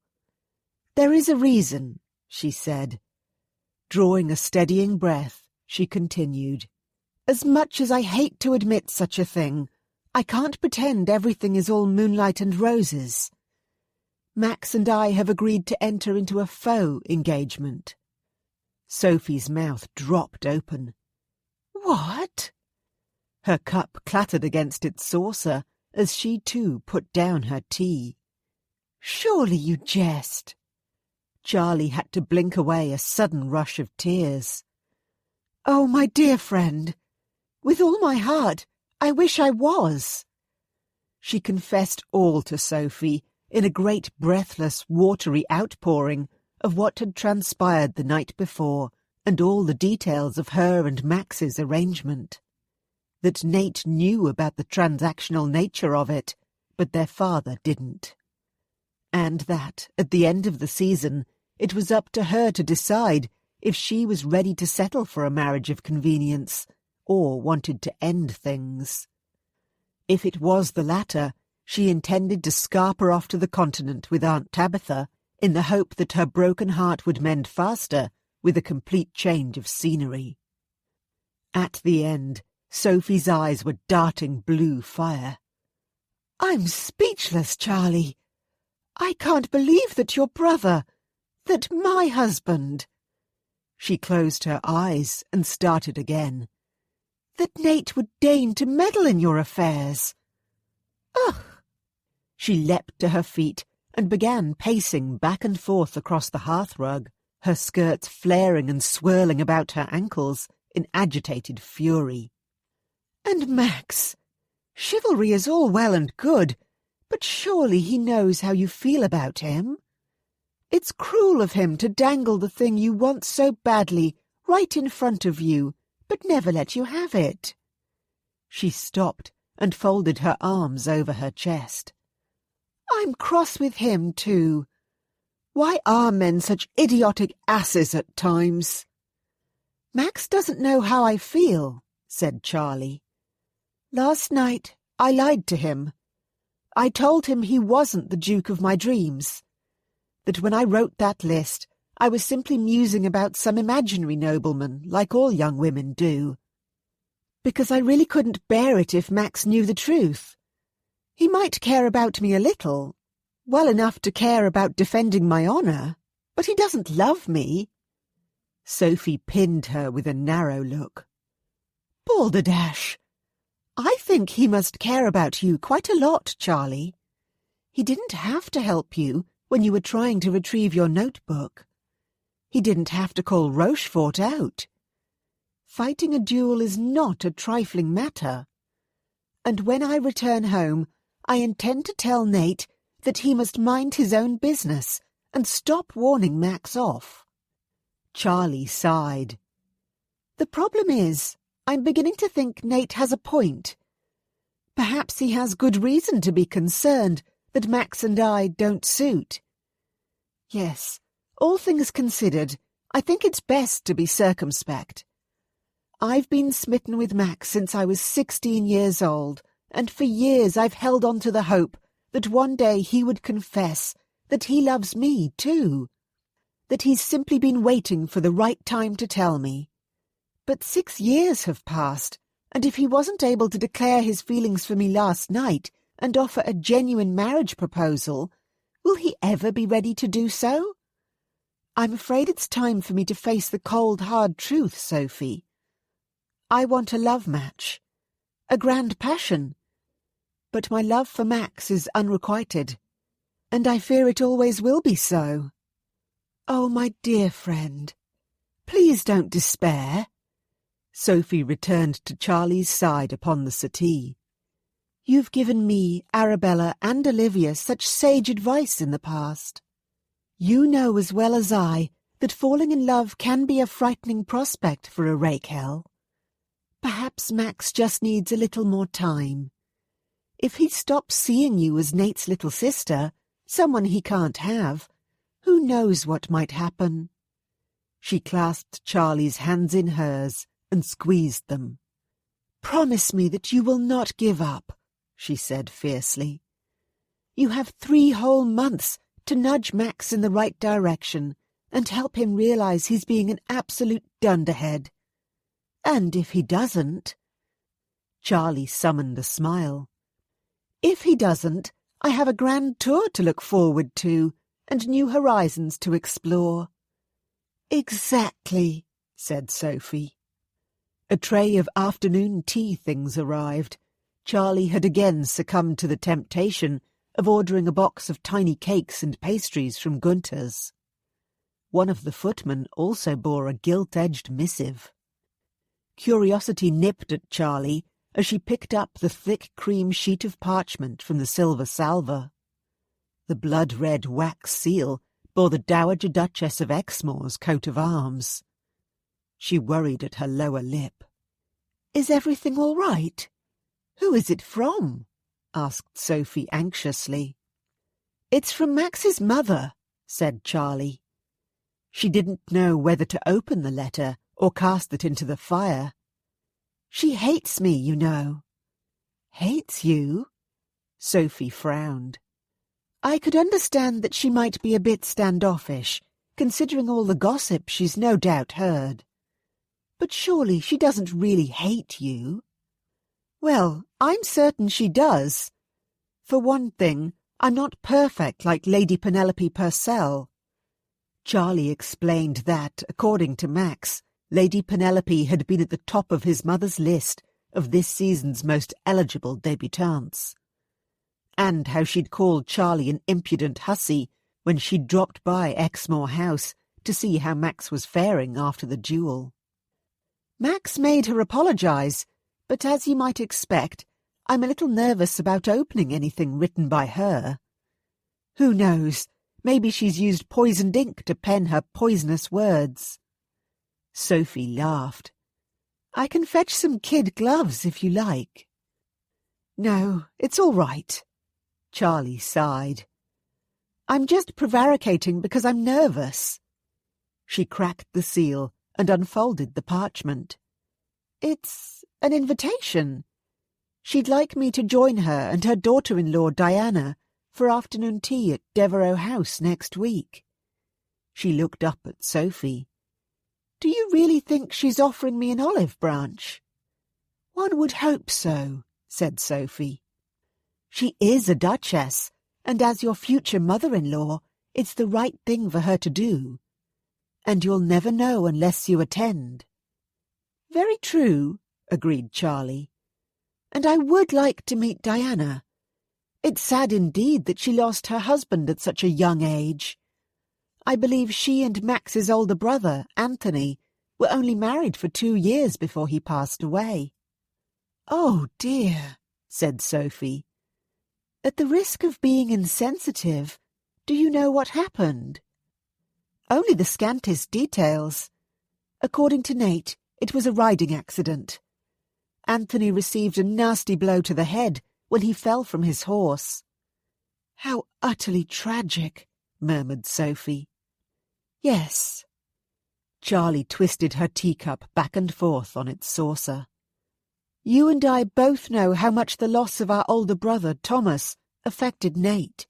"There is a reason," she said. Drawing a steadying breath, she continued, "As much as I hate to admit such a thing, I can't pretend everything is all moonlight and roses. Max and I have agreed to enter into a faux engagement." Sophie's mouth dropped open. "What?" Her cup clattered against its saucer as she too put down her tea. "Surely you jest." Charlie had to blink away a sudden rush of tears. "Oh, my dear friend, with all my heart, I wish I was." She confessed all to Sophie in a great breathless, watery outpouring of what had transpired the night before and all the details of her and Max's arrangement. That Nate knew about the transactional nature of it, but their father didn't. And that, at the end of the season, it was up to her to decide if she was ready to settle for a marriage of convenience or wanted to end things. If it was the latter, she intended to scarper off to the continent with Aunt Tabitha in the hope that her broken heart would mend faster with a complete change of scenery. At the end, Sophie's eyes were darting blue fire. "I'm speechless, Charlie. I can't believe that your brother, that my husband—" She closed her eyes and started again. "That Nate would deign to meddle in your affairs. Ugh!" She leapt to her feet and began pacing back and forth across the hearthrug, her skirts flaring and swirling about her ankles in agitated fury. "And Max, chivalry is all well and good, but surely he knows how you feel about him. It's cruel of him to dangle the thing you want so badly right in front of you, but never let you have it." She stopped and folded her arms over her chest. "I'm cross with him, too. Why are men such idiotic asses at times?" "Max doesn't know how I feel," said Charlie. "Last night I lied to him. I told him he wasn't the Duke of my dreams. That when I wrote that list, I was simply musing about some imaginary nobleman, like all young women do. Because I really couldn't bear it if Max knew the truth. He might care about me a little, well enough to care about defending my honour, but he doesn't love me." Sophie pinned her with a narrow look. "Balderdash! I think he must care about you quite a lot, Charlie. He didn't have to help you when you were trying to retrieve your notebook. He didn't have to call Rochefort out. Fighting a duel is not a trifling matter. And when I return home, I intend to tell Nate that he must mind his own business and stop warning Max off." Charlie sighed. "The problem is, I'm beginning to think Nate has a point. Perhaps he has good reason to be concerned that Max and I don't suit. Yes, all things considered, I think it's best to be circumspect. I've been smitten with Max since I was 16 years old, and for years I've held on to the hope that one day he would confess that he loves me too, that he's simply been waiting for the right time to tell me. But 6 years have passed, and if he wasn't able to declare his feelings for me last night and offer a genuine marriage proposal, will he ever be ready to do so? I'm afraid it's time for me to face the cold, hard truth, Sophie. I want a love match, a grand passion, but my love for Max is unrequited, and I fear it always will be so. Oh, my dear friend, please don't despair. Sophie returned to Charlie's side upon the settee. You've given me, Arabella, and Olivia such sage advice in the past. You know as well as I that falling in love can be a frightening prospect for a Raquel. Perhaps Max just needs a little more time. If he stops seeing you as Nate's little sister, someone he can't have, who knows what might happen? She clasped Charlie's hands in hers and squeezed them. Promise me that you will not give up, she said fiercely. You have 3 whole months to nudge Max in the right direction and help him realize he's being an absolute dunderhead. And if he doesn't... Charlie summoned a smile. If he doesn't, I have a grand tour to look forward to and new horizons to explore. Exactly, said Sophie. A tray of afternoon tea things arrived. Charlie had again succumbed to the temptation of ordering a box of tiny cakes and pastries from Gunter's. One of the footmen also bore a gilt-edged missive. Curiosity nipped at Charlie as she picked up the thick cream sheet of parchment from the silver salver. The blood-red wax seal bore the Dowager Duchess of Exmoor's coat of arms. She worried at her lower lip. Is everything all right? Who is it from? Asked Sophie anxiously. It's from Max's mother, said Charlie. She didn't know whether to open the letter or cast it into the fire. She hates me, you know. Hates you? Sophie frowned. I could understand that she might be a bit standoffish, considering all the gossip she's no doubt heard. But surely she doesn't really hate you? Well, I'm certain she does. For one thing, I'm not perfect like Lady Penelope Purcell. Charlie explained that, according to Max, Lady Penelope had been at the top of his mother's list of this season's most eligible debutantes, and how she'd called Charlie an impudent hussy when she'd dropped by Exmoor House to see how Max was faring after the duel. Max made her apologise, but as you might expect, I'm a little nervous about opening anything written by her. Who knows, maybe she's used poisoned ink to pen her poisonous words. Sophie laughed. I can fetch some kid gloves if you like. No, it's all right. Charlie sighed. I'm just prevaricating because I'm nervous. She cracked the seal and unfolded the parchment. It's an invitation. She'd like me to join her and her daughter-in-law Diana for afternoon tea at Devereux House next week. She looked up at Sophie. Do you really think she's offering me an olive branch? One would hope so, said Sophie. She is a duchess, and as your future mother-in-law, it's the right thing for her to do. And you'll never know unless you attend. Very true, agreed Charlie. And I would like to meet Diana. It's sad indeed that she lost her husband at such a young age. I believe she and Max's older brother, Anthony, were only married for 2 years before he passed away. Oh, dear, said Sophie. At the risk of being insensitive, do you know what happened? Only the scantest details. According to Nate, it was a riding accident. Anthony received a nasty blow to the head when he fell from his horse." "How utterly tragic," murmured Sophie. "Yes." Charlie twisted her teacup back and forth on its saucer. "You and I both know how much the loss of our older brother, Thomas, affected Nate.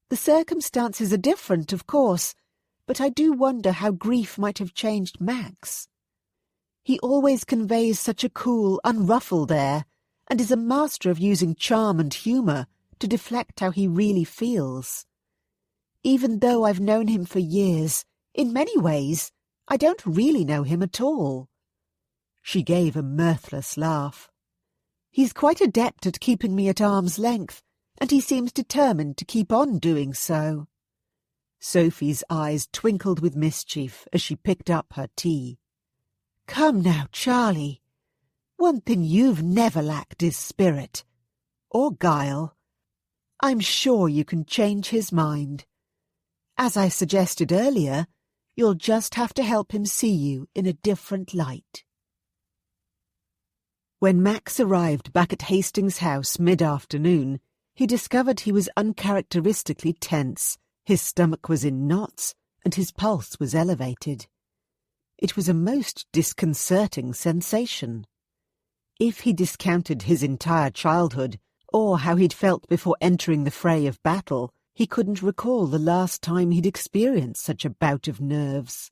The circumstances are different, of course, but I do wonder how grief might have changed Max. He always conveys such a cool, unruffled air, and is a master of using charm and humour to deflect how he really feels. Even though I've known him for years, in many ways, I don't really know him at all." She gave a mirthless laugh. "He's quite adept at keeping me at arm's length, and he seems determined to keep on doing so." Sophie's eyes twinkled with mischief as she picked up her tea. "Come now, Charlie. One thing you've never lacked is spirit. Or guile. I'm sure you can change his mind. As I suggested earlier, you'll just have to help him see you in a different light." When Max arrived back at Hastings House mid-afternoon, he discovered he was uncharacteristically tense. His stomach was in knots, and his pulse was elevated. It was a most disconcerting sensation. If he discounted his entire childhood, or how he'd felt before entering the fray of battle, he couldn't recall the last time he'd experienced such a bout of nerves.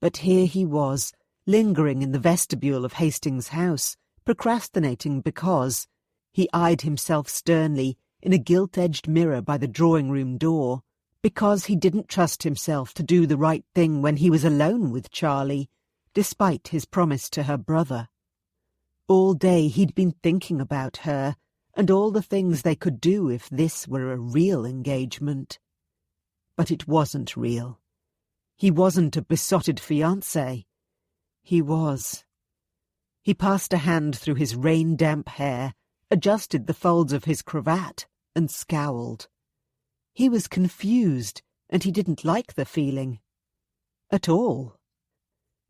But here he was, lingering in the vestibule of Hastings House, procrastinating because he eyed himself sternly in a gilt-edged mirror by the drawing-room door, because he didn't trust himself to do the right thing when he was alone with Charlie, despite his promise to her brother. All day he'd been thinking about her, and all the things they could do if this were a real engagement. But it wasn't real. He wasn't a besotted fiancé. He was. He passed a hand through his rain-damp hair, adjusted the folds of his cravat, and scowled. He was confused, and he didn't like the feeling. At all.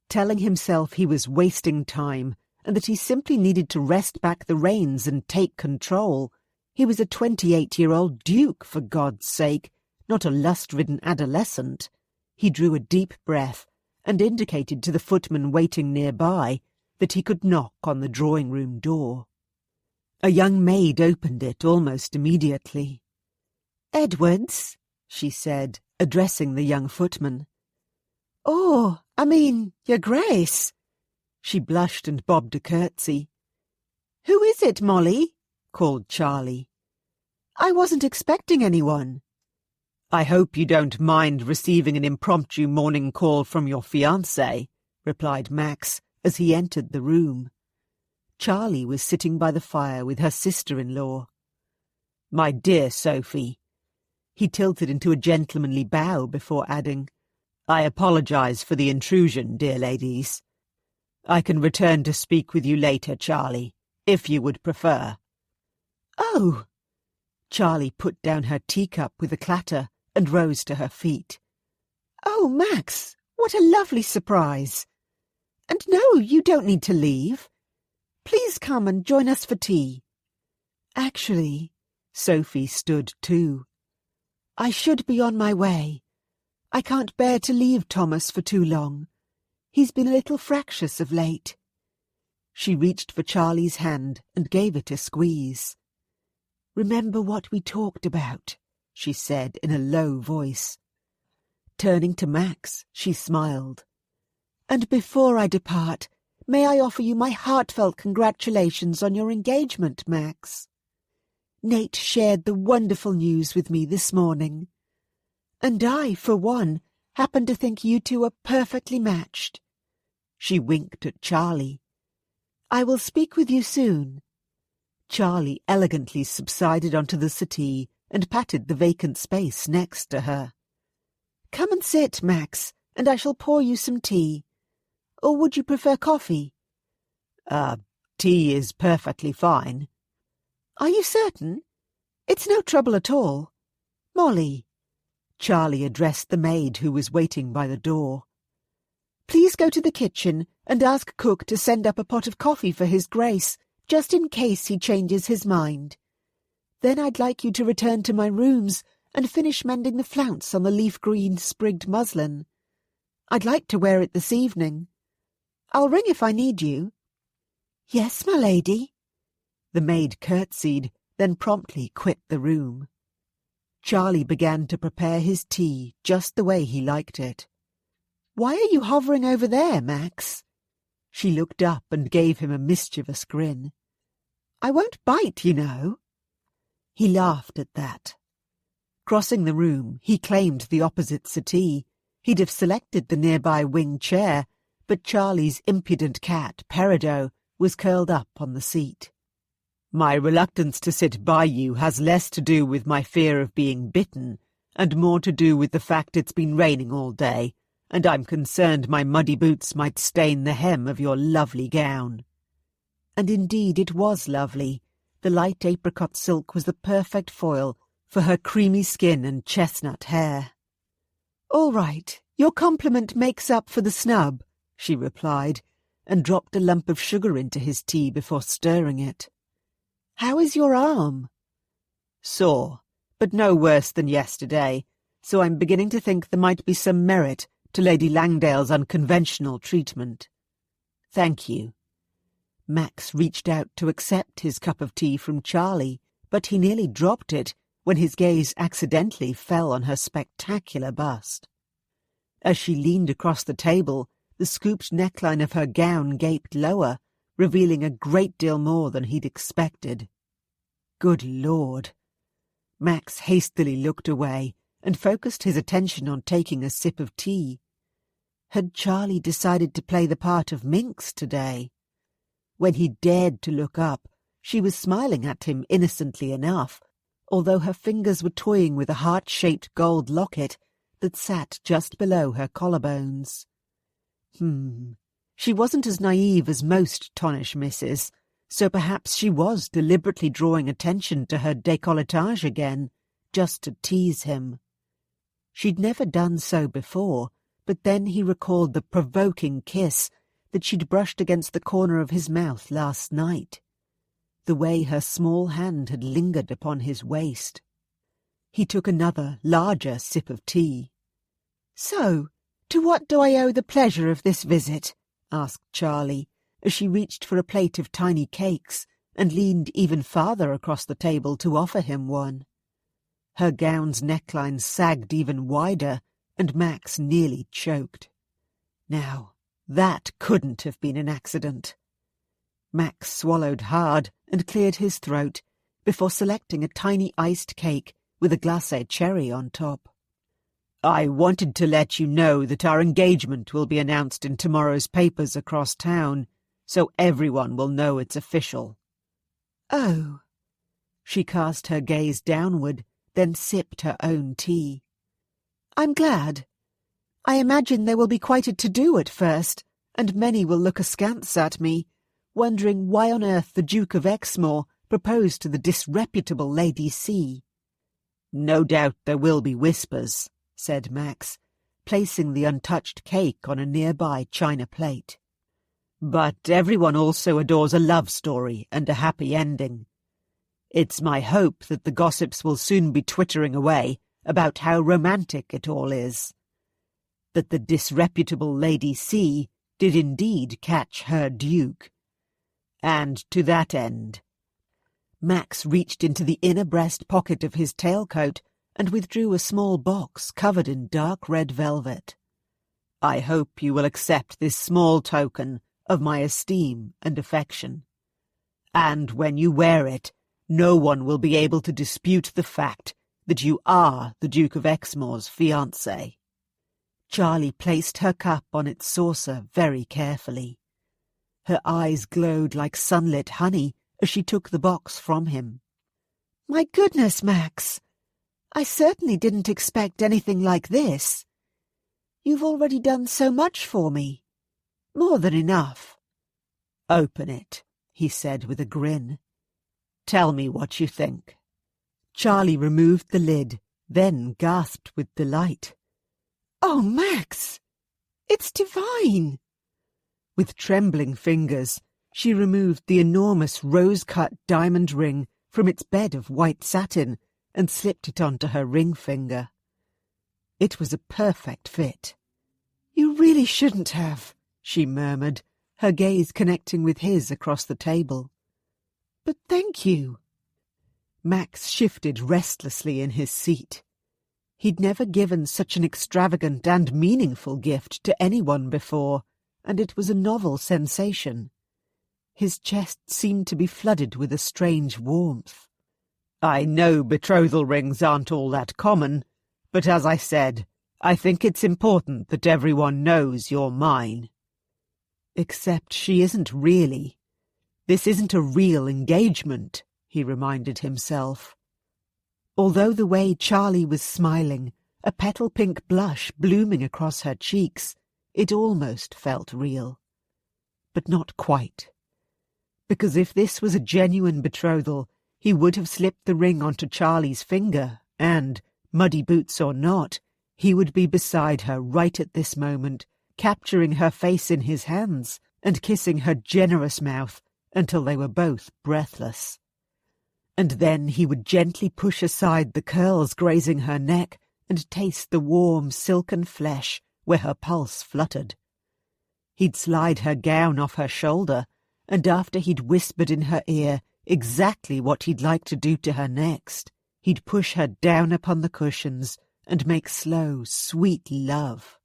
Telling himself he was wasting time, and that he simply needed to wrest back the reins and take control. He was a 28-year-old duke, for God's sake, not a lust-ridden adolescent. He drew a deep breath and indicated to the footman waiting nearby that he could knock on the drawing-room door. A young maid opened it almost immediately. "Edwards," she said, addressing the young footman. "Oh, Your Grace." She blushed and bobbed a curtsy. "Who is it, Molly?" called Charlie. "I wasn't expecting anyone." "I hope you don't mind receiving an impromptu morning call from your fiancé," replied Max as he entered the room. Charlie was sitting by the fire with her sister-in-law. "My dear Sophie." He tilted into a gentlemanly bow before adding, "I apologize for the intrusion, dear ladies. I can return to speak with you later, Charlie, if you would prefer." "Oh!" Charlie put down her teacup with a clatter and rose to her feet. "Oh, Max, what a lovely surprise! And no, you don't need to leave. Please come and join us for tea." Actually, Sophie stood too. "I should be on my way. I can't bear to leave Thomas for too long. He's been a little fractious of late." She reached for Charlie's hand and gave it a squeeze. "Remember what we talked about," she said in a low voice. Turning to Max, she smiled. "And before I depart, may I offer you my heartfelt congratulations on your engagement, Max? Nate shared the wonderful news with me this morning. And I, for one, happen to think you two are perfectly matched." She winked at Charlie. "I will speak with you soon." Charlie elegantly subsided onto the settee and patted the vacant space next to her. "Come and sit, Max, and I shall pour you some tea. Or would you prefer coffee?" Tea is perfectly fine." "Are you certain? It's no trouble at all. Molly," Charlie addressed the maid who was waiting by the door, "please go to the kitchen and ask cook to send up a pot of coffee for his Grace, just in case he changes his mind. Then I'd like you to return to my rooms and finish mending the flounce on the leaf-green sprigged muslin. I'd like to wear it this evening. I'll ring if I need you." "Yes, my lady." The maid curtsied, then promptly quit the room. Charlie began to prepare his tea just the way he liked it. "Why are you hovering over there, Max?" She looked up and gave him a mischievous grin. "I won't bite, you know." He laughed at that. Crossing the room, he claimed the opposite settee. He'd have selected the nearby wing chair, but Charlie's impudent cat, Peridot, was curled up on the seat. "My reluctance to sit by you has less to do with my fear of being bitten, and more to do with the fact it's been raining all day, and I'm concerned my muddy boots might stain the hem of your lovely gown." And indeed it was lovely. The light apricot silk was the perfect foil for her creamy skin and chestnut hair. "All right, your compliment makes up for the snub," she replied, and dropped a lump of sugar into his tea before stirring it. "How is your arm?" "Sore, but no worse than yesterday, so I'm beginning to think there might be some merit to Lady Langdale's unconventional treatment." "Thank you." Max reached out to accept his cup of tea from Charlie, but he nearly dropped it when his gaze accidentally fell on her spectacular bust. As she leaned across the table, the scooped neckline of her gown gaped lower, revealing a great deal more than he'd expected. Good Lord! Max hastily looked away and focused his attention on taking a sip of tea. Had Charlie decided to play the part of Minx today? When he dared to look up, she was smiling at him innocently enough, although her fingers were toying with a heart-shaped gold locket that sat just below her collarbones. She wasn't as naive as most Tonish misses, so perhaps she was deliberately drawing attention to her décolletage again, just to tease him. She'd never done so before, but then he recalled the provoking kiss that she'd brushed against the corner of his mouth last night, the way her small hand had lingered upon his waist. He took another, larger sip of tea. "So, to what do I owe the pleasure of this visit?" asked Charlie, as she reached for a plate of tiny cakes and leaned even farther across the table to offer him one. Her gown's neckline sagged even wider, and Max nearly choked. Now, that couldn't have been an accident. Max swallowed hard and cleared his throat before selecting a tiny iced cake with a glacé cherry on top. "I wanted to let you know that our engagement will be announced in tomorrow's papers across town, so everyone will know it's official." "Oh." She cast her gaze downward, then sipped her own tea. "I'm glad. I imagine there will be quite a to-do at first, and many will look askance at me, wondering why on earth the Duke of Exmoor proposed to the disreputable Lady C." "No doubt there will be whispers," said Max, placing the untouched cake on a nearby china plate. "But everyone also adores a love story and a happy ending. It's my hope that the gossips will soon be twittering away about how romantic it all is. That the disreputable Lady C did indeed catch her duke. And to that end—" Max reached into the inner breast pocket of his tailcoat and withdrew a small box covered in dark red velvet. "I hope you will accept this small token of my esteem and affection. And when you wear it, no one will be able to dispute the fact that you are the Duke of Exmoor's fiancé." Charlie placed her cup on its saucer very carefully. Her eyes glowed like sunlit honey as she took the box from him. "My goodness, Max! I certainly didn't expect anything like this. You've already done so much for me. More than enough." "Open it," he said with a grin. "Tell me what you think." Charlie removed the lid, then gasped with delight. "Oh, Max! It's divine!" With trembling fingers, she removed the enormous rose-cut diamond ring from its bed of white satin and slipped it onto her ring finger. It was a perfect fit. "You really shouldn't have," she murmured, her gaze connecting with his across the table. "But thank you." Max shifted restlessly in his seat. He'd never given such an extravagant and meaningful gift to anyone before, and it was a novel sensation. His chest seemed to be flooded with a strange warmth. "I know betrothal rings aren't all that common, but as I said, I think it's important that everyone knows you're mine." "Except she isn't really. This isn't a real engagement," he reminded himself. Although the way Charlie was smiling, a petal-pink blush blooming across her cheeks, it almost felt real. But not quite. Because if this was a genuine betrothal, he would have slipped the ring onto Charlie's finger, and, muddy boots or not, he would be beside her right at this moment, capturing her face in his hands and kissing her generous mouth until they were both breathless. And then he would gently push aside the curls grazing her neck and taste the warm, silken flesh where her pulse fluttered. He'd slide her gown off her shoulder, and after he'd whispered in her ear exactly what he'd like to do to her next, he'd push her down upon the cushions and make slow, sweet love.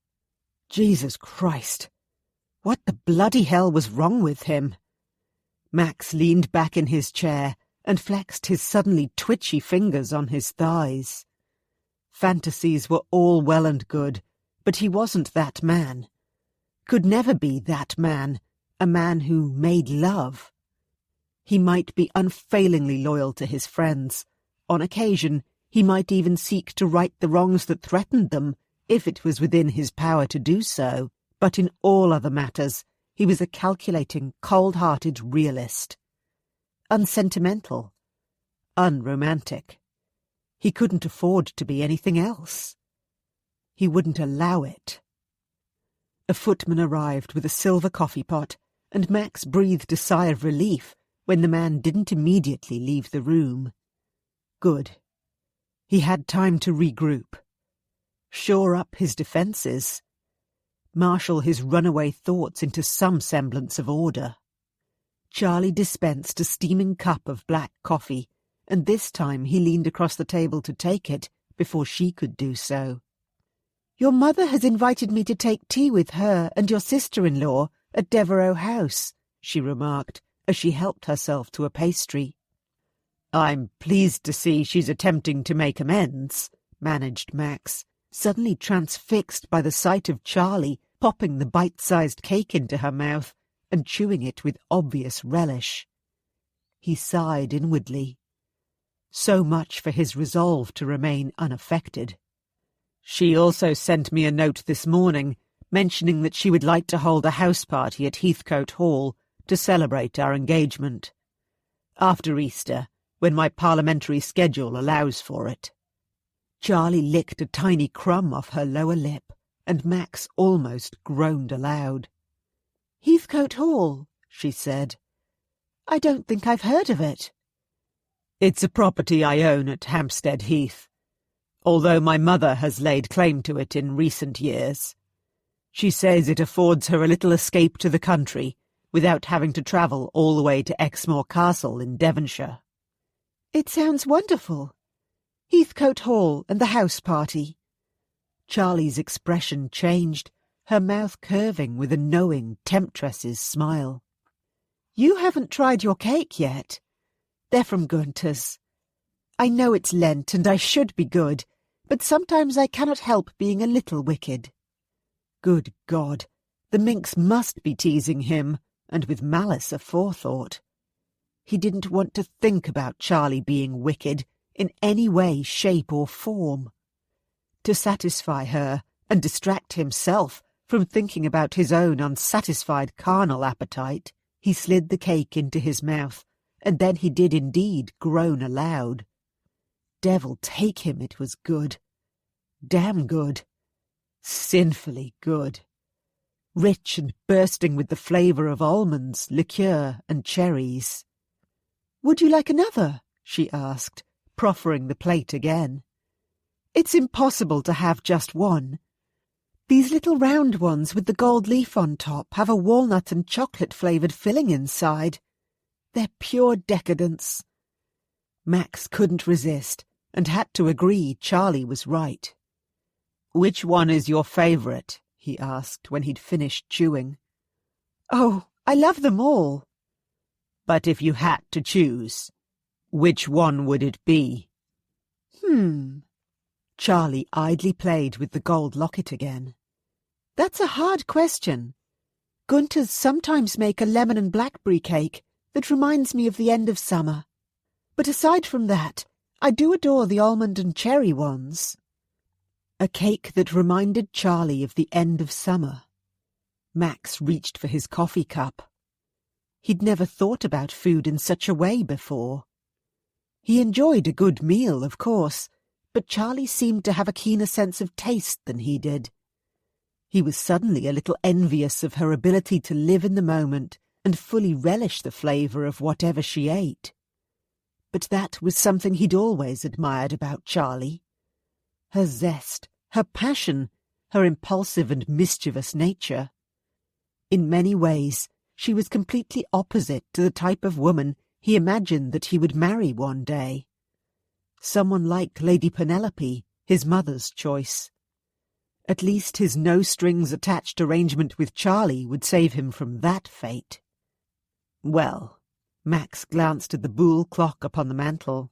Jesus Christ! What the bloody hell was wrong with him? Max leaned back in his chair and flexed his suddenly twitchy fingers on his thighs. Fantasies were all well and good, but he wasn't that man. Could never be that man, a man who made love. He might be unfailingly loyal to his friends. On occasion, he might even seek to right the wrongs that threatened them, if it was within his power to do so. But in all other matters, he was a calculating, cold-hearted realist. Unsentimental, unromantic. He couldn't afford to be anything else. He wouldn't allow it. A footman arrived with a silver coffee pot, and Max breathed a sigh of relief when the man didn't immediately leave the room. Good. He had time to regroup. Shore up his defences. Marshal his runaway thoughts into some semblance of order. Charlie dispensed a steaming cup of black coffee, and this time he leaned across the table to take it before she could do so. "Your mother has invited me to take tea with her and your sister-in-law at Devereux House," she remarked as she helped herself to a pastry. "I'm pleased to see she's attempting to make amends," managed Max, suddenly transfixed by the sight of Charlie popping the bite-sized cake into her mouth and chewing it with obvious relish. He sighed inwardly. So much for his resolve to remain unaffected. "She also sent me a note this morning, mentioning that she would like to hold a house party at Heathcote Hall to celebrate our engagement. After Easter, when my parliamentary schedule allows for it." Charlie licked a tiny crumb off her lower lip, and Max almost groaned aloud. "Heathcote Hall," she said. "I don't think I've heard of it." "It's a property I own at Hampstead Heath, although my mother has laid claim to it in recent years. She says it affords her a little escape to the country without having to travel all the way to Exmoor Castle in Devonshire." "It sounds wonderful. Heathcote Hall and the house party." Charlie's expression changed, her mouth curving with a knowing temptress's smile. "You haven't tried your cake yet. They're from Gunter's. I know it's Lent and I should be good, but sometimes I cannot help being a little wicked." Good God, the minx must be teasing him, and with malice aforethought. He didn't want to think about Charlie being wicked in any way, shape or form. To satisfy her and distract himself from thinking about his own unsatisfied carnal appetite, he slid the cake into his mouth, and then he did indeed groan aloud. Devil take him, it was good. Damn good. Sinfully good. rich and bursting with the flavour of almonds, liqueur and cherries. "Would you like another?" she asked, proffering the plate again. "It's impossible to have just one. These little round ones with the gold leaf on top have a walnut and chocolate-flavoured filling inside. They're pure decadence." Max couldn't resist and had to agree Charlie was right. "Which one is your favourite?" he asked when he'd finished chewing. "Oh, I love them all." "But if you had to choose, which one would it be?" Charlie idly played with the gold locket again. "That's a hard question. Gunter's sometimes make a lemon and blackberry cake that reminds me of the end of summer. But aside from that, I do adore the almond and cherry ones." A cake that reminded Charlie of the end of summer. Max reached for his coffee cup. He'd never thought about food in such a way before. He enjoyed a good meal, of course, but Charlie seemed to have a keener sense of taste than he did. He was suddenly a little envious of her ability to live in the moment and fully relish the flavour of whatever she ate. But that was something he'd always admired about Charlie. Her zest, her passion, her impulsive and mischievous nature. In many ways, she was completely opposite to the type of woman he imagined that he would marry one day. Someone like Lady Penelope, his mother's choice. At least his no-strings-attached arrangement with Charlie would save him from that fate. "Well," Max glanced at the Boule clock upon the mantel,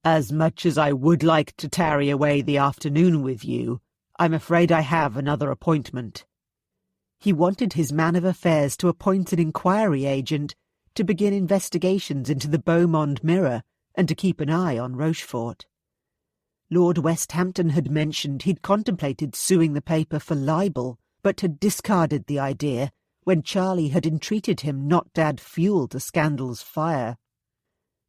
"as much as I would like to tarry away the afternoon with you, I'm afraid I have another appointment." He wanted his man of affairs to appoint an inquiry agent to begin investigations into the Beaumont Mirror and to keep an eye on Rochefort. Lord Westhampton had mentioned he'd contemplated suing the paper for libel, but had discarded the idea when Charlie had entreated him not to add fuel to scandal's fire.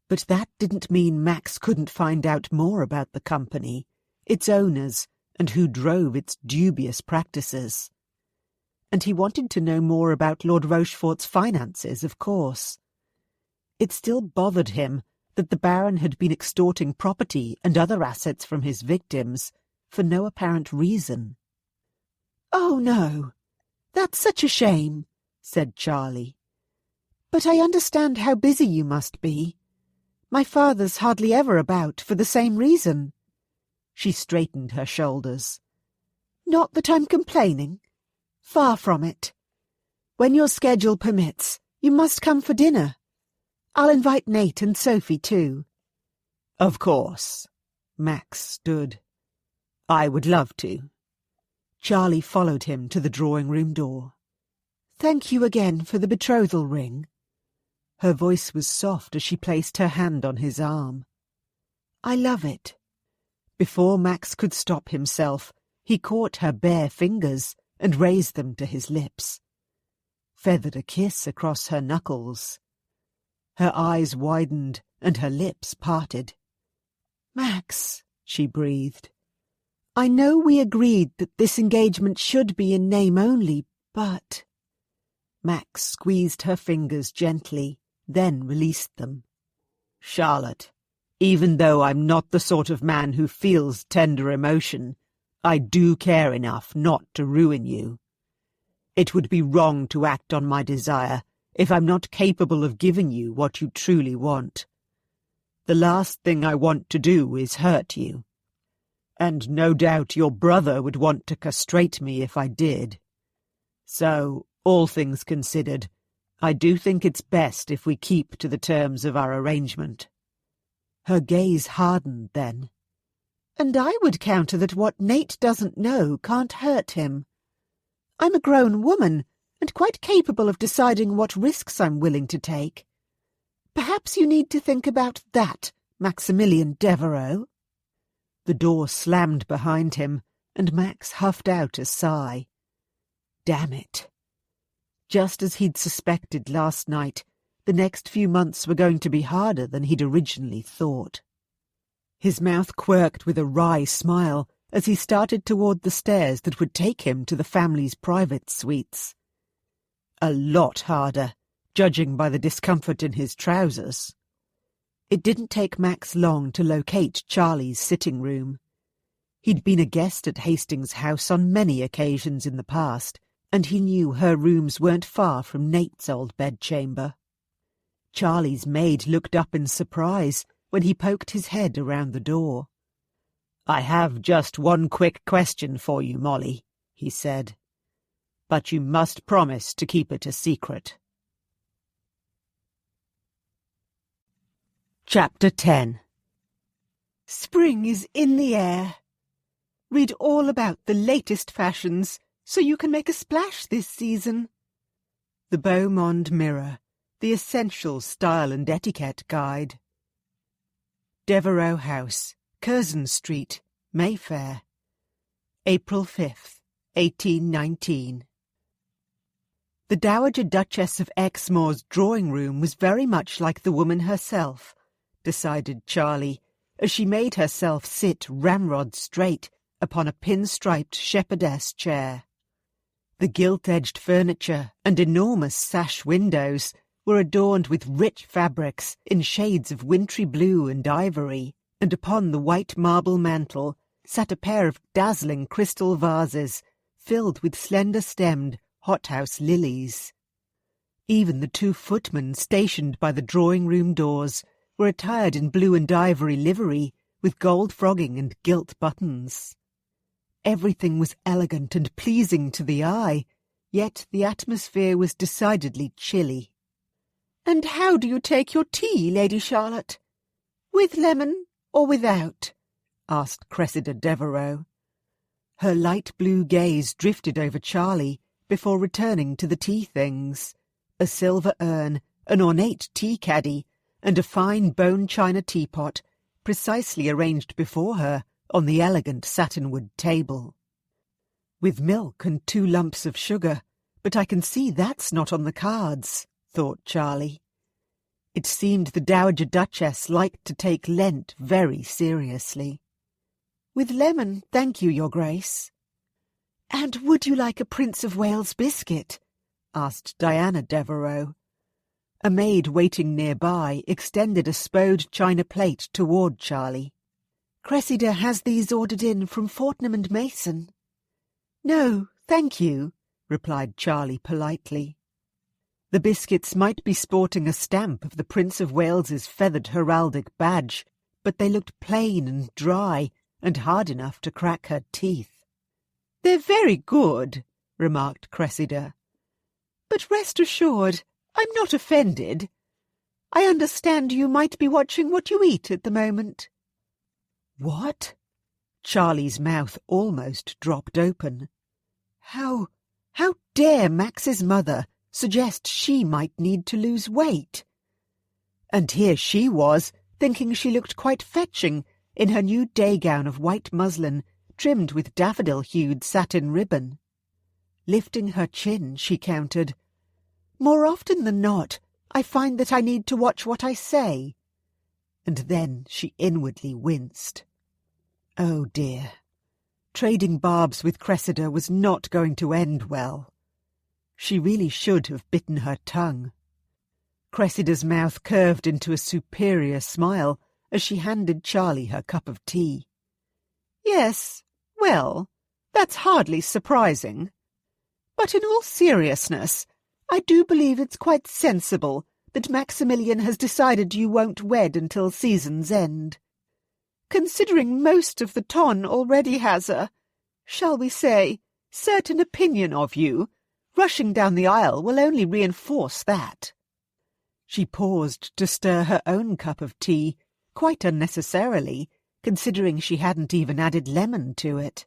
But that didn't mean Max couldn't find out more about the company, its owners, and who drove its dubious practices. And he wanted to know more about Lord Rochefort's finances, of course. It still bothered him that the Baron had been extorting property and other assets from his victims for no apparent reason. "Oh, no, that's such a shame," said Charlie. "But I understand how busy you must be. My father's hardly ever about for the same reason." She straightened her shoulders. "Not that I'm complaining. Far from it. When your schedule permits, you must come for dinner. I'll invite Nate and Sophie too." "Of course." Max stood. "I would love to." Charlie followed him to the drawing-room door. "Thank you again for the betrothal ring." Her voice was soft as she placed her hand on his arm. "I love it." Before Max could stop himself, he caught her bare fingers and raised them to his lips. Feathered a kiss across her knuckles. Her eyes widened and her lips parted. "Max," she breathed, "I know we agreed that this engagement should be in name only, but—" Max squeezed her fingers gently, then released them. "Charlotte, even though I'm not the sort of man who feels tender emotion, I do care enough not to ruin you. It would be wrong to act on my desire if I'm not capable of giving you what you truly want. The last thing I want to do is hurt you. And no doubt your brother would want to castrate me if I did. So, all things considered, I do think it's best if we keep to the terms of our arrangement." Her gaze hardened then. "And I would counter that what Nate doesn't know can't hurt him. I'm a grown woman, and quite capable of deciding what risks I'm willing to take. Perhaps you need to think about that, Maximilian Devereux." The door slammed behind him, and Max huffed out a sigh. Damn it. Just as he'd suspected last night, the next few months were going to be harder than he'd originally thought. His mouth quirked with a wry smile as he started toward the stairs that would take him to the family's private suites. A lot harder, judging by the discomfort in his trousers. It didn't take Max long to locate Charlie's sitting room. He'd been a guest at Hastings' house on many occasions in the past, and he knew her rooms weren't far from Nate's old bedchamber. Charlie's maid looked up in surprise when he poked his head around the door. "I have just one quick question for you, Molly," he said. "But you must promise to keep it a secret." Chapter 10. Spring is in the air. Read all about the latest fashions so you can make a splash this season. The Beaumont Mirror, the Essential Style and Etiquette Guide. Devereux House, Curzon Street, Mayfair. April 5th, 1819. The Dowager Duchess of Exmoor's drawing-room was very much like the woman herself, decided Charlie, as she made herself sit ramrod straight upon a pin-striped shepherdess chair. The gilt-edged furniture and enormous sash windows were adorned with rich fabrics in shades of wintry blue and ivory, and upon the white marble mantel sat a pair of dazzling crystal vases filled with slender-stemmed hothouse lilies. Even the 2 footmen stationed by the drawing-room doors were attired in blue and ivory livery with gold frogging and gilt buttons. Everything was elegant and pleasing to the eye, yet the atmosphere was decidedly chilly. "And how do you take your tea, Lady Charlotte? With lemon or without?" asked Cressida Devereux. Her light blue gaze drifted over Charlie before returning to the tea things: a silver urn, an ornate tea caddy, and a fine bone china teapot precisely arranged before her on the elegant satinwood table. "With milk and 2 lumps of sugar, but I can see that's not on the cards," thought Charlie. It seemed the Dowager Duchess liked to take Lent very seriously. "With lemon, thank you, Your Grace." "And would you like a Prince of Wales biscuit?" asked Diana Devereux. A maid waiting nearby extended a spode china plate toward Charlie. "Cressida has these ordered in from Fortnum and Mason." "No, thank you," replied Charlie politely. The biscuits might be sporting a stamp of the Prince of Wales's feathered heraldic badge, but they looked plain and dry and hard enough to crack her teeth. "They're very good," remarked Cressida. "But rest assured, I'm not offended. I understand you might be watching what you eat at the moment." "What?" Charlie's mouth almost dropped open. How dare Max's mother suggest she might need to lose weight? And here she was, thinking she looked quite fetching in her new day gown of white muslin trimmed with daffodil-hued satin ribbon. Lifting her chin, she countered, "More often than not, I find that I need to watch what I say." And then she inwardly winced. Oh dear. Trading barbs with Cressida was not going to end well. She really should have bitten her tongue. Cressida's mouth curved into a superior smile as she handed Charlie her cup of tea. "Yes, well, that's hardly surprising. But in all seriousness, I do believe it's quite sensible that Maximilian has decided you won't wed until season's end. Considering most of the ton already has a, shall we say, certain opinion of you, rushing down the aisle will only reinforce that." She paused to stir her own cup of tea, quite unnecessarily, considering she hadn't even added lemon to it.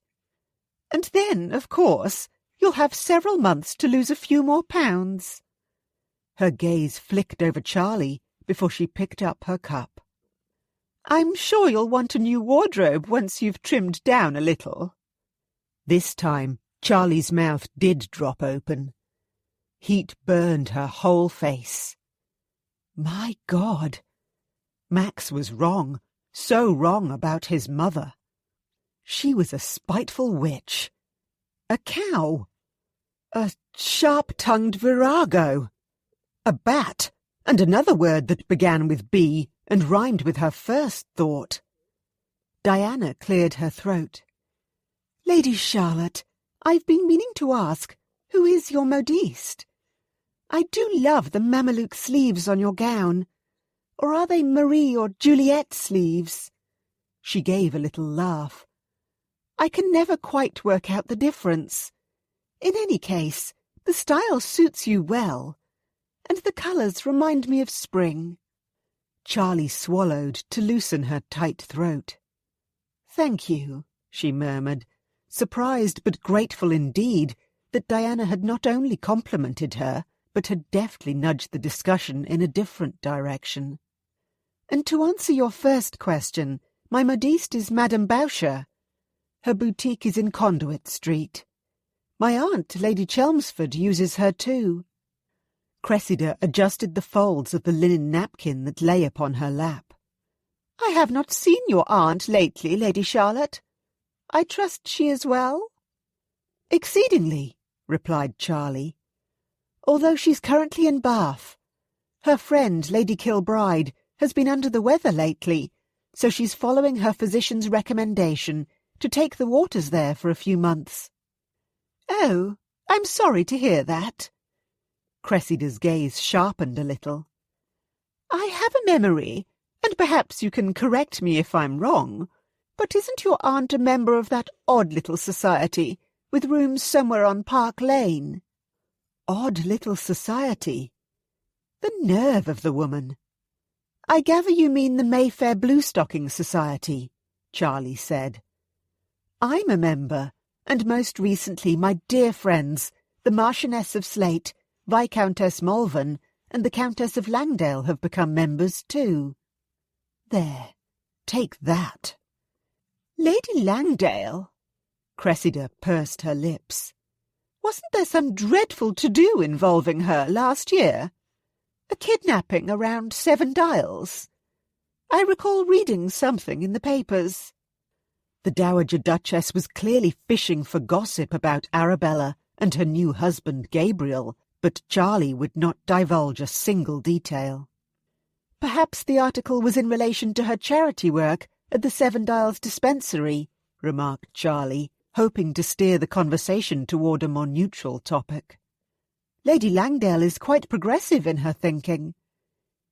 "And then, of course, you'll have several months to lose a few more pounds." Her gaze flicked over Charlie before she picked up her cup. "I'm sure you'll want a new wardrobe once you've trimmed down a little." This time, Charlie's mouth did drop open. Heat burned her whole face. My God! Max was wrong, so wrong about his mother. She was a spiteful witch. A cow. A sharp-tongued virago. A bat, and another word that began with B and rhymed with her first thought. Diana cleared her throat. Lady Charlotte, I've been meaning to ask, who is your modiste? I do love the Mameluke sleeves on your gown. Or are they Marie or Juliet sleeves? She gave a little laugh. I can never quite work out the difference. In any case, the style suits you well, and the colours remind me of spring. Charlie swallowed to loosen her tight throat. Thank you, she murmured, surprised but grateful indeed that Diana had not only complimented her, but had deftly nudged the discussion in a different direction. And to answer your first question, my modiste is Madame Boucher. Her boutique is in Conduit Street. My aunt, Lady Chelmsford, uses her too. Cressida adjusted the folds of the linen napkin that lay upon her lap. I have not seen your aunt lately, Lady Charlotte. I trust she is well? Exceedingly, replied Charlie. Although she's currently in Bath. Her friend, Lady Kilbride, has been under the weather lately, so she's following her physician's recommendation to take the waters there for a few months. Oh, I'm sorry to hear that. Cressida's gaze sharpened a little. I have a memory, and perhaps you can correct me if I'm wrong, but isn't your aunt a member of that odd little society, with rooms somewhere on Park Lane? Odd little society? The nerve of the woman! I gather you mean the Mayfair Bluestocking Society, Charlie said. I'm a member, and most recently my dear friends, the Marchioness of Slate, Viscountess Malvern, and the Countess of Langdale have become members too. There, take that. Lady Langdale? Cressida pursed her lips. Wasn't there some dreadful to-do involving her last year? A kidnapping around Seven Dials? I recall reading something in the papers. The Dowager Duchess was clearly fishing for gossip about Arabella and her new husband Gabriel, but Charlie would not divulge a single detail. Perhaps the article was in relation to her charity work at the Seven Dials dispensary, remarked Charlie, hoping to steer the conversation toward a more neutral topic. Lady Langdale is quite progressive in her thinking.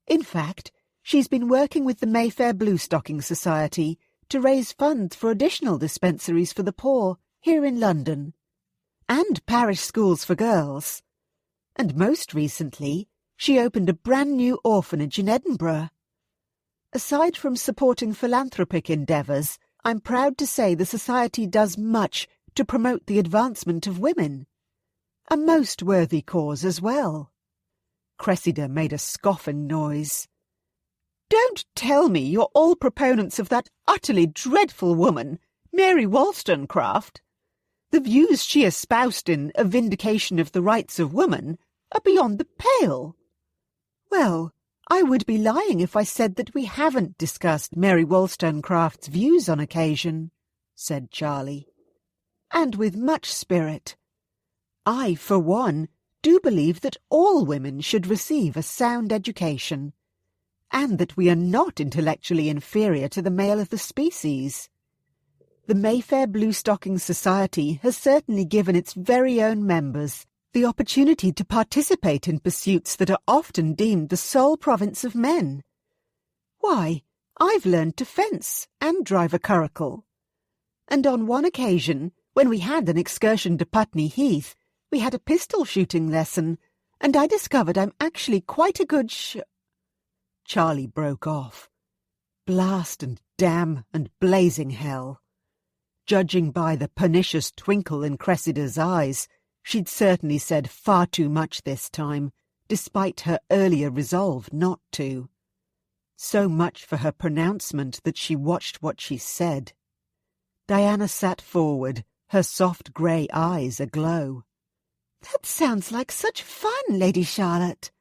In fact, she's been working with the Mayfair Bluestocking Society to raise funds for additional dispensaries for the poor here in London, and parish schools for girls. And most recently, she opened a brand-new orphanage in Edinburgh. Aside from supporting philanthropic endeavours, I'm proud to say the Society does much to promote the advancement of women. A most worthy cause as well. Cressida made a scoffing noise. Don't tell me you're all proponents of that utterly dreadful woman, Mary Wollstonecraft. The views she espoused in A Vindication of the Rights of Woman are beyond the pale. Well, I would be lying if I said that we haven't discussed Mary Wollstonecraft's views on occasion, said Charlie. And with much spirit. I, for one, do believe that all women should receive a sound education, and that we are not intellectually inferior to the male of the species. The Mayfair Bluestocking Society has certainly given its very own members the opportunity to participate in pursuits that are often deemed the sole province of men. Why, I've learned to fence and drive a curricle. And on one occasion, when we had an excursion to Putney Heath, we had a pistol-shooting lesson, and I discovered I'm actually quite a good Charlie broke off. Blast and damn and blazing hell. Judging by the pernicious twinkle in Cressida's eyes, she'd certainly said far too much this time, despite her earlier resolve not to. So much for her pronouncement that she watched what she said. Diana sat forward, her soft grey eyes aglow. That sounds like such fun, Lady Charlotte.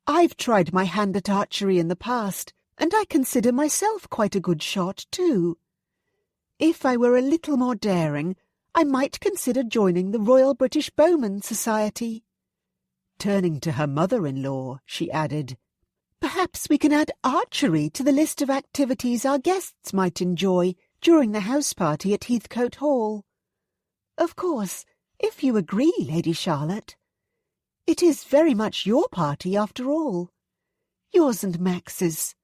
I've tried my hand at archery in the past, and I consider myself quite a good shot too. If I were a little more daring, I might consider joining the Royal British Bowman Society. Turning to her mother-in-law, she added, Perhaps we can add archery to the list of activities our guests might enjoy during the house party at Heathcote Hall. Of course, if you agree, Lady Charlotte. It is very much your party, after all. Yours and Max's.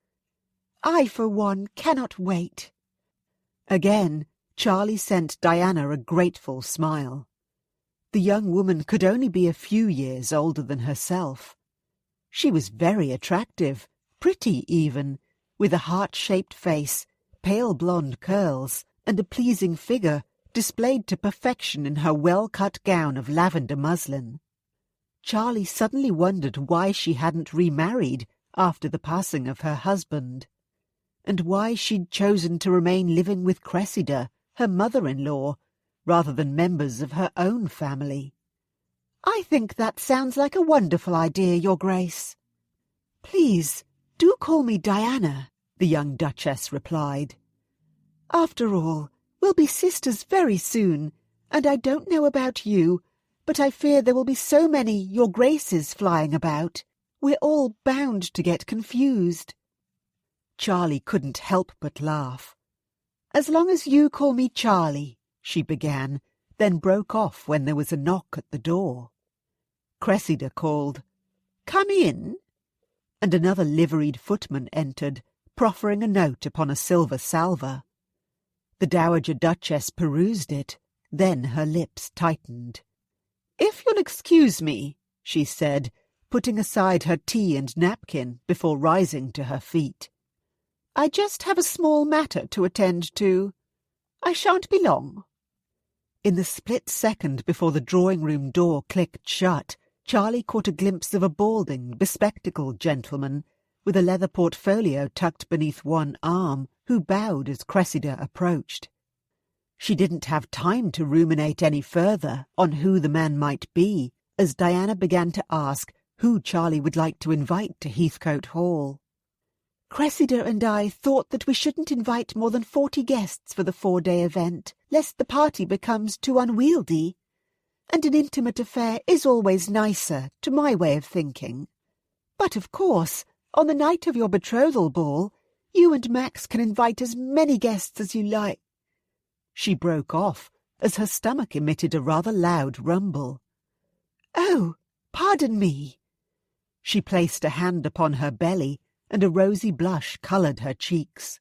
I, for one, cannot wait. Again, Charlie sent Diana a grateful smile. The young woman could only be a few years older than herself. She was very attractive, pretty even, with a heart-shaped face, pale blonde curls, and a pleasing figure displayed to perfection in her well-cut gown of lavender muslin. Charlie suddenly wondered why she hadn't remarried after the passing of her husband, and why she'd chosen to remain living with Cressida, her mother-in-law, rather than members of her own family. I think that sounds like a wonderful idea, Your Grace. Please, do call me Diana, the young Duchess replied. After all, we'll be sisters very soon, and I don't know about you, but I fear there will be so many Your Graces flying about. We're all bound to get confused. Charlie couldn't help but laugh. As long as you call me Charlie, she began, then broke off when there was a knock at the door. Cressida called, Come in, and another liveried footman entered, proffering a note upon a silver salver. The Dowager Duchess perused it, then her lips tightened. If you'll excuse me, she said, putting aside her tea and napkin before rising to her feet. I just have a small matter to attend to. I shan't be long. In the split second before the drawing-room door clicked shut, Charlie caught a glimpse of a balding, bespectacled gentleman with a leather portfolio tucked beneath one arm, who bowed as Cressida approached. She didn't have time to ruminate any further on who the man might be, as Diana began to ask who Charlie would like to invite to Heathcote Hall. Cressida and I thought that we shouldn't invite more than 40 guests for the 4-day event, lest the party becomes too unwieldy. And an intimate affair is always nicer, to my way of thinking. But of course, on the night of your betrothal ball, you and Max can invite as many guests as you like. She broke off, as her stomach emitted a rather loud rumble. Oh, pardon me. She placed a hand upon her belly, and a rosy blush coloured her cheeks.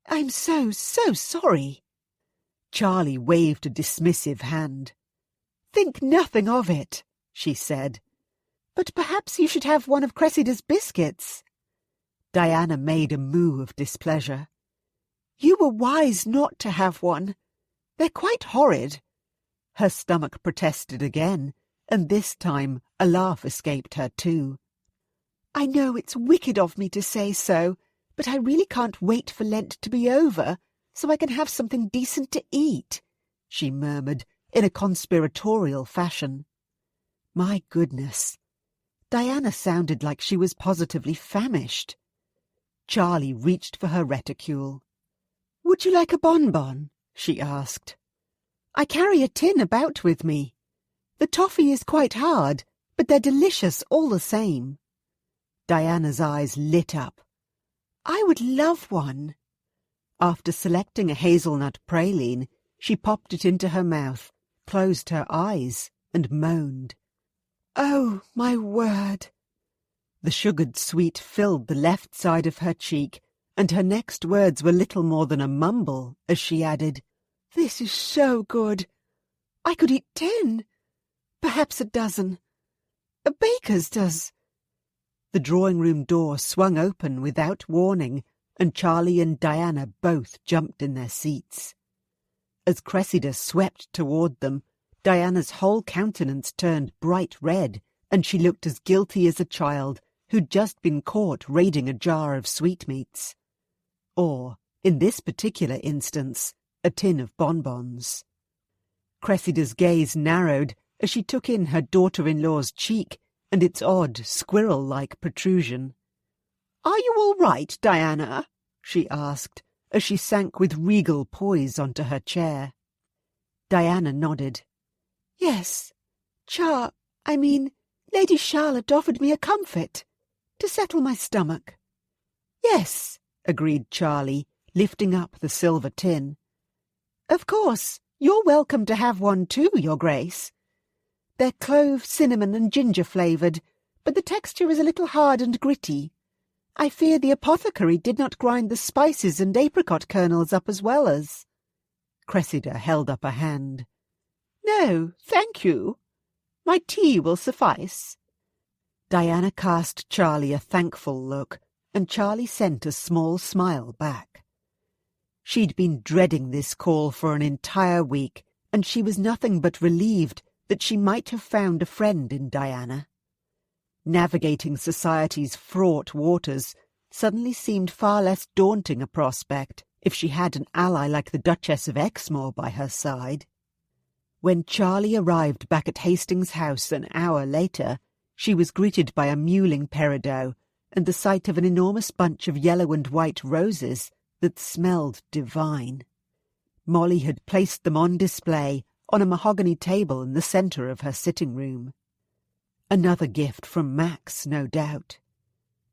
I'm so sorry. Charlie waved a dismissive hand. Think nothing of it, she said. But perhaps you should have one of Cressida's biscuits. Diana made a moue of displeasure. You were wise not to have one. They're quite horrid. Her stomach protested again, and this time a laugh escaped her too. I know it's wicked of me to say so, but I really can't wait for Lent to be over, so I can have something decent to eat, she murmured in a conspiratorial fashion. My goodness. Diana sounded like she was positively famished. Charlie reached for her reticule. Would you like a bonbon? She asked. I carry a tin about with me. The toffee is quite hard, but they're delicious all the same. Diana's eyes lit up. I would love one. After selecting a hazelnut praline, she popped it into her mouth, closed her eyes, and moaned. Oh, my word! The sugared sweet filled the left side of her cheek, and her next words were little more than a mumble as she added, This is so good. I could eat 10, perhaps a dozen. A baker's does. The drawing-room door swung open without warning, and Charlie and Diana both jumped in their seats. As Cressida swept toward them, Diana's whole countenance turned bright red, and she looked as guilty as a child who'd just been caught raiding a jar of sweetmeats. Or, in this particular instance, a tin of bonbons. Cressida's gaze narrowed as she took in her daughter-in-law's cheek and its odd, squirrel-like protrusion. "Are you all right, Diana?" she asked, as she sank with regal poise onto her chair. Diana nodded. Yes, Lady Charlotte offered me a comfit to settle my stomach. Yes, agreed Charlie, lifting up the silver tin. Of course, you're welcome to have one too, Your Grace. They're clove, cinnamon and ginger flavoured, but the texture is a little hard and gritty. I fear the apothecary did not grind the spices and apricot kernels up as well as... Cressida held up a hand. No, thank you. My tea will suffice. Diana cast Charlie a thankful look, and Charlie sent a small smile back. She'd been dreading this call for an entire week, and she was nothing but relieved that she might have found a friend in Diana. Navigating society's fraught waters suddenly seemed far less daunting a prospect if she had an ally like the Duchess of Exmoor by her side. When Charlie arrived back at Hastings House an hour later, she was greeted by a mewling peridot and the sight of an enormous bunch of yellow and white roses that smelled divine. Molly had placed them on display on a mahogany table in the centre of her sitting room. Another gift from Max, no doubt.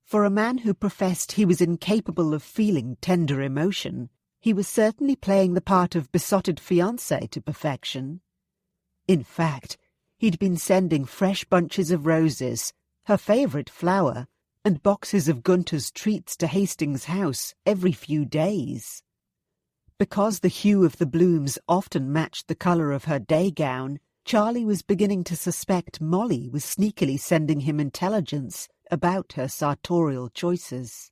For a man who professed he was incapable of feeling tender emotion, he was certainly playing the part of besotted fiancé to perfection. In fact, he'd been sending fresh bunches of roses, her favourite flower, and boxes of Gunter's treats to Hastings House every few days. Because the hue of the blooms often matched the colour of her day gown, Charlie was beginning to suspect Molly was sneakily sending him intelligence about her sartorial choices.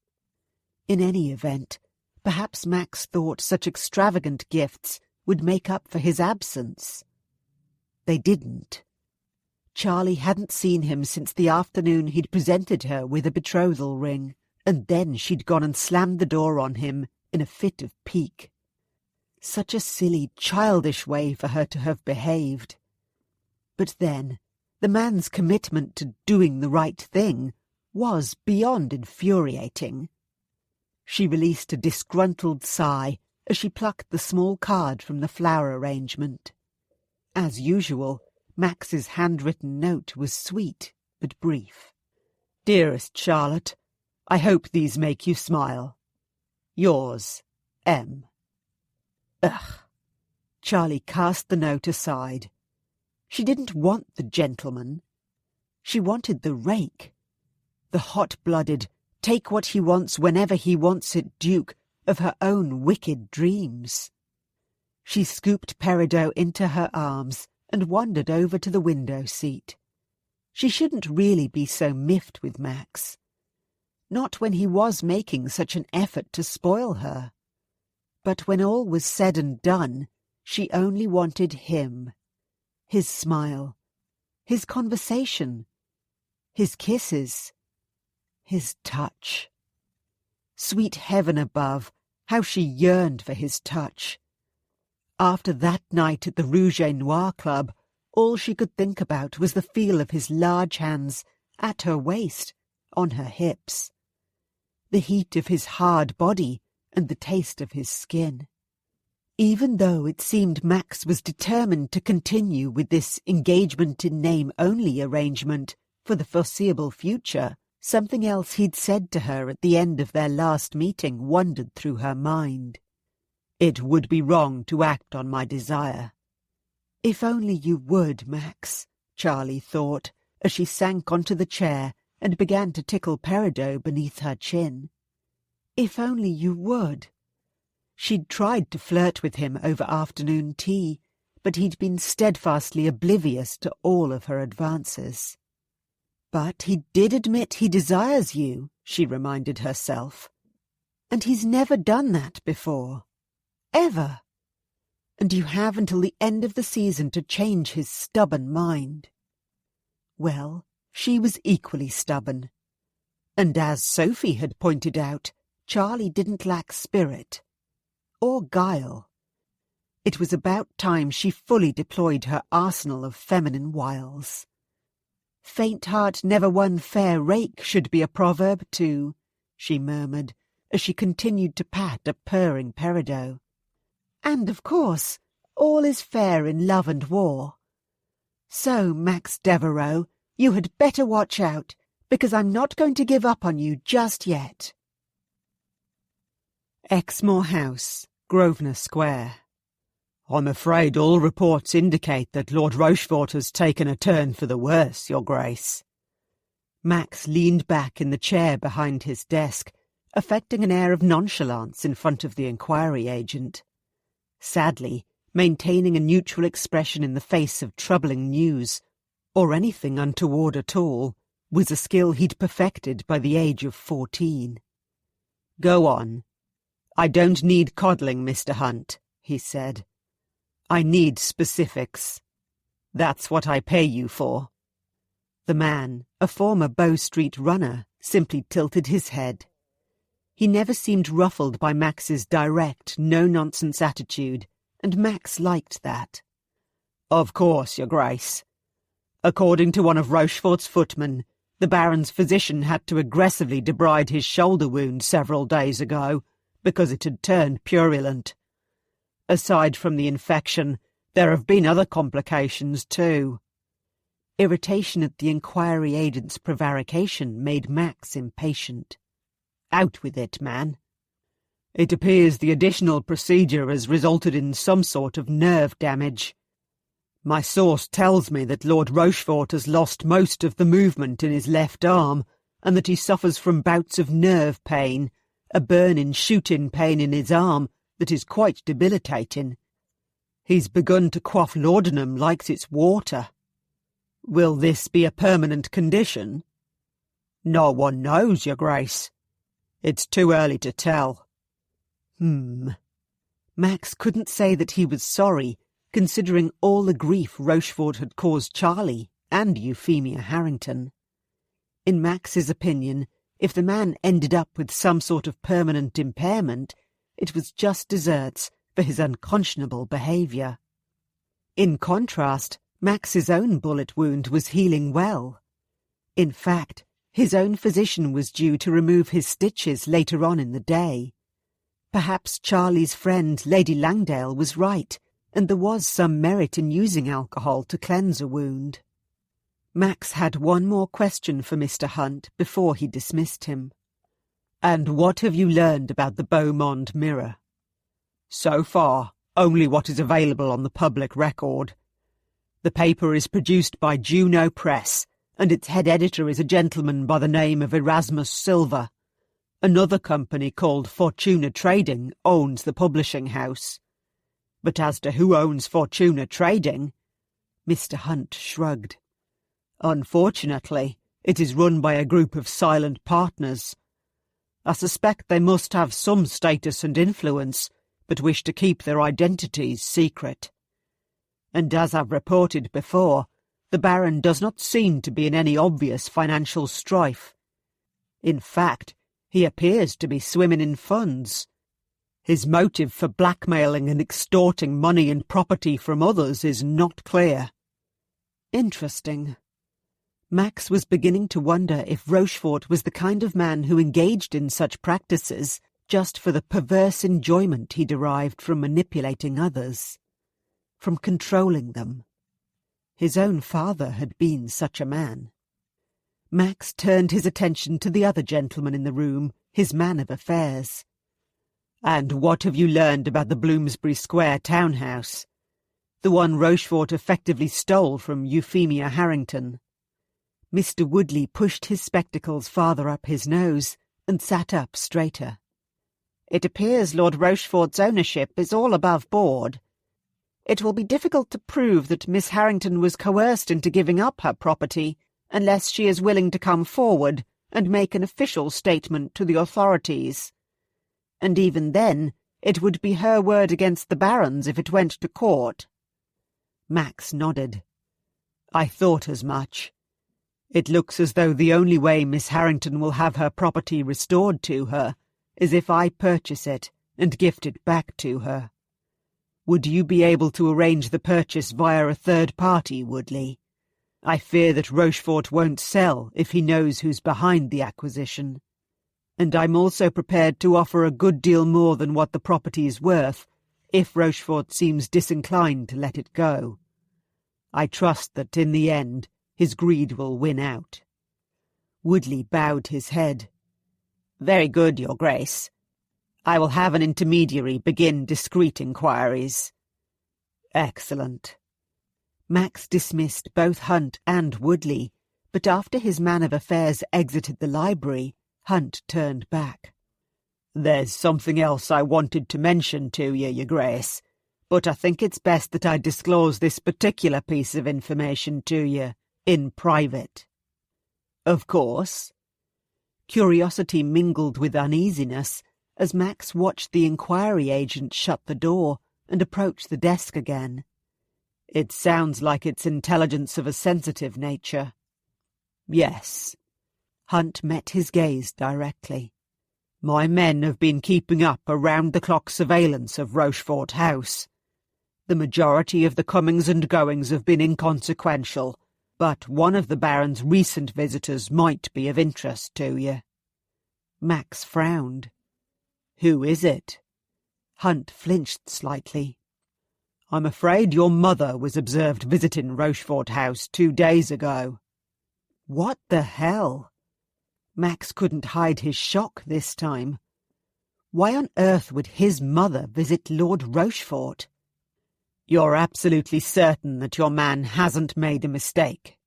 In any event, perhaps Max thought such extravagant gifts would make up for his absence. They didn't. Charlie hadn't seen him since the afternoon he'd presented her with a betrothal ring, and then she'd gone and slammed the door on him in a fit of pique. Such a silly, childish way for her to have behaved. But then, the man's commitment to doing the right thing was beyond infuriating. She released a disgruntled sigh as she plucked the small card from the flower arrangement. As usual, Max's handwritten note was sweet but brief. Dearest Charlotte, I hope these make you smile. Yours, M. Ugh. Charlie cast the note aside. She didn't want the gentleman. She wanted the rake. The hot-blooded, take what he wants whenever he wants it duke of her own wicked dreams. She scooped Peridot into her arms and wandered over to the window seat. She shouldn't really be so miffed with Max. Not when he was making such an effort to spoil her. But when all was said and done, she only wanted him. His smile, his conversation, his kisses, his touch. Sweet heaven above, how she yearned for his touch. After that night at the Rouge et Noir Club, all she could think about was the feel of his large hands at her waist, on her hips, the heat of his hard body and the taste of his skin. Even though it seemed Max was determined to continue with this engagement-in-name-only arrangement for the foreseeable future, something else he'd said to her at the end of their last meeting wandered through her mind. It would be wrong to act on my desire. If only you would, Max, Charlie thought, as she sank onto the chair and began to tickle Peridot beneath her chin. If only you would. She'd tried to flirt with him over afternoon tea, but he'd been steadfastly oblivious to all of her advances. But he did admit he desires you, she reminded herself. And he's never done that before. Ever. And you have until the end of the season to change his stubborn mind. Well, she was equally stubborn. And as Sophie had pointed out, Charlie didn't lack spirit. Or guile. It was about time she fully deployed her arsenal of feminine wiles. Faint heart never won fair rake should be a proverb too, she murmured, as she continued to pat a purring Peridot. And, of course, all is fair in love and war. So, Max Devereux, you had better watch out, because I'm not going to give up on you just yet. Exmoor House, Grosvenor Square. I'm afraid all reports indicate that Lord Rochefort has taken a turn for the worse, Your Grace. Max leaned back in the chair behind his desk, affecting an air of nonchalance in front of the inquiry agent. Sadly, maintaining a neutral expression in the face of troubling news, or anything untoward at all, was a skill he'd perfected by the age of 14. Go on. I don't need coddling, Mr. Hunt, he said. I need specifics. That's what I pay you for. The man, a former Bow Street runner, simply tilted his head. He never seemed ruffled by Max's direct, no-nonsense attitude, and Max liked that. Of course, Your Grace. According to one of Rochefort's footmen, the Baron's physician had to aggressively debride his shoulder wound several days ago, because it had turned purulent. Aside from the infection, there have been other complications too. Irritation at the inquiry agent's prevarication made Max impatient. Out with it, man. It appears the additional procedure has resulted in some sort of nerve damage. My source tells me that Lord Rochefort has lost most of the movement in his left arm, and that he suffers from bouts of nerve pain, a burn-in shoot-in pain in his arm that is quite debilitating. He's begun to quaff laudanum like it's water. Will this be a permanent condition? No one knows, Your Grace. It's too early to tell. Max couldn't say that he was sorry, considering all the grief Rochefort had caused Charlie and Euphemia Harrington. In Max's opinion, if the man ended up with some sort of permanent impairment, it was just deserts for his unconscionable behaviour. In contrast, Max's own bullet wound was healing well. In fact, his own physician was due to remove his stitches later on in the day. Perhaps Charlie's friend Lady Langdale was right, and there was some merit in using alcohol to cleanse a wound. Max had one more question for Mr. Hunt before he dismissed him. And what have you learned about the Beaumont Mirror? So far, only what is available on the public record. The paper is produced by Juno Press, and its head editor is a gentleman by the name of Erasmus Silver. Another company called Fortuna Trading owns the publishing house. But as to who owns Fortuna Trading, Mr. Hunt shrugged. Unfortunately, it is run by a group of silent partners. I suspect they must have some status and influence, but wish to keep their identities secret. And as I've reported before, the Baron does not seem to be in any obvious financial strife. In fact, he appears to be swimming in funds. His motive for blackmailing and extorting money and property from others is not clear. Interesting. Max was beginning to wonder if Rochefort was the kind of man who engaged in such practices just for the perverse enjoyment he derived from manipulating others, from controlling them. His own father had been such a man. Max turned his attention to the other gentleman in the room, his man of affairs. And what have you learned about the Bloomsbury Square townhouse? The one Rochefort effectively stole from Euphemia Harrington. Mr. Woodley pushed his spectacles farther up his nose and sat up straighter. It appears Lord Rochefort's ownership is all above board. It will be difficult to prove that Miss Harrington was coerced into giving up her property, unless she is willing to come forward and make an official statement to the authorities. And even then, it would be her word against the Baron's if it went to court. Max nodded. I thought as much. It looks as though the only way Miss Harrington will have her property restored to her is if I purchase it and gift it back to her. Would you be able to arrange the purchase via a third party, Woodley? I fear that Rochefort won't sell if he knows who's behind the acquisition. And I'm also prepared to offer a good deal more than what the property is worth, if Rochefort seems disinclined to let it go. I trust that in the end his greed will win out." Woodley bowed his head. "Very good, Your Grace. I will have an intermediary begin discreet inquiries." "Excellent." Max dismissed both Hunt and Woodley, but after his man of affairs exited the library, Hunt turned back. "There's something else I wanted to mention to you, Your Grace, but I think it's best that I disclose this particular piece of information to you in private." "Of course." Curiosity mingled with uneasiness as Max watched the inquiry agent shut the door and approach the desk again. "It sounds like it's intelligence of a sensitive nature." "Yes." Hunt met his gaze directly. "My men have been keeping up a round-the-clock surveillance of Rochefort House. The majority of the comings and goings have been inconsequential, but one of the Baron's recent visitors might be of interest to you." Max frowned. "Who is it?" Hunt flinched slightly. "I'm afraid your mother was observed visiting Rochefort House 2 days ago." "What the hell?" Max couldn't hide his shock this time. Why on earth would his mother visit Lord Rochefort? "You're absolutely certain that your man hasn't made a mistake?"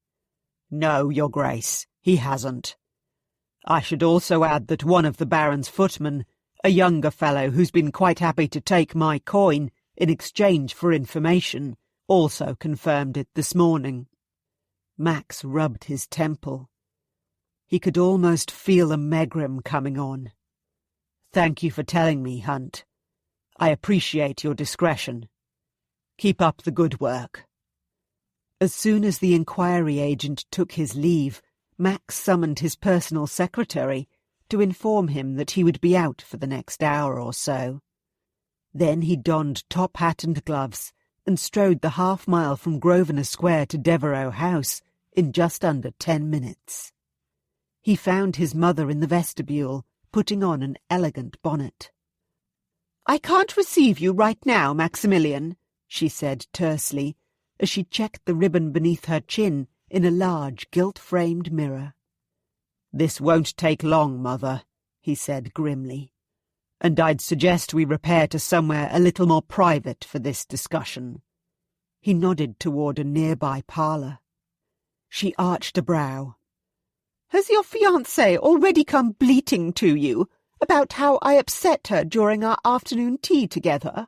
"No, Your Grace, he hasn't. I should also add that one of the Baron's footmen, a younger fellow who's been quite happy to take my coin in exchange for information, also confirmed it this morning." Max rubbed his temple. He could almost feel a megrim coming on. "Thank you for telling me, Hunt. I appreciate your discretion. Keep up the good work." As soon as the inquiry agent took his leave, Max summoned his personal secretary to inform him that he would be out for the next hour or so. Then he donned top hat and gloves and strode the half-mile from Grosvenor Square to Devereux House in just under 10 minutes. He found his mother in the vestibule, putting on an elegant bonnet. "I can't receive you right now, Maximilian," she said tersely, as she checked the ribbon beneath her chin in a large gilt-framed mirror. "This won't take long, Mother," he said grimly, "and I'd suggest we repair to somewhere a little more private for this discussion." He nodded toward a nearby parlour. She arched a brow. "Has your fiancée already come bleating to you about how I upset her during our afternoon tea together?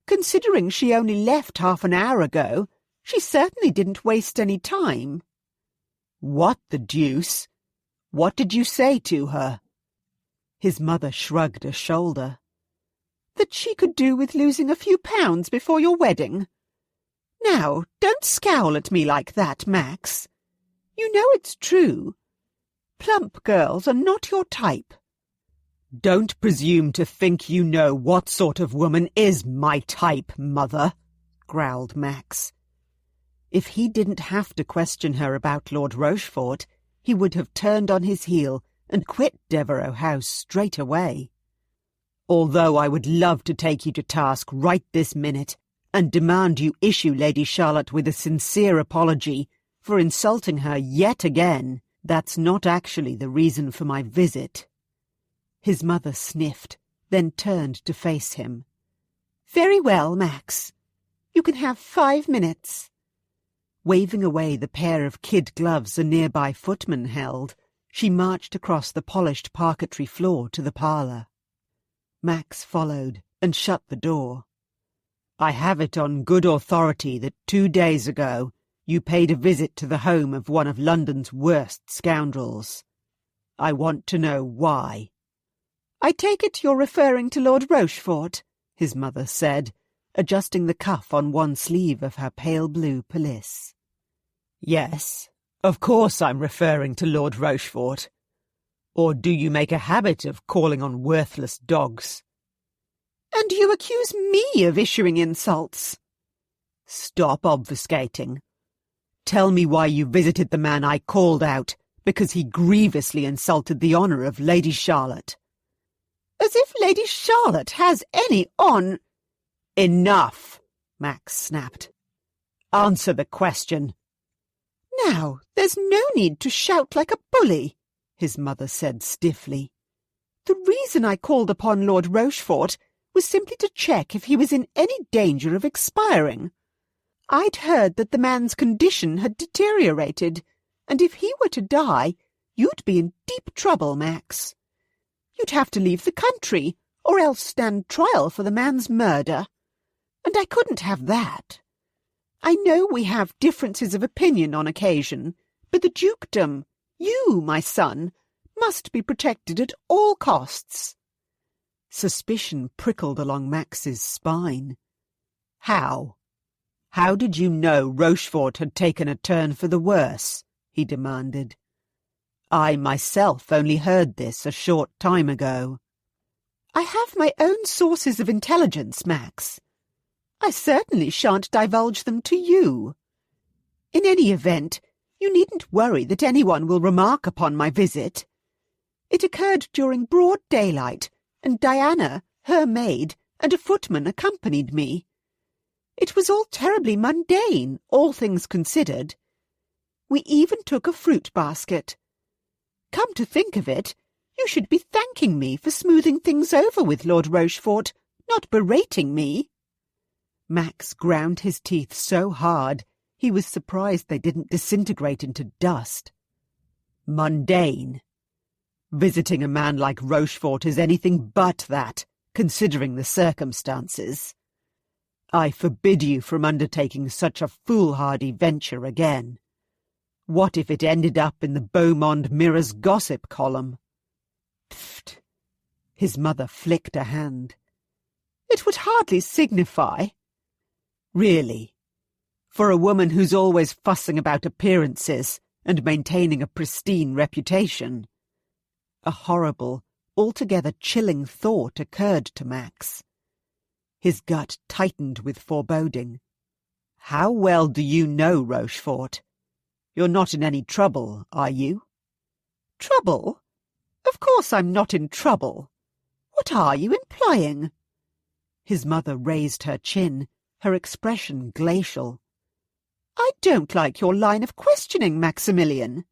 Considering she only left half an hour ago, she certainly didn't waste any time." "What the deuce? What did you say to her?" His mother shrugged a shoulder. "That she could do with losing a few pounds before your wedding. Now, don't scowl at me like that, Max. You know it's true. Plump girls are not your type." "Don't presume to think you know what sort of woman is my type, Mother," growled Max. If he didn't have to question her about Lord Rochefort, he would have turned on his heel and quit Devereux House straight away. "Although I would love to take you to task right this minute and demand you issue Lady Charlotte with a sincere apology for insulting her yet again, that's not actually the reason for my visit." His mother sniffed, then turned to face him. "Very well, Max. You can have 5 minutes." Waving away the pair of kid gloves a nearby footman held, she marched across the polished parquetry floor to the parlour. Max followed and shut the door. "I have it on good authority that 2 days ago you paid a visit to the home of one of London's worst scoundrels. I want to know why." "I take it you're referring to Lord Rochefort," his mother said, adjusting the cuff on one sleeve of her pale blue pelisse. "Yes, of course I'm referring to Lord Rochefort. Or do you make a habit of calling on worthless dogs?" "And you accuse me of issuing insults." "Stop obfuscating. Tell me why you visited the man I called out, because he grievously insulted the honour of Lady Charlotte." "As if Lady Charlotte has any Enough, Max snapped. Answer the question. Now, there's no need to shout like a bully, his mother said stiffly. The reason I called upon Lord Rochefort was simply to check if he was in any danger of expiring. I'd heard that the man's condition had deteriorated, and if he were to die, you'd be in deep trouble, Max. You'd have to leave the country, or else stand trial for the man's murder. And I couldn't have that. I know we have differences of opinion on occasion, but the dukedom, you, my son, must be protected at all costs. Suspicion prickled along Max's spine. How? How did you know Rochefort had taken a turn for the worse? He demanded. I myself only heard this a short time ago. I have my own sources of intelligence, Max. I certainly shan't divulge them to you. In any event, you needn't worry that anyone will remark upon my visit. It occurred during broad daylight, and Diana, her maid, and a footman accompanied me. It was all terribly mundane, all things considered. We even took a fruit basket. Come to think of it, you should be thanking me for smoothing things over with Lord Rochefort, not berating me. Max ground his teeth so hard he was surprised they didn't disintegrate into dust. Mundane. Visiting a man like Rochefort is anything but that, considering the circumstances. I forbid you from undertaking such a foolhardy venture again. What if it ended up in the Beaumont Mirror's gossip column? Pfft! His mother flicked a hand. It would hardly signify. Really? For a woman who's always fussing about appearances and maintaining a pristine reputation? A horrible, altogether chilling thought occurred to Max. His gut tightened with foreboding. How well do you know Rochefort? You're not in any trouble, are you? Trouble? Of course I'm not in trouble. What are you implying? His mother raised her chin, her expression glacial. I don't like your line of questioning, Maximilian.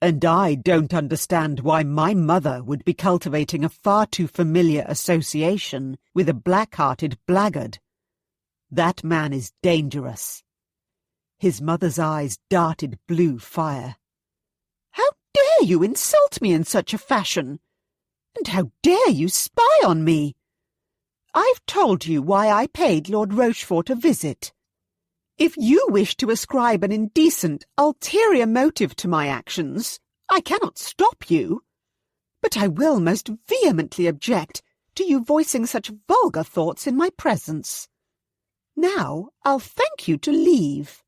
And I don't understand why my mother would be cultivating a far too familiar association with a black-hearted blackguard. That man is dangerous. His mother's eyes darted blue fire. How dare you insult me in such a fashion? And how dare you spy on me? I've told you why I paid Lord Rochefort a visit. If you wish to ascribe an indecent, ulterior motive to my actions, I cannot stop you. But I will most vehemently object to you voicing such vulgar thoughts in my presence. Now I'll thank you to leave.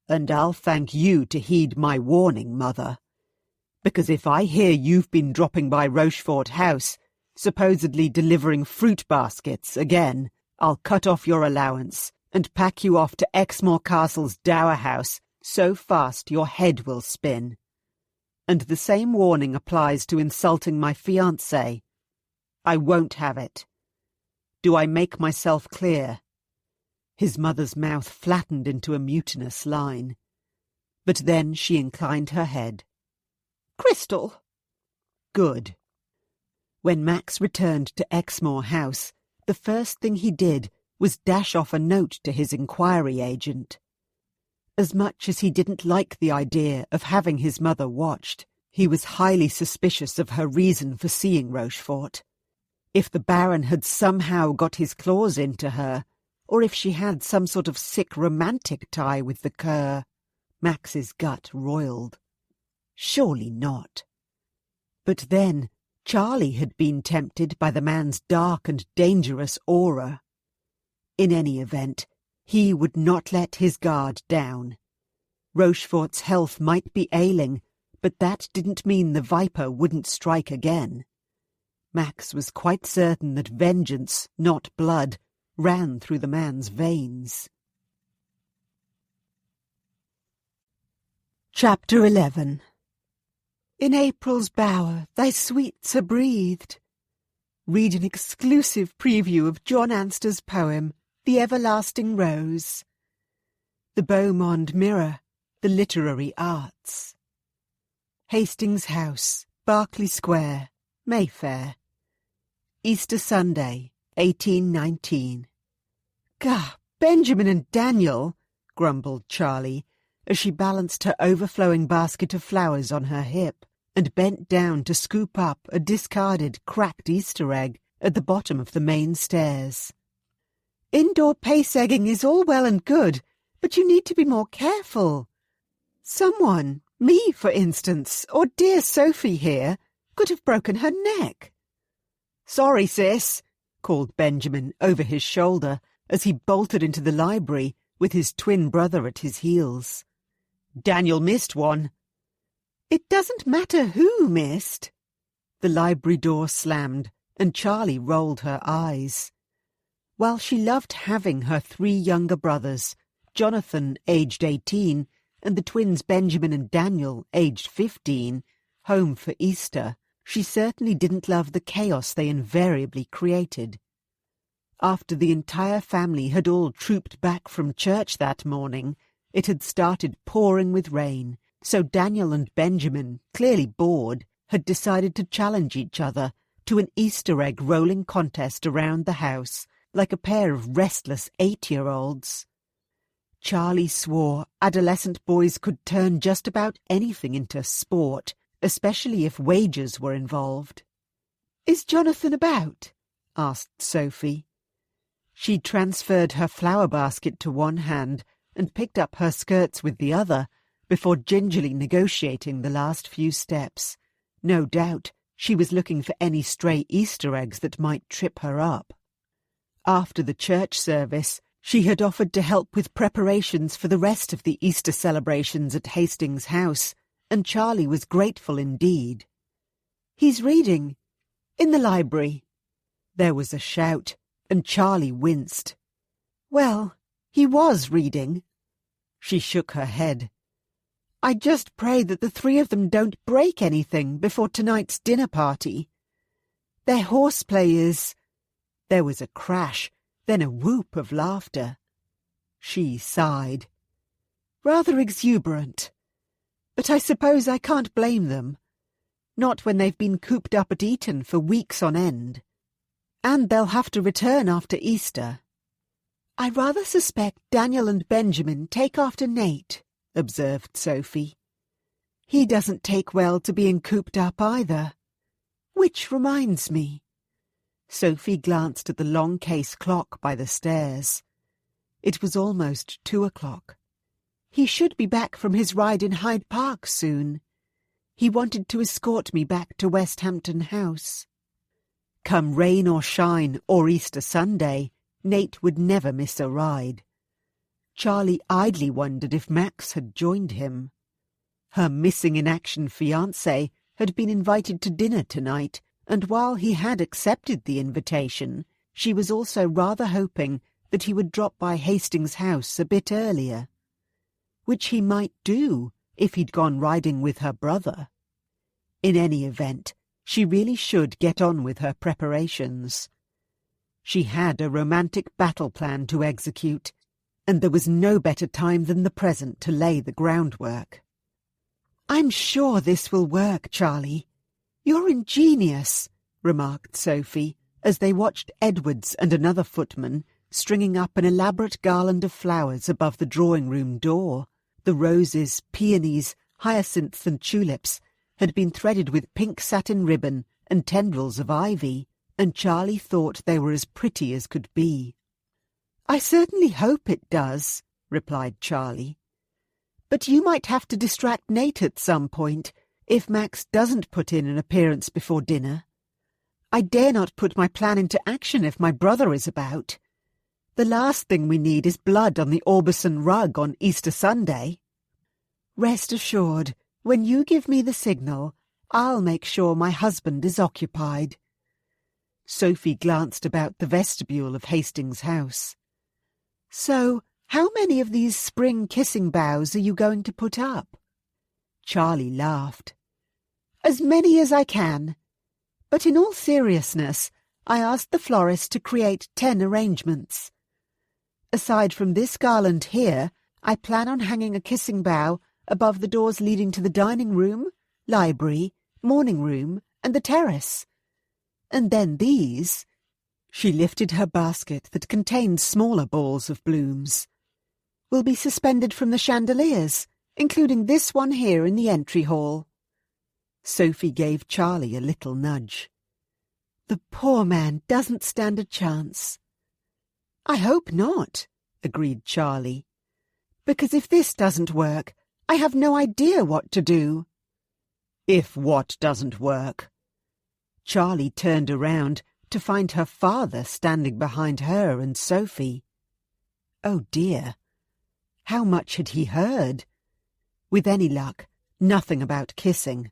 And I'll thank you to heed my warning, Mother. Because if I hear you've been dropping by Rochefort House, supposedly delivering fruit baskets again, I'll cut off your allowance and pack you off to Exmoor Castle's dower house so fast your head will spin. And the same warning applies to insulting my fiancé. I won't have it. Do I make myself clear? His mother's mouth flattened into a mutinous line. But then she inclined her head. Crystal. Good. When Max returned to Exmoor House, the first thing he did was dash off a note to his inquiry agent. As much as he didn't like the idea of having his mother watched, he was highly suspicious of her reason for seeing Rochefort. If the Baron had somehow got his claws into her, or if she had some sort of sick romantic tie with the cur, Max's gut roiled. Surely not. But then Charlie had been tempted by the man's dark and dangerous aura. In any event, he would not let his guard down. Rochefort's health might be ailing, but that didn't mean the viper wouldn't strike again. Max was quite certain that vengeance, not blood, ran through the man's veins. Chapter 11. In April's bower thy sweets are breathed. read an exclusive preview of John Anster's poem, The Everlasting Rose. The Beaumont Mirror, The Literary Arts. Hastings House, Berkeley Square, Mayfair. Easter Sunday, 1819. Gah, Benjamin and Daniel, grumbled Charlie, as she balanced her overflowing basket of flowers on her hip and bent down to scoop up a discarded, cracked Easter egg at the bottom of the main stairs. Indoor pace-egging is all well and good, but you need to be more careful. Someone, me for instance, or dear Sophie here, could have broken her neck. Sorry, sis, called Benjamin over his shoulder as he bolted into the library with his twin brother at his heels. Daniel missed one. It doesn't matter who missed. The library door slammed, and Charlie rolled her eyes. While she loved having her 3 younger brothers, Jonathan, aged 18, and the twins Benjamin and Daniel, aged 15, home for Easter, she certainly didn't love the chaos they invariably created. After the entire family had all trooped back from church that morning, it had started pouring with rain, so Daniel and Benjamin, clearly bored, had decided to challenge each other to an Easter egg rolling contest around the house, like a pair of restless 8-year-olds. Charlie swore adolescent boys could turn just about anything into sport, especially if wagers were involved. "Is Jonathan about?" asked Sophie. She transferred her flower basket to one hand and picked up her skirts with the other before gingerly negotiating the last few steps. No doubt she was looking for any stray Easter eggs that might trip her up. After the church service, she had offered to help with preparations for the rest of the Easter celebrations at Hastings House, and Charlie was grateful indeed. "He's reading. In the library." There was a shout, and Charlie winced. "Well, he was reading." She shook her head. "I just pray that the 3 of them don't break anything before tonight's dinner party. Their horseplay is—" There was a crash, then a whoop of laughter. She sighed. "Rather exuberant. But I suppose I can't blame them. Not when they've been cooped up at Eton for weeks on end. And they'll have to return after Easter." "I rather suspect Daniel and Benjamin take after Nate," observed Sophie. "He doesn't take well to being cooped up either. Which reminds me." Sophie glanced at the long case clock by the stairs. It was almost 2 o'clock. "He should be back from his ride in Hyde Park soon. He wanted to escort me back to Westhampton House." Come rain or shine or Easter Sunday, Nate would never miss a ride. Charlie idly wondered if Max had joined him. Her missing-in-action fiancé had been invited to dinner tonight, and while he had accepted the invitation, she was also rather hoping that he would drop by Hastings House a bit earlier. Which he might do if he'd gone riding with her brother. In any event, she really should get on with her preparations. She had a romantic battle plan to execute, and there was no better time than the present to lay the groundwork. "I'm sure this will work, Charlie. You're ingenious," remarked Sophie, as they watched Edwards and another footman stringing up an elaborate garland of flowers above the drawing-room door. The roses, peonies, hyacinths and tulips had been threaded with pink satin ribbon and tendrils of ivy, and Charlie thought they were as pretty as could be. "I certainly hope it does," replied Charlie. "But you might have to distract Nate at some point, if Max doesn't put in an appearance before dinner. I dare not put my plan into action if my brother is about. The last thing we need is blood on the Aubusson rug on Easter Sunday. Rest assured, when you give me the signal, I'll make sure my husband is occupied." Sophie glanced about the vestibule of Hastings House. "So, how many of these spring kissing boughs are you going to put up?" Charlie laughed. "As many as I can. But in all seriousness, I asked the florist to create 10 arrangements. Aside from this garland here, I plan on hanging a kissing bough above the doors leading to the dining room, library, morning room, and the terrace. And then these. She lifted her basket that contained smaller balls of blooms. Will be suspended from the chandeliers, including this one here in the entry hall. Sophie gave Charlie a little nudge. The poor man doesn't stand a chance. I hope not, agreed Charlie. Because if this doesn't work, I have no idea what to do. If what doesn't work? Charlie turned around to find her father standing behind her and Sophie. Oh dear. How much had he heard? With any luck, nothing about kissing.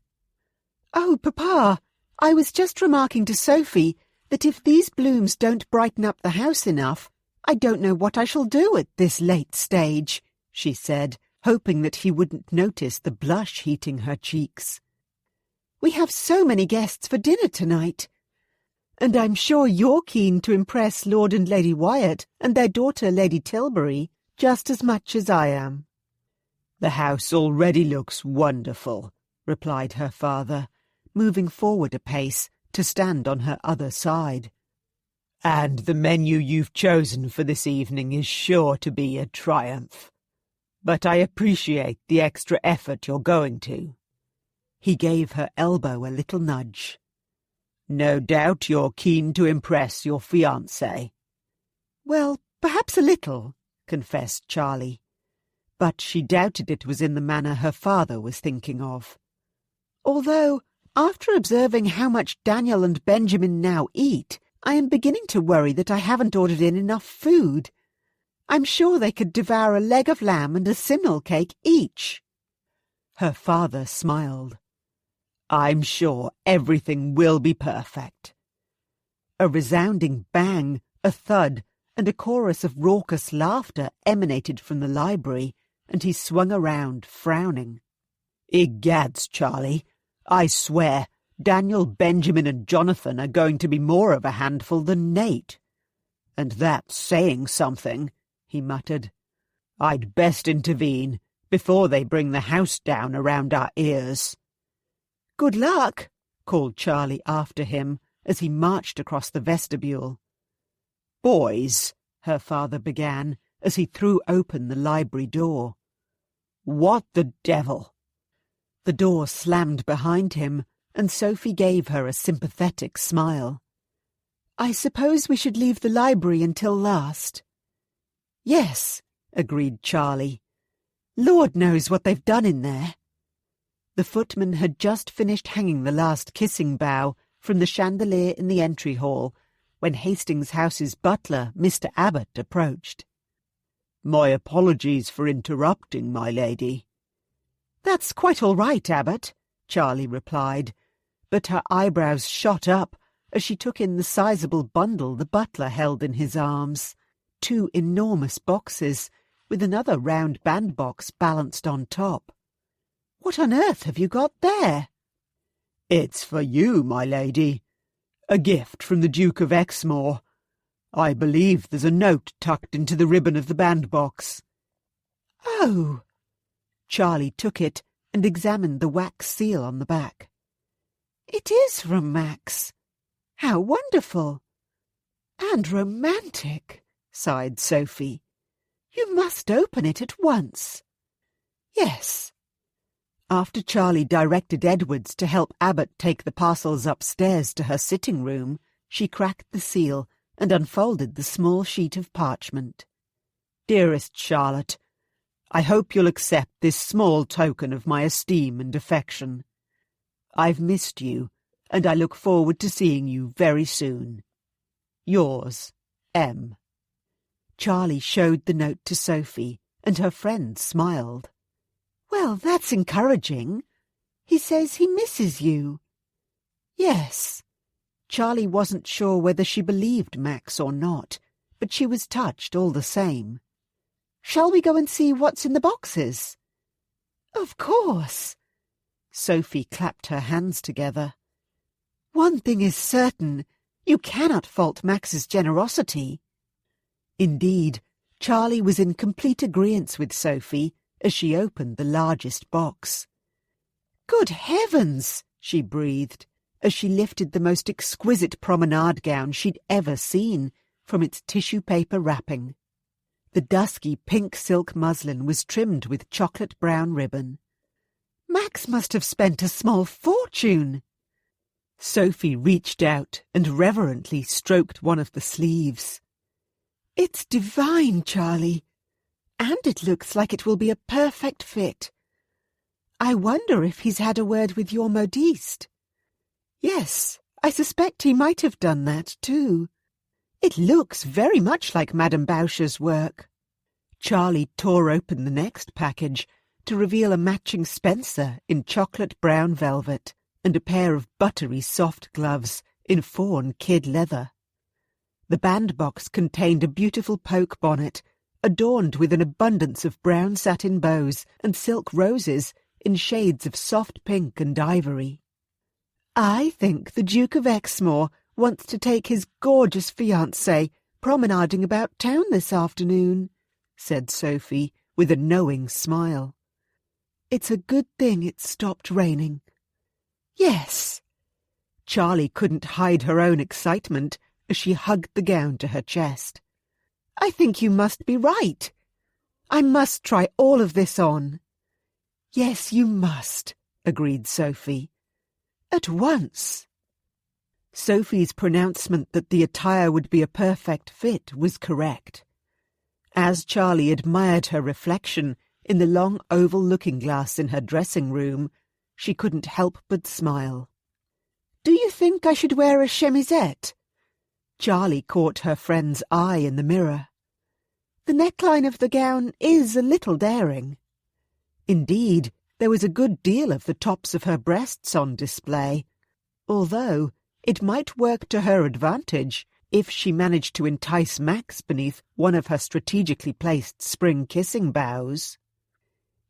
Oh, Papa, I was just remarking to Sophie that if these blooms don't brighten up the house enough, I don't know what I shall do at this late stage, she said, hoping that he wouldn't notice the blush heating her cheeks. We have so many guests for dinner tonight. And I'm sure you're keen to impress Lord and Lady Wyatt and their daughter Lady Tilbury just as much as I am. The house already looks wonderful, replied her father, moving forward a pace to stand on her other side. And the menu you've chosen for this evening is sure to be a triumph. But I appreciate the extra effort you're going to. He gave her elbow a little nudge. No doubt you're keen to impress your fiancé. Well, perhaps a little, confessed Charlie. But she doubted it was in the manner her father was thinking of. Although, after observing how much Daniel and Benjamin now eat, I am beginning to worry that I haven't ordered in enough food. I'm sure they could devour a leg of lamb and a simnel cake each. Her father smiled. I'm sure everything will be perfect. A resounding bang, a thud, and a chorus of raucous laughter emanated from the library, and he swung around, frowning. Egads, Charlie, I swear Daniel, Benjamin, and Jonathan are going to be more of a handful than Nate. And that's saying something, he muttered. I'd best intervene before they bring the house down around our ears. Good luck, called Charlie after him as he marched across the vestibule. Boys, her father began as he threw open the library door. What the devil? The door slammed behind him, and Sophie gave her a sympathetic smile. I suppose we should leave the library until last. Yes, agreed Charlie. Lord knows what they've done in there. The footman had just finished hanging the last kissing bough from the chandelier in the entry hall when Hastings House's butler, Mr. Abbott, approached. My apologies for interrupting, my lady. That's quite all right, Abbott, Charlie replied, but her eyebrows shot up as she took in the sizable bundle the butler held in his arms. 2 enormous boxes, with another round bandbox balanced on top. What on earth have you got there? It's for you, my lady. A gift from the Duke of Exmoor. I believe there's a note tucked into the ribbon of the bandbox. Oh! Charlie took it and examined the wax seal on the back. It is from Max. How wonderful! And romantic, sighed Sophie. You must open it at once. Yes. After Charlie directed Edwards to help Abbott take the parcels upstairs to her sitting room, she cracked the seal and unfolded the small sheet of parchment. Dearest Charlotte, I hope you'll accept this small token of my esteem and affection. I've missed you, and I look forward to seeing you very soon. Yours, M. Charlie showed the note to Sophie, and her friend smiled. Well, that's encouraging. He says he misses you. Yes. Charlie wasn't sure whether she believed Max or not, but she was touched all the same. Shall we go and see what's in the boxes? Of course. Sophie clapped her hands together. One thing is certain. You cannot fault Max's generosity." Indeed, Charlie was in complete agreement with Sophie as she opened the largest box. "Good heavens!" she breathed, as she lifted the most exquisite promenade gown she'd ever seen from its tissue paper wrapping. The dusky pink silk muslin was trimmed with chocolate-brown ribbon. "Max must have spent a small fortune." Sophie reached out and reverently stroked one of the sleeves. "It's divine, Charlie, and it looks like it will be a perfect fit. I wonder if he's had a word with your modiste." "Yes, I suspect he might have done that too. It looks very much like Madame Boucher's work." Charlie tore open the next package to reveal a matching spencer in chocolate-brown velvet and a pair of buttery soft gloves in fawn kid leather. The bandbox contained a beautiful poke bonnet, adorned with an abundance of brown satin bows and silk roses in shades of soft pink and ivory. "I think the Duke of Exmoor wants to take his gorgeous fiancée promenading about town this afternoon," said Sophie with a knowing smile. "It's a good thing it stopped raining." "Yes." Charlie couldn't hide her own excitement as she hugged the gown to her chest. "I think you must be right. I must try all of this on." "Yes, you must," agreed Sophie. "At once." Sophie's pronouncement that the attire would be a perfect fit was correct. As Charlie admired her reflection in the long oval looking-glass in her dressing-room, she couldn't help but smile. "Do you think I should wear a chemisette?" Charlie caught her friend's eye in the mirror. "The neckline of the gown is a little daring." Indeed, there was a good deal of the tops of her breasts on display, although it might work to her advantage if she managed to entice Max beneath one of her strategically placed spring kissing bows.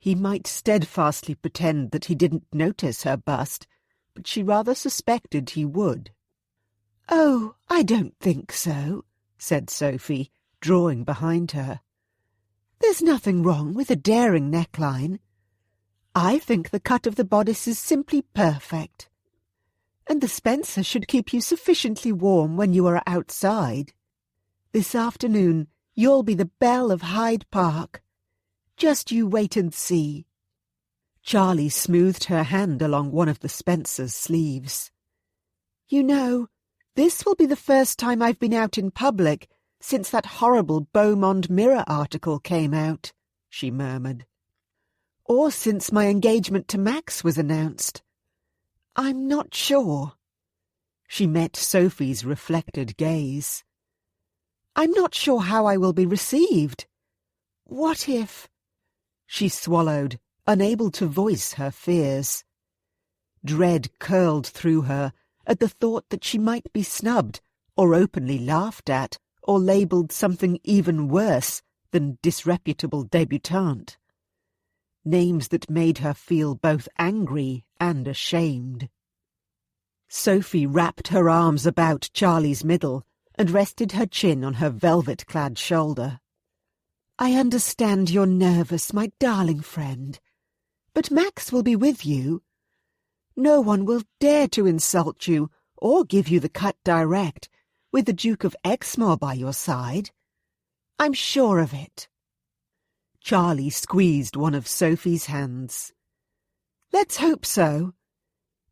He might steadfastly pretend that he didn't notice her bust, but she rather suspected he would. "Oh, I don't think so," said Sophie, drawing behind her. "There's nothing wrong with a daring neckline. I think the cut of the bodice is simply perfect. And the spencer should keep you sufficiently warm when you are outside. This afternoon you'll be the belle of Hyde Park. Just you wait and see." Charlie smoothed her hand along one of the Spencer's sleeves. "You know, this will be the first time I've been out in public since that horrible Beaumont Mirror article came out," she murmured. "Or since my engagement to Max was announced. I'm not sure." She met Sophie's reflected gaze. "I'm not sure how I will be received. What if—" She swallowed, unable to voice her fears. Dread curled through her at the thought that she might be snubbed or openly laughed at or labelled something even worse than disreputable débutante. Names that made her feel both angry and ashamed. Sophie wrapped her arms about Charlie's middle and rested her chin on her velvet-clad shoulder. "I understand you're nervous, my darling friend, but Max will be with you. No one will dare to insult you or give you the cut direct with the Duke of Exmoor by your side. I'm sure of it." Charlie squeezed one of Sophie's hands. "Let's hope so.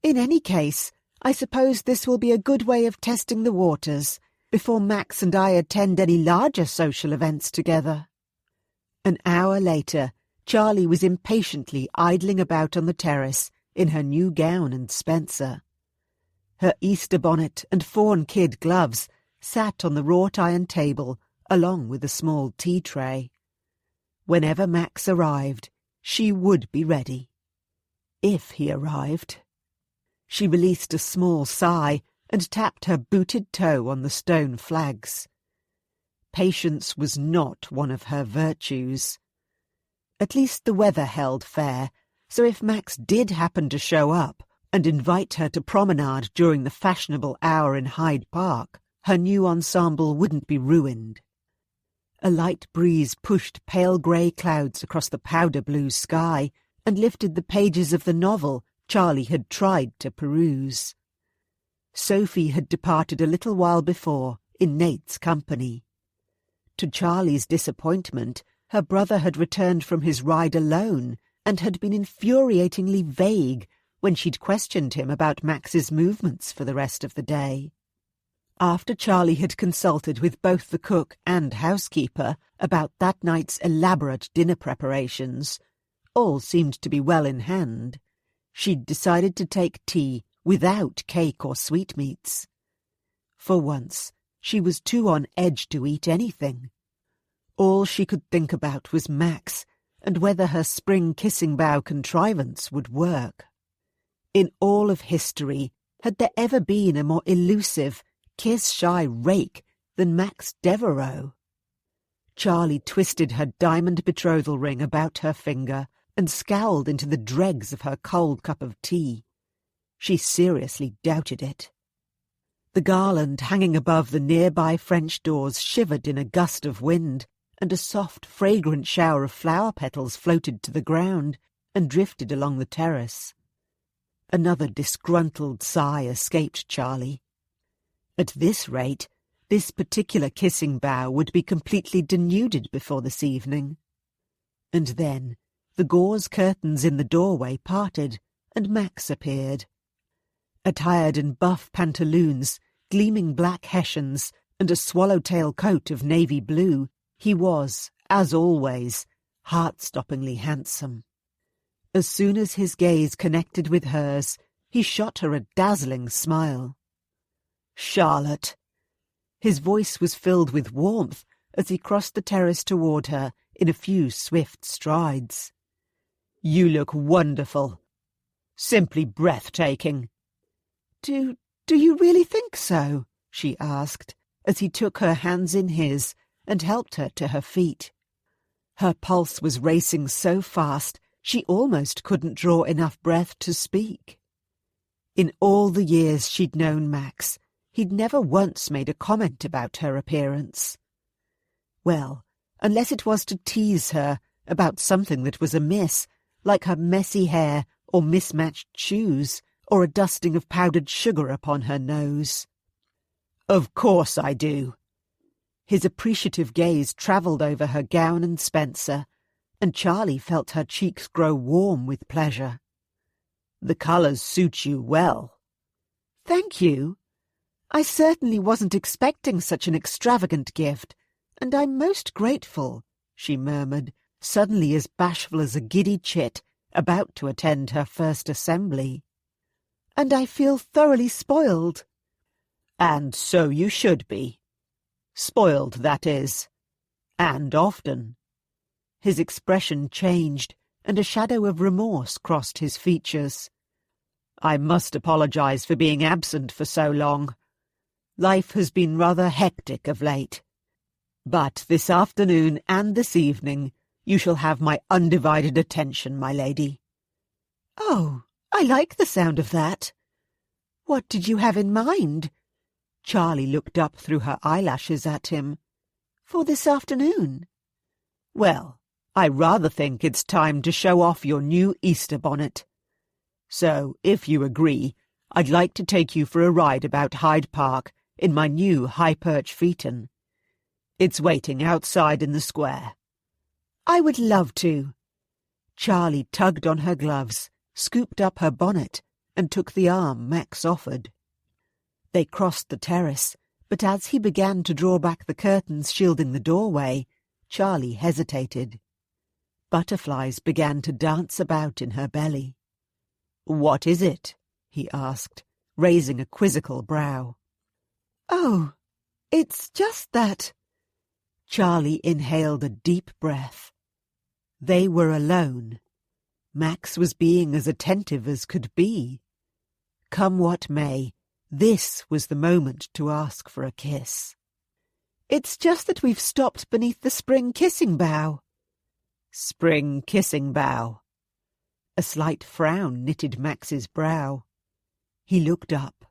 In any case, I suppose this will be a good way of testing the waters before Max and I attend any larger social events together." An hour later, Charlie was impatiently idling about on the terrace in her new gown and spencer. Her Easter bonnet and fawn kid gloves sat on the wrought-iron table along with a small tea tray. Whenever Max arrived, she would be ready. If he arrived. She released a small sigh and tapped her booted toe on the stone flags. Patience was not one of her virtues. At least the weather held fair, so if Max did happen to show up, and invite her to promenade during the fashionable hour in Hyde Park, her new ensemble wouldn't be ruined. A light breeze pushed pale grey clouds across the powder-blue sky and lifted the pages of the novel Charlie had tried to peruse. Sophie had departed a little while before, in Nate's company. To Charlie's disappointment, her brother had returned from his ride alone and had been infuriatingly vague when she'd questioned him about Max's movements for the rest of the day. After Charlie had consulted with both the cook and housekeeper about that night's elaborate dinner preparations, all seemed to be well in hand. She'd decided to take tea without cake or sweetmeats. For once, she was too on edge to eat anything. All she could think about was Max and whether her spring kissing bow contrivance would work. In all of history, had there ever been a more elusive, kiss-shy rake than Max Devereux? Charlie twisted her diamond betrothal ring about her finger and scowled into the dregs of her cold cup of tea. She seriously doubted it. The garland hanging above the nearby French doors shivered in a gust of wind, and a soft, fragrant shower of flower petals floated to the ground and drifted along the terrace. Another disgruntled sigh escaped Charlie. At this rate, this particular kissing bow would be completely denuded before this evening. And then the gauze curtains in the doorway parted, and Max appeared. Attired in buff pantaloons, gleaming black hessians, and a swallowtail coat of navy blue, he was, as always, heart-stoppingly handsome. As soon as his gaze connected with hers, he shot her a dazzling smile. "Charlotte!" His voice was filled with warmth as he crossed the terrace toward her in a few swift strides. "You look wonderful. Simply breathtaking." Do you really think so?" she asked, as he took her hands in his and helped her to her feet. Her pulse was racing so fast she almost couldn't draw enough breath to speak. In all the years she'd known Max, he'd never once made a comment about her appearance. Well, unless it was to tease her about something that was amiss, like her messy hair or mismatched shoes, or a dusting of powdered sugar upon her nose. "Of course I do." His appreciative gaze travelled over her gown and spencer, and Charlie felt her cheeks grow warm with pleasure. "The colours suit you well." "Thank you. I certainly wasn't expecting such an extravagant gift, and I'm most grateful," she murmured, suddenly as bashful as a giddy chit about to attend her first assembly. "And I feel thoroughly spoiled." "And so you should be. Spoiled, that is. And often." His expression changed, and a shadow of remorse crossed his features. "I must apologize for being absent for so long. Life has been rather hectic of late. But this afternoon and this evening you shall have my undivided attention, my lady." "Oh, I like the sound of that. What did you have in mind?" Charlie looked up through her eyelashes at him. "For this afternoon?" "Well, I rather think it's time to show off your new Easter bonnet. So, if you agree, I'd like to take you for a ride about Hyde Park in my new high-perch phaeton. It's waiting outside in the square." "I would love to." Charlie tugged on her gloves, scooped up her bonnet, and took the arm Max offered. They crossed the terrace, but as he began to draw back the curtains shielding the doorway, Charlie hesitated. Butterflies began to dance about in her belly. "What is it?" he asked, raising a quizzical brow. "Oh, it's just that—" Charlie inhaled a deep breath. They were alone. Max was being as attentive as could be. Come what may, this was the moment to ask for a kiss. "It's just that we've stopped beneath the spring kissing bough." "Spring kissing bough." A slight frown knitted Max's brow. He looked up.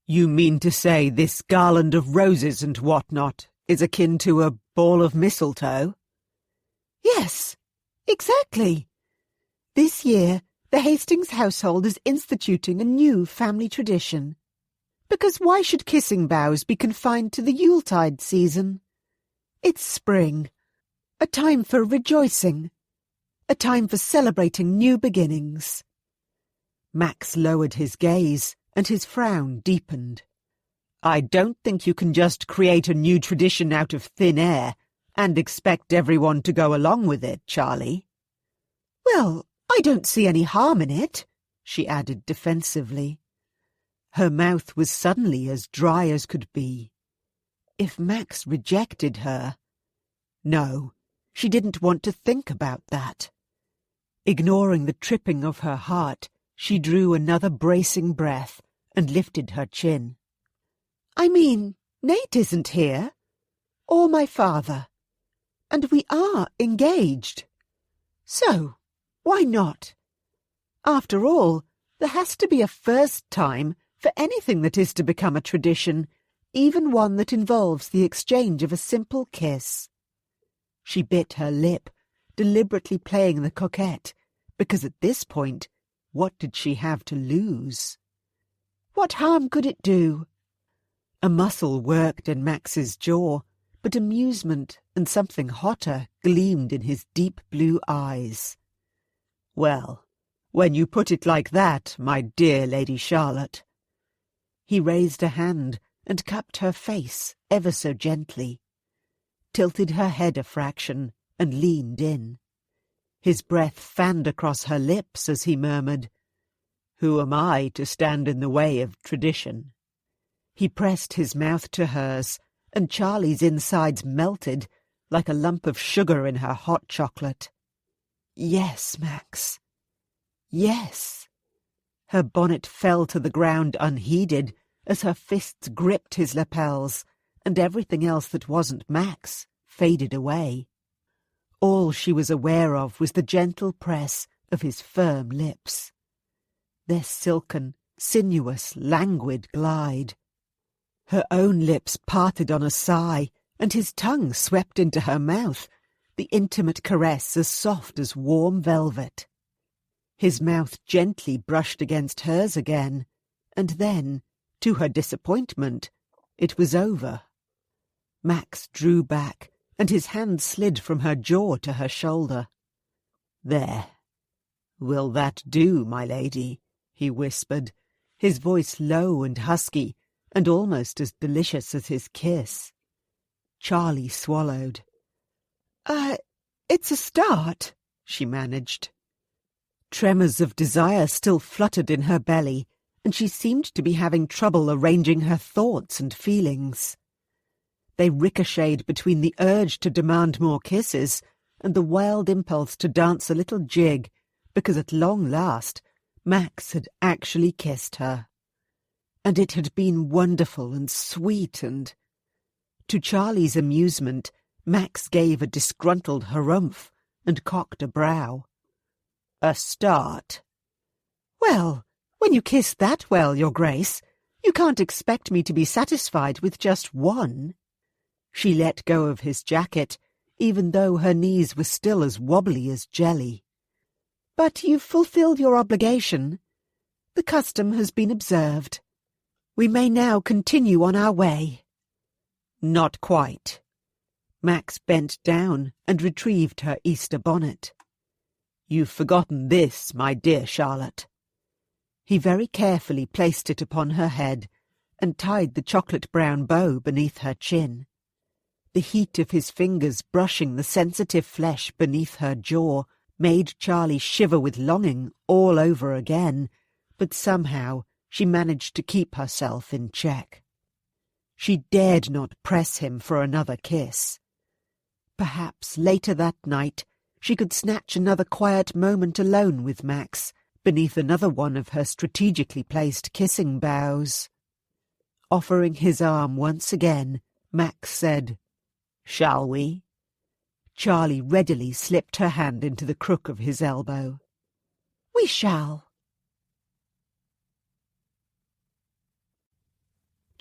You mean to say this garland of roses and what-not is akin to a ball of mistletoe? Yes, exactly. This year, the Hastings household is instituting a new family tradition. Because why should kissing boughs be confined to the Yuletide season? It's spring, a time for rejoicing, a time for celebrating new beginnings. Max lowered his gaze, and his frown deepened. I don't think you can just create a new tradition out of thin air and expect everyone to go along with it, Charlie. Well, I don't see any harm in it, she added defensively. Her mouth was suddenly as dry as could be. If Max rejected her... No, she didn't want to think about that. Ignoring the tripping of her heart, she drew another bracing breath and lifted her chin. I mean, Nate isn't here, or my father, and we are engaged. So, why not? After all, there has to be a first time for anything that is to become a tradition, even one that involves the exchange of a simple kiss. She bit her lip, deliberately playing the coquette, because at this point, what did she have to lose? What harm could it do? A muscle worked in Max's jaw, but amusement and something hotter gleamed in his deep blue eyes. Well, when you put it like that, my dear Lady Charlotte. He raised a hand and cupped her face ever so gently, tilted her head a fraction and leaned in. His breath fanned across her lips as he murmured, Who am I to stand in the way of tradition? He pressed his mouth to hers, and Charlie's insides melted like a lump of sugar in her hot chocolate. Yes, Max. Yes. Her bonnet fell to the ground unheeded as her fists gripped his lapels, and everything else that wasn't Max faded away. All she was aware of was the gentle press of his firm lips. Their silken, sinuous, languid glide. Her own lips parted on a sigh, and his tongue swept into her mouth, the intimate caress as soft as warm velvet. His mouth gently brushed against hers again, and then, to her disappointment, it was over. Max drew back, and his hand slid from her jaw to her shoulder. There. Will that do, my lady? He whispered, his voice low and husky, and almost as delicious as his kiss. Charlie swallowed. It's a start, she managed. Tremors of desire still fluttered in her belly, and she seemed to be having trouble arranging her thoughts and feelings. They ricocheted between the urge to demand more kisses and the wild impulse to dance a little jig, because at long last Max had actually kissed her. And it had been wonderful and sweet and... To Charlie's amusement, Max gave a disgruntled harumph and cocked a brow. A start. Well, when you kiss that well, Your Grace, you can't expect me to be satisfied with just one. She let go of his jacket, even though her knees were still as wobbly as jelly. But you've fulfilled your obligation. The custom has been observed. We may now continue on our way. Not quite. Max bent down and retrieved her Easter bonnet. You've forgotten this, my dear Charlotte. He very carefully placed it upon her head and tied the chocolate-brown bow beneath her chin. The heat of his fingers brushing the sensitive flesh beneath her jaw made Charlie shiver with longing all over again, but somehow she managed to keep herself in check. She dared not press him for another kiss. Perhaps later that night she could snatch another quiet moment alone with Max, beneath another one of her strategically placed kissing boughs. Offering his arm once again, Max said, "Shall we?" Charlie readily slipped her hand into the crook of his elbow. "We shall."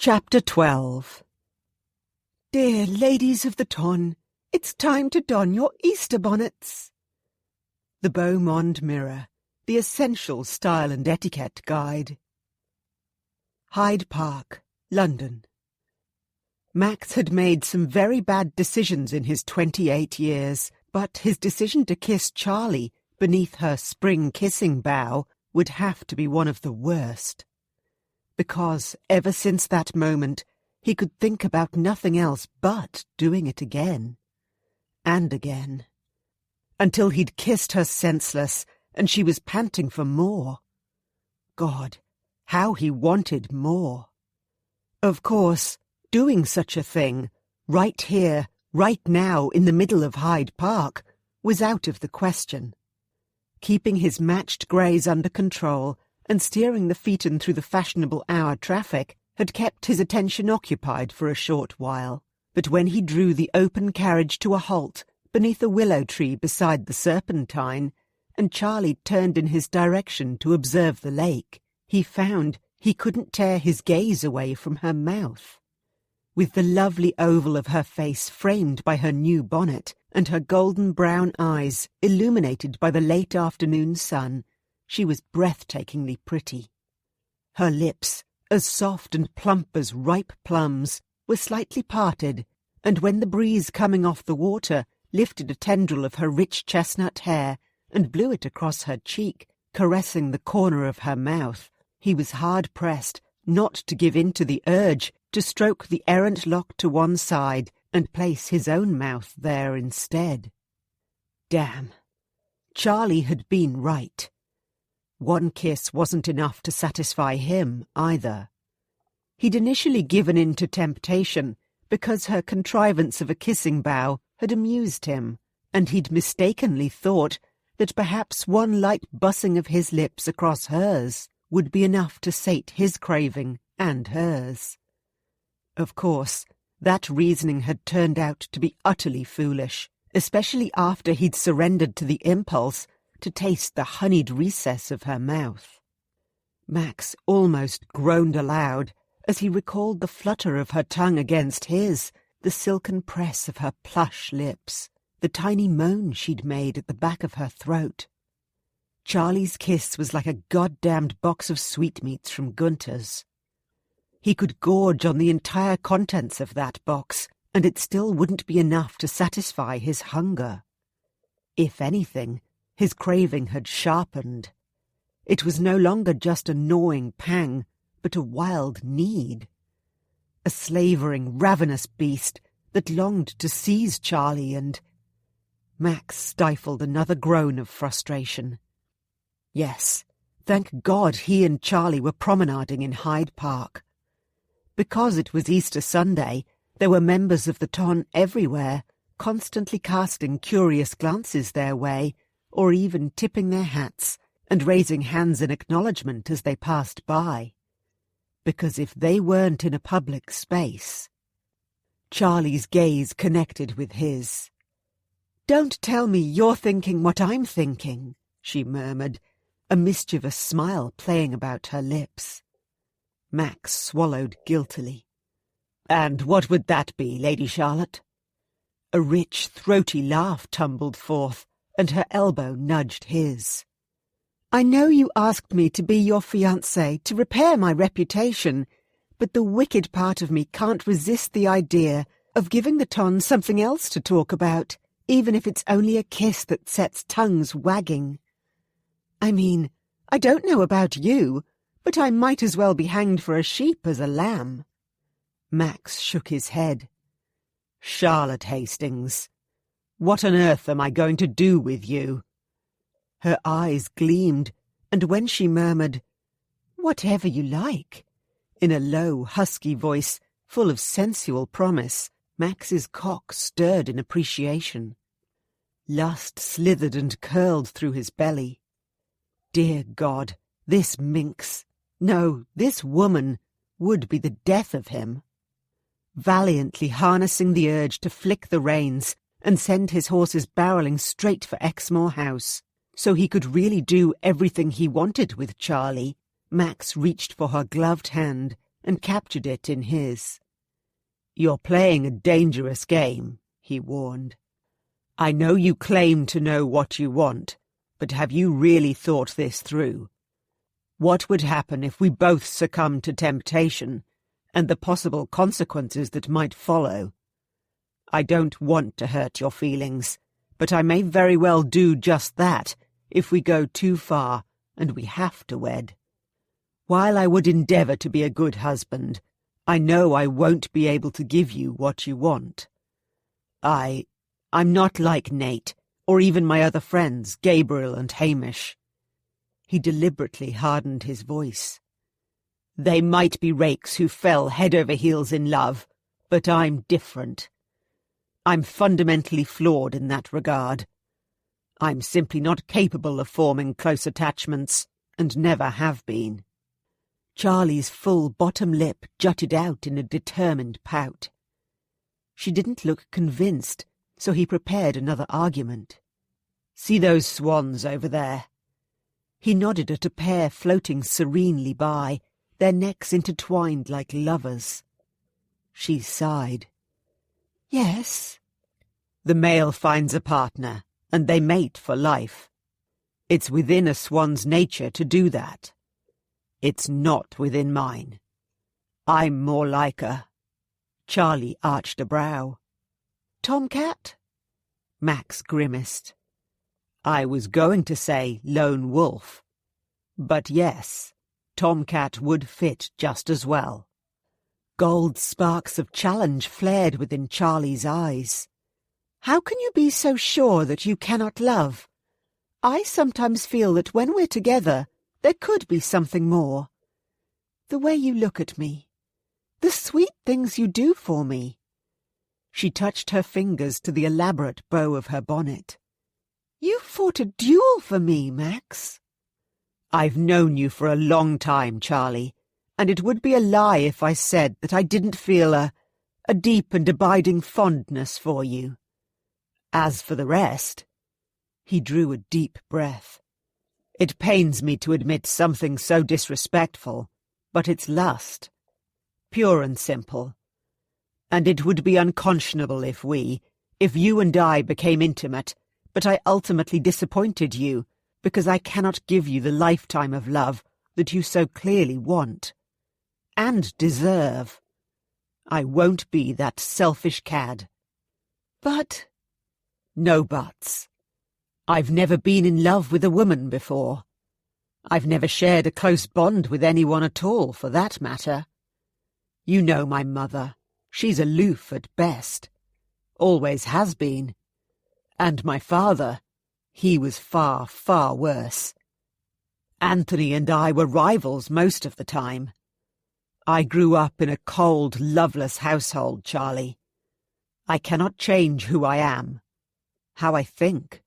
Chapter 12. Dear ladies of the ton, it's time to don your Easter bonnets. The Beau Monde Mirror, the essential style and etiquette guide. Hyde Park, London. Max had made some very bad decisions in his 28 years, but his decision to kiss Charlie beneath her spring kissing bough would have to be one of the worst. Because ever since that moment, he could think about nothing else but doing it again. And again. Until he'd kissed her senseless, and she was panting for more. God, how he wanted more. Of course, doing such a thing, right here, right now, in the middle of Hyde Park, was out of the question. Keeping his matched greys under control and steering the phaeton through the fashionable hour traffic had kept his attention occupied for a short while, but when he drew the open carriage to a halt beneath a willow tree beside the Serpentine, and Charlie turned in his direction to observe the lake, he found he couldn't tear his gaze away from her mouth. With the lovely oval of her face framed by her new bonnet, and her golden brown eyes illuminated by the late afternoon sun, she was breathtakingly pretty. Her lips, as soft and plump as ripe plums, were slightly parted, and when the breeze coming off the water lifted a tendril of her rich chestnut hair and blew it across her cheek, caressing the corner of her mouth, he was hard-pressed not to give in to the urge to stroke the errant lock to one side and place his own mouth there instead. Damn. Charlie had been right. One kiss wasn't enough to satisfy him, either. He'd initially given in to temptation because her contrivance of a kissing bough had amused him, and he'd mistakenly thought that perhaps one light bussing of his lips across hers would be enough to sate his craving and hers. Of course, that reasoning had turned out to be utterly foolish, especially after he'd surrendered to the impulse to taste the honeyed recess of her mouth. Max almost groaned aloud as he recalled the flutter of her tongue against his, the silken press of her plush lips, the tiny moan she'd made at the back of her throat. Charlie's kiss was like a goddamned box of sweetmeats from Gunter's. He could gorge on the entire contents of that box, and it still wouldn't be enough to satisfy his hunger. If anything, his craving had sharpened. It was no longer just a gnawing pang, but a wild need. A slavering, ravenous beast that longed to seize Charlie and... Max stifled another groan of frustration. Yes, thank God he and Charlie were promenading in Hyde Park. Because it was Easter Sunday, there were members of the ton everywhere, constantly casting curious glances their way, or even tipping their hats and raising hands in acknowledgement as they passed by. Because if they weren't in a public space... Charlie's gaze connected with his. "Don't tell me you're thinking what I'm thinking," she murmured, a mischievous smile playing about her lips. Max swallowed guiltily. "And what would that be, Lady Charlotte?" A rich, throaty laugh tumbled forth, and her elbow nudged his. "I know you asked me to be your fiancée to repair my reputation, but the wicked part of me can't resist the idea of giving the ton something else to talk about, even if it's only a kiss that sets tongues wagging. I mean, I don't know about you, but I might as well be hanged for a sheep as a lamb." Max shook his head. "Charlotte Hastings, what on earth am I going to do with you?" Her eyes gleamed, and when she murmured, "Whatever you like," in a low, husky voice full of sensual promise, Max's cock stirred in appreciation. Lust slithered and curled through his belly. Dear God, this minx, no, this woman, would be the death of him. Valiantly harnessing the urge to flick the reins and send his horses barrelling straight for Exmoor House, so he could really do everything he wanted with Charlie, Max reached for her gloved hand and captured it in his. "You're playing a dangerous game," he warned. "I know you claim to know what you want, but have you really thought this through? What would happen if we both succumbed to temptation and the possible consequences that might follow? I don't want to hurt your feelings, but I may very well do just that if we go too far and we have to wed. While I would endeavour to be a good husband, I know I won't be able to give you what you want. I'm not like Nate, or even my other friends, Gabriel and Hamish." He deliberately hardened his voice. "They might be rakes who fell head over heels in love, but I'm different. I'm fundamentally flawed in that regard. I'm simply not capable of forming close attachments, and never have been." Charlie's full bottom lip jutted out in a determined pout. She didn't look convinced, so he prepared another argument. "See those swans over there?" He nodded at a pair floating serenely by, their necks intertwined like lovers. She sighed. "Yes." "The male finds a partner, and they mate for life. It's within a swan's nature to do that. It's not within mine. I'm more like a—" Charlie arched a brow. "Tomcat?" Max grimaced. "I was going to say lone wolf. But yes, tomcat would fit just as well." Gold sparks of challenge flared within Charlie's eyes. "How can you be so sure that you cannot love? I sometimes feel that when we're together, there could be something more. The way you look at me, the sweet things you do for me." She touched her fingers to the elaborate bow of her bonnet. "You fought a duel for me, Max." "I've known you for a long time, Charlie, and it would be a lie if I said that I didn't feel a deep and abiding fondness for you. As for the rest—" He drew a deep breath. "It pains me to admit something so disrespectful, but it's lust. Pure and simple. And it would be unconscionable if you and I became intimate, but I ultimately disappointed you because I cannot give you the lifetime of love that you so clearly want. And deserve. I won't be that selfish cad." "But—" "No buts. I've never been in love with a woman before. I've never shared a close bond with anyone at all, for that matter. You know my mother. She's aloof at best. Always has been. And my father, he was far, far worse. Anthony and I were rivals most of the time. I grew up in a cold, loveless household, Charlie. I cannot change who I am, how I think,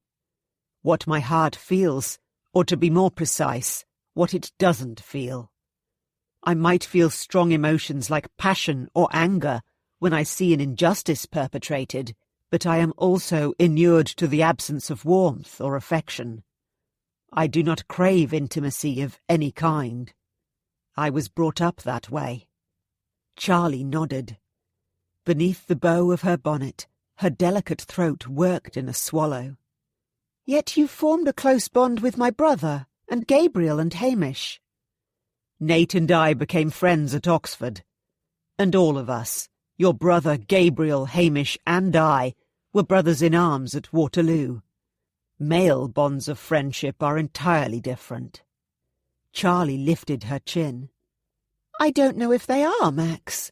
what my heart feels, or to be more precise, what it doesn't feel. I might feel strong emotions like passion or anger when I see an injustice perpetrated, but I am also inured to the absence of warmth or affection. I do not crave intimacy of any kind. I was brought up that way." Charlie nodded. Beneath the bow of her bonnet, her delicate throat worked in a swallow. "Yet you formed a close bond with my brother, and Gabriel and Hamish." "Nate and I became friends at Oxford. And all of us, your brother Gabriel, Hamish, and I, were brothers in arms at Waterloo. Male bonds of friendship are entirely different." Charlie lifted her chin. "I don't know if they are, Max.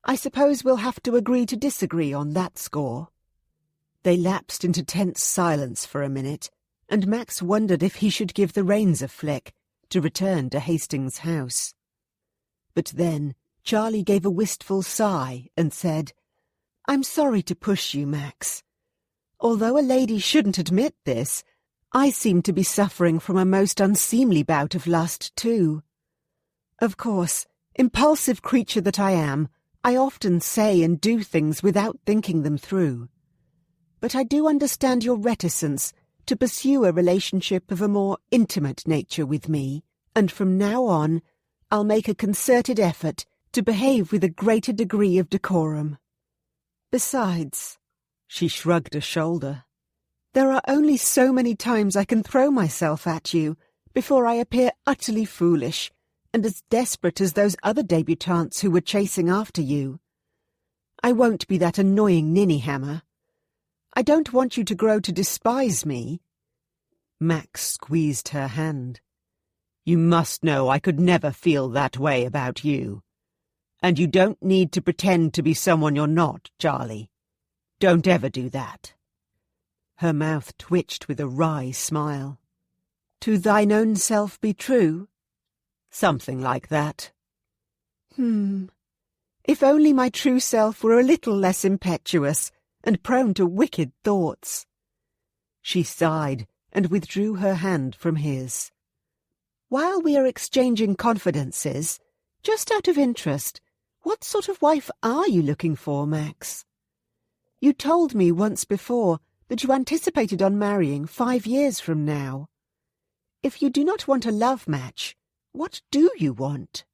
I suppose we'll have to agree to disagree on that score." They lapsed into tense silence for a minute, and Max wondered if he should give the reins a flick to return to Hastings House. But then Charlie gave a wistful sigh and said, "I'm sorry to push you, Max. Although a lady shouldn't admit this, I seem to be suffering from a most unseemly bout of lust, too. Of course, impulsive creature that I am, I often say and do things without thinking them through. But I do understand your reticence to pursue a relationship of a more intimate nature with me, and from now on I'll make a concerted effort to behave with a greater degree of decorum. Besides, she shrugged a shoulder, there are only so many times I can throw myself at you before I appear utterly foolish and as desperate as those other debutantes who were chasing after you. I won't be that annoying ninny-hammer. I don't want you to grow to despise me. Max squeezed her hand. You must know I could never feel that way about you. And you don't need to pretend to be someone you're not, Charlie. Don't ever do that. Her mouth twitched with a wry smile. To thine own self be true? Something like that. If only my true self were a little less impetuous and prone to wicked thoughts. She sighed and withdrew her hand from his. While we are exchanging confidences, just out of interest, what sort of wife are you looking for, Max? You told me once before that you anticipated on marrying 5 years from now. If you do not want a love match, what do you want?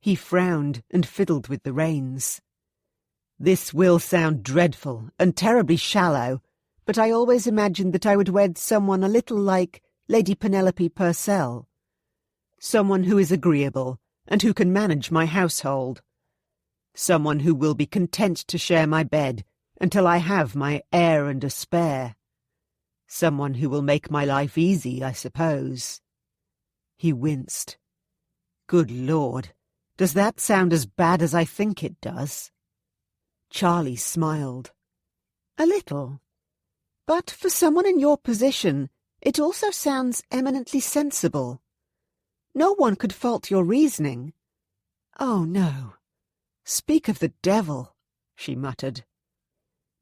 He frowned and fiddled with the reins. This will sound dreadful and terribly shallow, but I always imagined that I would wed someone a little like Lady Penelope Purcell. Someone who is agreeable and who can manage my household. Someone who will be content to share my bed until I have my heir and a spare. Someone who will make my life easy, I suppose. He winced. Good Lord, does that sound as bad as I think it does? Charlie smiled. A little. But for someone in your position, it also sounds eminently sensible. No one could fault your reasoning. Oh, no. Speak of the devil, she muttered.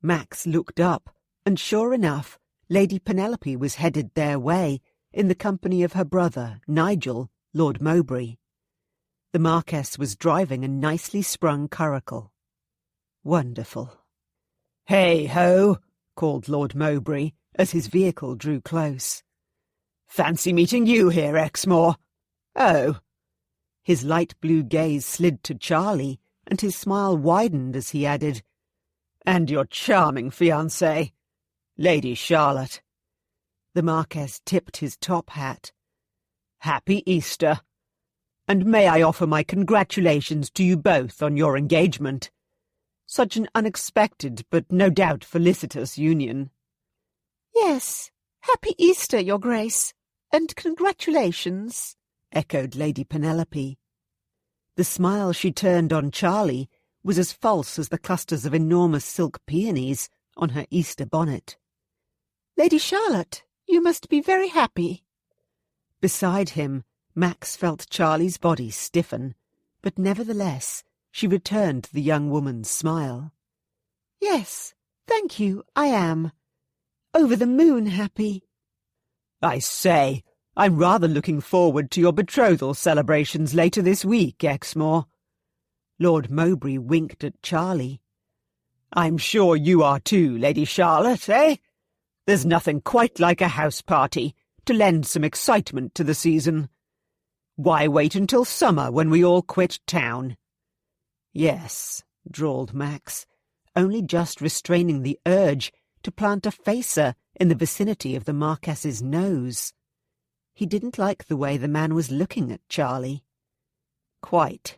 Max looked up, and sure enough, Lady Penelope was headed their way, in the company of her brother, Nigel, Lord Mowbray. The Marquess was driving a nicely sprung curricle. Wonderful. Hey-ho, called Lord Mowbray, as his vehicle drew close. Fancy meeting you here, Exmoor. Oh. His light blue gaze slid to Charlie, and his smile widened as he added, And your charming fiancée, Lady Charlotte. The Marquess tipped his top hat. Happy Easter. And may I offer my congratulations to you both on your engagement. Such an unexpected but no doubt felicitous union. Yes, happy Easter, Your Grace, and congratulations, echoed Lady Penelope. The smile she turned on Charlie was as false as the clusters of enormous silk peonies on her Easter bonnet. Lady Charlotte, you must be very happy. Beside him, Max felt Charlie's body stiffen, but nevertheless she returned the young woman's smile. Yes, thank you, I am. Over the moon happy. I say, I'm rather looking forward to your betrothal celebrations later this week, Exmoor. Lord Mowbray winked at Charlie. I'm sure you are too, Lady Charlotte, eh? There's nothing quite like a house party to lend some excitement to the season. Why wait until summer when we all quit town? Yes, drawled Max, only just restraining the urge to plant a facer in the vicinity of the Marquess's nose. He didn't like the way the man was looking at Charlie. Quite.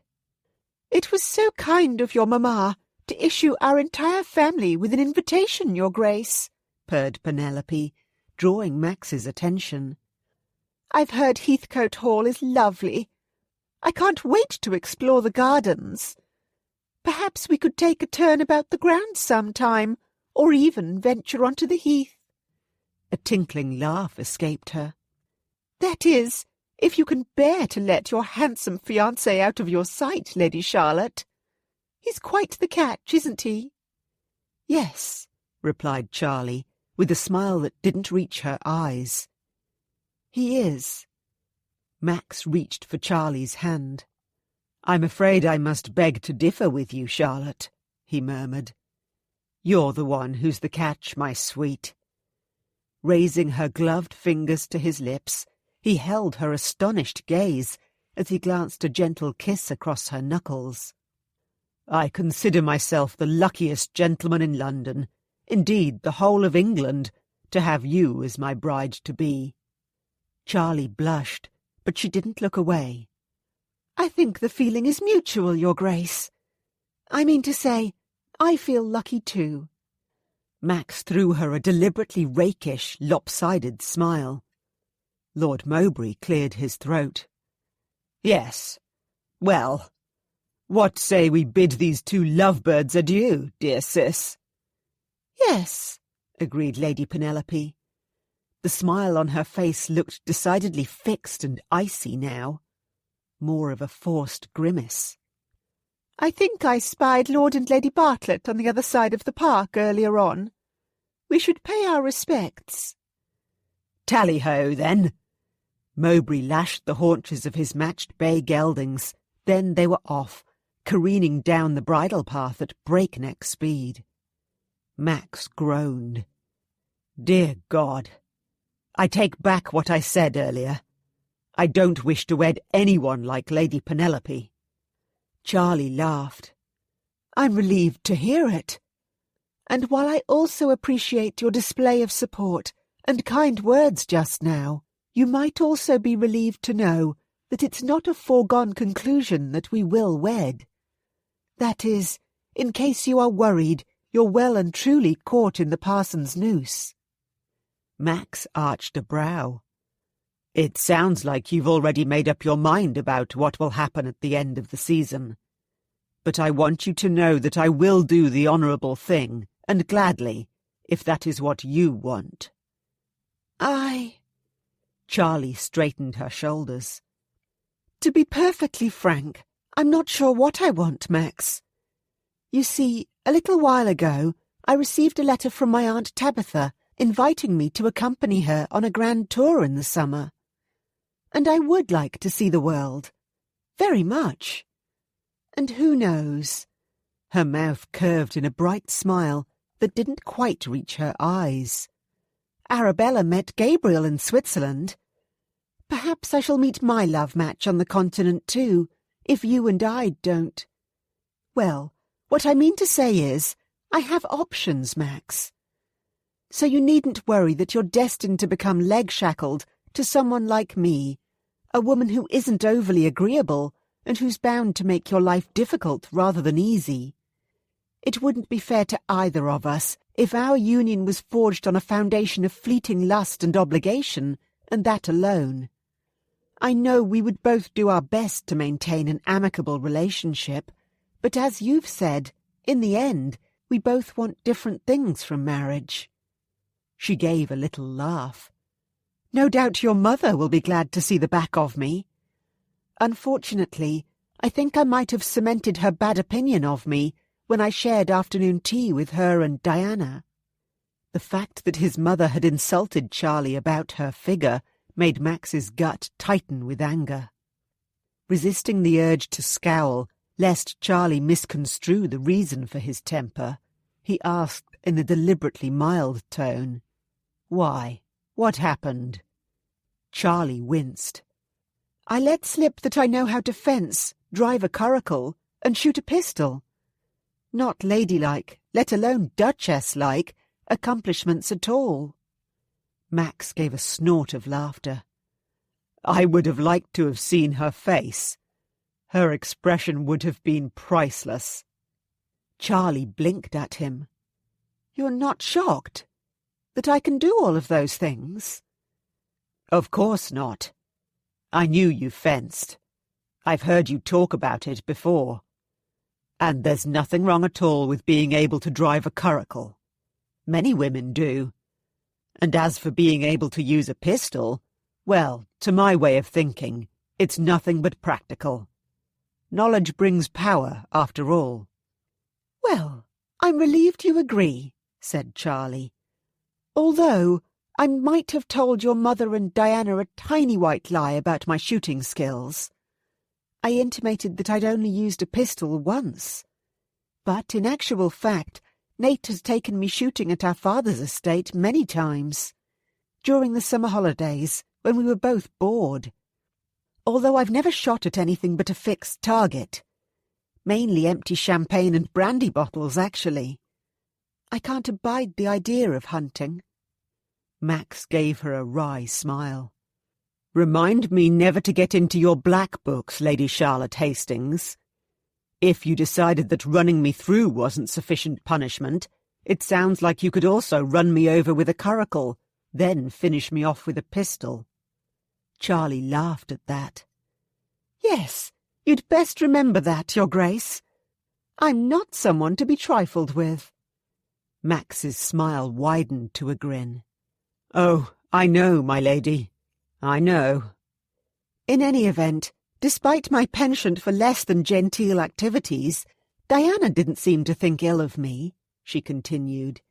It was so kind of your mamma to issue our entire family with an invitation, Your Grace, purred Penelope, drawing Max's attention. I've heard Heathcote Hall is lovely. I can't wait to explore the gardens. Perhaps we could take a turn about the grounds sometime, or even venture onto the heath. A tinkling laugh escaped her. That is, if you can bear to let your handsome fiancé out of your sight, Lady Charlotte. He's quite the catch, isn't he? Yes, replied Charlie, with a smile that didn't reach her eyes. He is. Max reached for Charlie's hand. I'm afraid I must beg to differ with you, Charlotte, he murmured. You're the one who's the catch, my sweet. Raising her gloved fingers to his lips, he held her astonished gaze as he glanced a gentle kiss across her knuckles. "I consider myself the luckiest gentleman in London, indeed the whole of England, to have you as my bride-to-be." Charlie blushed, but she didn't look away. "I think the feeling is mutual, Your Grace. I mean to say, I feel lucky too." Max threw her a deliberately rakish, lopsided smile. Lord Mowbray cleared his throat. "Yes. Well, what say we bid these two lovebirds adieu, dear sis?" "Yes," agreed Lady Penelope. The smile on her face looked decidedly fixed and icy now, more of a forced grimace. "I think I spied Lord and Lady Bartlett on the other side of the park earlier on. We should pay our respects." "Tally-ho, then!" Mowbray lashed the haunches of his matched bay geldings. Then they were off, careening down the bridle path at breakneck speed. Max groaned. "Dear God! I take back what I said earlier. I don't wish to wed anyone like Lady Penelope." Charlie laughed. "I'm relieved to hear it. And while I also appreciate your display of support and kind words just now, you might also be relieved to know that it's not a foregone conclusion that we will wed. That is, in case you are worried you're well and truly caught in the parson's noose." Max arched a brow. "It sounds like you've already made up your mind about what will happen at the end of the season. But I want you to know that I will do the honourable thing, and gladly, if that is what you want." Charlie straightened her shoulders. "To be perfectly frank, I'm not sure what I want, Max. You see, a little while ago, I received a letter from my Aunt Tabitha inviting me to accompany her on a grand tour in the summer. And I would like to see the world. Very much. And who knows?" Her mouth curved in a bright smile that didn't quite reach her eyes. "Arabella met Gabriel in Switzerland. Perhaps I shall meet my love match on the continent too, if you and I don't. Well, what I mean to say is, I have options, Max. So you needn't worry that you're destined to become leg-shackled to someone like me, a woman who isn't overly agreeable and who's bound to make your life difficult rather than easy. It wouldn't be fair to either of us if our union was forged on a foundation of fleeting lust and obligation, and that alone. I know we would both do our best to maintain an amicable relationship, but as you've said, in the end, we both want different things from marriage." She gave a little laugh. "No doubt your mother will be glad to see the back of me. Unfortunately, I think I might have cemented her bad opinion of me when I shared afternoon tea with her and Diana." The fact that his mother had insulted Charlie about her figure made Max's gut tighten with anger. Resisting the urge to scowl, lest Charlie misconstrue the reason for his temper, he asked in a deliberately mild tone, "Why? What happened?" Charlie winced. "I let slip that I know how to fence, drive a curricle, and shoot a pistol. Not ladylike, let alone duchess-like, accomplishments at all." Max gave a snort of laughter. "I would have liked to have seen her face. Her expression would have been priceless." Charlie blinked at him. "You're not shocked? That I can do all of those things?" "Of course not. I knew you fenced. I've heard you talk about it before. And there's nothing wrong at all with being able to drive a curricle. Many women do. And as for being able to use a pistol, well, to my way of thinking, it's nothing but practical. Knowledge brings power, after all." "Well, I'm relieved you agree," said Charlie. "Although I might have told your mother and Diana a tiny white lie about my shooting skills. I intimated that I'd only used a pistol once. But in actual fact, Nate has taken me shooting at our father's estate many times. During the summer holidays, when we were both bored. although I've never shot at anything but a fixed target. Mainly empty champagne and brandy bottles, actually. I can't abide the idea of hunting. Max gave her a wry smile. Remind me never to get into your black books, Lady Charlotte Hastings. If you decided that running me through wasn't sufficient punishment, it sounds like you could also run me over with a curricle, then finish me off with a pistol. Charlie laughed at that. Yes, you'd best remember that, Your Grace. I'm not someone to be trifled with. Max's smile widened to a grin. Oh, I know, my lady. I know. In any event, despite my penchant for less than genteel activities, Diana didn't seem to think ill of me, she continued.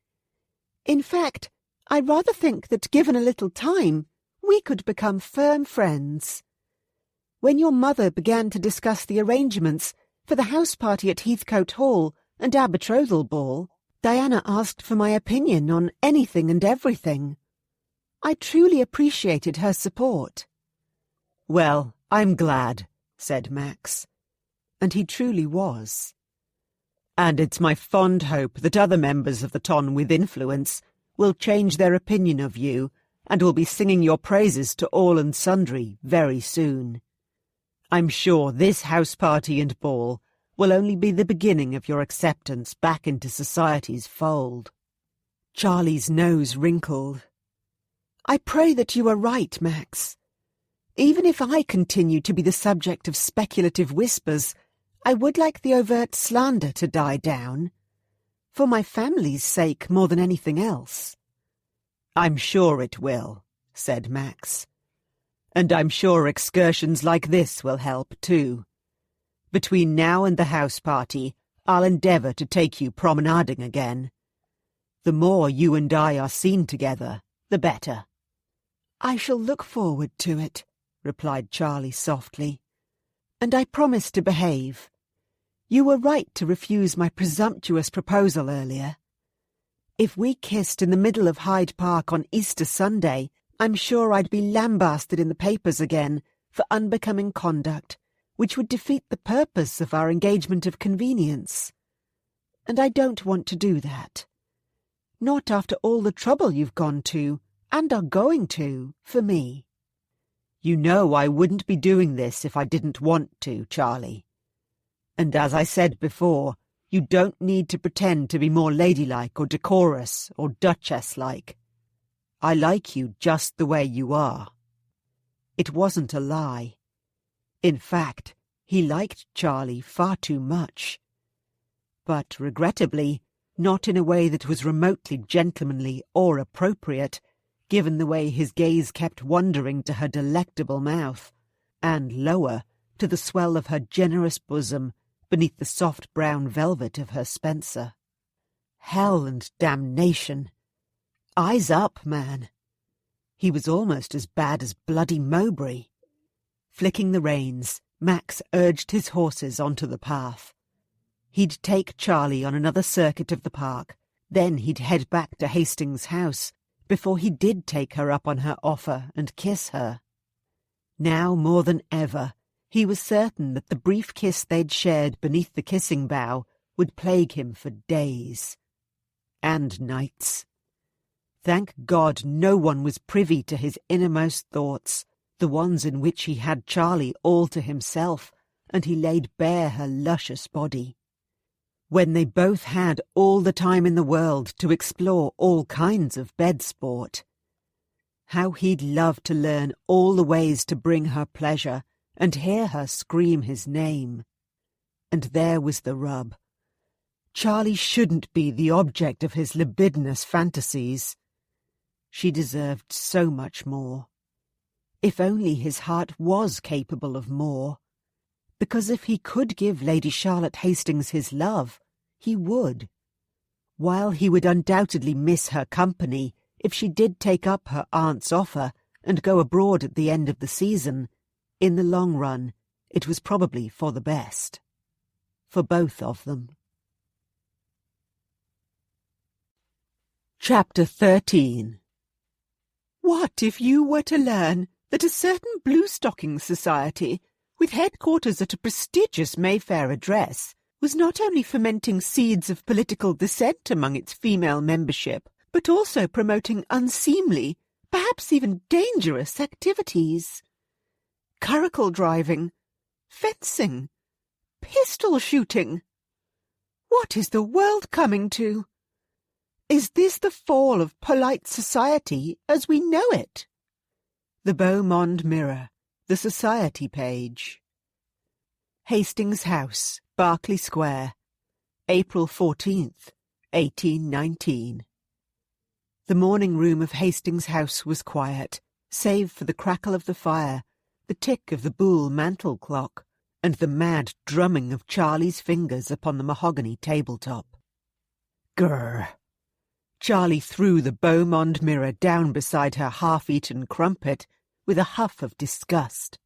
In fact, I rather think that given a little time, we could become firm friends. When your mother began to discuss the arrangements for the house party at Heathcote Hall and our betrothal ball, Diana asked for my opinion on anything and everything. I truly appreciated her support. Well, I'm glad, said Max. And he truly was. And it's my fond hope that other members of the ton with influence will change their opinion of you and will be singing your praises to all and sundry very soon. I'm sure this house party and ball will only be the beginning of your acceptance back into society's fold. Charlie's nose wrinkled. I pray that you are right, Max. Even if I continue to be the subject of speculative whispers, I would like the overt slander to die down. For my family's sake more than anything else. I'm sure it will, said Max. And I'm sure excursions like this will help, too. Between now and the house party, I'll endeavour to take you promenading again. The more you and I are seen together, the better. I shall look forward to it, replied Charlie softly. And I promise to behave. You were right to refuse my presumptuous proposal earlier. If we kissed in the middle of Hyde Park on Easter Sunday, I'm sure I'd be lambasted in the papers again for unbecoming conduct, which would defeat the purpose of our engagement of convenience. And I don't want to do that. Not after all the trouble you've gone to, and are going to, for me. You know I wouldn't be doing this if I didn't want to, Charlie. And as I said before, you don't need to pretend to be more ladylike or decorous or duchess-like. I like you just the way you are. It wasn't a lie. In fact, he liked Charlie far too much. But, regrettably, not in a way that was remotely gentlemanly or appropriate, given the way his gaze kept wandering to her delectable mouth, and lower, to the swell of her generous bosom beneath the soft brown velvet of her spencer. Hell and damnation! Eyes up, man! He was almost as bad as bloody Mowbray. Flicking the reins, Max urged his horses onto the path. He'd take Charlie on another circuit of the park, then he'd head back to Hastings' house, before he did take her up on her offer and kiss her. Now more than ever, he was certain that the brief kiss they'd shared beneath the kissing bough would plague him for days. And nights. Thank God no one was privy to his innermost thoughts, the ones in which he had Charlie all to himself, and he laid bare her luscious body. When they both had all the time in the world to explore all kinds of bed sport. How he'd love to learn all the ways to bring her pleasure and hear her scream his name. And there was the rub. Charlie shouldn't be the object of his libidinous fantasies. She deserved so much more. If only his heart was capable of more. Because if he could give Lady Charlotte Hastings his love, he would. While he would undoubtedly miss her company if she did take up her aunt's offer and go abroad at the end of the season, in the long run it was probably for the best. For both of them. Chapter 13. What if you were to learn that a certain Bluestocking society, with headquarters at a prestigious Mayfair address, was not only fomenting seeds of political dissent among its female membership, but also promoting unseemly, perhaps even dangerous activities. Curricle driving, fencing, pistol shooting. What is the world coming to? Is this the fall of polite society as we know it? The Beaumont Mirror, the Society page. Hastings House, Berkeley Square, April 14th, 1819. The morning room of Hastings House was quiet, save for the crackle of the fire, the tick of the Boule mantel clock, and the mad drumming of Charlie's fingers upon the mahogany tabletop. Grrr! Charlie threw the Beaumont Mirror down beside her half-eaten crumpet with a huff of disgust.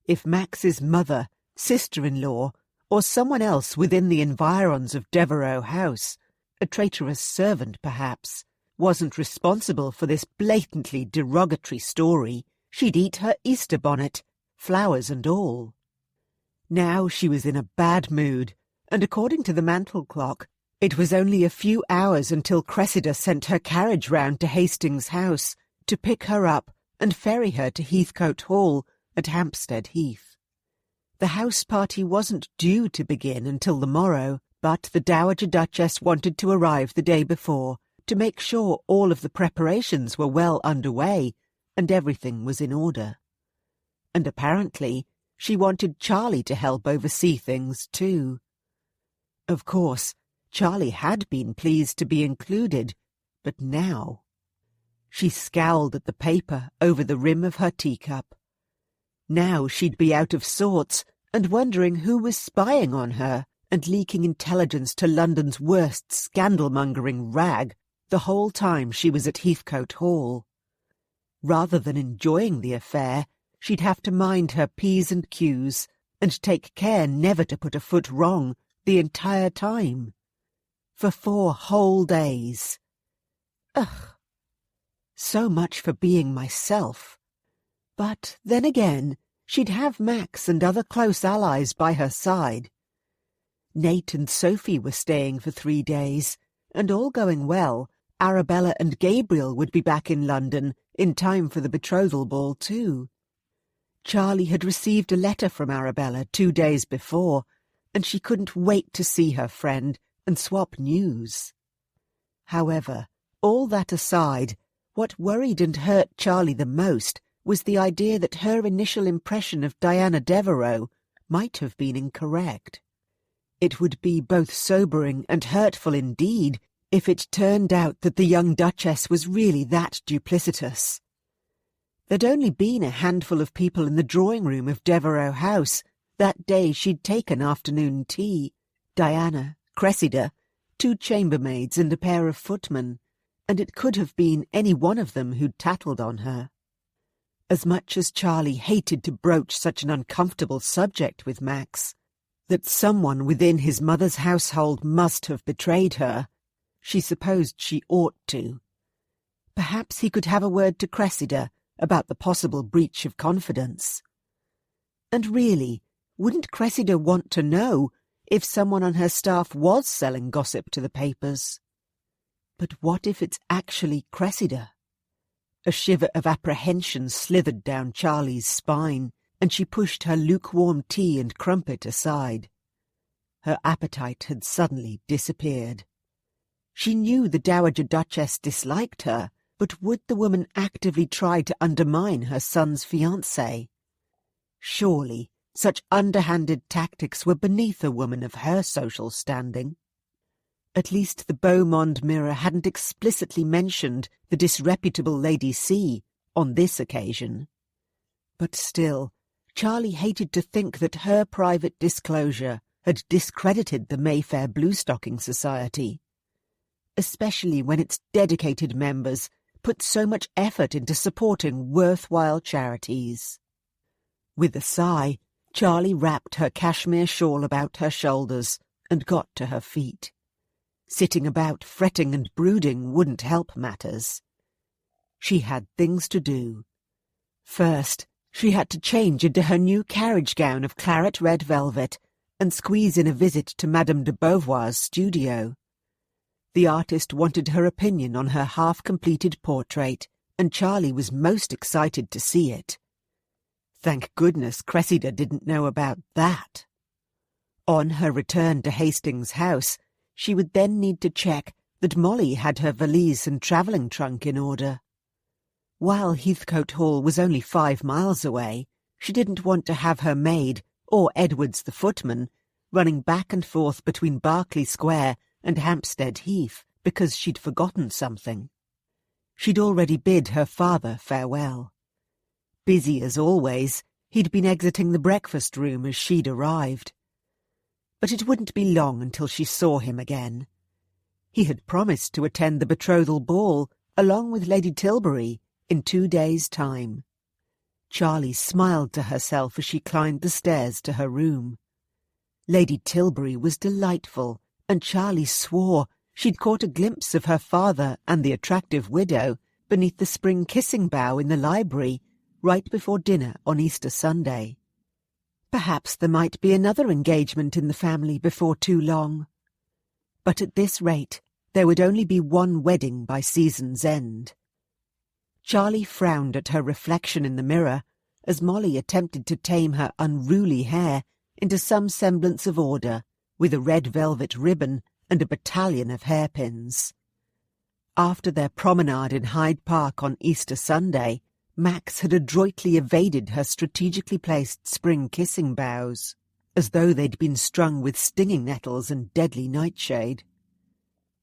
If Max's mother, sister-in-law, or someone else within the environs of Devereux House, a traitorous servant perhaps, wasn't responsible for this blatantly derogatory story, she'd eat her Easter bonnet, flowers and all. Now she was in a bad mood, and according to the mantel clock, it was only a few hours until Cressida sent her carriage round to Hastings House to pick her up and ferry her to Heathcote Hall at Hampstead Heath. The house party wasn't due to begin until the morrow, but the Dowager Duchess wanted to arrive the day before to make sure all of the preparations were well underway and everything was in order. And apparently she wanted Charlie to help oversee things too. Of course, Charlie had been pleased to be included, but now... She scowled at the paper over the rim of her teacup. Now she'd be out of sorts and wondering who was spying on her and leaking intelligence to London's worst scandal-mongering rag the whole time she was at Heathcote Hall. Rather than enjoying the affair, she'd have to mind her P's and Q's and take care never to put a foot wrong the entire time. For 4 whole days. Ugh. So much for being myself. But then again, she'd have Max and other close allies by her side. Nate and Sophie were staying for 3 days, and all going well, Arabella and Gabriel would be back in London in time for the betrothal ball too. Charlie had received a letter from Arabella 2 days before, and she couldn't wait to see her friend and swap news. However, all that aside, what worried and hurt Charlie the most was the idea that her initial impression of Diana Devereux might have been incorrect. It would be both sobering and hurtful indeed if it turned out that the young Duchess was really that duplicitous. There'd only been a handful of people in the drawing-room of Devereux House that day she'd taken afternoon tea: Diana, Cressida, 2 chambermaids and a pair of footmen, and it could have been any one of them who'd tattled on her. As much as Charlie hated to broach such an uncomfortable subject with Max, that someone within his mother's household must have betrayed her, she supposed she ought to. Perhaps he could have a word to Cressida about the possible breach of confidence. And really, wouldn't Cressida want to know if someone on her staff was selling gossip to the papers? But what if it's actually Cressida? A shiver of apprehension slithered down Charlie's spine, and she pushed her lukewarm tea and crumpet aside. Her appetite had suddenly disappeared. She knew the Dowager Duchess disliked her, but would the woman actively try to undermine her son's fiancé? Surely such underhanded tactics were beneath a woman of her social standing. At least the Beaumont Mirror hadn't explicitly mentioned the disreputable Lady C on this occasion. But still, Charlie hated to think that her private disclosure had discredited the Mayfair Bluestocking Society, especially when its dedicated members put so much effort into supporting worthwhile charities. With a sigh, Charlie wrapped her cashmere shawl about her shoulders and got to her feet. Sitting about fretting and brooding wouldn't help matters. She had things to do. First, she had to change into her new carriage gown of claret red velvet and squeeze in a visit to Madame de Beauvoir's studio. The artist wanted her opinion on her half-completed portrait, and Charlie was most excited to see it. Thank goodness Cressida didn't know about that. On her return to Hastings House, she would then need to check that Molly had her valise and travelling trunk in order. While Heathcote Hall was only 5 miles away, she didn't want to have her maid, or Edwards the footman, running back and forth between Berkeley Square and Hampstead Heath because she'd forgotten something. She'd already bid her father farewell. Busy as always, he'd been exiting the breakfast room as she'd arrived. But it wouldn't be long until she saw him again. He had promised to attend the betrothal ball, along with Lady Tilbury, in 2 days' time. Charlie smiled to herself as she climbed the stairs to her room. Lady Tilbury was delightful, and Charlie swore she'd caught a glimpse of her father and the attractive widow beneath the spring kissing bough in the library right before dinner on Easter Sunday. Perhaps there might be another engagement in the family before too long. But at this rate, there would only be one wedding by season's end. Charlie frowned at her reflection in the mirror as Molly attempted to tame her unruly hair into some semblance of order with a red velvet ribbon and a battalion of hairpins. After their promenade in Hyde Park on Easter Sunday, Max had adroitly evaded her strategically placed spring kissing boughs, as though they'd been strung with stinging nettles and deadly nightshade.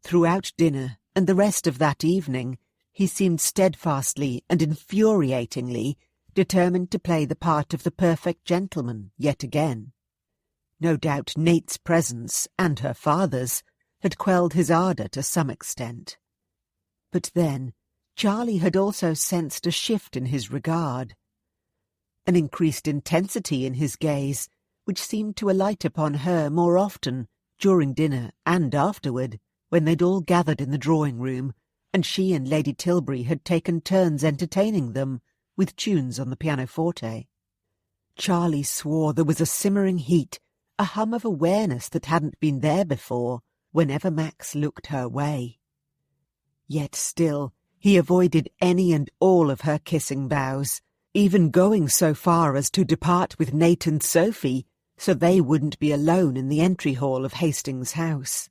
Throughout dinner and the rest of that evening, he seemed steadfastly and infuriatingly determined to play the part of the perfect gentleman yet again. No doubt Nate's presence, and her father's, had quelled his ardour to some extent. But then, Charlie had also sensed a shift in his regard, an increased intensity in his gaze, which seemed to alight upon her more often during dinner and afterward, when they'd all gathered in the drawing-room, and she and Lady Tilbury had taken turns entertaining them with tunes on the pianoforte. Charlie swore there was a simmering heat, a hum of awareness that hadn't been there before, whenever Max looked her way. Yet still, he avoided any and all of her kissing bows, even going so far as to depart with Nate and Sophie, so they wouldn't be alone in the entry hall of Hastings House.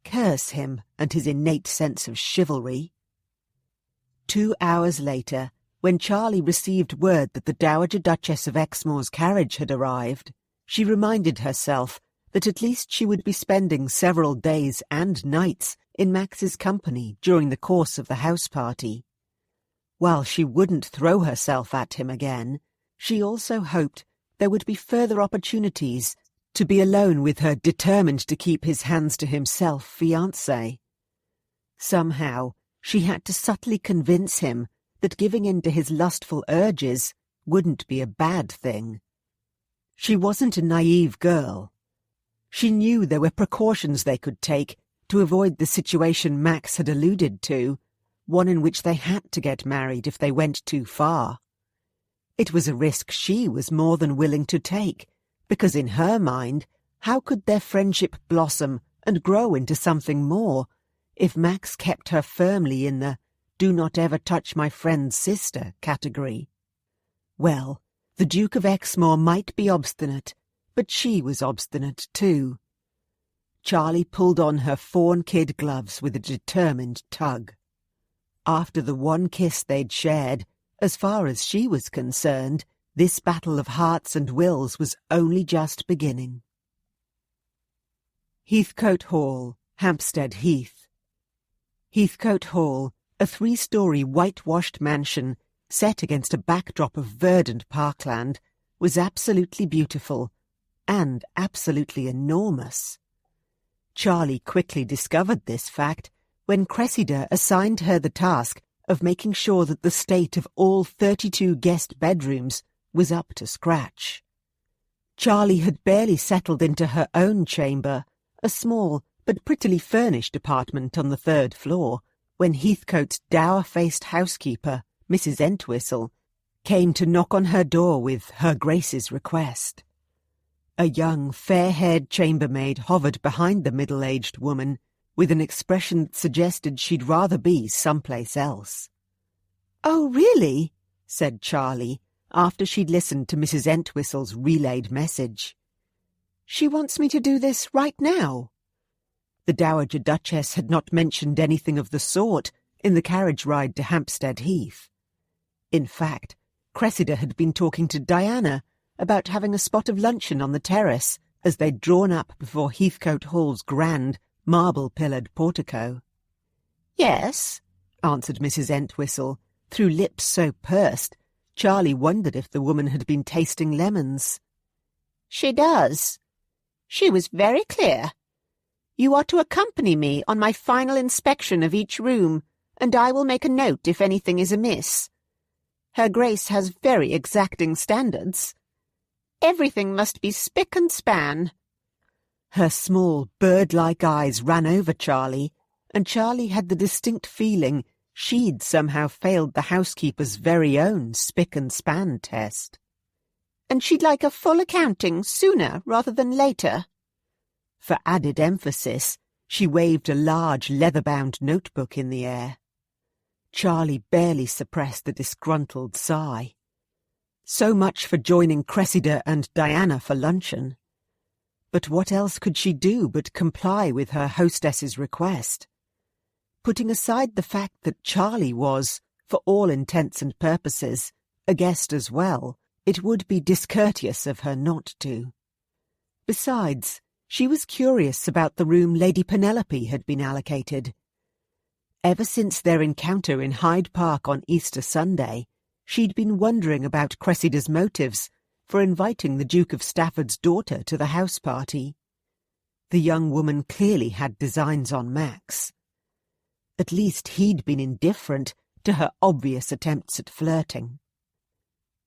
Curse him and his innate sense of chivalry. 2 hours later, when Charlie received word that the Dowager Duchess of Exmoor's carriage had arrived, she reminded herself that at least she would be spending several days and nights in Max's company during the course of the house party. While she wouldn't throw herself at him again, she also hoped there would be further opportunities to be alone with her determined to keep his hands to himself fiancé. Somehow, she had to subtly convince him that giving in to his lustful urges wouldn't be a bad thing. She wasn't a naive girl. She knew there were precautions they could take to avoid the situation Max had alluded to, one in which they had to get married if they went too far. It was a risk she was more than willing to take, because in her mind, how could their friendship blossom and grow into something more if Max kept her firmly in the "do not ever touch my friend's sister" category? Well, the Duke of Exmoor might be obstinate, but she was obstinate too. Charlie pulled on her fawn kid gloves with a determined tug. After the one kiss they'd shared, as far as she was concerned, this battle of hearts and wills was only just beginning. Heathcote Hall, Hampstead Heath. Heathcote Hall, a 3-story whitewashed mansion set against a backdrop of verdant parkland, was absolutely beautiful and absolutely enormous. Charlie quickly discovered this fact when Cressida assigned her the task of making sure that the state of all 32 guest bedrooms was up to scratch. Charlie had barely settled into her own chamber, a small but prettily furnished apartment on the 3rd floor, when Heathcote's dour-faced housekeeper, Mrs. Entwistle, came to knock on her door with Her Grace's request. A young, fair-haired chambermaid hovered behind the middle-aged woman with an expression that suggested she'd rather be someplace else. "Oh, really?" said Charlie, after she'd listened to Mrs. Entwistle's relayed message. "She wants me to do this right now." The Dowager Duchess had not mentioned anything of the sort in the carriage ride to Hampstead Heath. In fact, Cressida had been talking to Diana about having a spot of luncheon on the terrace as they'd drawn up before Heathcote Hall's grand, marble-pillared portico. "Yes," answered Mrs. Entwistle, through lips so pursed, Charlie wondered if the woman had been tasting lemons. "She does. She was very clear. You are to accompany me on my final inspection of each room, and I will make a note if anything is amiss. Her Grace has very exacting standards. Everything must be spick and span." Her small, bird-like eyes ran over Charlie, and Charlie had the distinct feeling she'd somehow failed the housekeeper's very own spick-and-span test. "And she'd like a full accounting sooner rather than later." For added emphasis, she waved a large leather-bound notebook in the air. Charlie barely suppressed a disgruntled sigh. So much for joining Cressida and Diana for luncheon. But what else could she do but comply with her hostess's request? Putting aside the fact that Charlie was, for all intents and purposes, a guest as well, it would be discourteous of her not to. Besides, she was curious about the room Lady Penelope had been allocated. Ever since their encounter in Hyde Park on Easter Sunday, she'd been wondering about Cressida's motives for inviting the Duke of Stafford's daughter to the house party. The young woman clearly had designs on Max. At least he'd been indifferent to her obvious attempts at flirting.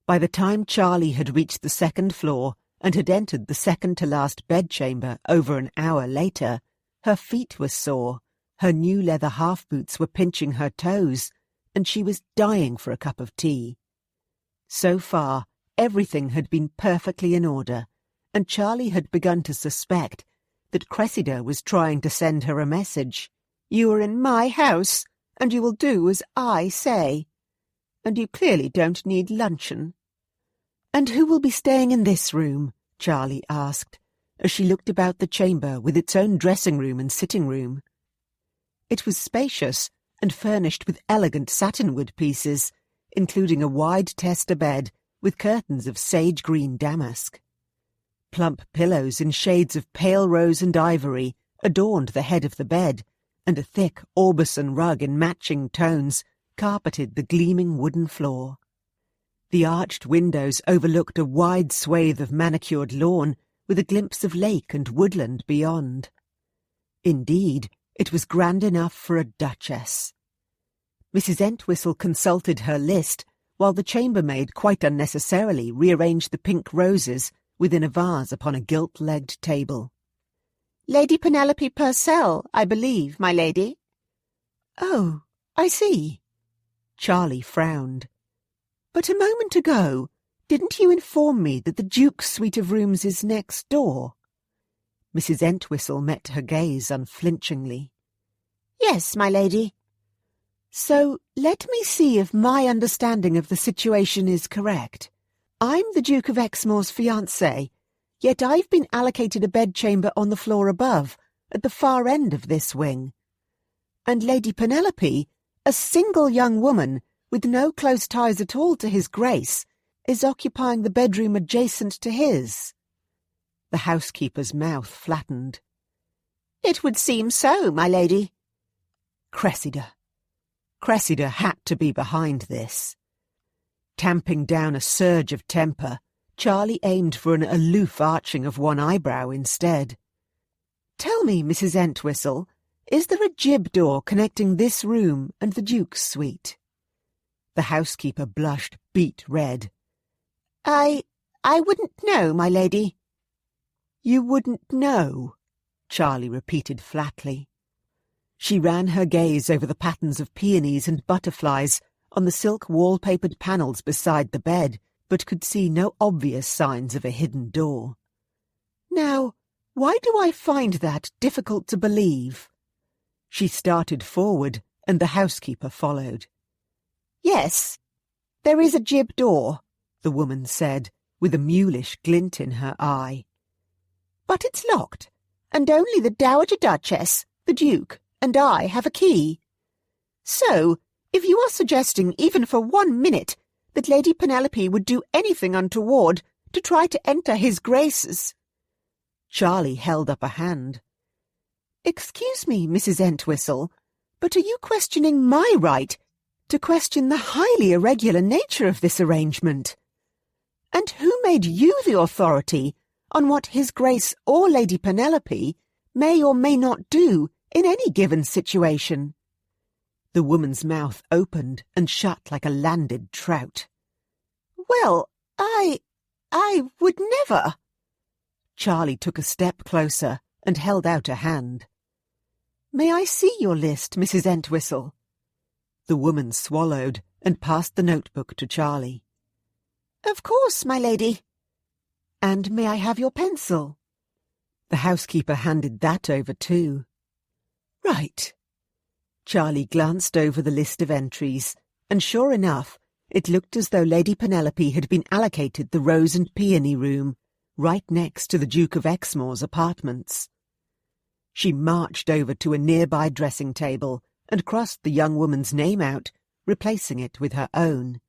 By the time Charlie had reached the second floor and had entered the second-to-last bedchamber over an hour later, her feet were sore, her new leather half-boots were pinching her toes, and she was dying for a cup of tea. So far, everything had been perfectly in order, and Charlie had begun to suspect that Cressida was trying to send her a message. "You are in my house, and you will do as I say. And you clearly don't need luncheon." "And who will be staying in this room?" Charlie asked, as she looked about the chamber with its own dressing-room and sitting-room. It was spacious and furnished with elegant satinwood pieces, including a wide tester bed with curtains of sage-green damask. Plump pillows in shades of pale rose and ivory adorned the head of the bed, and a thick Aubusson rug in matching tones carpeted the gleaming wooden floor. The arched windows overlooked a wide swathe of manicured lawn with a glimpse of lake and woodland beyond. Indeed, it was grand enough for a duchess. Mrs. Entwistle consulted her list, while the chambermaid quite unnecessarily rearranged the pink roses within a vase upon a gilt-legged table. "Lady Penelope Purcell, I believe, my lady." "Oh, I see." Charlie frowned. "But a moment ago, didn't you inform me that the Duke's suite of rooms is next door?" Mrs. Entwistle met her gaze unflinchingly. "Yes, my lady." "So let me see if my understanding of the situation is correct. I'm the Duke of Exmoor's fiancée, yet I've been allocated a bedchamber on the floor above, at the far end of this wing. And Lady Penelope, a single young woman with no close ties at all to His Grace, is occupying the bedroom adjacent to his." The housekeeper's mouth flattened. "It would seem so, my lady." Cressida. Cressida had to be behind this. Tamping down a surge of temper, Charlie aimed for an aloof arching of one eyebrow instead. "Tell me, Mrs. Entwistle, is there a jib door connecting this room and the Duke's suite?" The housekeeper blushed beet red. I wouldn't know, my lady." "You wouldn't know?" Charlie repeated flatly. She ran her gaze over the patterns of peonies and butterflies on the silk wallpapered panels beside the bed, but could see no obvious signs of a hidden door. Now, why do I find that difficult to believe? She started forward, and the housekeeper followed. Yes, there is a jib door, the woman said, with a mulish glint in her eye. But it's locked, and only the Dowager Duchess, the Duke, and I have a key. So, if you are suggesting even for 1 minute that Lady Penelope would do anything untoward to try to enter his graces— Charlie held up a hand. Excuse me, Mrs. Entwistle, but are you questioning my right to question the highly irregular nature of this arrangement? And who made you the authority on what His Grace or Lady Penelope may or may not do in any given situation? The woman's mouth opened and shut like a landed trout. Well, I would never. Charlie took a step closer and held out a hand. May I see your list, Mrs. Entwistle? The woman swallowed and passed the notebook to Charlie. Of course, my lady. And may I have your pencil? The housekeeper handed that over too. Right. Charlie glanced over the list of entries, and sure enough, it looked as though Lady Penelope had been allocated the Rose and Peony room, right next to the Duke of Exmoor's apartments. She marched over to a nearby dressing table and crossed the young woman's name out, replacing it with her own.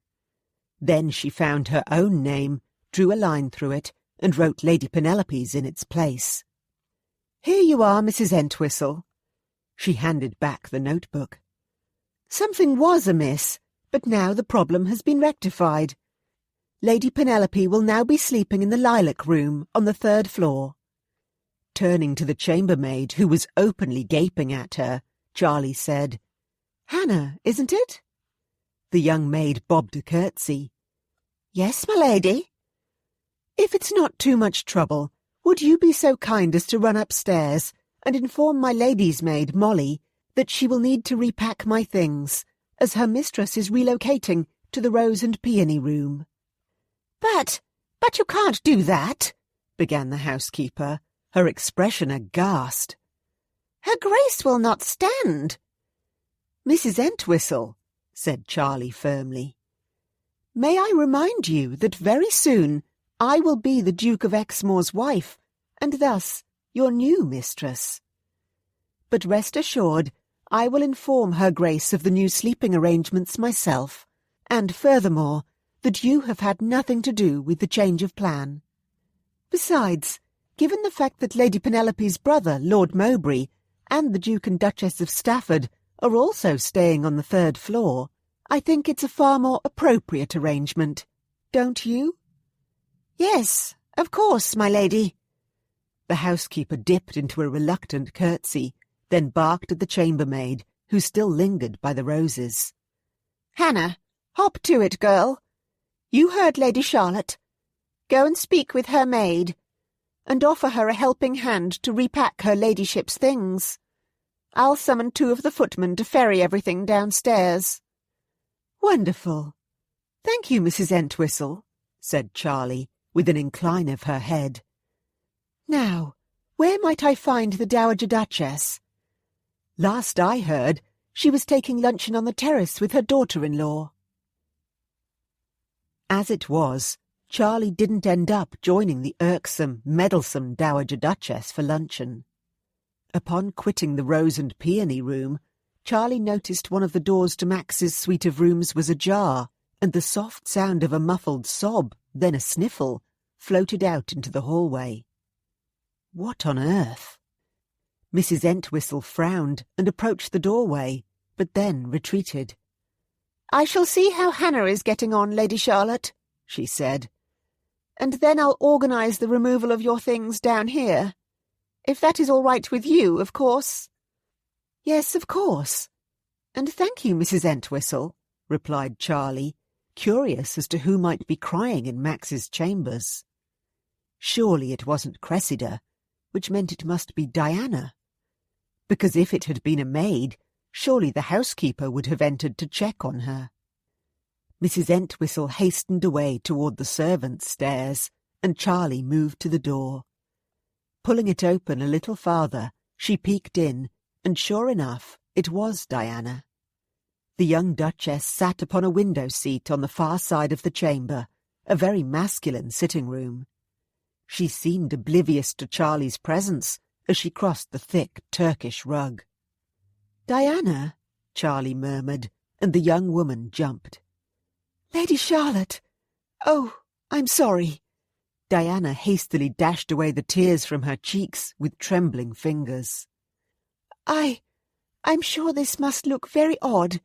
Then she found her own name, drew a line through it, and wrote Lady Penelope's in its place. Here you are, Mrs. Entwistle. She handed back the notebook. Something was amiss, but now the problem has been rectified. Lady Penelope will now be sleeping in the lilac room on the 3rd floor. Turning to the chambermaid, who was openly gaping at her, Charlie said, Hannah, isn't it? The young maid bobbed a curtsy. Yes, my lady. If it's not too much trouble, would you be so kind as to run upstairs and inform my lady's maid, Molly, that she will need to repack my things, as her mistress is relocating to the Rose and Peony room. But you can't do that, began the housekeeper, her expression aghast. Her Grace will not stand. Mrs. Entwistle, said Charlie firmly, may I remind you that very soon I will be the Duke of Exmoor's wife, and thus your new mistress. But rest assured, I will inform Her Grace of the new sleeping arrangements myself, and furthermore, that you have had nothing to do with the change of plan. Besides, given the fact that Lady Penelope's brother, Lord Mowbray, and the Duke and Duchess of Stafford are also staying on the 3rd floor, I think it's a far more appropriate arrangement. Don't you? Yes, of course, my lady. The housekeeper dipped into a reluctant curtsy, then barked at the chambermaid, who still lingered by the roses. Hannah, hop to it, girl. You heard Lady Charlotte. Go and speak with her maid, and offer her a helping hand to repack her ladyship's things. I'll summon 2 of the footmen to ferry everything downstairs. Wonderful. Thank you, Mrs. Entwistle, said Charlie, with an incline of her head. Now, where might I find the Dowager Duchess? Last I heard, she was taking luncheon on the terrace with her daughter-in-law. As it was, Charlie didn't end up joining the irksome, meddlesome Dowager Duchess for luncheon. Upon quitting the Rose and Peony room, Charlie noticed one of the doors to Max's suite of rooms was ajar, and the soft sound of a muffled sob, then a sniffle, floated out into the hallway. What on earth? Mrs. Entwistle frowned and approached the doorway, but then retreated. I shall see how Hannah is getting on, Lady Charlotte, she said, and then I'll organise the removal of your things down here. If that is all right with you, of course. Yes, of course. And thank you, Mrs. Entwistle, replied Charlie, curious as to who might be crying in Max's chambers. Surely it wasn't Cressida, which meant it must be Diana. Because if it had been a maid, surely the housekeeper would have entered to check on her. Mrs. Entwistle hastened away toward the servants' stairs, and Charlie moved to the door. Pulling it open a little farther, she peeked in, and sure enough, it was Diana. The young Duchess sat upon a window seat on the far side of the chamber, a very masculine sitting room. She seemed oblivious to Charlie's presence as she crossed the thick Turkish rug. "Diana," Charlie murmured, and the young woman jumped. "Lady Charlotte! Oh, I'm sorry." Diana hastily dashed away the tears from her cheeks with trembling fingers. I'm sure this must look very odd.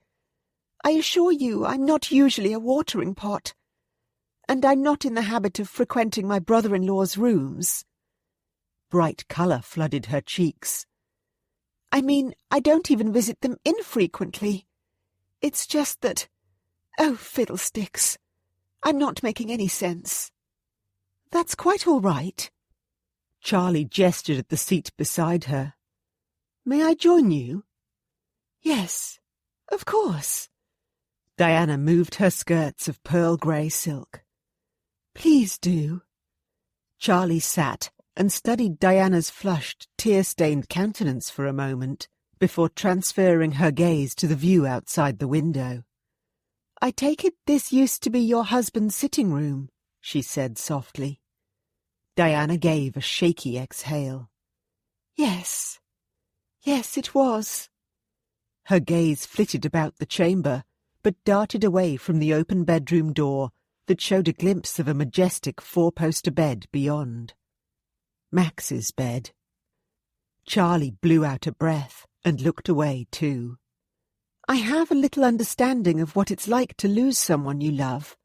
I assure you I'm not usually a watering pot. And I'm not in the habit of frequenting my brother-in-law's rooms. Bright colour flooded her cheeks. I mean, I don't even visit them infrequently. It's just that... Oh, fiddlesticks. I'm not making any sense. That's quite all right. Charlie gestured at the seat beside her. May I join you? Yes, of course. Diana moved her skirts of pearl grey silk. Please do. Charlie sat and studied Diana's flushed, tear-stained countenance for a moment before transferring her gaze to the view outside the window. I take it this used to be your husband's sitting room, she said softly. Diana gave a shaky exhale. Yes, it was. Her gaze flitted about the chamber, but darted away from the open bedroom door that showed a glimpse of a majestic four-poster bed beyond. Max's bed. Charlie blew out a breath and looked away too. I have a little understanding of what it's like to lose someone you love.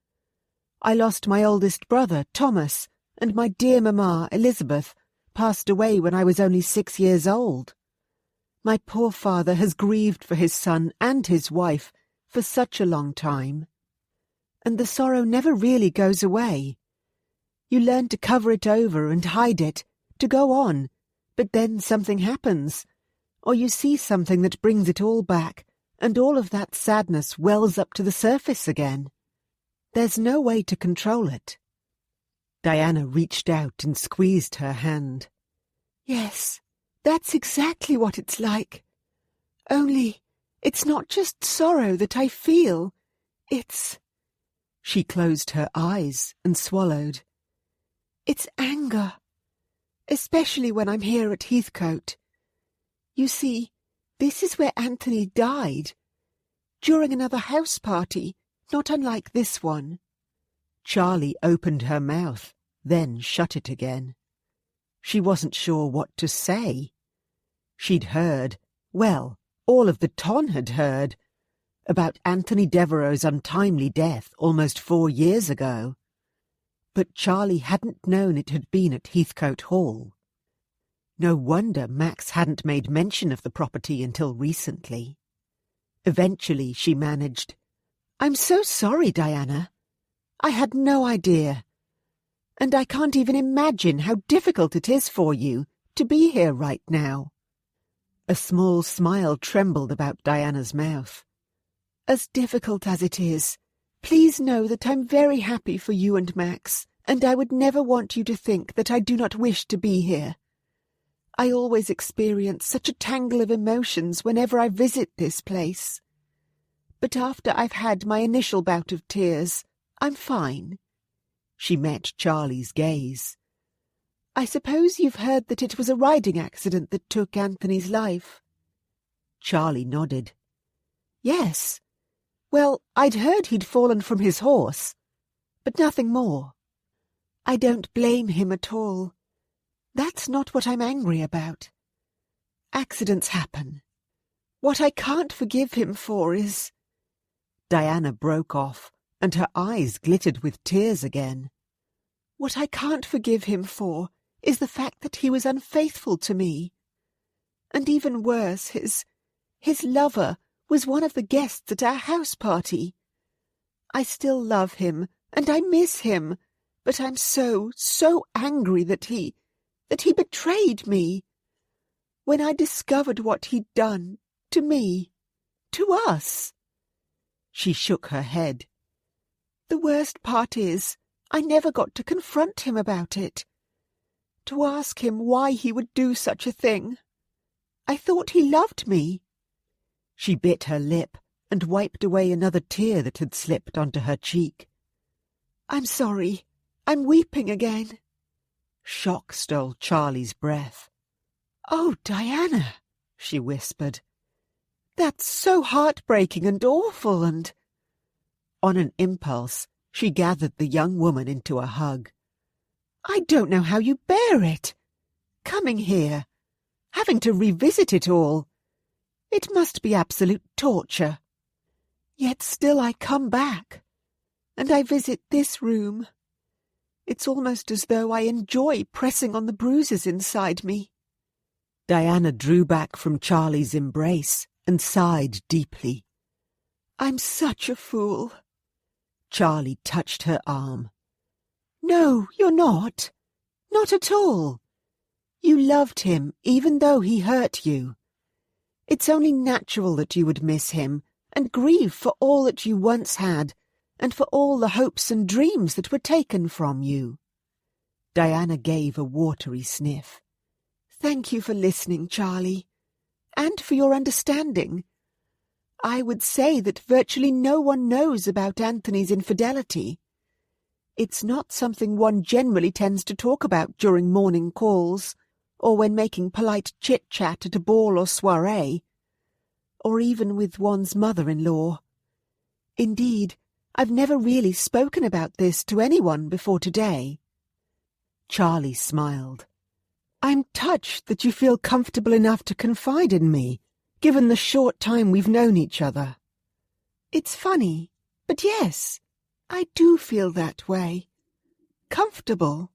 I lost my oldest brother, Thomas, and my dear mamma, Elizabeth, passed away when I was only 6 years old. My poor father has grieved for his son and his wife for such a long time. And the sorrow never really goes away. You learn to cover it over and hide it, to go on, but then something happens, or you see something that brings it all back, and all of that sadness wells up to the surface again. There's no way to control it. Diana reached out and squeezed her hand. Yes, that's exactly what it's like. Only, it's not just sorrow that I feel. It's... She closed her eyes and swallowed. It's anger, especially when I'm here at Heathcote. You see, this is where Anthony died, during another house party, not unlike this one. Charlie opened her mouth, then shut it again. She wasn't sure what to say. She'd heard, well, all of the ton had heard, about Anthony Devereux's untimely death almost 4 years ago. But Charlie hadn't known it had been at Heathcote Hall. No wonder Max hadn't made mention of the property until recently. Eventually she managed, I'm so sorry, Diana. I had no idea. And I can't even imagine how difficult it is for you to be here right now. A small smile trembled about Diana's mouth. As difficult as it is, please know that I'm very happy for you and Max, and I would never want you to think that I do not wish to be here. I always experience such a tangle of emotions whenever I visit this place. But after I've had my initial bout of tears, I'm fine. She met Charlie's gaze. I suppose you've heard that it was a riding accident that took Anthony's life? Charlie nodded. Yes. Well, I'd heard he'd fallen from his horse, but nothing more. I don't blame him at all. That's not what I'm angry about. Accidents happen. What I can't forgive him for is... Diana broke off, and her eyes glittered with tears again. What I can't forgive him for is the fact that he was unfaithful to me. And even worse, his lover was one of the guests at our house party. I still love him, and I miss him, but I'm so angry that he betrayed me. When I discovered what he'd done to me, to us. She shook her head. The worst part is, I never got to confront him about it. To ask him why he would do such a thing. I thought he loved me. She bit her lip and wiped away another tear that had slipped onto her cheek. I'm sorry. I'm weeping again. Shock stole Charlie's breath. Oh, Diana, she whispered. That's so heartbreaking and awful and... On an impulse, she gathered the young woman into a hug. I don't know how you bear it. Coming here, having to revisit it all. It must be absolute torture. Yet still I come back, and I visit this room. It's almost as though I enjoy pressing on the bruises inside me. Diana drew back from Charlie's embrace and sighed deeply. I'm such a fool. Charlie touched her arm. No, you're not. Not at all. You loved him even though he hurt you. It's only natural that you would miss him and grieve for all that you once had and for all the hopes and dreams that were taken from you. Diana gave a watery sniff. Thank you for listening, Charlie, and for your understanding. I would say that virtually no one knows about Anthony's infidelity. It's not something one generally tends to talk about during morning calls, or when making polite chit-chat at a ball or soiree, or even with one's mother-in-law. Indeed, I've never really spoken about this to anyone before today. Charlie smiled. I'm touched that you feel comfortable enough to confide in me, given the short time we've known each other. It's funny, but yes, I do feel that way. Comfortable.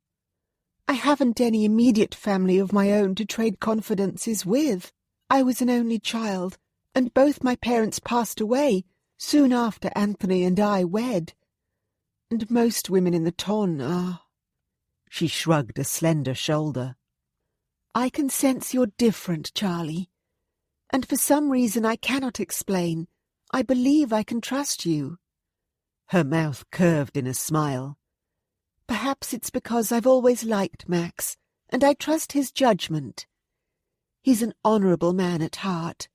I haven't any immediate family of my own to trade confidences with. I was an only child, and both my parents passed away soon after Anthony and I wed. And most women in the ton are... She shrugged a slender shoulder. I can sense you're different, Charlie. And for some reason I cannot explain, I believe I can trust you. Her mouth curved in a smile. Perhaps it's because I've always liked Max, and I trust his judgment. He's an honourable man at heart,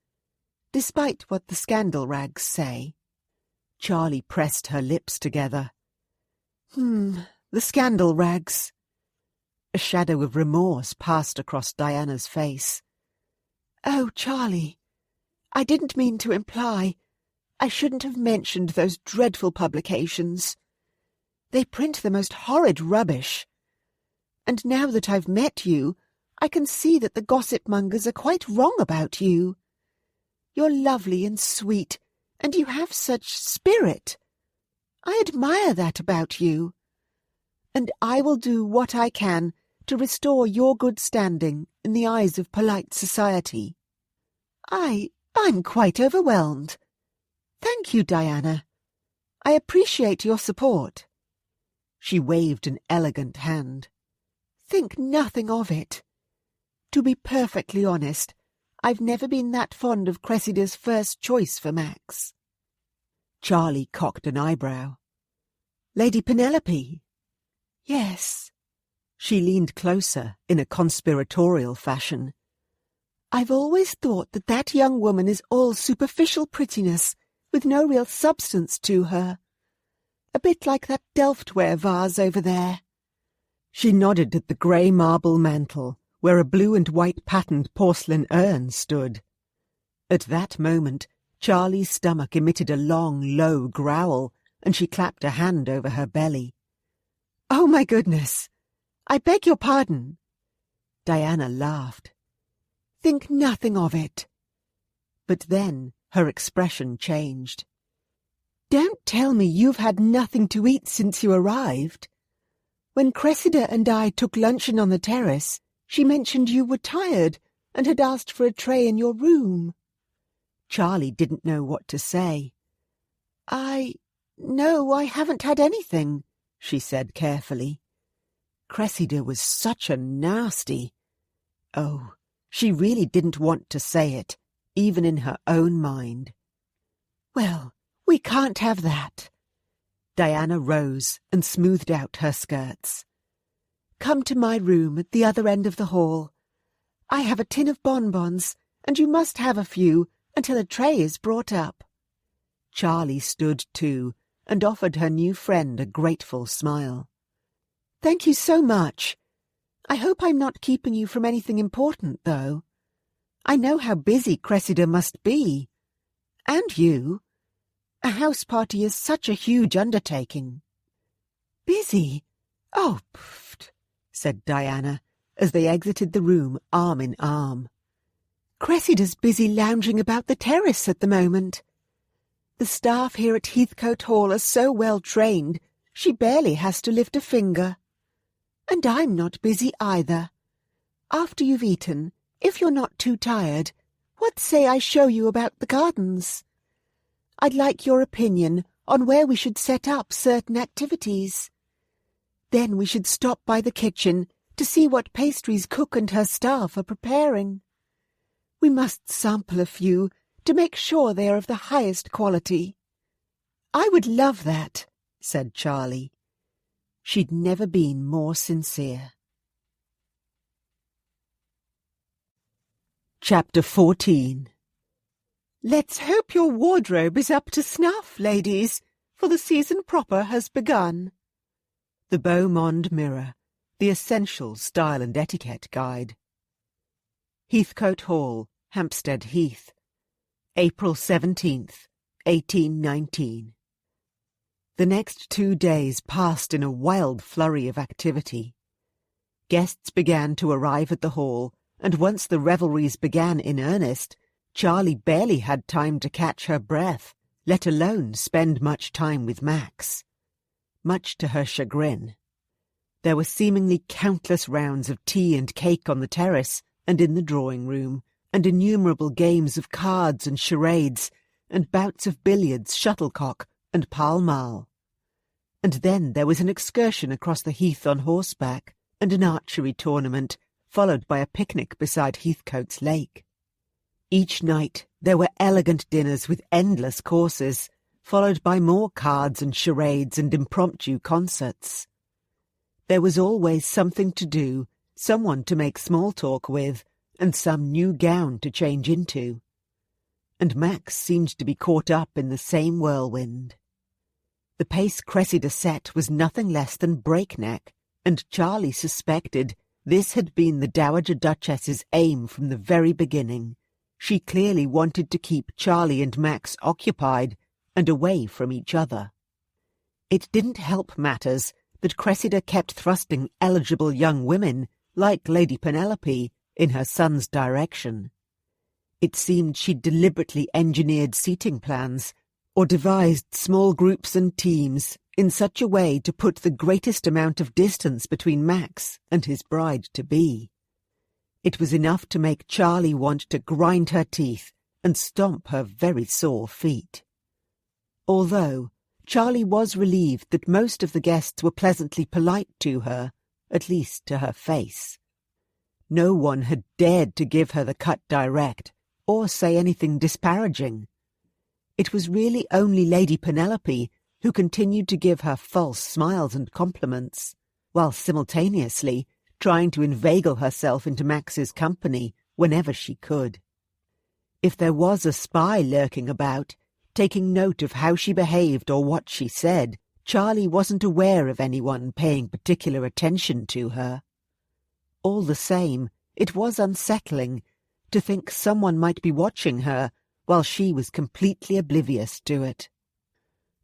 despite what the scandal rags say. Charlie pressed her lips together. The scandal rags. A shadow of remorse passed across Diana's face. Oh, Charlie, I didn't mean to imply. I shouldn't have mentioned those dreadful publications. They print the most horrid rubbish. And now that I've met you, I can see that the gossip-mongers are quite wrong about you. You're lovely and sweet, and you have such spirit. I admire that about you. And I will do what I can to restore your good standing in the eyes of polite society. I'm quite overwhelmed. Thank you, Diana. I appreciate your support. She waved an elegant hand. Think nothing of it. To be perfectly honest, I've never been that fond of Cressida's first choice for Max. Charlie cocked an eyebrow. Lady Penelope? Yes. She leaned closer in a conspiratorial fashion. I've always thought that that young woman is all superficial prettiness, with no real substance to her. A bit like that Delftware vase over there. She nodded at the grey marble mantel, where a blue and white patterned porcelain urn stood. At that moment, Charlie's stomach emitted a long, low growl, and she clapped a hand over her belly. Oh, my goodness! I beg your pardon. Diana laughed. Think nothing of it. But then her expression changed. Don't tell me you've had nothing to eat since you arrived. When Cressida and I took luncheon on the terrace, she mentioned you were tired and had asked for a tray in your room. Charlie didn't know what to say. No, I haven't had anything, she said carefully. Cressida was such a nasty. Oh, she really didn't want to say it, even in her own mind. Well, we can't have that. Diana rose and smoothed out her skirts. "Come to my room at the other end of the hall. I have a tin of bonbons, and you must have a few until a tray is brought up." Charlie stood too, and offered her new friend a grateful smile. "Thank you so much. I hope I'm not keeping you from anything important, though. I know how busy Cressida must be. And you. A house party is such a huge undertaking." "Busy? Oh, pfft," said Diana, as they exited the room arm in arm. "Cressida's busy lounging about the terrace at the moment. The staff here at Heathcote Hall are so well trained, she barely has to lift a finger. And I'm not busy either. After you've eaten, if you're not too tired, what say I show you about the gardens? I'd like your opinion on where we should set up certain activities. Then we should stop by the kitchen to see what pastries Cook and her staff are preparing. We must sample a few to make sure they are of the highest quality." "I would love that," said Charlie. She'd never been more sincere. Chapter 14. "Let's hope your wardrobe is up to snuff, ladies, for the season proper has begun." The Beau Monde Mirror, the essential style and etiquette guide. Heathcote Hall, Hampstead Heath, April 17th, 1819. The next 2 days passed in a wild flurry of activity. Guests began to arrive at the hall, and once the revelries began in earnest, Charlie barely had time to catch her breath, let alone spend much time with Max. Much to her chagrin. There were seemingly countless rounds of tea and cake on the terrace and in the drawing-room, and innumerable games of cards and charades, and bouts of billiards, shuttlecock, and pall-mall. And then there was an excursion across the heath on horseback, and an archery tournament, followed by a picnic beside Heathcote's lake. Each night there were elegant dinners with endless courses, followed by more cards and charades and impromptu concerts. There was always something to do, someone to make small talk with, and some new gown to change into. And Max seemed to be caught up in the same whirlwind. The pace Cressida set was nothing less than breakneck, and Charlie suspected this had been the Dowager Duchess's aim from the very beginning. She clearly wanted to keep Charlie and Max occupied and away from each other. It didn't help matters that Cressida kept thrusting eligible young women, like Lady Penelope, in her son's direction. It seemed she'd deliberately engineered seating plans, or devised small groups and teams in such a way to put the greatest amount of distance between Max and his bride-to-be. It was enough to make Charlie want to grind her teeth and stomp her very sore feet. Although Charlie was relieved that most of the guests were pleasantly polite to her, at least to her face. No one had dared to give her the cut direct, or say anything disparaging. It was really only Lady Penelope who continued to give her false smiles and compliments, while simultaneously trying to inveigle herself into Max's company whenever she could. If there was a spy lurking about, taking note of how she behaved or what she said, Charlie wasn't aware of anyone paying particular attention to her. All the same, it was unsettling to think someone might be watching her while she was completely oblivious to it.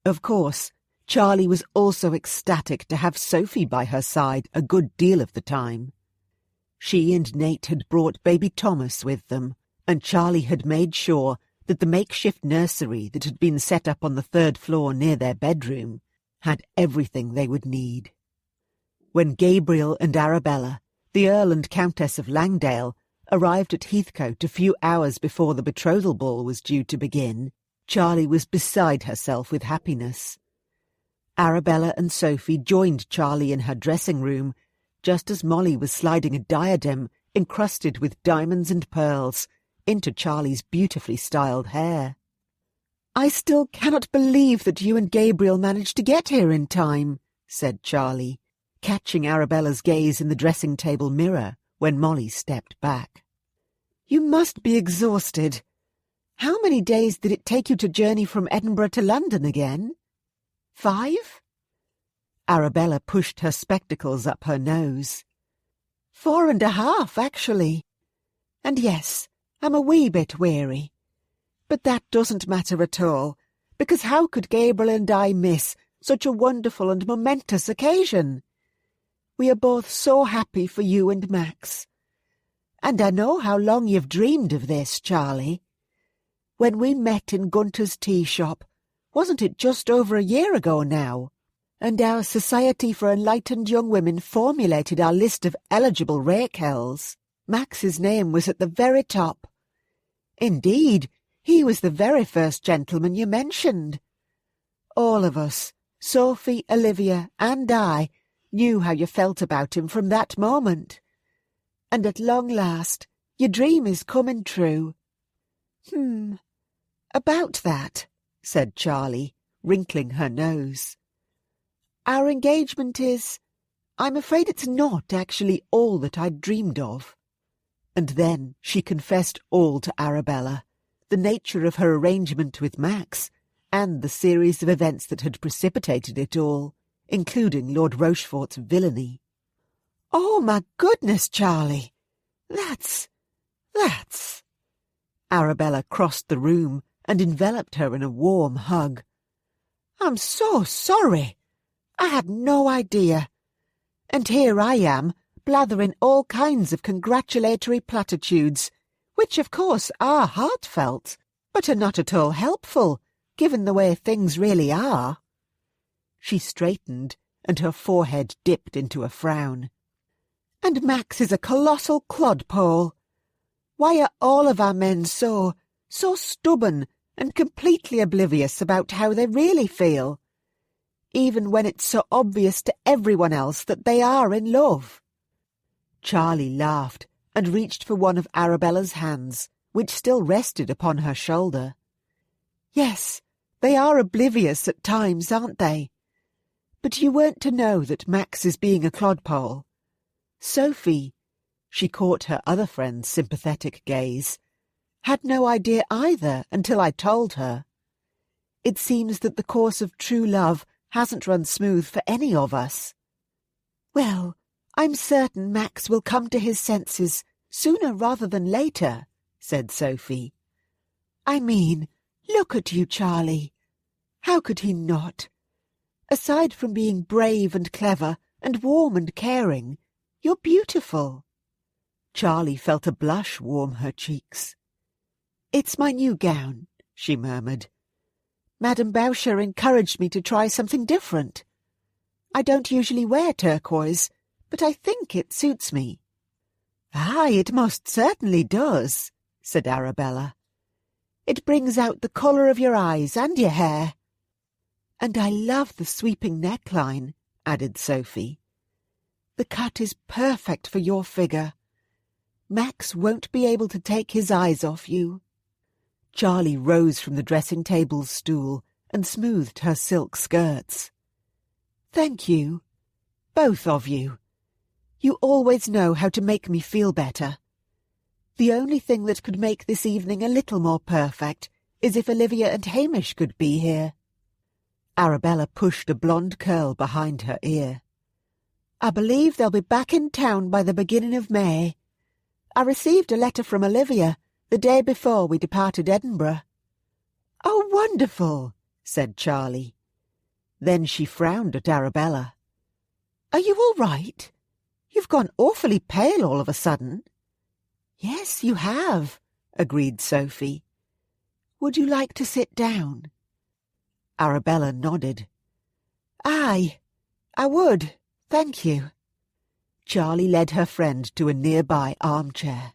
Of course, Charlie was also ecstatic to have Sophie by her side a good deal of the time. She and Nate had brought baby Thomas with them, and Charlie had made sure that the makeshift nursery that had been set up on the 3rd floor near their bedroom had everything they would need. When Gabriel and Arabella, the Earl and Countess of Langdale, arrived at Heathcote a few hours before the betrothal ball was due to begin, Charlie was beside herself with happiness. Arabella and Sophie joined Charlie in her dressing-room, just as Molly was sliding a diadem encrusted with diamonds and pearls into Charlie's beautifully styled hair. "I still cannot believe that you and Gabriel managed to get here in time," said Charlie, catching Arabella's gaze in the dressing-table mirror when Molly stepped back. "You must be exhausted. How many days did it take you to journey from Edinburgh to London again? 5? Arabella pushed her spectacles up her nose. 4.5, actually. And yes, I'm a wee bit weary. But that doesn't matter at all, because how could Gabriel and I miss such a wonderful and momentous occasion? We are both so happy for you and Max. And I know how long you've dreamed of this, Charlie. When we met in Gunter's tea shop, wasn't it just over a year ago now? And our Society for Enlightened Young Women formulated our list of eligible Rakells. Max's name was at the very top. Indeed, he was the very first gentleman you mentioned. All of us, Sophie, Olivia, and I, knew how you felt about him from that moment. And at long last, your dream is coming true. About that, said Charlie, wrinkling her nose. Our engagement is, I'm afraid it's not actually all that I'd dreamed of. And then she confessed all to Arabella, the nature of her arrangement with Max, and the series of events that had precipitated it all, including Lord Rochefort's villainy. Oh, my goodness, Charlie! That's... Arabella crossed the room and enveloped her in a warm hug. I'm so sorry. I had no idea. And here I am, blathering all kinds of congratulatory platitudes, which of course are heartfelt, but are not at all helpful, given the way things really are. She straightened, and her forehead dipped into a frown. And Max is a colossal clodpole. Why are all of our men so stubborn and completely oblivious about how they really feel, even when it's so obvious to everyone else that they are in love? Charlie laughed and reached for one of Arabella's hands, which still rested upon her shoulder. Yes, they are oblivious at times, aren't they? But you weren't to know that Max is being a clodpole. Sophie, she caught her other friend's sympathetic gaze, had no idea either until I told her. It seems that the course of true love hasn't run smooth for any of us. Well, I'm certain Max will come to his senses sooner rather than later, said Sophie. I mean, look at you, Charlie. How could he not? Aside from being brave and clever and warm and caring, you're beautiful. Charlie felt a blush warm her cheeks. It's my new gown, she murmured. Madame Boucher encouraged me to try something different. I don't usually wear turquoise, but I think it suits me. Ah, it most certainly does, said Arabella. It brings out the colour of your eyes and your hair. And I love the sweeping neckline, added Sophie. The cut is perfect for your figure. Max won't be able to take his eyes off you. Charlie rose from the dressing-table stool and smoothed her silk skirts. Thank you, both of you. You always know how to make me feel better. The only thing that could make this evening a little more perfect is if Olivia and Hamish could be here. Arabella pushed a blonde curl behind her ear. I believe they'll be back in town by the beginning of May. I received a letter from Olivia the day before we departed Edinburgh. Oh, wonderful, said Charlie. Then she frowned at Arabella. Are you all right? You've gone awfully pale all of a sudden. Yes, you have, agreed Sophie. Would you like to sit down? Arabella nodded. Aye, I would, thank you. Charlie led her friend to a nearby armchair.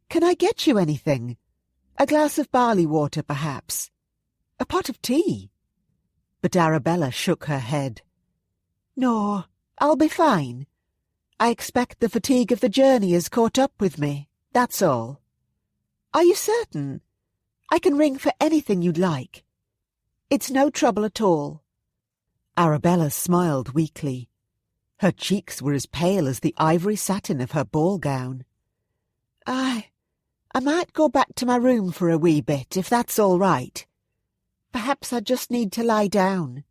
Can I get you anything? A glass of barley water, perhaps? A pot of tea? But Arabella shook her head. No, I'll be fine. I expect the fatigue of the journey has caught up with me, that's all. Are you certain? I can ring for anything you'd like. It's no trouble at all. Arabella smiled weakly. Her cheeks were as pale as the ivory satin of her ball gown. I might go back to my room for a wee bit, if that's all right. Perhaps I just need to lie down.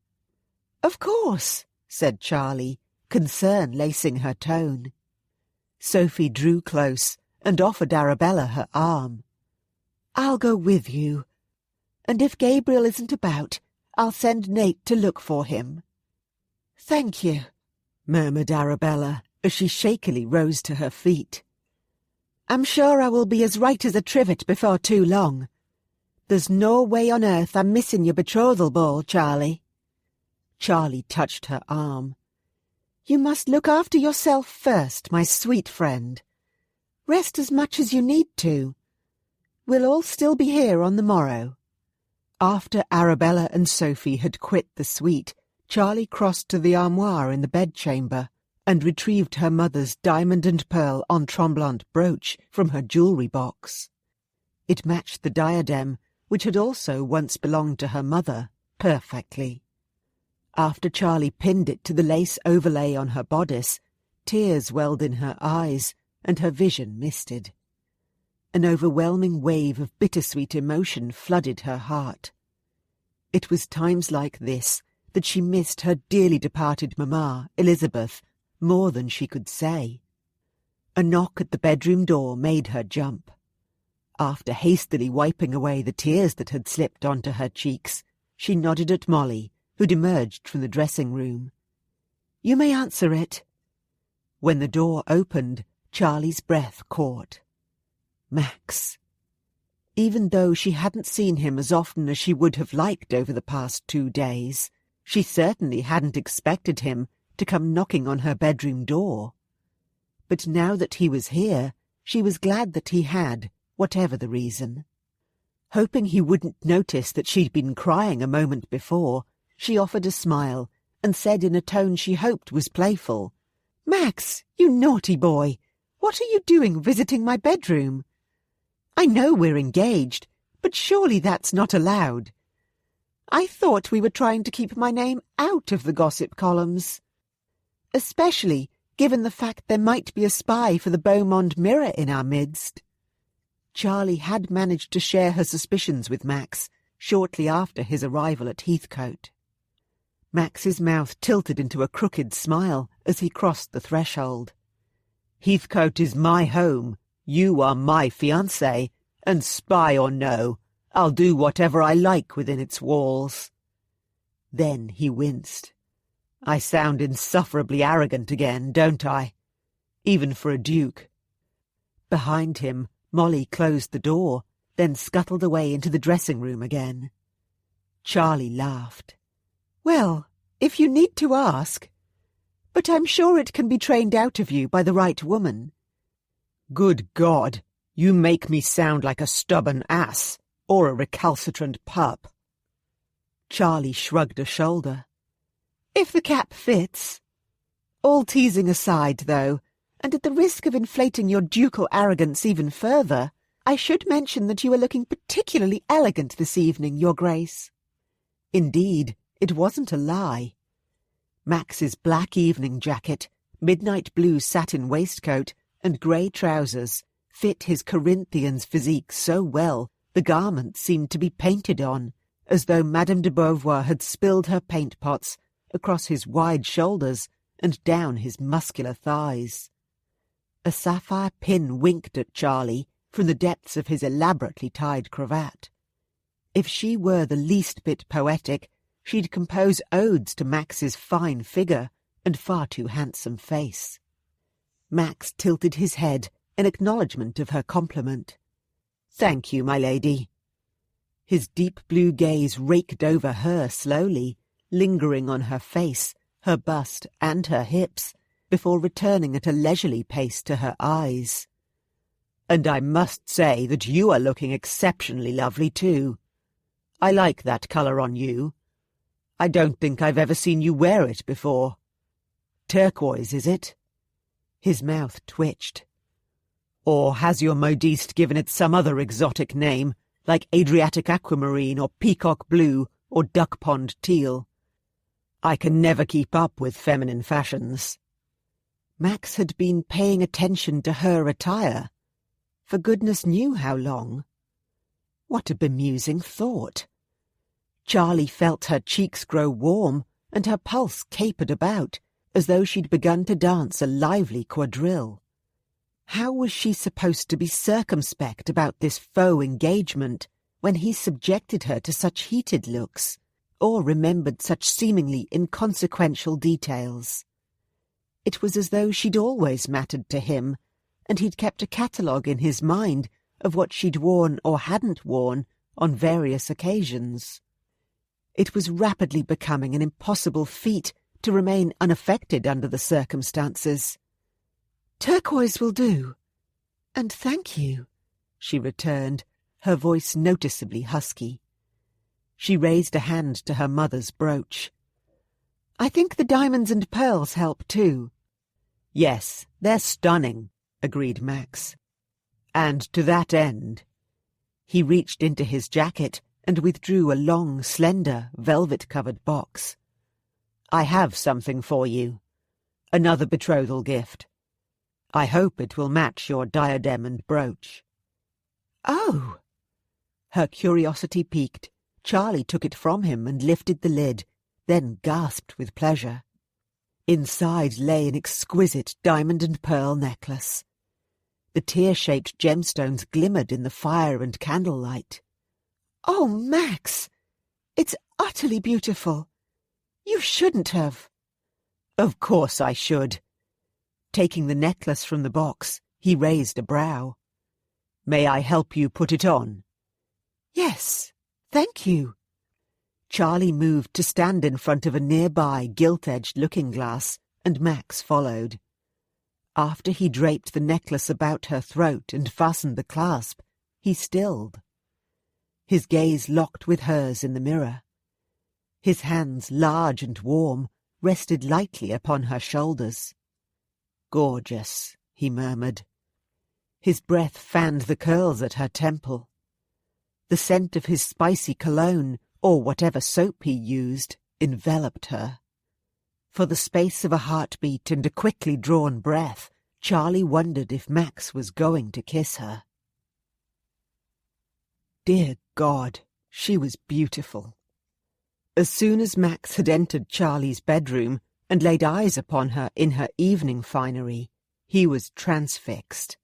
Of course, said Charlie, concern lacing her tone. Sophie drew close and offered Arabella her arm. I'll go with you, and if Gabriel isn't about, I'll send Nate to look for him. Thank you, murmured Arabella as she shakily rose to her feet. I'm sure I will be as right as a trivet before too long. There's no way on earth I'm missing your betrothal ball, Charlie. Charlie touched her arm. You must look after yourself first, my sweet friend. Rest as much as you need to. We'll all still be here on the morrow. After Arabella and Sophie had quit the suite, Charlie crossed to the armoire in the bedchamber and retrieved her mother's diamond and pearl en tremblant brooch from her jewellery box. It matched the diadem, which had also once belonged to her mother, perfectly. After Charlie pinned it to the lace overlay on her bodice, tears welled in her eyes and her vision misted. An overwhelming wave of bittersweet emotion flooded her heart. It was times like this that she missed her dearly departed mamma, Elizabeth, more than she could say. A knock at the bedroom door made her jump. After hastily wiping away the tears that had slipped onto her cheeks, she nodded at Molly, who'd emerged from the dressing-room. You may answer it. When the door opened, Charlie's breath caught. Max. Even though she hadn't seen him as often as she would have liked over the past 2 days, she certainly hadn't expected him to come knocking on her bedroom door. But now that he was here, she was glad that he had, whatever the reason. Hoping he wouldn't notice that she'd been crying a moment before, she offered a smile and said in a tone she hoped was playful, Max, you naughty boy, what are you doing visiting my bedroom? I know we're engaged, but surely that's not allowed. I thought we were trying to keep my name out of the gossip columns. Especially given the fact there might be a spy for the Beaumont Mirror in our midst. Charlie had managed to share her suspicions with Max shortly after his arrival at Heathcote. Max's mouth tilted into a crooked smile as he crossed the threshold. Heathcote is my home. You are my fiancé, and spy or no, I'll do whatever I like within its walls. Then he winced. I sound insufferably arrogant again, don't I? Even for a duke. Behind him, Molly closed the door, then scuttled away into the dressing-room again. Charlie laughed. Well, if you need to ask. But I'm sure it can be trained out of you by the right woman. Good God, you make me sound like a stubborn ass or a recalcitrant pup. Charlie shrugged a shoulder. If the cap fits. All teasing aside, though, and at the risk of inflating your ducal arrogance even further, I should mention that you are looking particularly elegant this evening, Your Grace. Indeed, it wasn't a lie. Max's black evening jacket, midnight blue satin waistcoat, and grey trousers fit his Corinthian's physique so well the garment seemed to be painted on, as though Madame de Beauvoir had spilled her paint pots across his wide shoulders and down his muscular thighs. A sapphire pin winked at Charlie from the depths of his elaborately tied cravat. If she were the least bit poetic, she'd compose odes to Max's fine figure and far too handsome face. Max tilted his head in acknowledgment of her compliment. Thank you, my lady. His deep blue gaze raked over her slowly, lingering on her face, her bust and her hips, before returning at a leisurely pace to her eyes. And I must say that you are looking exceptionally lovely too. I like that colour on you. I don't think I've ever seen you wear it before. Turquoise, is it? His mouth twitched. Or has your modiste given it some other exotic name, like Adriatic aquamarine or peacock blue or duck pond teal. I can never keep up with feminine fashions. Max had been paying attention to her attire, for goodness knew how long. What a bemusing thought. Charlie felt her cheeks grow warm and her pulse capered about, as though she'd begun to dance a lively quadrille. How was she supposed to be circumspect about this faux engagement when he subjected her to such heated looks, or remembered such seemingly inconsequential details? It was as though she'd always mattered to him, and he'd kept a catalogue in his mind of what she'd worn or hadn't worn on various occasions. It was rapidly becoming an impossible feat to remain unaffected under the circumstances. "Turquoise will do. And thank you," she returned, her voice noticeably husky. She raised a hand to her mother's brooch. "I think the diamonds and pearls help too." "Yes, they're stunning," agreed Max. "And to that end—" He reached into his jacket and withdrew a long, slender, velvet-covered box. "I have something for you. Another betrothal gift. I hope it will match your diadem and brooch." "Oh!" Her curiosity piqued, Charlie took it from him and lifted the lid, then gasped with pleasure. Inside lay an exquisite diamond and pearl necklace. The tear-shaped gemstones glimmered in the fire and candlelight. "Oh, Max! It's utterly beautiful. You shouldn't have." "Of course I should." Taking the necklace from the box, he raised a brow. "May I help you put it on?" "Yes, thank you." Charlie moved to stand in front of a nearby gilt-edged looking-glass, and Max followed. After he draped the necklace about her throat and fastened the clasp, he stilled. His gaze locked with hers in the mirror. His hands, large and warm, rested lightly upon her shoulders. "Gorgeous," he murmured. His breath fanned the curls at her temple. The scent of his spicy cologne, or whatever soap he used, enveloped her. For the space of a heartbeat and a quickly drawn breath, Charlie wondered if Max was going to kiss her. Dear God, she was beautiful. As soon as Max had entered Charlie's bedroom and laid eyes upon her in her evening finery, he was transfixed.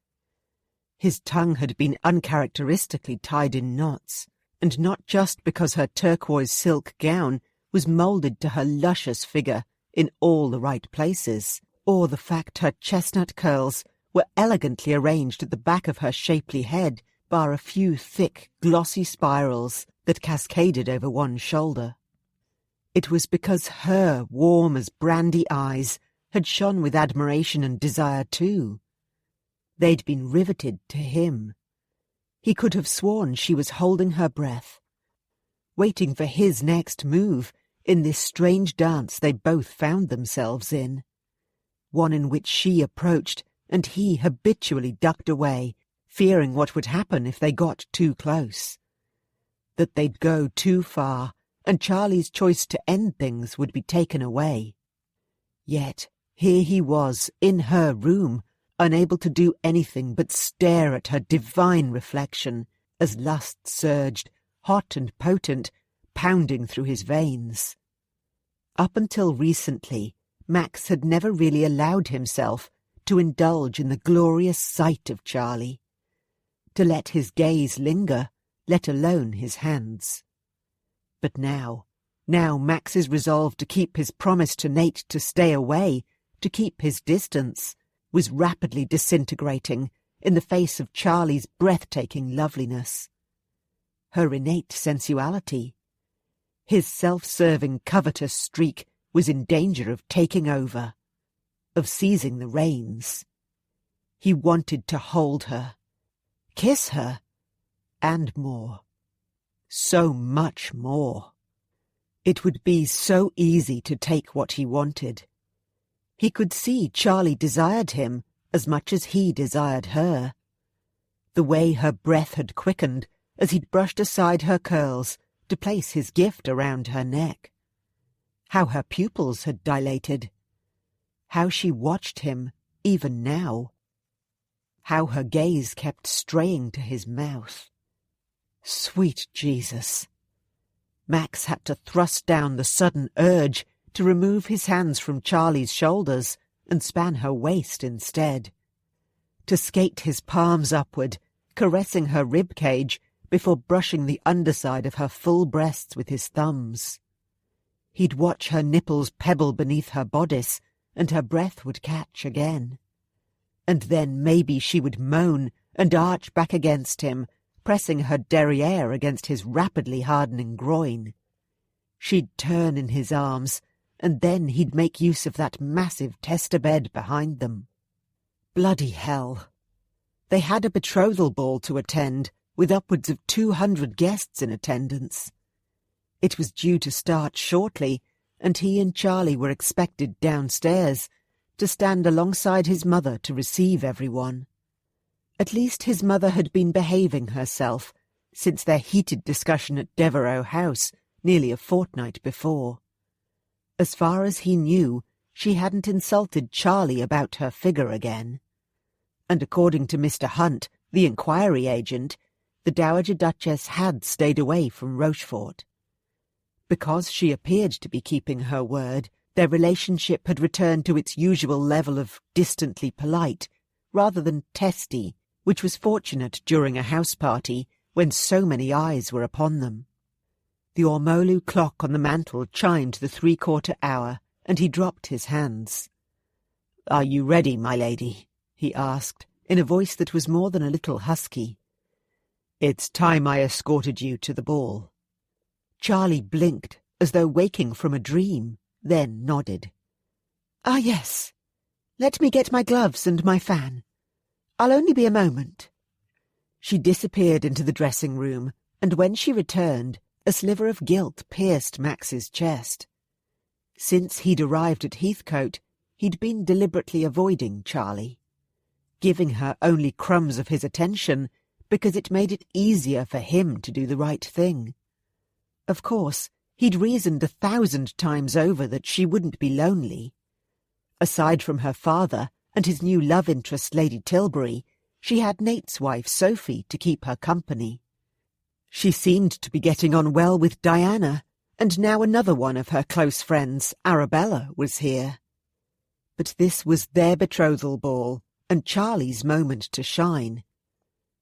His tongue had been uncharacteristically tied in knots, and not just because her turquoise silk gown was moulded to her luscious figure in all the right places, or the fact her chestnut curls were elegantly arranged at the back of her shapely head, bar a few thick, glossy spirals that cascaded over one shoulder. It was because her warm as brandy eyes had shone with admiration and desire too. They'd been riveted to him. He could have sworn she was holding her breath, waiting for his next move in this strange dance they both found themselves in, one in which she approached and he habitually ducked away, fearing what would happen if they got too close. That they'd go too far, and Charlie's choice to end things would be taken away. Yet here he was, in her room, unable to do anything but stare at her divine reflection as lust surged, hot and potent, pounding through his veins. Up until recently, Max had never really allowed himself to indulge in the glorious sight of Charlie, to let his gaze linger, let alone his hands. But now Max's resolve to keep his promise to Nate to stay away, to keep his distance, was rapidly disintegrating in the face of Charlie's breathtaking loveliness. Her innate sensuality. His self-serving, covetous streak was in danger of taking over, of seizing the reins. He wanted to hold her, kiss her, and more. So much more. It would be so easy to take what he wanted. He could see Charlie desired him as much as he desired her. The way her breath had quickened as he'd brushed aside her curls, to place his gift around her neck. How her pupils had dilated. How she watched him, even now. How her gaze kept straying to his mouth. Sweet Jesus! Max had to thrust down the sudden urge to remove his hands from Charlie's shoulders and span her waist instead. To skate his palms upward, caressing her rib cage before brushing the underside of her full breasts with his thumbs. He'd watch her nipples pebble beneath her bodice, and her breath would catch again. And then maybe she would moan and arch back against him, pressing her derriere against his rapidly hardening groin. She'd turn in his arms, and then he'd make use of that massive tester bed behind them. Bloody hell! They had a betrothal ball to attend, with upwards of 200 guests in attendance. It was due to start shortly, and he and Charlie were expected downstairs, to stand alongside his mother to receive everyone. At least his mother had been behaving herself since their heated discussion at Devereux House nearly a fortnight before. As far as he knew, she hadn't insulted Charlie about her figure again. And according to Mr. Hunt, the inquiry agent, the Dowager Duchess had stayed away from Rochefort. Because she appeared to be keeping her word, their relationship had returned to its usual level of distantly polite, rather than testy, which was fortunate during a house party when so many eyes were upon them. The ormolu clock on the mantel chimed the 3/4 hour, and he dropped his hands. "Are you ready, my lady?" he asked, in a voice that was more than a little husky. "It's time I escorted you to the ball." Charlie blinked, as though waking from a dream, then nodded. "Ah, yes. Let me get my gloves and my fan. I'll only be a moment." She disappeared into the dressing room, and when she returned, a sliver of guilt pierced Max's chest. Since he'd arrived at Heathcote, he'd been deliberately avoiding Charlie, giving her only crumbs of his attention because it made it easier for him to do the right thing. Of course, he'd reasoned 1,000 times over that she wouldn't be lonely. Aside from her father and his new love interest, Lady Tilbury, she had Nate's wife, Sophie, to keep her company. She seemed to be getting on well with Diana, and now another one of her close friends, Arabella, was here. But this was their betrothal ball, and Charlie's moment to shine.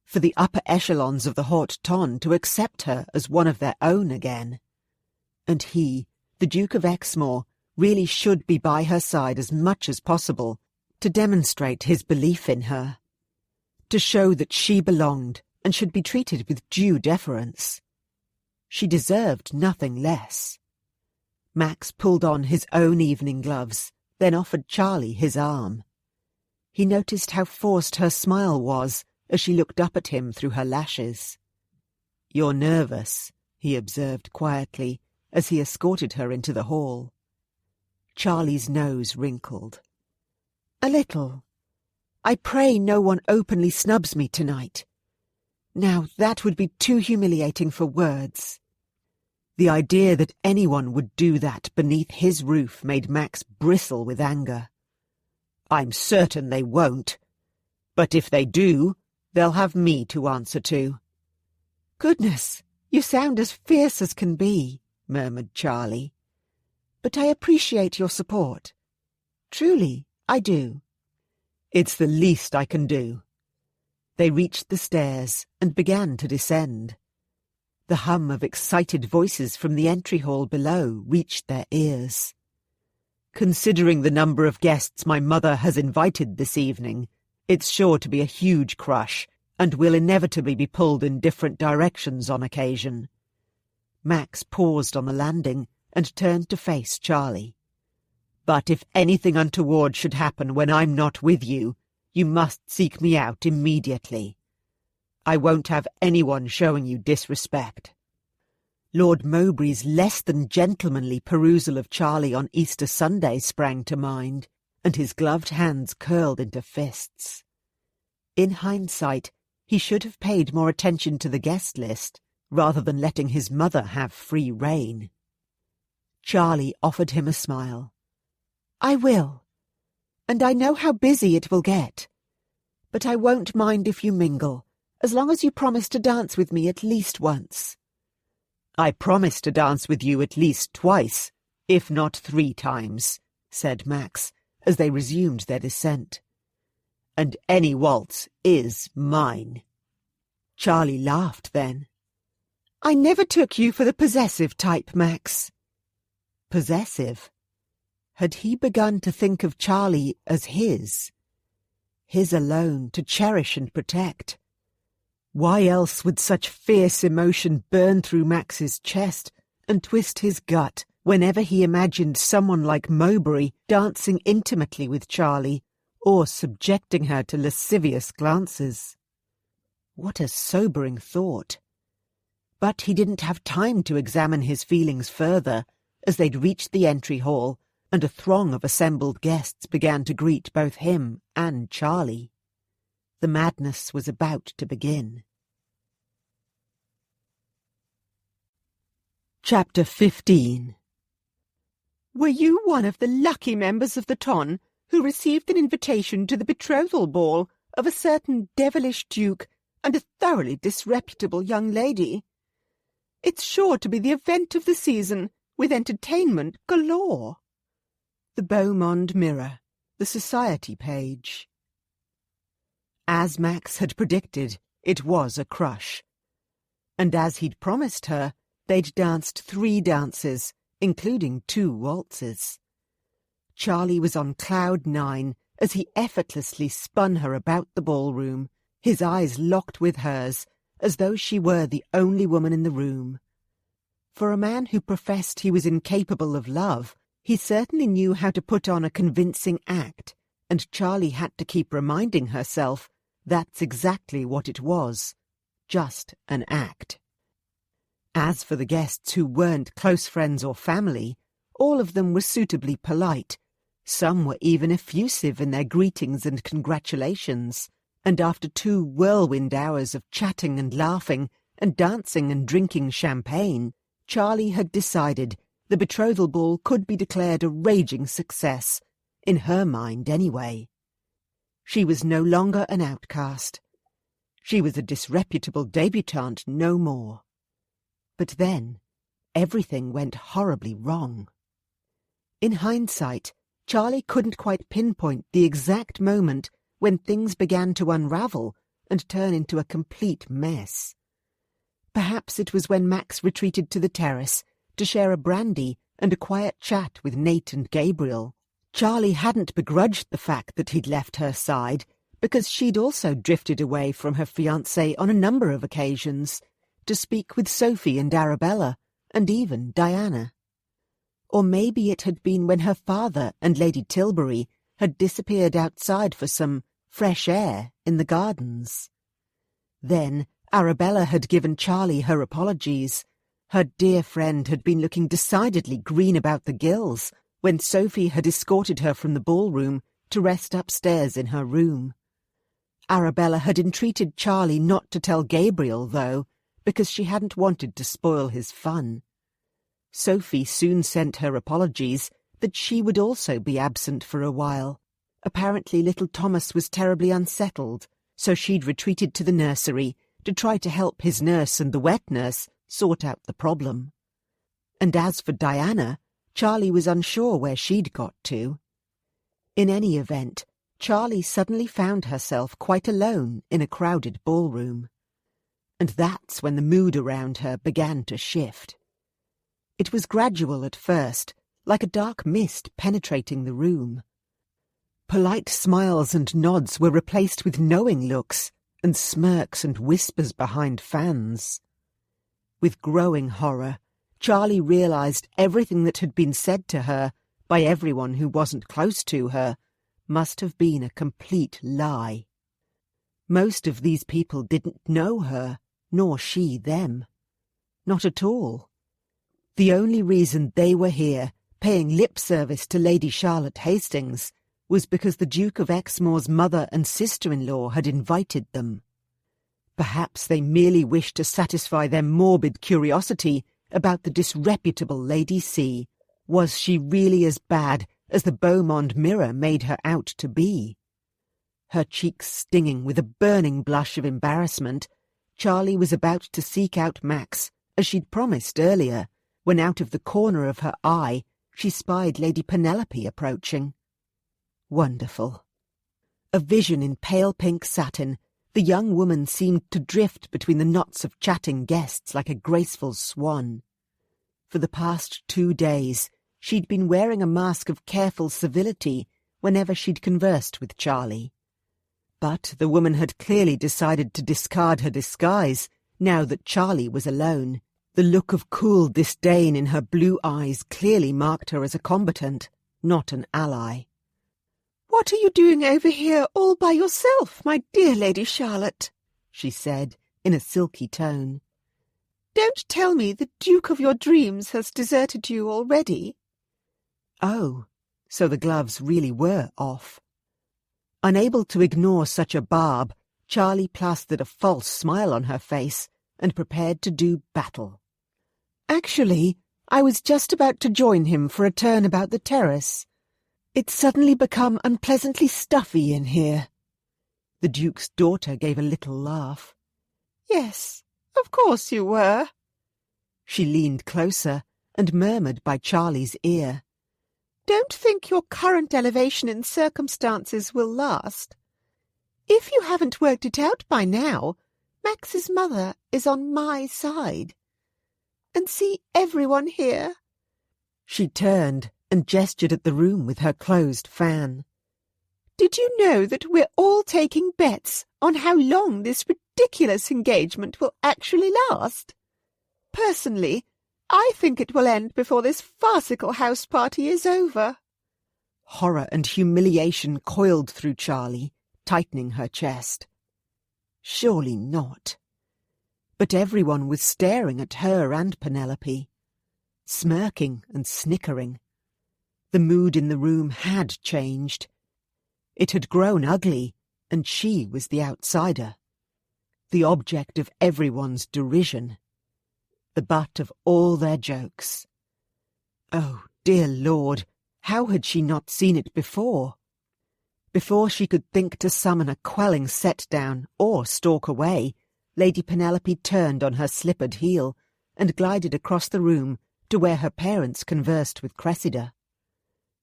For the upper echelons of the haute ton to accept her as one of their own again. And he, the Duke of Exmoor, really should be by her side as much as possible, to demonstrate his belief in her. To show that she belonged and should be treated with due deference. She deserved nothing less. Max pulled on his own evening gloves, then offered Charlie his arm. He noticed how forced her smile was as she looked up at him through her lashes. "You're nervous," he observed quietly as he escorted her into the hall. Charlie's nose wrinkled. "A little. I pray no one openly snubs me tonight. Now, that would be too humiliating for words." The idea that anyone would do that beneath his roof made Max bristle with anger. "I'm certain they won't. But if they do, they'll have me to answer to." "Goodness, you sound as fierce as can be," murmured Charlie. "But I appreciate your support. Truly, I do." "It's the least I can do." They reached the stairs and began to descend. The hum of excited voices from the entry hall below reached their ears. "Considering the number of guests my mother has invited this evening, it's sure to be a huge crush, and will inevitably be pulled in different directions on occasion." Max paused on the landing and turned to face Charlie. "But if anything untoward should happen when I'm not with you, you must seek me out immediately. I won't have anyone showing you disrespect." Lord Mowbray's less than gentlemanly perusal of Charlie on Easter Sunday sprang to mind, and his gloved hands curled into fists. In hindsight, he should have paid more attention to the guest list, rather than letting his mother have free rein. Charlie offered him a smile. "I will, and I know how busy it will get. But I won't mind if you mingle, as long as you promise to dance with me at least once." "I promise to dance with you at least twice, if not 3 times, said Max, as they resumed their descent. "And any waltz is mine." Charlie laughed then. "I never took you for the possessive type, Max." Possessive? Had he begun to think of Charlie as his? His alone, to cherish and protect? Why else would such fierce emotion burn through Max's chest and twist his gut whenever he imagined someone like Mowbray dancing intimately with Charlie, or subjecting her to lascivious glances? What a sobering thought! But he didn't have time to examine his feelings further, as they'd reached the entry hall, and a throng of assembled guests began to greet both him and Charlie. The madness was about to begin. Chapter 15. "Were you one of the lucky members of the ton who received an invitation to the betrothal ball of a certain devilish duke and a thoroughly disreputable young lady? It's sure to be the event of the season, with entertainment galore." The Beaumont Mirror, the society page. As Max had predicted, it was a crush. And as he'd promised her, they'd danced 3 dances, including 2 waltzes. Charlie was on cloud 9 as he effortlessly spun her about the ballroom, his eyes locked with hers, as though she were the only woman in the room. For a man who professed he was incapable of love, he certainly knew how to put on a convincing act, and Charlie had to keep reminding herself that's exactly what it was, just an act. As for the guests who weren't close friends or family, all of them were suitably polite. Some were even effusive in their greetings and congratulations, and after 2 whirlwind hours of chatting and laughing, and dancing and drinking champagne, Charlie had decided the betrothal ball could be declared a raging success, in her mind anyway. She was no longer an outcast. She was a disreputable debutante no more. But then, everything went horribly wrong. In hindsight, Charlie couldn't quite pinpoint the exact moment when things began to unravel and turn into a complete mess. Perhaps it was when Max retreated to the terrace to share a brandy and a quiet chat with Nate and Gabriel. Charlie hadn't begrudged the fact that he'd left her side, because she'd also drifted away from her fiancé on a number of occasions, to speak with Sophie and Arabella, and even Diana. Or maybe it had been when her father and Lady Tilbury had disappeared outside for some fresh air in the gardens. Then Arabella had given Charlie her apologies. Her dear friend had been looking decidedly green about the gills when Sophie had escorted her from the ballroom to rest upstairs in her room. Arabella had entreated Charlie not to tell Gabriel, though, because she hadn't wanted to spoil his fun. Sophie soon sent her apologies that she would also be absent for a while. Apparently little Thomas was terribly unsettled, so she'd retreated to the nursery to try to help his nurse and the wet nurse sort out the problem. And as for Diana, Charlie was unsure where she'd got to. In any event, Charlie suddenly found herself quite alone in a crowded ballroom. And that's when the mood around her began to shift. It was gradual at first, like a dark mist penetrating the room. Polite smiles and nods were replaced with knowing looks, and smirks and whispers behind fans. With growing horror, Charlie realized everything that had been said to her by everyone who wasn't close to her must have been a complete lie. Most of these people didn't know her, nor she them. Not at all. The only reason they were here, paying lip service to Lady Charlotte Hastings, was because the Duke of Exmoor's mother and sister-in-law had invited them. Perhaps they merely wished to satisfy their morbid curiosity about the disreputable Lady C. Was she really as bad as the Beaumont mirror made her out to be? Her cheeks stinging with a burning blush of embarrassment, Charlie was about to seek out Max, as she'd promised earlier, when out of the corner of her eye she spied Lady Penelope approaching. Wonderful. A vision in pale pink satin, the young woman seemed to drift between the knots of chatting guests like a graceful swan. For the past 2 days, she'd been wearing a mask of careful civility whenever she'd conversed with Charlie. But the woman had clearly decided to discard her disguise now that Charlie was alone. The look of cool disdain in her blue eyes clearly marked her as a combatant, not an ally. "What are you doing over here all by yourself, my dear Lady Charlotte?" she said, in a silky tone. "Don't tell me the Duke of your dreams has deserted you already." Oh, so the gloves really were off. Unable to ignore such a barb, Charlie plastered a false smile on her face and prepared to do battle. "Actually, I was just about to join him for a turn about the terrace. It's suddenly become unpleasantly stuffy in here." The Duke's daughter gave a little laugh. "Yes, of course you were." She leaned closer and murmured by Charlie's ear. "Don't think your current elevation in circumstances will last. If you haven't worked it out by now, Max's mother is on my side. And see everyone here." She turned and gestured at the room with her closed fan. "Did you know that we're all taking bets on how long this ridiculous engagement will actually last? Personally, I think it will end before this farcical house party is over." Horror and humiliation coiled through Charlie, tightening her chest. Surely not. But everyone was staring at her and Penelope, smirking and snickering. The mood in the room had changed. It had grown ugly, and she was the outsider, the object of everyone's derision, the butt of all their jokes. Oh, dear Lord, how had she not seen it before? Before she could think to summon a quelling set-down or stalk away, Lady Penelope turned on her slippered heel and glided across the room to where her parents conversed with Cressida.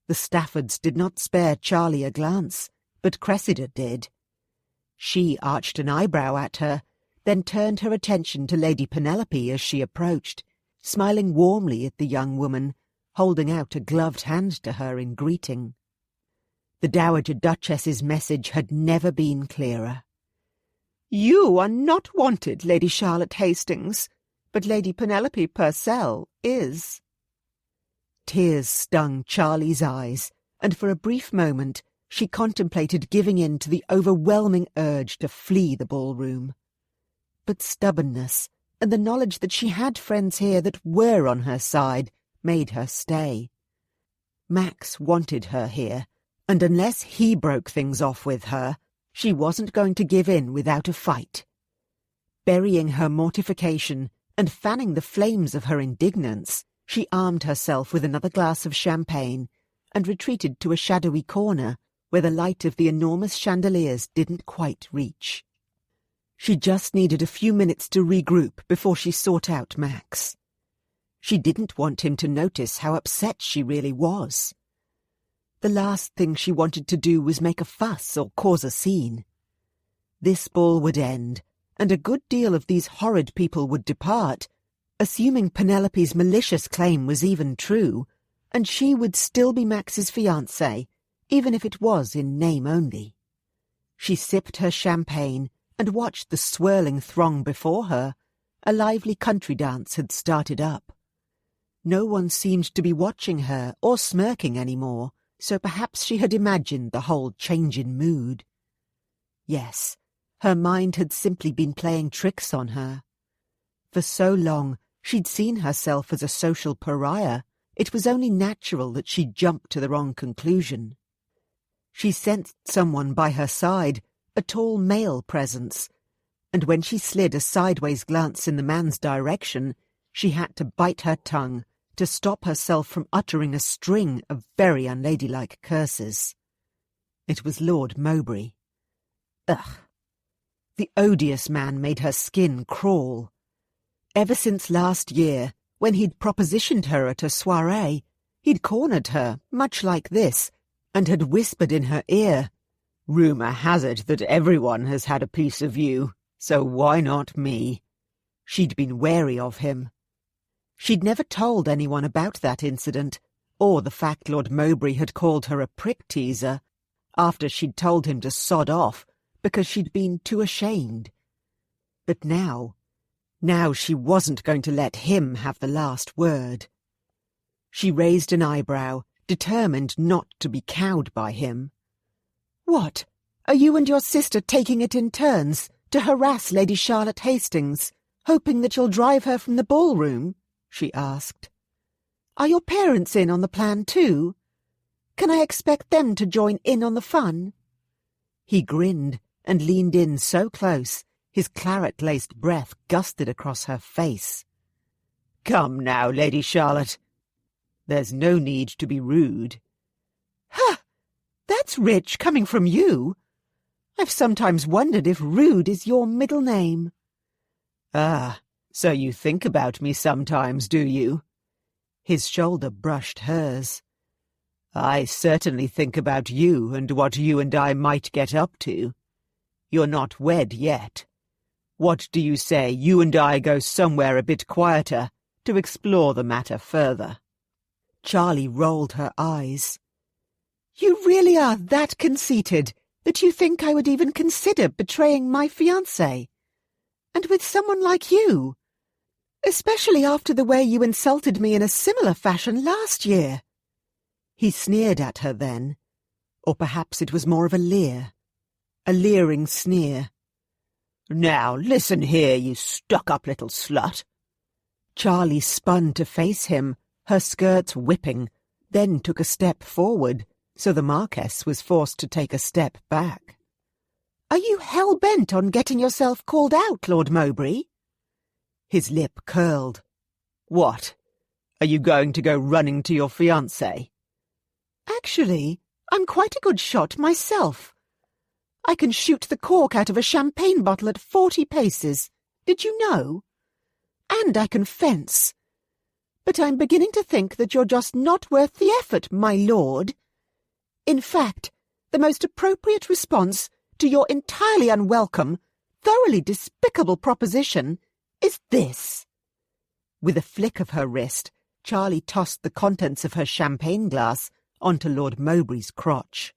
The Staffords did not spare Charlie a glance, but Cressida did. She arched an eyebrow at her, then turned her attention to Lady Penelope as she approached, smiling warmly at the young woman, holding out a gloved hand to her in greeting. The Dowager Duchess's message had never been clearer. "You are not wanted, Lady Charlotte Hastings, but Lady Penelope Purcell is." Tears stung Charlie's eyes, and for a brief moment she contemplated giving in to the overwhelming urge to flee the ballroom. But stubbornness, and the knowledge that she had friends here that were on her side, made her stay. Max wanted her here, and unless he broke things off with her, she wasn't going to give in without a fight. Burying her mortification and fanning the flames of her indignance, she armed herself with another glass of champagne and retreated to a shadowy corner where the light of the enormous chandeliers didn't quite reach. She just needed a few minutes to regroup before she sought out Max. She didn't want him to notice how upset she really was. The last thing she wanted to do was make a fuss or cause a scene. This ball would end, and a good deal of these horrid people would depart, assuming Penelope's malicious claim was even true, and she would still be Max's fiancée, even if it was in name only. She sipped her champagne and watched the swirling throng before her. A lively country dance had started up. No one seemed to be watching her or smirking any more, so perhaps she had imagined the whole change in mood. Yes, her mind had simply been playing tricks on her. For so long she'd seen herself as a social pariah, it was only natural that she'd jumped to the wrong conclusion. She sensed someone by her side, a tall male presence, and when she slid a sideways glance in the man's direction, she had to bite her tongue to stop herself from uttering a string of very unladylike curses. It was Lord Mowbray. Ugh! The odious man made her skin crawl. Ever since last year, when he'd propositioned her at a soirée, he'd cornered her, much like this, and had whispered in her ear, "Rumour has it that everyone has had a piece of you, so why not me?" She'd been wary of him. She'd never told anyone about that incident, or the fact Lord Mowbray had called her a prick-teaser, after she'd told him to sod off, because she'd been too ashamed. But now she wasn't going to let him have the last word. She raised an eyebrow, determined not to be cowed by him. "What, are you and your sister taking it in turns to harass Lady Charlotte Hastings, hoping that you'll drive her from the ballroom?" she asked. "Are your parents in on the plan too? Can I expect them to join in on the fun?" He grinned and leaned in so close, his claret-laced breath gusted across her face. "Come now, Lady Charlotte. There's no need to be rude." "Ha! That's rich coming from you. I've sometimes wondered if Rude is your middle name." "Ah, so you think about me sometimes, do you?" His shoulder brushed hers. "I certainly think about you and what you and I might get up to. You're not wed yet. What do you say you and I go somewhere a bit quieter to explore the matter further?" Charlie rolled her eyes. "You really are that conceited that you think I would even consider betraying my fiancé? And with someone like you? Especially after the way you insulted me in a similar fashion last year." He sneered at her then, or perhaps it was more of a leer. A leering sneer. "Now, listen here, you stuck-up little slut." Charlie spun to face him, her skirts whipping, then took a step forward, so the Marquess was forced to take a step back. "Are you hell-bent on getting yourself called out, Lord Mowbray?" His lip curled. "What? Are you going to go running to your fiancé?" "Actually, I'm quite a good shot myself. I can shoot the cork out of a champagne bottle at 40 paces. Did you know? And I can fence. But I'm beginning to think that you're just not worth the effort, my lord. In fact, the most appropriate response to your entirely unwelcome, thoroughly despicable proposition is this." With a flick of her wrist, Charlie tossed the contents of her champagne glass onto Lord Mowbray's crotch.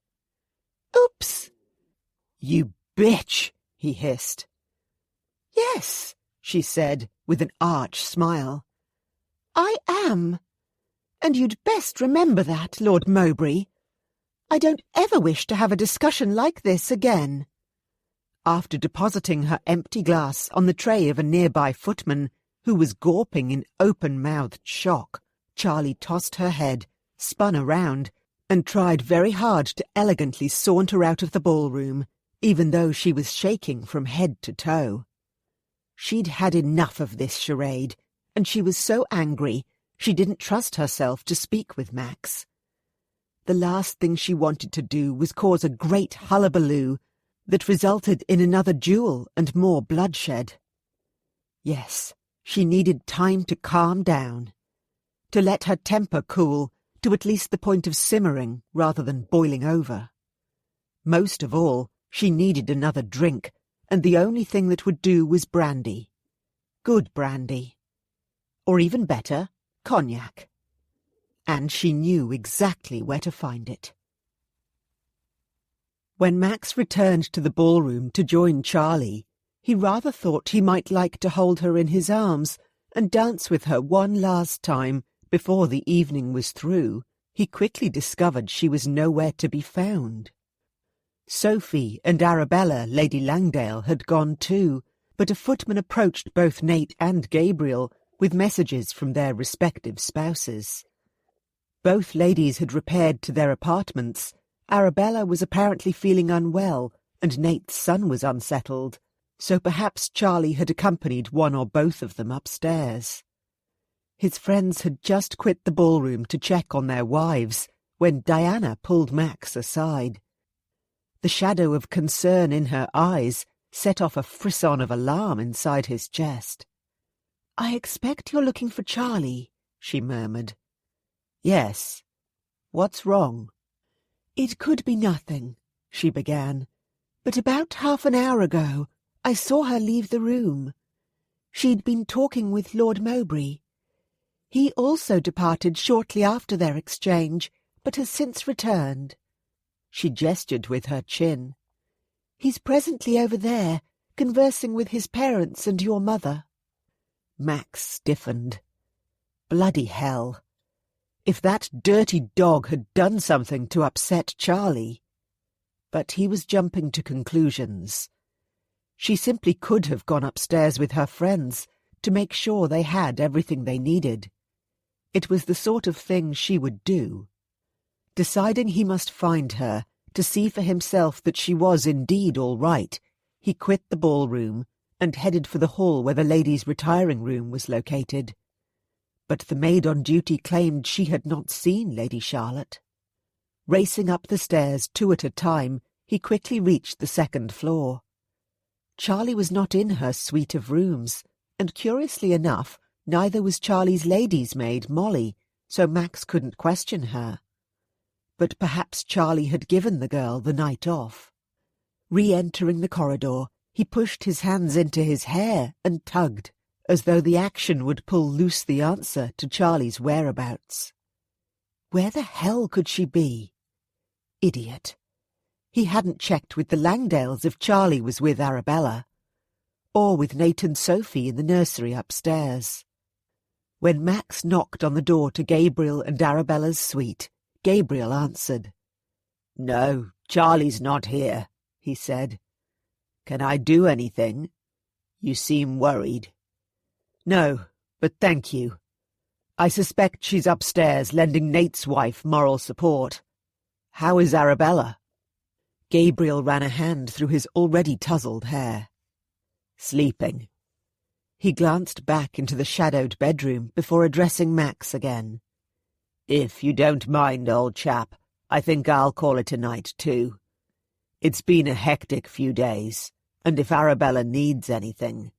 "Oops!" "You bitch!" he hissed. "Yes," she said, with an arch smile. "I am. And you'd best remember that, Lord Mowbray. I don't ever wish to have a discussion like this again." After depositing her empty glass on the tray of a nearby footman, who was gawping in open-mouthed shock, Charlie tossed her head, spun around, and tried very hard to elegantly saunter out of the ballroom, even though she was shaking from head to toe. She'd had enough of this charade, and she was so angry she didn't trust herself to speak with Max. The last thing she wanted to do was cause a great hullabaloo that resulted in another duel and more bloodshed. Yes, she needed time to calm down, to let her temper cool to at least the point of simmering rather than boiling over. Most of all, she needed another drink, and the only thing that would do was brandy. Good brandy. Or even better, cognac. And she knew exactly where to find it. When Max returned to the ballroom to join Charlie, he rather thought he might like to hold her in his arms and dance with her one last time before the evening was through. He quickly discovered she was nowhere to be found. Sophie and Arabella, Lady Langdale, had gone too, but a footman approached both Nate and Gabriel with messages from their respective spouses. Both ladies had repaired to their apartments. Arabella was apparently feeling unwell, and Nate's son was unsettled, so perhaps Charlie had accompanied one or both of them upstairs. His friends had just quit the ballroom to check on their wives when Diana pulled Max aside. The shadow of concern in her eyes set off a frisson of alarm inside his chest. "I expect you're looking for Charlie," she murmured. "Yes. What's wrong?" "It could be nothing," she began, "but about half an hour ago I saw her leave the room. She'd been talking with Lord Mowbray. He also departed shortly after their exchange, but has since returned." She gestured with her chin. "He's presently over there, conversing with his parents and your mother." Max stiffened. Bloody hell. If that dirty dog had done something to upset Charlie. But he was jumping to conclusions. She simply could have gone upstairs with her friends to make sure they had everything they needed. It was the sort of thing she would do. Deciding he must find her, to see for himself that she was indeed all right, he quit the ballroom and headed for the hall where the ladies' retiring room was located. But the maid on duty claimed she had not seen Lady Charlotte. Racing up the stairs 2 at a time, he quickly reached the 2nd floor. Charlie was not in her suite of rooms, and curiously enough, neither was Charlie's lady's maid, Molly, so Max couldn't question her. But perhaps Charlie had given the girl the night off. Re-entering the corridor, he pushed his hands into his hair and tugged, as though the action would pull loose the answer to Charlie's whereabouts. Where the hell could she be? Idiot. He hadn't checked with the Langdales if Charlie was with Arabella, or with Nate and Sophie in the nursery upstairs. When Max knocked on the door to Gabriel and Arabella's suite, Gabriel answered. "No, Charlie's not here," he said. "Can I do anything? You seem worried." "No, but thank you. I suspect she's upstairs lending Nate's wife moral support. How is Arabella?" Gabriel ran a hand through his already tousled hair. "Sleeping." He glanced back into the shadowed bedroom before addressing Max again. "If you don't mind, old chap, I think I'll call it a night too. It's been a hectic few days, and if Arabella needs anything—"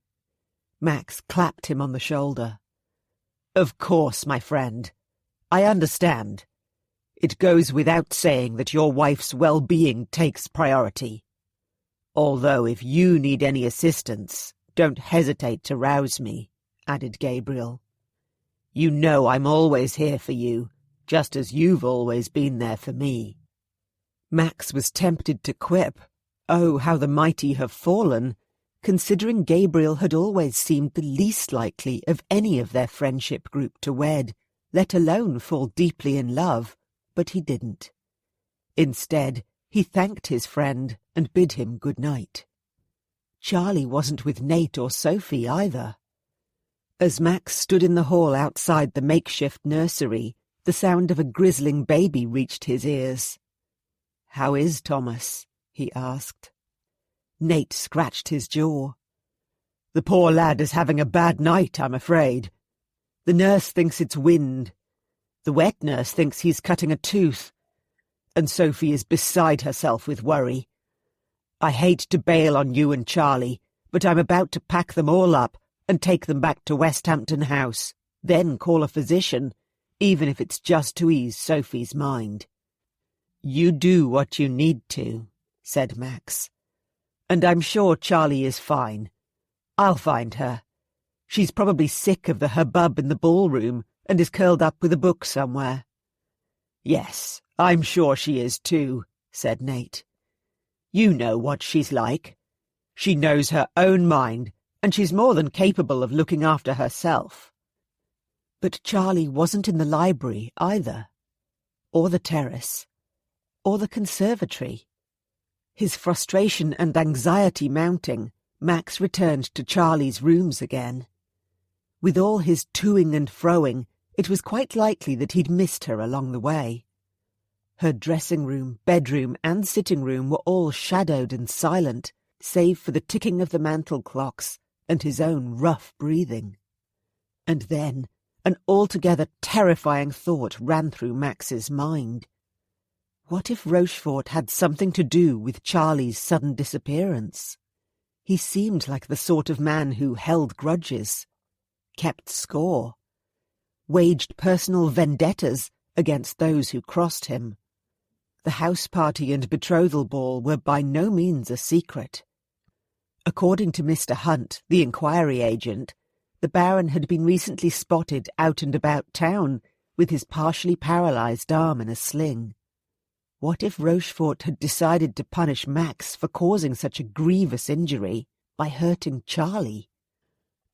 Max clapped him on the shoulder. "Of course, my friend. I understand. It goes without saying that your wife's well-being takes priority. Although if you need any assistance, don't hesitate to rouse me," added Gabriel. "You know I'm always here for you, just as you've always been there for me." Max was tempted to quip, "Oh, how the mighty have fallen," considering Gabriel had always seemed the least likely of any of their friendship group to wed, let alone fall deeply in love, but he didn't. Instead, he thanked his friend and bid him good night. Charlie wasn't with Nate or Sophie either. As Max stood in the hall outside the makeshift nursery, the sound of a grizzling baby reached his ears. "How is Thomas?" he asked. Nate scratched his jaw. "The poor lad is having a bad night, I'm afraid. The nurse thinks it's wind. The wet nurse thinks he's cutting a tooth. And Sophie is beside herself with worry. I hate to bail on you and Charlie, but I'm about to pack them all up and take them back to Westhampton House, then call a physician, even if it's just to ease Sophie's mind." "You do what you need to," said Max. "And I'm sure Charlie is fine. I'll find her. She's probably sick of the hubbub in the ballroom and is curled up with a book somewhere." "Yes, I'm sure she is too," said Nate. "You know what she's like. She knows her own mind, and she's more than capable of looking after herself." But Charlie wasn't in the library either, or the terrace, or the conservatory. His frustration and anxiety mounting, Max returned to Charlie's rooms again. With all his toing and froing, it was quite likely that he'd missed her along the way. Her dressing room, bedroom, and sitting room were all shadowed and silent, save for the ticking of the mantel clocks and his own rough breathing. And then an altogether terrifying thought ran through Max's mind. What if Rochefort had something to do with Charlie's sudden disappearance? He seemed like the sort of man who held grudges, kept score, waged personal vendettas against those who crossed him. The house party and betrothal ball were by no means a secret. According to Mr. Hunt, the inquiry agent, the Baron had been recently spotted out and about town with his partially paralysed arm in a sling. What if Rochefort had decided to punish Max for causing such a grievous injury by hurting Charlie?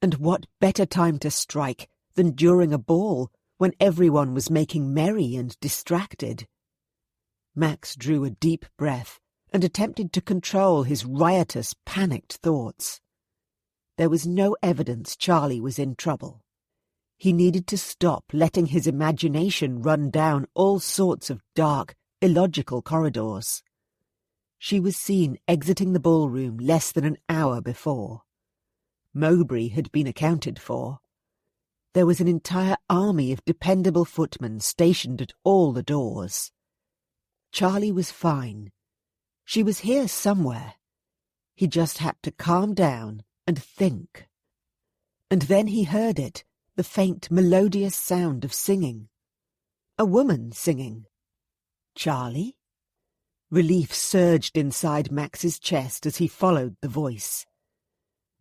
And what better time to strike than during a ball when everyone was making merry and distracted? Max drew a deep breath and attempted to control his riotous, panicked thoughts. There was no evidence Charlie was in trouble. He needed to stop letting his imagination run down all sorts of dark, illogical corridors. She was seen exiting the ballroom less than an hour before. Mowbray had been accounted for. There was an entire army of dependable footmen stationed at all the doors. Charlie was fine. She was here somewhere. He just had to calm down and think. And then he heard it, the faint, melodious sound of singing. A woman singing. Charlie? Relief surged inside Max's chest as he followed the voice.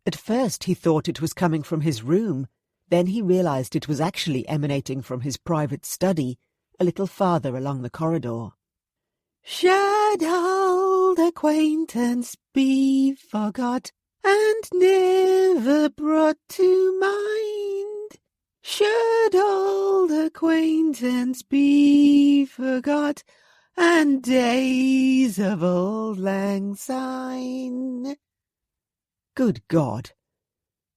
At first he thought it was coming from his room, then he realized it was actually emanating from his private study, a little farther along the corridor. Should old acquaintance be forgot and never brought to mind? Should old acquaintance be forgot and days of old lang syne? Good God!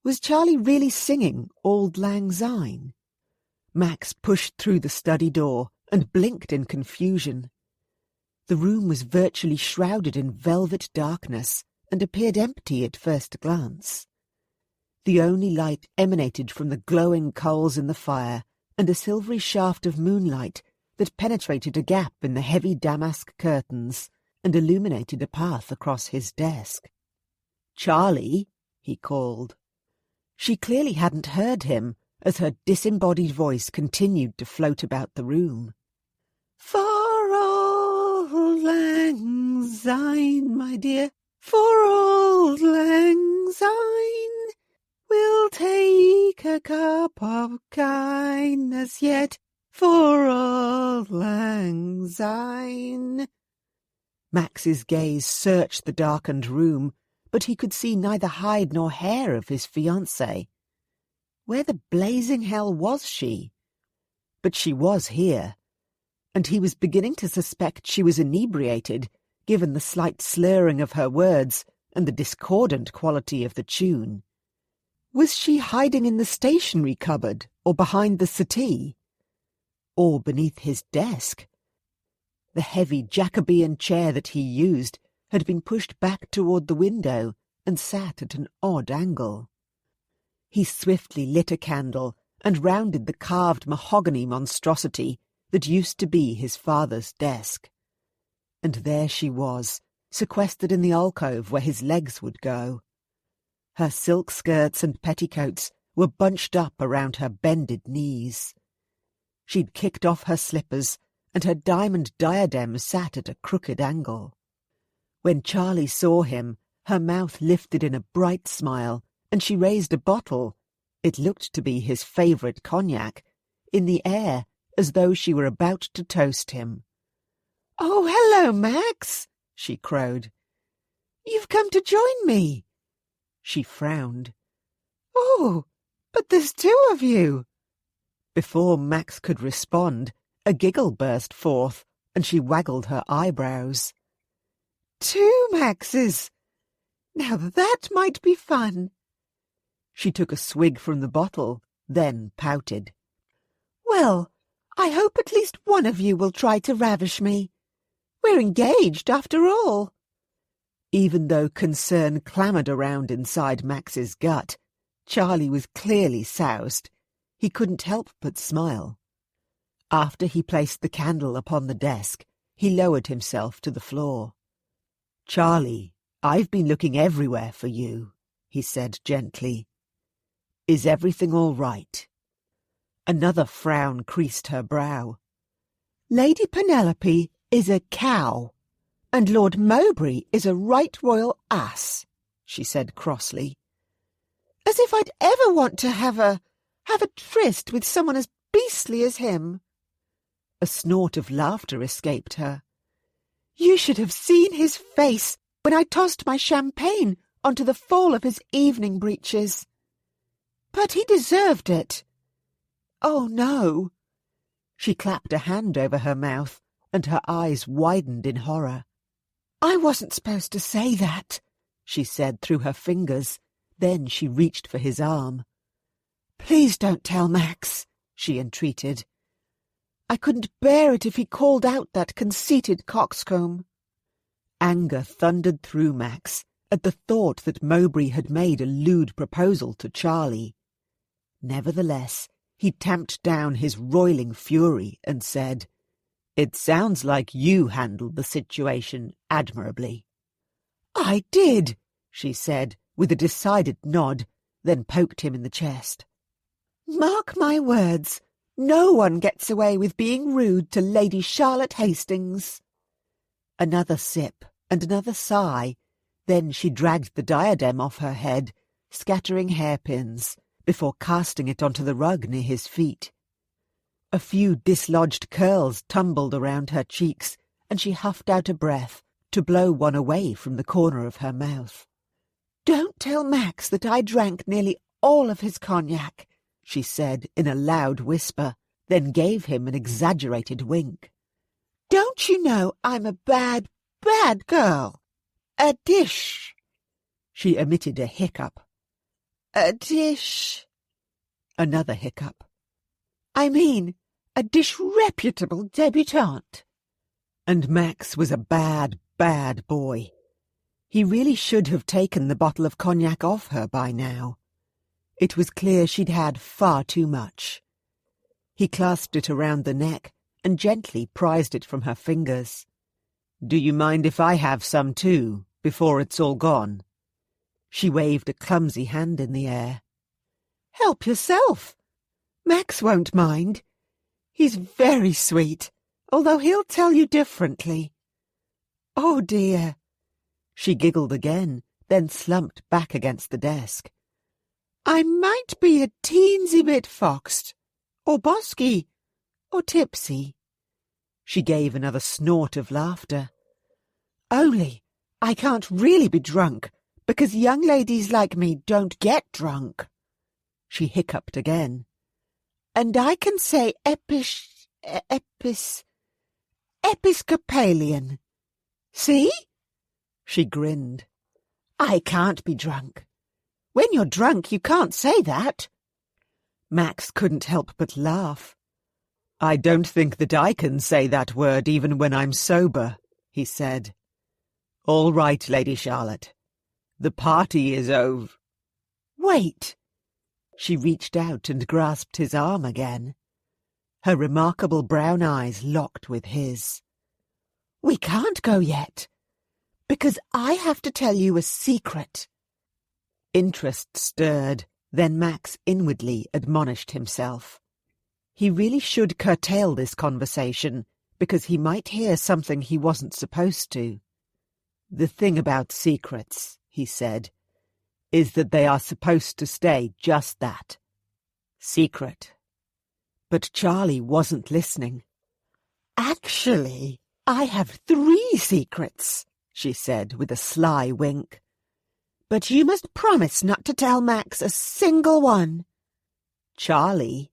Was Charlie really singing Auld Lang Syne? Max pushed through the study door and blinked in confusion. The room was virtually shrouded in velvet darkness and appeared empty at first glance. The only light emanated from the glowing coals in the fire and a silvery shaft of moonlight that penetrated a gap in the heavy damask curtains and illuminated a path across his desk. "Charlie," he called. She clearly hadn't heard him, as her disembodied voice continued to float about the room. "For Auld Lang Syne, my dear, for Auld Lang Syne, we'll take a cup of kindness yet, for Auld Lang Syne." Max's gaze searched the darkened room, but he could see neither hide nor hair of his fiancée. Where the blazing hell was she? But she was here, and he was beginning to suspect she was inebriated, given the slight slurring of her words and the discordant quality of the tune. Was she hiding in the stationery cupboard, or behind the settee? Or beneath his desk? The heavy Jacobean chair that he used had been pushed back toward the window and sat at an odd angle. He swiftly lit a candle and rounded the carved mahogany monstrosity that used to be his father's desk. And there she was, sequestered in the alcove where his legs would go. Her silk skirts and petticoats were bunched up around her bended knees. She'd kicked off her slippers, and her diamond diadem sat at a crooked angle. When Charlie saw him, her mouth lifted in a bright smile, and she raised a bottle, it looked to be his favourite cognac, in the air as though she were about to toast him. "Oh, hello, Max," she crowed. "You've come to join me." She frowned. "Oh, but there's two of you." Before Max could respond, a giggle burst forth, and she waggled her eyebrows. "Two Maxes! Now that might be fun." She took a swig from the bottle, then pouted. "Well, I hope at least one of you will try to ravish me. We're engaged, after all." Even though concern clamoured around inside Max's gut, Charlie was clearly soused. He couldn't help but smile. After he placed the candle upon the desk, he lowered himself to the floor. "Charlie, I've been looking everywhere for you," he said gently. "Is everything all right?" Another frown creased her brow. "Lady Penelope is a cow, and Lord Mowbray is a right royal ass," she said crossly. "As if I'd ever want to have a tryst with someone as beastly as him." A snort of laughter escaped her. "You should have seen his face when I tossed my champagne onto the fall of his evening breeches. But he deserved it. Oh, no." She clapped a hand over her mouth, and her eyes widened in horror. "I wasn't supposed to say that," she said through her fingers. Then she reached for his arm. "Please don't tell Max," she entreated. "I couldn't bear it if he called out that conceited coxcomb." Anger thundered through Max at the thought that Mowbray had made a lewd proposal to Charlie. Nevertheless, he tamped down his roiling fury and said, "It sounds like you handled the situation admirably." "I did," she said, with a decided nod, then poked him in the chest. "Mark my words, no one gets away with being rude to Lady Charlotte Hastings." Another sip and another sigh, then she dragged the diadem off her head, scattering hairpins, before casting it onto the rug near his feet. A few dislodged curls tumbled around her cheeks, and she huffed out a breath to blow one away from the corner of her mouth. "Don't tell Max that I drank nearly all of his cognac," she said in a loud whisper, then gave him an exaggerated wink. "Don't you know I'm a bad, bad girl? A dish." She emitted a hiccup. "A dish." Another hiccup. "I mean, a disreputable debutante." And Max was a bad, bad boy. He really should have taken the bottle of cognac off her by now. It was clear she'd had far too much. He clasped it around the neck and gently prized it from her fingers. "Do you mind if I have some too, before it's all gone?" She waved a clumsy hand in the air. "Help yourself. Max won't mind. He's very sweet, although he'll tell you differently. Oh, dear." She giggled again, then slumped back against the desk. "I might be a teensy bit foxed, or bosky, or tipsy." She gave another snort of laughter. "Only I can't really be drunk, because young ladies like me don't get drunk." She hiccuped again. "And I can say Episcopalian. See?" She grinned. "I can't be drunk. When you're drunk, you can't say that." Max couldn't help but laugh. "I don't think that I can say that word even when I'm sober," he said. "All right, Lady Charlotte. The party is over." "Wait." She reached out and grasped his arm again. Her remarkable brown eyes locked with his. "We can't go yet, because I have to tell you a secret." Interest stirred, then Max inwardly admonished himself. He really should curtail this conversation, because he might hear something he wasn't supposed to. "The thing about secrets," he said, "is that they are supposed to stay just that. Secret." But Charlie wasn't listening. "Actually, I have 3 secrets," she said with a sly wink. "But you must promise not to tell Max a single one." "Charlie?"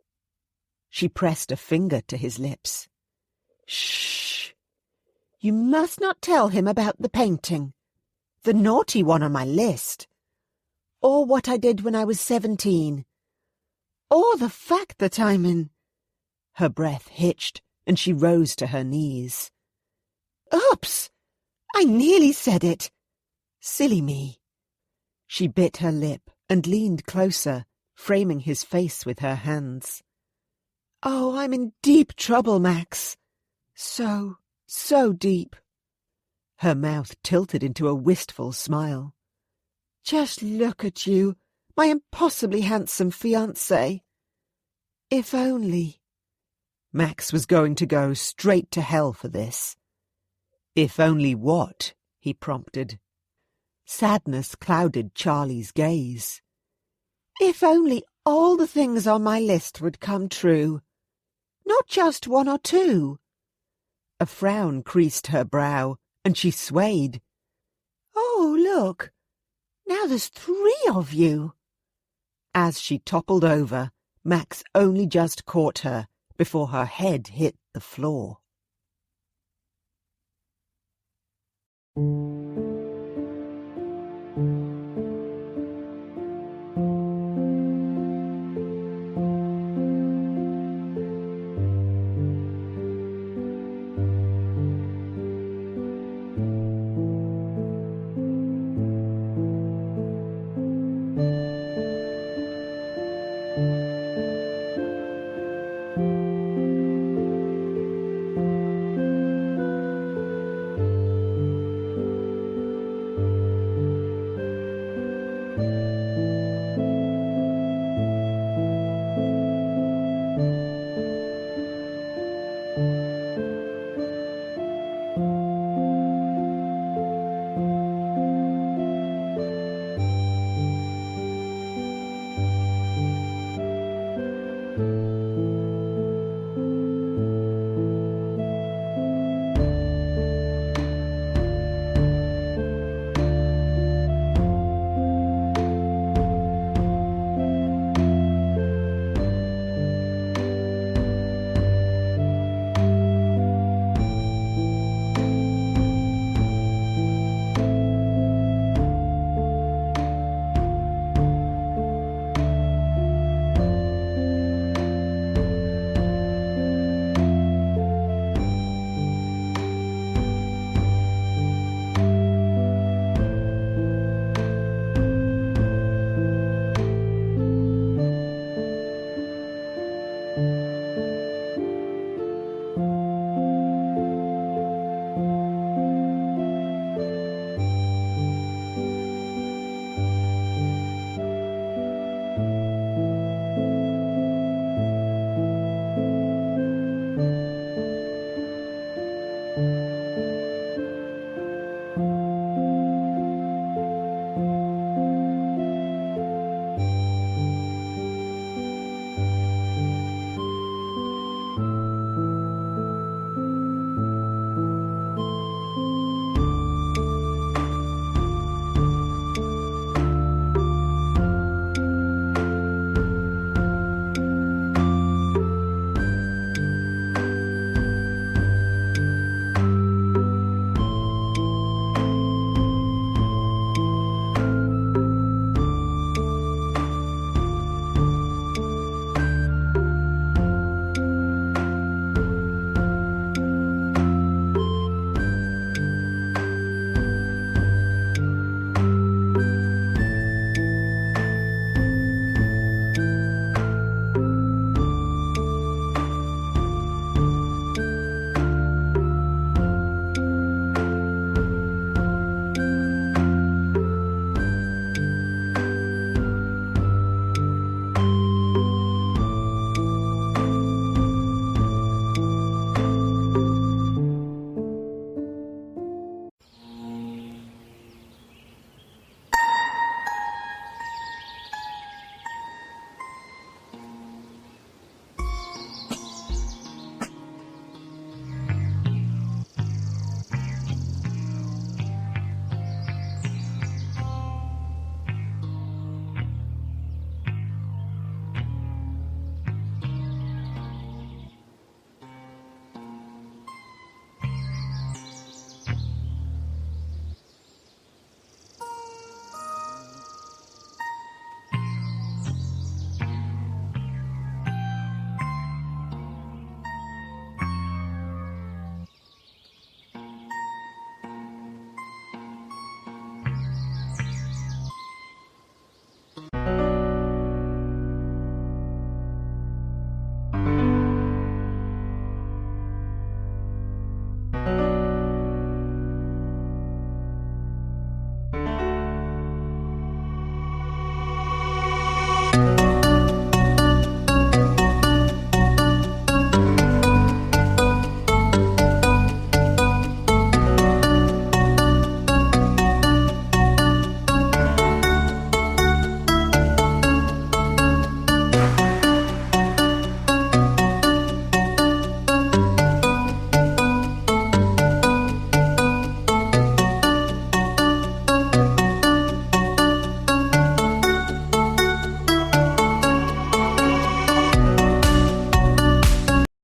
She pressed a finger to his lips. "Shh! You must not tell him about the painting, the naughty one on my list, or what I did when I was 17, or the fact that I'm in—" Her breath hitched, and she rose to her knees. "Oops! I nearly said it. Silly me. She bit her lip and leaned closer, framing his face with her hands. Oh, I'm in deep trouble, Max. So deep. Her mouth tilted into a wistful smile. Just look at you, my impossibly handsome fiancé. If only. Max was going to go straight to hell for this. If only what? He prompted. Sadness clouded Charlie's gaze. If only all the things on my list would come true. Not just one or two. A frown creased her brow, and she swayed. Oh, look! Now there's 3 of you! As she toppled over, Max only just caught her before her head hit the floor.